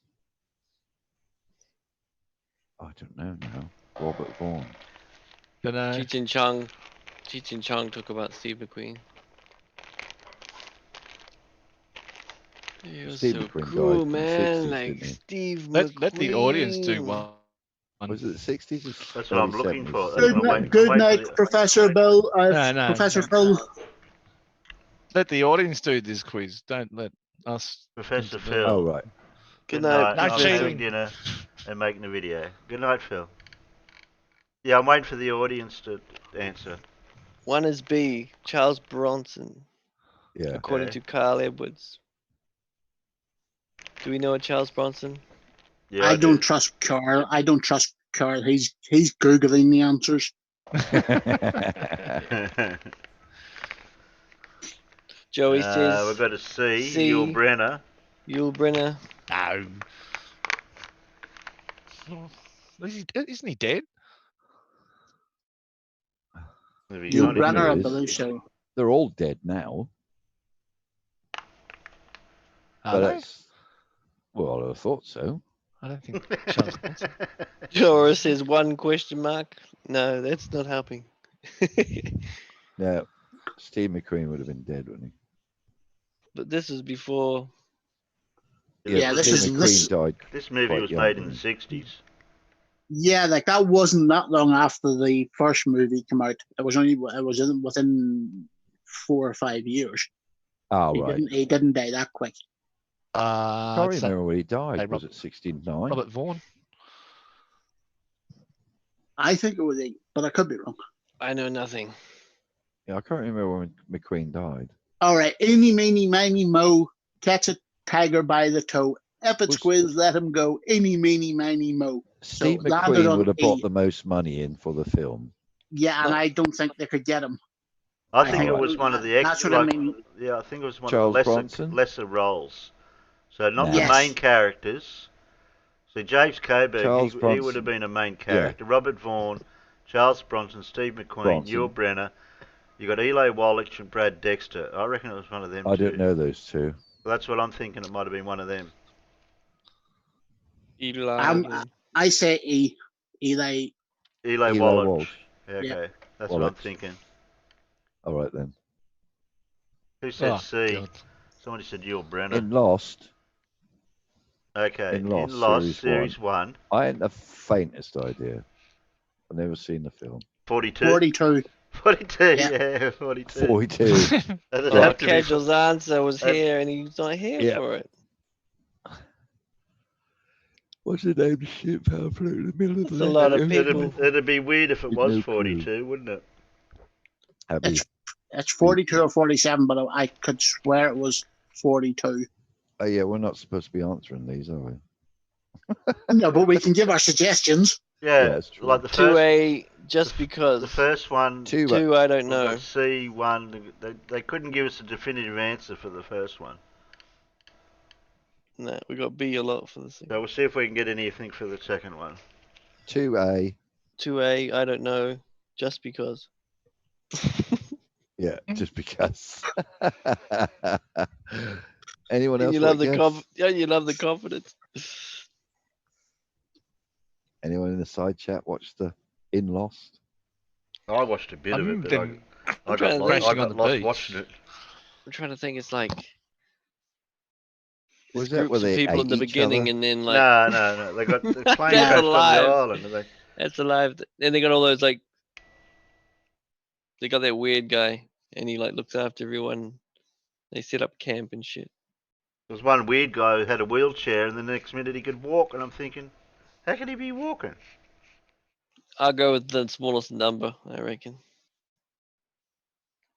I don't know now. Robert Vaughn. Cheech and Chong. Cheech and Chong took about Steve McQueen. He was Steve so McQueen died cool, in the man. 60s, Like didn't he? Steve Let McQueen. the audience do one. Was it the 60s? That's what I'm looking 70s? for. That's what I'm waiting. Good I'm waiting night, for the- Professor Bill. No. Professor Phil. Let the audience do this quiz. Don't let us. Professor intervene. Phil. Oh, right. Good night, night. No I'm cheating. having dinner and making a video. Good night, Phil. Yeah, I'm waiting for the audience to answer. One is B. Charles Bronson. Yeah. According Okay. to Carl Edwards. Do we know a Charles Bronson? Yeah, I do. don't trust Carl. He's googling the answers. Joey says. We've got to see C. Yul Brenner. Yul Brenner. No. Isn't he dead? If he's Yul on Brenner, I it, believe so. They're all dead now. Are But they? that's. Well, I thought so. I don't think Charles Bronson. Dora says 1 question mark. No, that's not helping. No, Steve McQueen would have been dead, wouldn't But this is before. he? Yeah, this Steve is- McQueen this- died. This movie quite was young, made in the wasn't 60s. Yeah, like that wasn't that long after the first movie came out. It was only within 4 or 5 years. Oh, He right. didn't die that quick. I can't remember when he died. Hey, Was it 69? Robert Vaughan. I think it was 8, but I could be wrong. I know nothing. Yeah, I can't remember when McQueen died. All right, eeny, meeny, miny, mo, catch a tiger by the toe. If it squiz, let him go. Eeny, meeny, miny, mo. Steve So landed McQueen on would have E. brought the most money in for the film. Yeah, and I don't think they could get him. I think it was one of the That's extra. what I Like, mean. yeah, I think it was one Charles of the Bronson? lesser roles. So not Nah. the Yes. main characters. So James Coburn, Charles he would Bronson. have been a main character. Robert Vaughan, Charles Bronson, Steve McQueen, Bronson. Yul Brynner. You got Eli Wallach and Brad Dexter. I reckon it was one of them. I two. don't know those two. Well, that's what I'm thinking. It might have been one of them. I say E. Eli Wallach. Walsh. Yeah, okay, Yeah. that's Wallach. what I'm thinking. All right then. Who said Oh, C? God. Somebody said Yul Brynner. In Lost. Okay, In Lost, Series 1. I hadn't the faintest idea. I've never seen the film. 42? 42. 42, Yeah. yeah, 42. 42. Doesn't Well, have to be- Casual's answer was here, and he's not here Yeah. for it. What's the name of the ship fell through in the middle of the That's a lot of lake? people. It'd be weird if it With was no crew. 42, wouldn't it? Abby. It's 42 or 47, but I could swear it was 42. Oh yeah, we're not supposed to be answering these, are we? No, but we can give our suggestions. Yeah, that's true. like the first, 2A, just because. the first one, Two, I don't we've got know. C1, they couldn't give us a definitive answer for the first one. No, we got B a lot for the second. So we'll see if we can get anything for the second one. 2A. 2A, I don't know, just because. Yeah, just because. Anyone else? You love want the to guess? you love the confidence. Anyone in the side chat watch the In Lost? I watched a bit of it, but I got lost beach. watching it. I'm trying to think. It's like Was there's that where groups of they people in ate the each beginning, other? and then like No. They're playing That's crashed on alive. the island. And they, That's alive. And they got all those like they got that weird guy, and he like looks after everyone. They set up camp and shit. there was one weird guy who had a wheelchair, and the next minute he could walk, and I'm thinking, how can he be walking? I'll go with the smallest number, I reckon.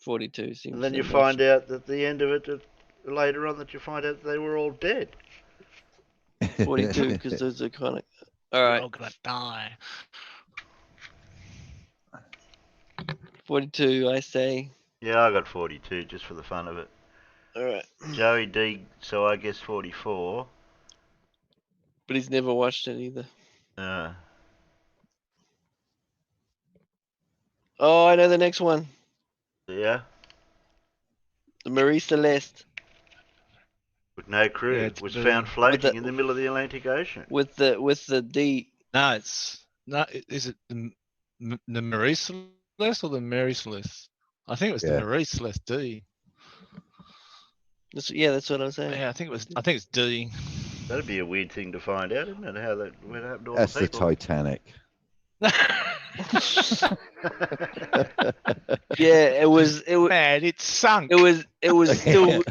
42 seems. And then you so find out at the end of it, later on, that you find out they were all dead. 42 because those are kind of. All We're right, all gonna die. 42. I say. Yeah, I got 42 just for the fun of it. All right, Joey D, so I guess 44. but he's never watched it either. Oh, I know the next one. Yeah, The Marie Celeste with no crew. Yeah, It was it's found the- floating in the middle of the Atlantic Ocean. with the D. No, it's not. Is it the Marie Celeste or the Mary Celeste? I think it was Yeah. the Marie Celeste D. That's what I'm saying. Yeah, I think it's D. That'd be a weird thing to find out, isn't it? How that what happened to all That's the the people. Titanic. Yeah, it was. Man, it sunk. It was still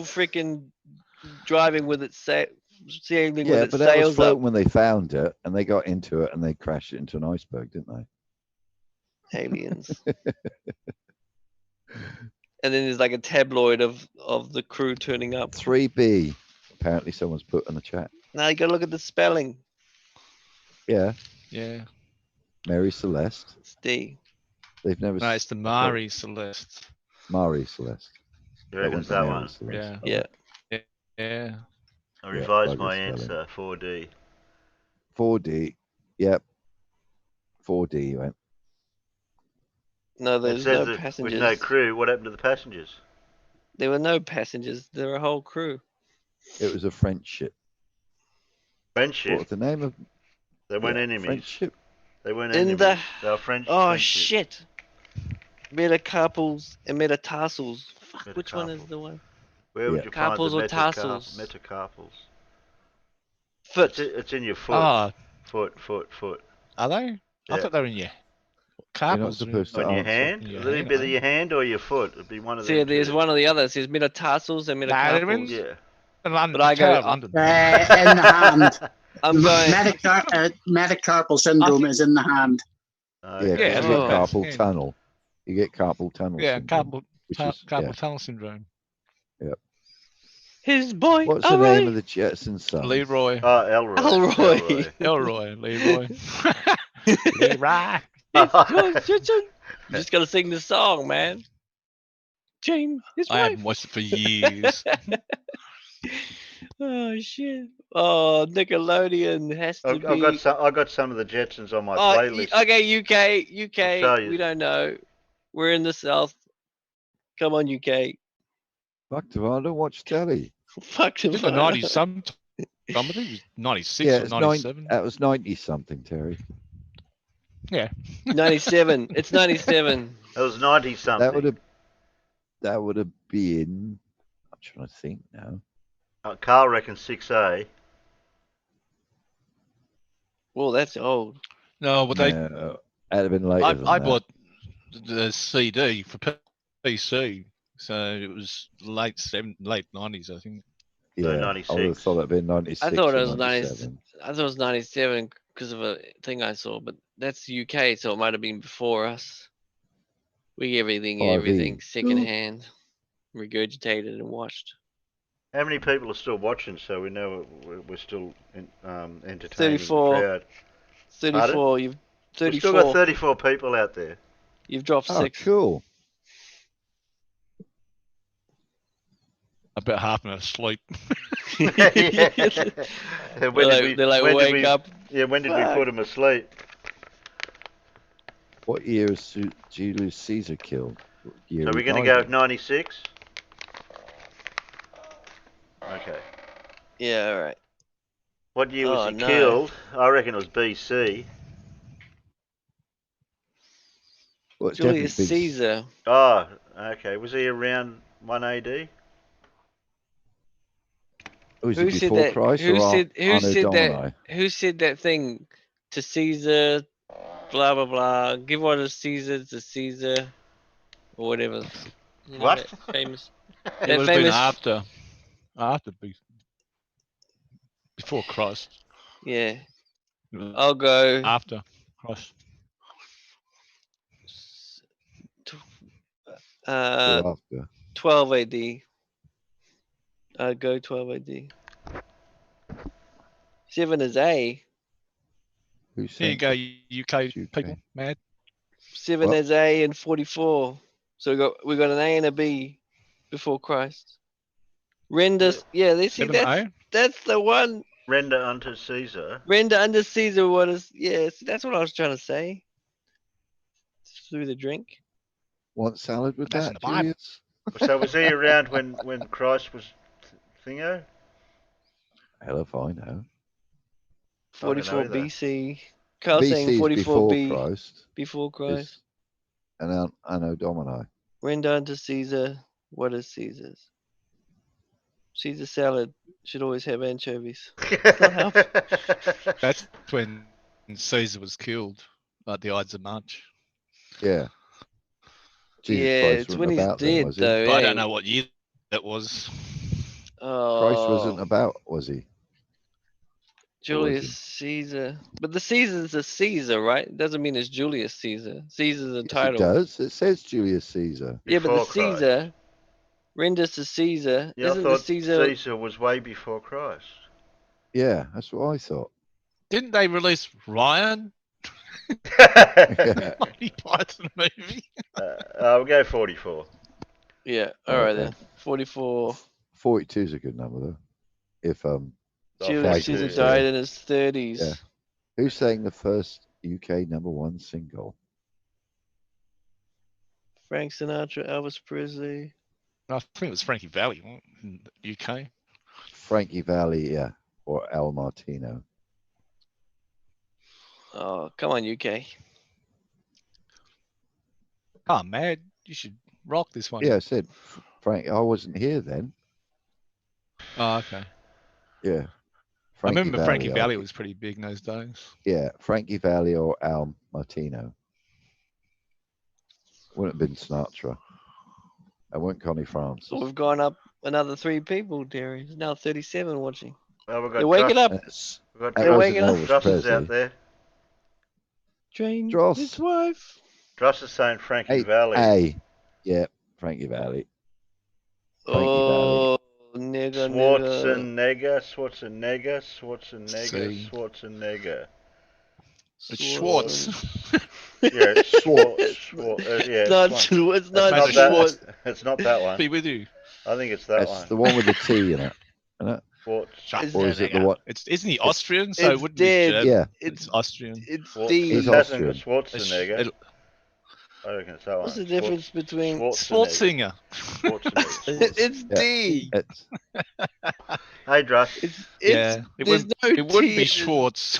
freaking driving with its sailing with Yeah, its but that was sails floating up. when they found it, and they got into it, and they crashed it into an iceberg, didn't they? Aliens. And then there's like a tabloid of the crew turning up. 3B. Apparently, someone's put in the chat. Now you gotta look at the spelling. Yeah, Yeah. Mary Celeste. It's D. They've never. No, it's the Marie Celeste. Marie Celeste. You reckon it's that Mary one? Celeste. Yeah. Yeah. Yeah. I revised bugger my spelling. answer, 4D. 4D. Yep. 4D. You went. No, It there's says no that passengers. with no crew, what happened to the passengers? There were no passengers. There were a whole crew. It was a French ship. Friendship. What was the name of? They weren't Yeah, enemies. French ship. They weren't In enemies. the- They were French. Oh friendship. shit! Metacarpals and metatarsals. Fuck, which one is Metacarpal. the one? Where would Yeah. you find Carpals the or tarsals? metacarpals? Foot. It's in your foot. Ah, Foot. are they? I Yeah. thought they were in your You're not Carpals supposed to On your answer. hand? Would it be your hand or your foot? It'd be one of See, them there's two. one or the other. There's metatarsals and metacarpals. Yeah. But I go. In the hand. I'm going. Metacarpal syndrome is in the hand. Yeah, because you get carpal tunnel. You get carpal tunnel Yeah, syndrome. carpal tunnel syndrome. Yep. His boy. What's the name of the Jetsons son? Leroy. Oh, Elroy. Elroy. Elroy. Leroy. Leroy. You just gotta sing the song, man. James, his I wife. haven't watched it for years. Oh shit! Oh, Nickelodeon has to be. I got some of the Jetsons on my Oh, playlist. okay, I'll tell UK. you. We don't know. We're in the south. Come on, UK. Fuck, do I don't watch telly? Fuck In the 90s, some. I think it was 96 Yeah, or it's 97. that was 90 something, Terry. Yeah. 97. It's 97. That was 90 something. That would have been. I'm trying to think now. Carl reckons 6A. Well, that's old. No, but they. That'd have been later than I that. bought the CD for PC, so it was late 90s, I think. Yeah, I would have thought it'd been 96. I thought it was or 97. I thought it was 97 because of a thing I saw, but that's UK, so it might have been before us. We get everything secondhand, regurgitated and watched. How many people are still watching? So we know we're still entertaining 34. the crowd. 34. Pardon? You've We've 34. still got 34 people out there. You've dropped 6. Cool. About half an hour sleep. When did we put him asleep? What year is Julius Caesar killed? Are we going to go with 96? Okay. Yeah, all right. What year was he killed? I reckon it was BC. Well, Julius Caesar. Oh, okay. Was he around 1 AD? Was Who it said before that? Christ Who or said? Who Anno said Domini? that? Who said that thing to Caesar? Blah blah blah. Give what is Caesar to Caesar, or whatever. You know, What? that famous. It That would have been famous. before Christ. Yeah. I'll go. After Christ. 12 AD. I'd go 12 AD. 7 is A. Here you go, UK people, mad. 7 is A and 44. So we got an A and a B before Christ. Render, yeah, they see that's the one. Render unto Caesar. Render unto Caesar what is, yes, that's what I was trying to say. Through the drink. Want salad with that, Julius? So was he around when Christ was thingo? Hell if I know. 44 BC. Carl's saying BC 44 B. before Christ. Before Christ. And Anno Domini. Render unto Caesar what is Caesar's. Caesar salad should always have anchovies. That's when Caesar was killed, like the Ides of March. Yeah. Jesus yeah, Christ it's when he's about then, dead, was he? though. But I eh? don't know what year that was. Christ wasn't about, was he? Julius Caesar. But the Caesar's a Caesar, right? It doesn't mean it's Julius Caesar. Caesar's a Yes, title. it does. It says Julius Caesar. Yeah, but the Before Christ. Caesar renders to Caesar. Yeah, Isn't I the thought Caesar? Caesar was way before Christ. Yeah, that's what I thought. Didn't they release Ryan? Yeah. Monty Python movie. We'll go 44. Yeah. All right then. 44. 42 is a good number though. If Julius Caesar died in his 30s. Yeah. Who sang the first UK #1 single? Frank Sinatra, Elvis Presley. I think it was Frankie Valli in the UK. Frankie Valli, yeah, or Al Martino. Oh, come on, UK. Oh, mad. You should rock this one. Yeah, I said Frank. I wasn't here then. Oh, okay. Yeah. I remember Frankie Valli, Valli was pretty big in those days. Yeah, Frankie Valli or Al Martino. Wouldn't have been Sinatra. I went Connie Francis. So we've gone up another 3 people, Derry. There's now 37 watching. Oh, we've got They're waking up. That's- We've got that They're wasn't waking up. Elvis Dross is Presley. out there. Train Dross. his wife. Dross is saying Frankie Hey, Valley. hey. Yeah, Frankie Valley. Frankie Valley. Oh, nigga, Schwarzenegger, Schwarzenegger, Schwarzenegger, See. Schwarzenegger. It's Schwartz. Yeah, it's Schwartz. Yeah, It's not. one. It's not that. Schwartz. It's not that one. Be with you. I think it's that That's one. the one with the T in it. Isn't it? Schwartz. Or is it the one? Isn't he Austrian? So it it's wouldn't dead. be German. Yeah. It's Austrian. It's Schwartz. D. He's It hasn't Austrian. got Schwarzenegger. I reckon it's that one. What's the difference between Sports singer? Schwarzenegger. It's D. It's, Hey, Dross. It's Yeah, it there's wouldn't, no it wouldn't T be in- Schwartz.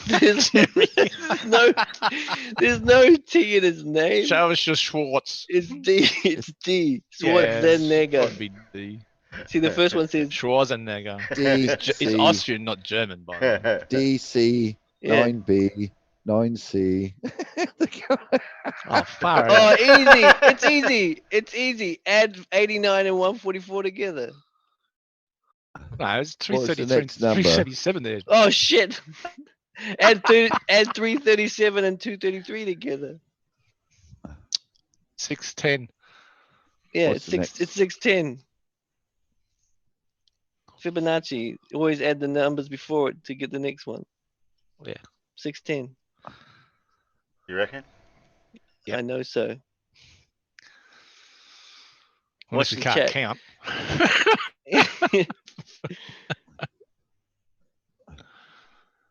There's no T in his name. Show us your Schwartz. It's D. It's D. Yes, Schwarzenegger. would be D. See, the first one says Schwarzenegger. D, It's C. Austrian, not German, by the way. DC, Yeah. 9B, 9C. Oh, far Oh, out. easy. It's easy. It's easy. Add 89 and 144 together. No, it's What's the 333, next number? 377 there. Oh shit. add 337 and 233 together. 610. Yeah, What's the next? it's 610. Fibonacci. Always add the numbers before it to get the next one. Yeah. 610. You reckon? I know so. Unless Watch you the can't chat. count.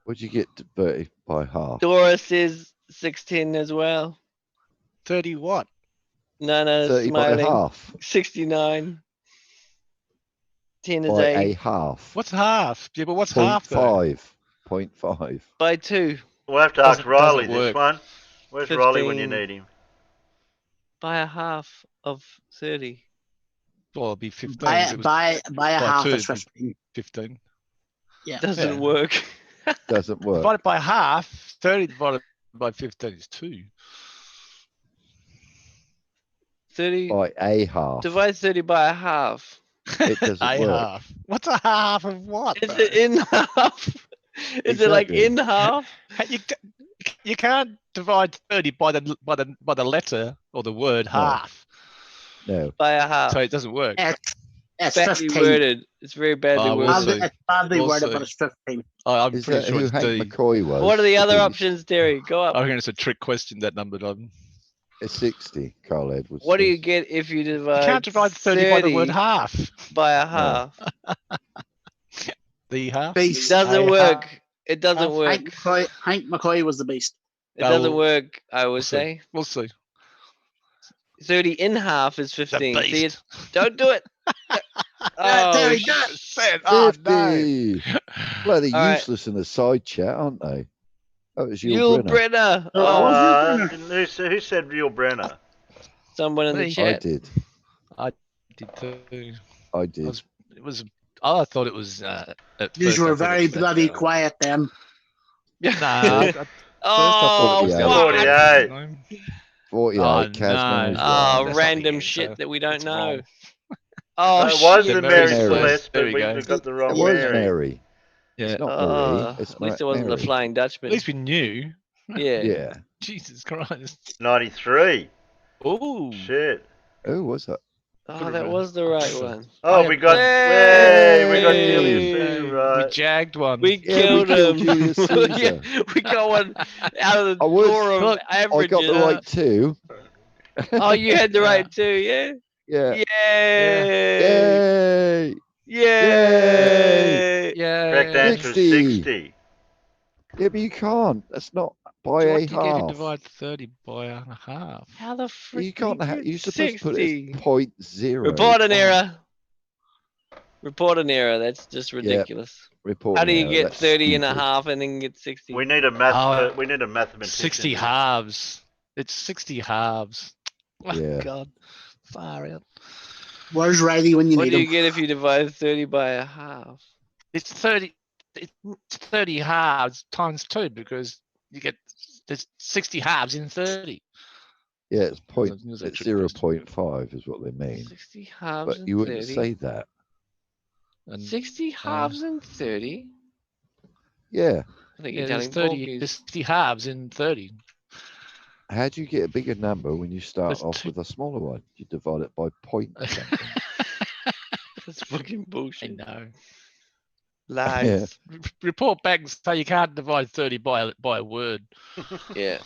Would you get to 30 by half? Dora says 610 as well. 30 what? No, 30 by smiling. half. 69. 10 is By A. a half. What's half? Yeah, but what's Point half though? 5. 0.5. By 2. We'll have to ask Doesn't Riley work. this one. Where's Riley when you 15. need him? By a half of 30. Well, it'd be 15. By if it was a by half two, is it'd be 15. 15. Yeah. Doesn't Yeah. work. Doesn't work. Divided by half, 30 divided by 15 is 2. 30. By a half. Divide 30 by a half. It doesn't A work. half. What's a half of what? Is though? it in half? Is it like Exactly. in half? You can't divide 30 by the letter or the word No. half. No. By a half. So it doesn't work. It's Badly 15. worded. It's very badly Oh, we'll worded. see. It's badly We'll worded, see. but it's 15. I'm Is pretty that sure who it's Hank D. McCoy was? What are the other D's? options, Derry? Go up. I reckon it's a trick question, that number, Dom. It's 60, Carl Edwards. What do you says. get if you You divide can't divide 30 by the word half. by a half? The half? Beast. It doesn't A work. half. It doesn't work. Hank McCoy was the beast. It doesn't we'll- work, I would We'll see. say. We'll see. 30 in half is 15. See, beast. it's, don't do it. Oh, Terry, do it. Said, oh, no. 50. Bloody All right. useless in the side chat, aren't they? That was Yul Yul Brynner. Brynner. Oh, Who said Yul Brenner? someone in the Me. I chat. did. I did too. I did. I thought it was. At You first I were thought very it was bloody that, quiet then. Nah, I Oh, Yeah. fuck. 48. 48. Oh, Casman no. was Oh, wrong. That's random not the shit answer. that we don't That's know. wrong. Oh, it was shit. the Mary Mary Celeste. Celeste, There but we we go. got the It wrong was Mary. Mary. Yeah. It's not Marie. It's At least it wasn't Mary. the Flying Dutchman. At least we knew. Yeah. Yeah. Jesus Christ. 93. Oh. Shit. Oh, was that? Oh, that was the right one. Oh, we got Yay! we got Julius Caesar We right. jagged one. We Yeah, killed we killed him. Julius Caesar. Yeah, we got one out of the I was- floor of look, averages. I got the right two. Oh, you had the right two, yeah? Yeah. Yay! Yay! Yay! Correct answer is 60. 60. Yeah, but you can't. That's not by What a do you get if you half. divide 30 by a half? How the frick You can't. did you You're get supposed to put it 60? as 0.0. Report an error. Report an error. That's just ridiculous. Report How an do you error. get That's 30 and a stupid. half and then get 60? We need a mathematician. 60 halves. It's 60 halves. Oh, Yeah. God. Far out. Where's Riley when you What need do you him? get if you divide 30 by a half? It's 30. It's 30 halves times 2 because you get there's 60 halves in 30. Yeah, it's point. It's It's a trick 0.5 is what they mean. 60 halves But and you wouldn't 30. say that. And, 60 halves and 30. Yeah. I think yeah, you're there's telling 30, porkies. 60 halves in 30. How do you get a bigger number when you start There's off with a smaller one? You divide it by point something. That's fucking bullshit. I know. Lies. Report back and say you can't divide 30 by a word. Yeah.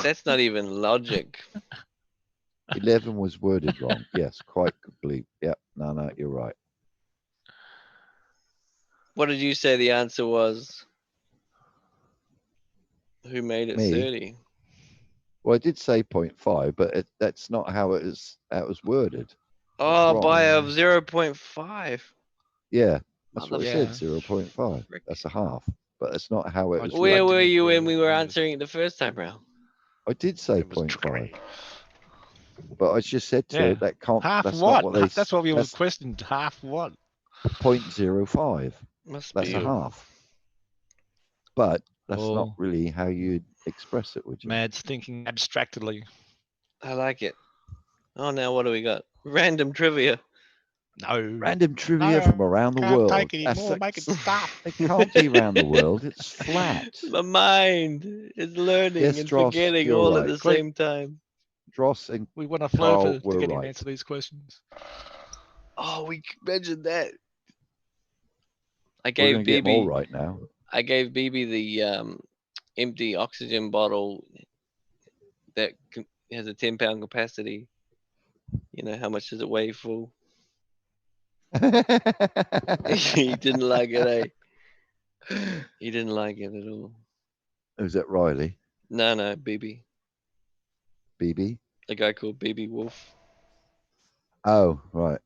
That's not even logic. 11 was worded wrong. Yes, quite complete. Yep. No, you're right. What did you say the answer was? Who made it Me? 30? Well, I did say 0.5, but that's not how it was worded. Oh, wrong. by a 0.5. Yeah, that's what I said. Motherfucker. 0.5. That's a half, but that's not how it was. Where written. were you when we were answering it the first time round? I did say 0.5, but I just said to Yeah. her that can't. Half That's what? not what they. That's what we were That's questioned. Half what? 0.05. Must That's be a half. But that's not Oh. really how you'd express it, would you? Mad's thinking abstractly. I like it. Oh, now what do we got? Random trivia. No. Random trivia from around the Can't world. take it anymore. Make it stop. It can't be around the world. It's flat. My mind is learning Yes, and Dross, forgetting you're all right. at the same time. Dross and We want a Carl flavor to were get him right. to answer these questions. Oh, we mentioned that. I We're gave going to get them all BB. right now. I gave BB the empty oxygen bottle that has a 10-pound capacity. You know, how much does it weigh full? He didn't like it, eh? He didn't like it at all. Was that Riley? No, BB. BB? A guy called BB Wolf. Oh, right.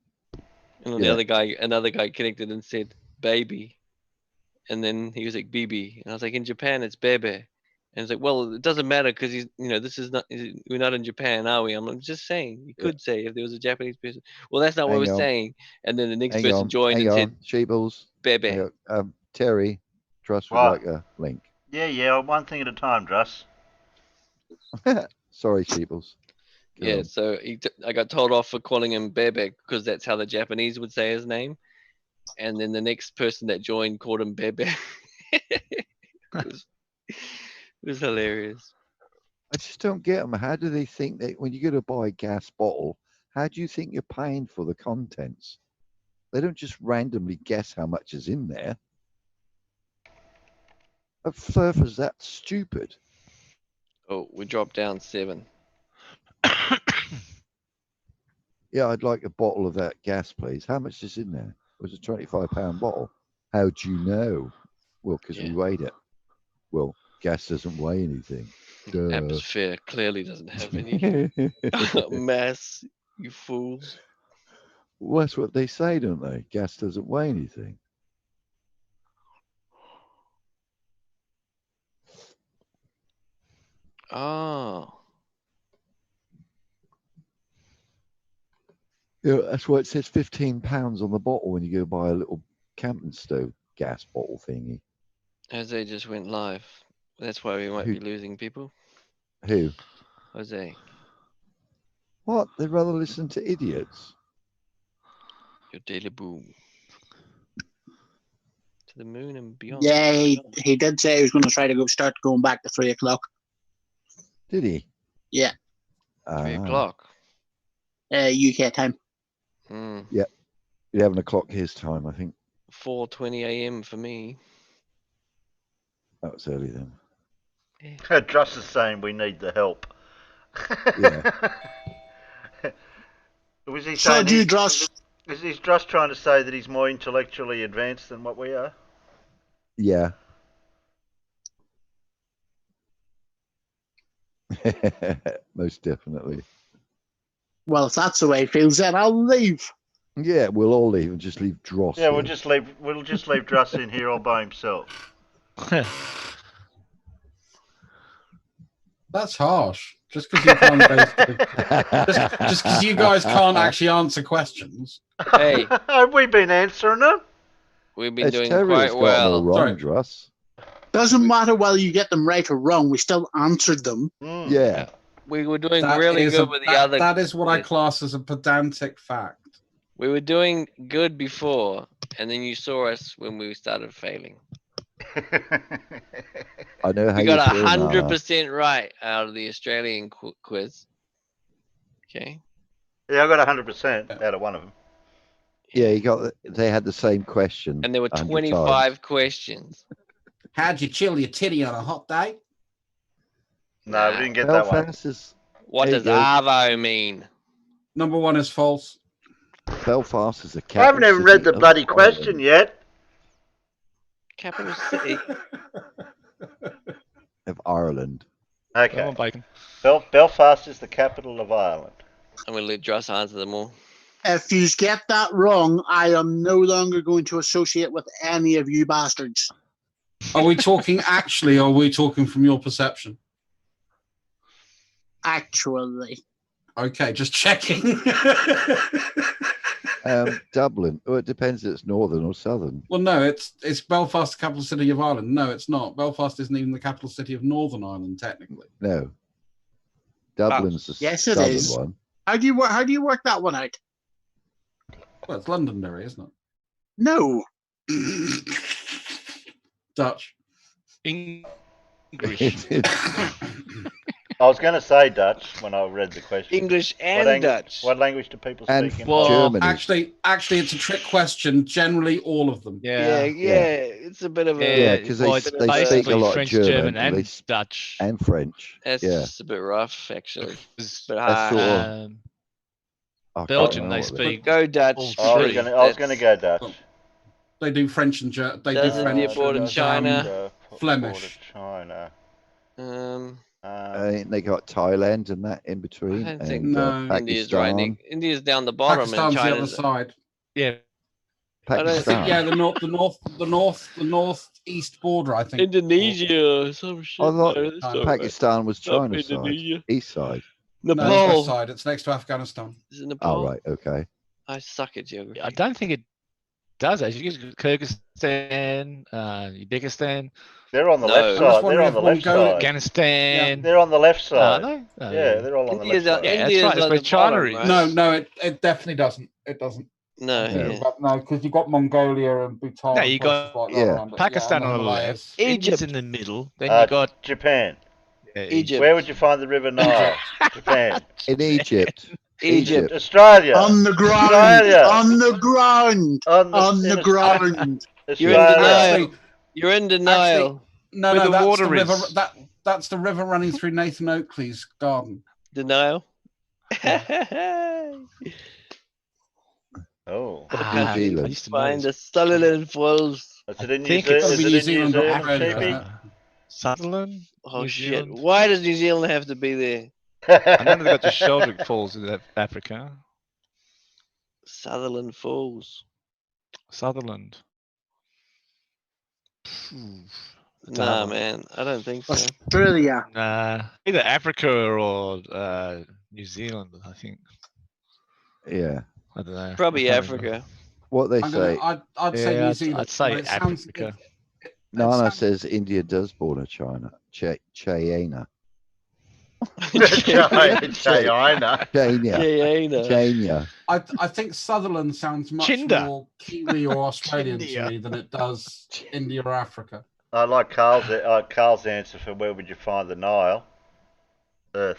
And then another guy connected and said baby. And then he was like BB. And I was like, in Japan it's bebe. And it's like, well, it doesn't matter because we're not in Japan, are we? I'm just saying, you could say if there was a Japanese person. Well, that's not what we're saying. And then the next person joined and said, Sheebles. bebe. Terry, Trust would What? like a link. Yeah, one thing at a time, Druss. Sorry, Sheebles. Go Yeah, on. so I got told off for calling him Bebe because that's how the Japanese would say his name. And then the next person that joined called him Bebe. it was hilarious. I just don't get them. How do they think that when you go to buy a gas bottle, how do you think you're paying for the contents? They don't just randomly guess how much is in there. A surfer's that stupid. Oh, we dropped down 7. Yeah, I'd like a bottle of that gas, please. How much is in there? It was a £25 bottle. How do you know? Well, because we weighed it. Well, gas doesn't weigh anything. Duh. Atmosphere clearly doesn't have any mass, you fools. Well, that's what they say, don't they? Gas doesn't weigh anything. Oh. Yeah, that's why it says £15 on the bottle when you go buy a little camping stove gas bottle thingy. Jose just went live. That's why we might be losing people. Who? Jose. What? They'd rather listen to idiots. Your daily boom. To the moon and beyond. Yeah, he did say he was going to try to start going back to 3 o'clock. Did he? Yeah. 3 o'clock. UK time. Yeah. 11 o'clock his time, I think. 4:20 a.m. for me. That was early then. Druss is saying we need the help. Yeah. Was he So saying do you, Druss. Is Druss trying to say that he's more intellectually advanced than what we are? Yeah. Most definitely. Well, if that's the way he feels, then I'll leave. Yeah, we'll all leave and just leave Dross. Yeah, here. we'll just leave Druss in here all by himself. That's harsh. Just because you can't basically, just because you guys can't actually answer questions. Hey, have we been answering them? We've been It's doing Terry that's quite got them all well. wrong, Dross. Doesn't matter whether you get them right or wrong. We still answered them. Yeah. We were doing That really is good a- with the that- other. That is what I class as a pedantic fact. We were doing good before, and then you saw us when we started failing. I know how We you got feel, 100% right out of the Australian quiz. Okay. Yeah, I got 100% out of one of them. Yeah, you got. They had the same question. And there were 100 25 times. questions. How'd you chill your titty on a hot day? No, we didn't get that one. Belfast is. What there does you go. Arvo mean? Number one is false. Belfast is a I capital haven't even read city the of bloody Ireland. question yet. Capital city. Of Ireland. Okay. Come on, Bacon. Belfast is the capital of Ireland. I'm going to let Joss answer them all. If you get that wrong, I am no longer going to associate with any of you bastards. Are we talking actually, or are we talking from your perception? Actually. Okay, just checking. Dublin. Oh, it depends if it's northern or southern. Well, no, it's Belfast, the capital city of Ireland. No, it's not. Belfast isn't even the capital city of Northern Ireland, technically. No. Dublin's the Yes, it southern is. one. How do you work that one out? Well, it's Londonderry, isn't it? No. Dutch. English. I was going to say Dutch when I read the question. English and Dutch. What language do people And speak in Well, Holland? Germany. Actually, it's a trick question. Generally, all of them. Yeah. It's a bit of a. Yeah, because they speak a basically lot French, of German, and and Dutch. and French. That's Yeah, just a bit rough, actually. But that's sort of. I can't Belgium, remember they what speak Go Dutch. all I three. was going to go Dutch. They do French and they do Doesn't French. the border and, China? Flemish. China. I think they got Thailand and that in between, I don't think and India's right. Pakistan. India's down the bottom, and Pakistan's the other China's side. Yeah. Pakistan. Yeah, the northeast border. I think. Indonesia or some shit. I thought No, that's not right. Pakistan was Not China's side, Indonesia. east side. No, it's Nepal. west side. It's next to Afghanistan. Is it Nepal? Oh right, okay. I suck at geography. I don't think it does actually. Kyrgyzstan, Uzbekistan. They're on the No. left I'm side. just They're wondering on the if left Mongolia- side. Afghanistan. They're on the left side. Are they? Oh, Yeah, they're all on the left India's side. Yeah, that's India's right. That's on where the China bottom, is. right? No, it definitely doesn't. It doesn't. No. No. Yeah. No, because you've got Mongolia and Bhutan. No, and you places got like that yeah. around it. Pakistan and on the Himalayas. left. India's Egypt. in the middle. Then you got Japan. Egypt. Where would you find the River Nile? Japan. In Egypt. Egypt. Australia. On the ground. Australia. On the ground. On the ground. You're in Australia. denial. You're in denial. No, Where no, the that's water the river. is. That's the river running through Nathan Oakley's garden. Denial. Oh. New Zealand. I used to know Find this. the Sutherland Falls. Is it in New think Zealand? it's Is New it in New Zealand, Zealand, Australia, Sheepy? isn't it? Sutherland. Oh New shit! Zealand. Why does New Zealand have to be there? I know they got the Sheldrick Falls in Africa. Sutherland Falls. Sutherland. Nah, man, I don't think so. Australia. Either Africa or New Zealand, I think. Yeah. I don't know. Probably I can't remember. Africa. What they I'm say. gonna, I'd say Yeah, New I'd- Zealand. I'd say but it sounds- Africa. Nana says India does border China. China. China. China. China. China. I think Sutherland sounds much Chinder. more Kiwi or Australian to Chindia. me than it does India or Africa. I like Carl's answer for where would you find the Nile? Earth.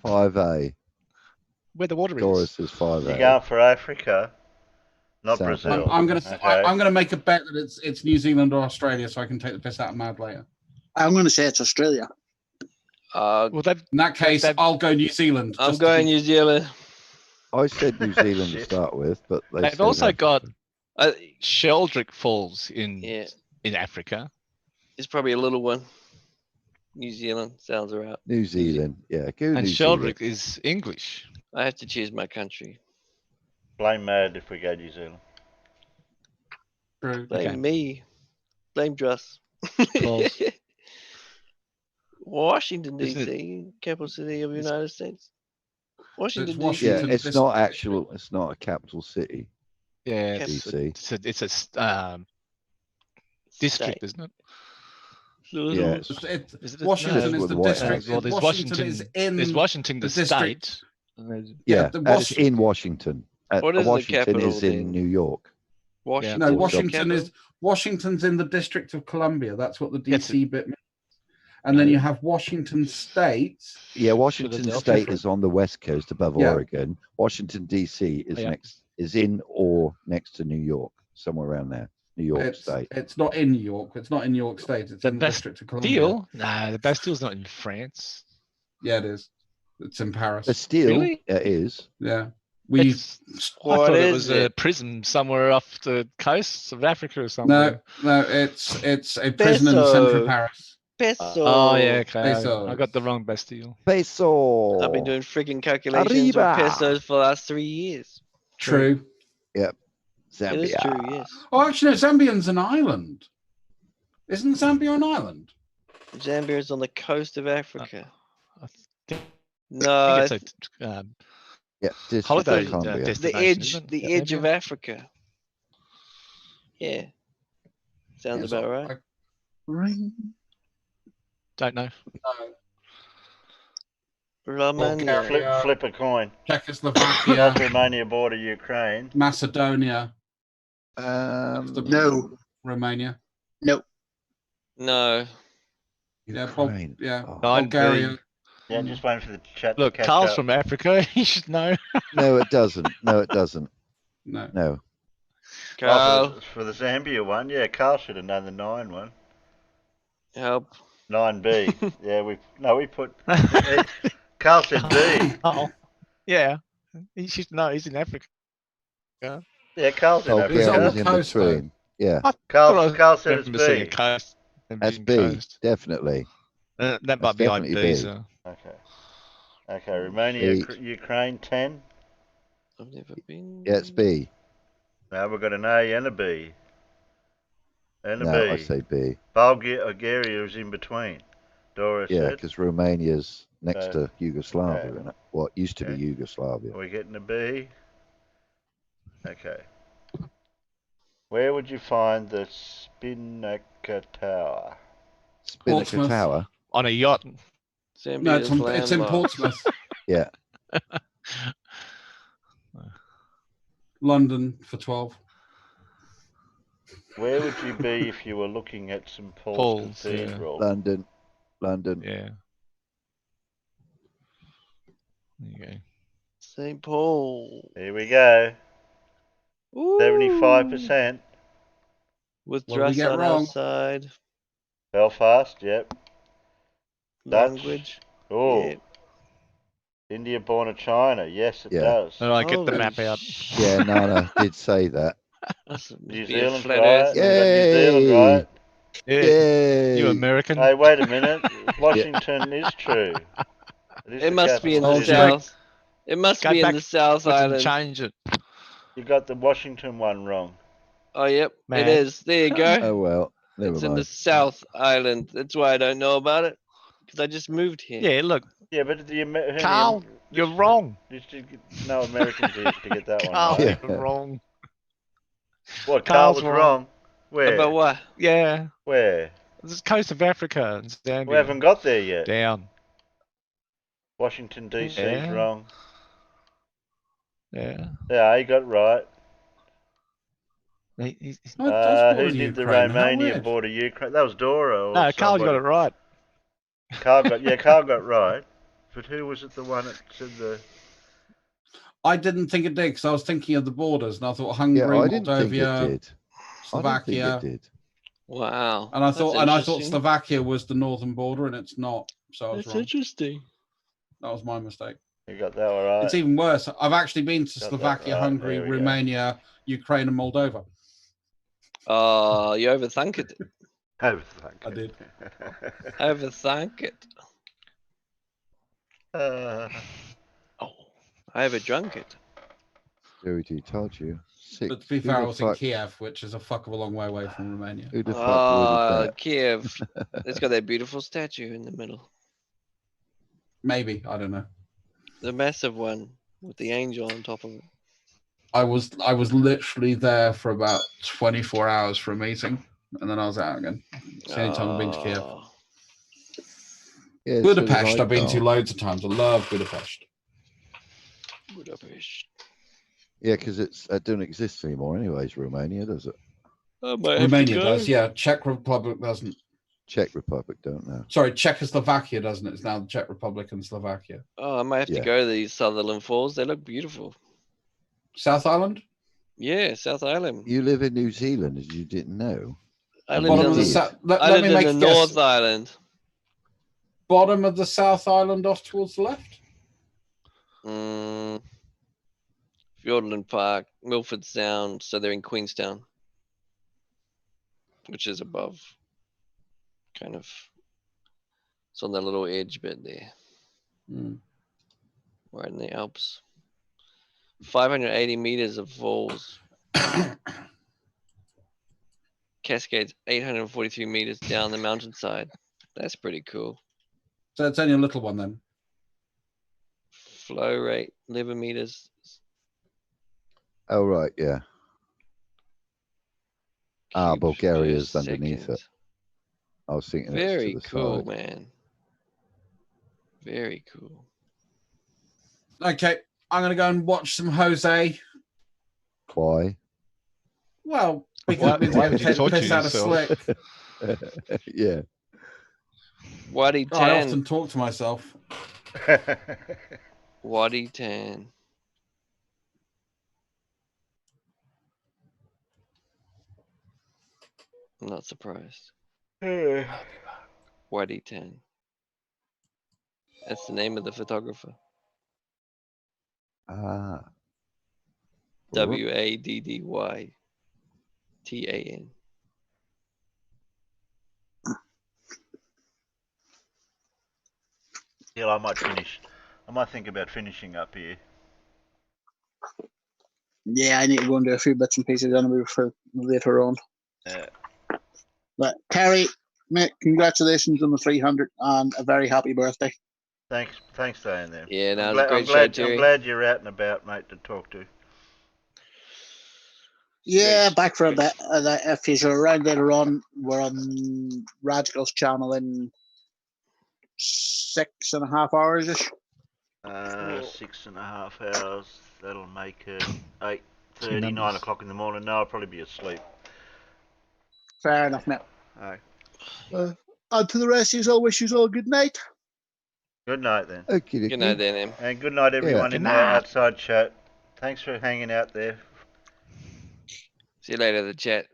5A. Where the water is. Doris is You're 5A. going for Africa, not South Brazil. I'm gonna say, Okay. I'm gonna make a bet that it's New Zealand or Australia, so I can take the piss out of Mad later. I'm going to say it's Australia. Well, they've, In that case, I'll go New Zealand. I'm just to going be- New Zealand. I said New Zealand to start with, but they've said also got Uh, Sheldrick Falls in Yeah, Africa. it's probably a little one. New Zealand sounds right. New Zealand. Yeah, go And New Sheldrick Zealand. is English. I have to choose my country. Blame Mad if we go New Zealand. True. Blame Okay. me. Blame Druss. False. Washington Isn't it- D.C., capital city of the United States. Washington It's D.C. Washington. Yeah, it's this- not actual. It's not a capital city. Yeah, DC. it's a district, isn't it? Yeah, Washington is what the the White district. House. Well, there's Washington is in There's Washington, the district. state. and there's- Yeah, the it's in Washington. What is the Washington capital is in then? New York. Washington. No, Full Washington is Washington's in the District of Columbia. That's what the Yes, DC bit means. And then you have Washington State. Yeah, Washington Philadelphia. State is on the west coast above Yeah. Oregon. Washington D.C. is Yeah. is in or next to New York, somewhere around there. New York State. It's not in New York. It's not in New York State. It's in the District of Columbia. Bastille? Nah, the Bastille's not in France. Yeah, it is. It's in Paris. Bastille, Really? it is. Yeah. I What thought it is was it? a prison somewhere off the coast of Africa or something. No, it's a prison in central Paris. Peso. Oh yeah, okay. Pesos. I got the wrong Bastille. Peso. I've been doing freaking calculations Arriba. of pesos for the last 3 years. True. Yep. It is Zambia. true, yes. Oh, actually, no, Zambia's an island. Isn't Zambia an island? Zambia is on the coast of Africa. think No, it's it's a Yeah, District holiday of Columbia. the destination, edge, isn't it? the edge of Africa. Yeah, sounds Yes, about right. Don't know. Romania. Bulgaria, Flip a coin. Czechoslovakia, North Romania border Ukraine. Macedonia. No. Romania. No. No. Yeah, Ukraine. yeah. Oh. Bulgaria. Yeah, just waiting for the chat Look, to catch Carl's up. from Africa. He should know. No, it doesn't. No, it doesn't. No. No. Carl, For the Zambia one, yeah, Carl should have known the 9 one. help. 9B. Yeah, we put. Carl said B. Oh, yeah. He should know. He's in Africa. Yeah. Yeah, Carl's in Oh, It's on Gary's the in coast, between. Yeah, Carl said it's Remember seeing a B. coast. that's B. Coast. Definitely. That That's might be definitely IB. B. So. Okay, Romania, B. Ukraine 10. I've never been. Yeah, it's B. Now we've got an A and a B. And a No, B. I say B. Bulgaria is in between. Dora Yeah, said. because Romania's next Uh, to Yugoslavia, okay. isn't it? What used to be Okay. Yugoslavia. Are we getting a B? Okay. Where would you find the Spinnaker Tower? Spinnaker Portsmouth. Tower. On a yacht. Zambia No, is it's in landlocked. Portsmouth. Yeah. London for 12. Where would you be if you were looking at St Paul's Paul's, yeah. Cathedral? London. London. Yeah. There you go. St. Paul. Here we go. Ooh. 75%. With What did we dress get on wrong? outside. Belfast, yep. Dutch. Language. Oh. Yeah. India born of China. Yes, it Yeah. does. All right, get the Holy map out. Yeah, Nana did say that. Must New be a Zealand, flat right? earth. We got New Zealand, Yay! right? Yeah. Yay! You American? Hey, wait a minute. Washington is true. Is It the must be in the capital city. south. It must Go be in back the South and Island. change it. You got the Washington one wrong. Oh, yep, Man. it is. There you go. Oh well, never It's in the mind. South Island. That's why I don't know about it. Because I just moved here. Yeah, look, Yeah, but Carl, you're wrong. No Americans used to get that one Carl, right. you're wrong. What, Carl Carl's was wrong? Where? About what? Yeah, Where? this is coast of Africa. Zambia. We haven't got there yet. Down. Washington DC's Yeah. wrong. Yeah. Yeah, he got it right. He's- Who did the Romanian border Ukraine? That was Dora. Or No, Carl got somebody. it right. Carl got it right. But who was it? The one that said the? I didn't think it did because I was thinking of the borders and I thought Hungary, Yeah, I didn't think it Moldova, did. Slovakia. I don't think it did. Wow. And I That's thought interesting. Slovakia was the northern border and it's not. So I was That's wrong. interesting. That was my mistake. You got that one right. It's even worse. I've actually been to Got that Slovakia, right. Hungary, There we go. Romania, Ukraine, and Moldova. Oh, you overthink it. Overthink. I did. Overthink it. Uh, Oh, I overdrunk it. Dirty told you. Sick. But to be Who fair, I the was in fuck- Kiev, which is a fuck of a long way away from Romania. Who the fuck ordered that? Kiev. It's got that beautiful statue in the middle. Maybe, I don't know. The massive one with the angel on top of it. I was literally there for about 24 hours for a meeting. and then I was out again. It's the only time I've been to Kiev. Yeah, Budapest, I've been to loads of times. I love Budapest. Budapest. Yeah, because it doesn't exist anymore, anyways. Romania, does it? I might have to Romania go. does, yeah. Czech Republic doesn't. Czech Republic don't know. Sorry, Czechoslovakia doesn't. It's now the Czech Republic and Slovakia. Oh, I might have to go to these Sutherland Falls. They look beautiful. South Island? Yeah, South Island. You live in New Zealand, and you didn't know. I lived on the North Island. Bottom of the South Island off towards the left? Fiordland Park, Milford Sound, so they're in Queenstown, which is above, kind of. It's on that little edge bit there, right in the Alps. 580 meters of falls. Cascades 843 meters down the mountainside. That's pretty cool. So it's only a little one then. Flow rate 11 meters. Oh right, yeah. Bulgaria's per underneath second. it. I was thinking Very it's to the cool, side. man. Very cool. Okay, I'm going to go and watch some Jose. Why? Well, because we've been taking the piss out of Slick. Yeah. Waddy I Tan. often talk to myself. Waddy Tan. I'm not surprised. Waddy Tan. That's the name of the photographer. Ah. WADDYTAN. Yeah, I might finish. I might think about finishing up here. Yeah, I need to go and do a few bits and pieces anyway for later on. But Terry, mate, congratulations on the 300 and a very happy birthday. Thanks, Dan. There. Yeah, no, I'm it was a great show, Terry. I'm glad you're out and about, mate, to talk to. Yeah, back for a bit. If you're around later on, we're on Radical's channel in 6.5 hours ish. 6.5 hours. That'll make it 8:30, 9 o'clock in the morning. No, I'll probably be asleep. Fair enough, mate. Alright. And to the rest of you, all wish you all good night. Good night then. Okay. Good night, Dan. And good night, everyone in the outside chat. Thanks for hanging out there. See you later, the chat.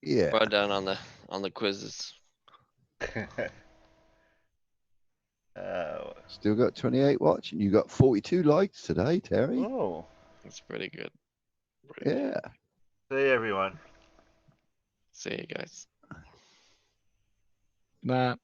Yeah. Well done on the quizzes. Still got 28 watching. You got 42 likes today, Terry. Oh, that's pretty good. Yeah. See you, everyone. See you guys. Nah.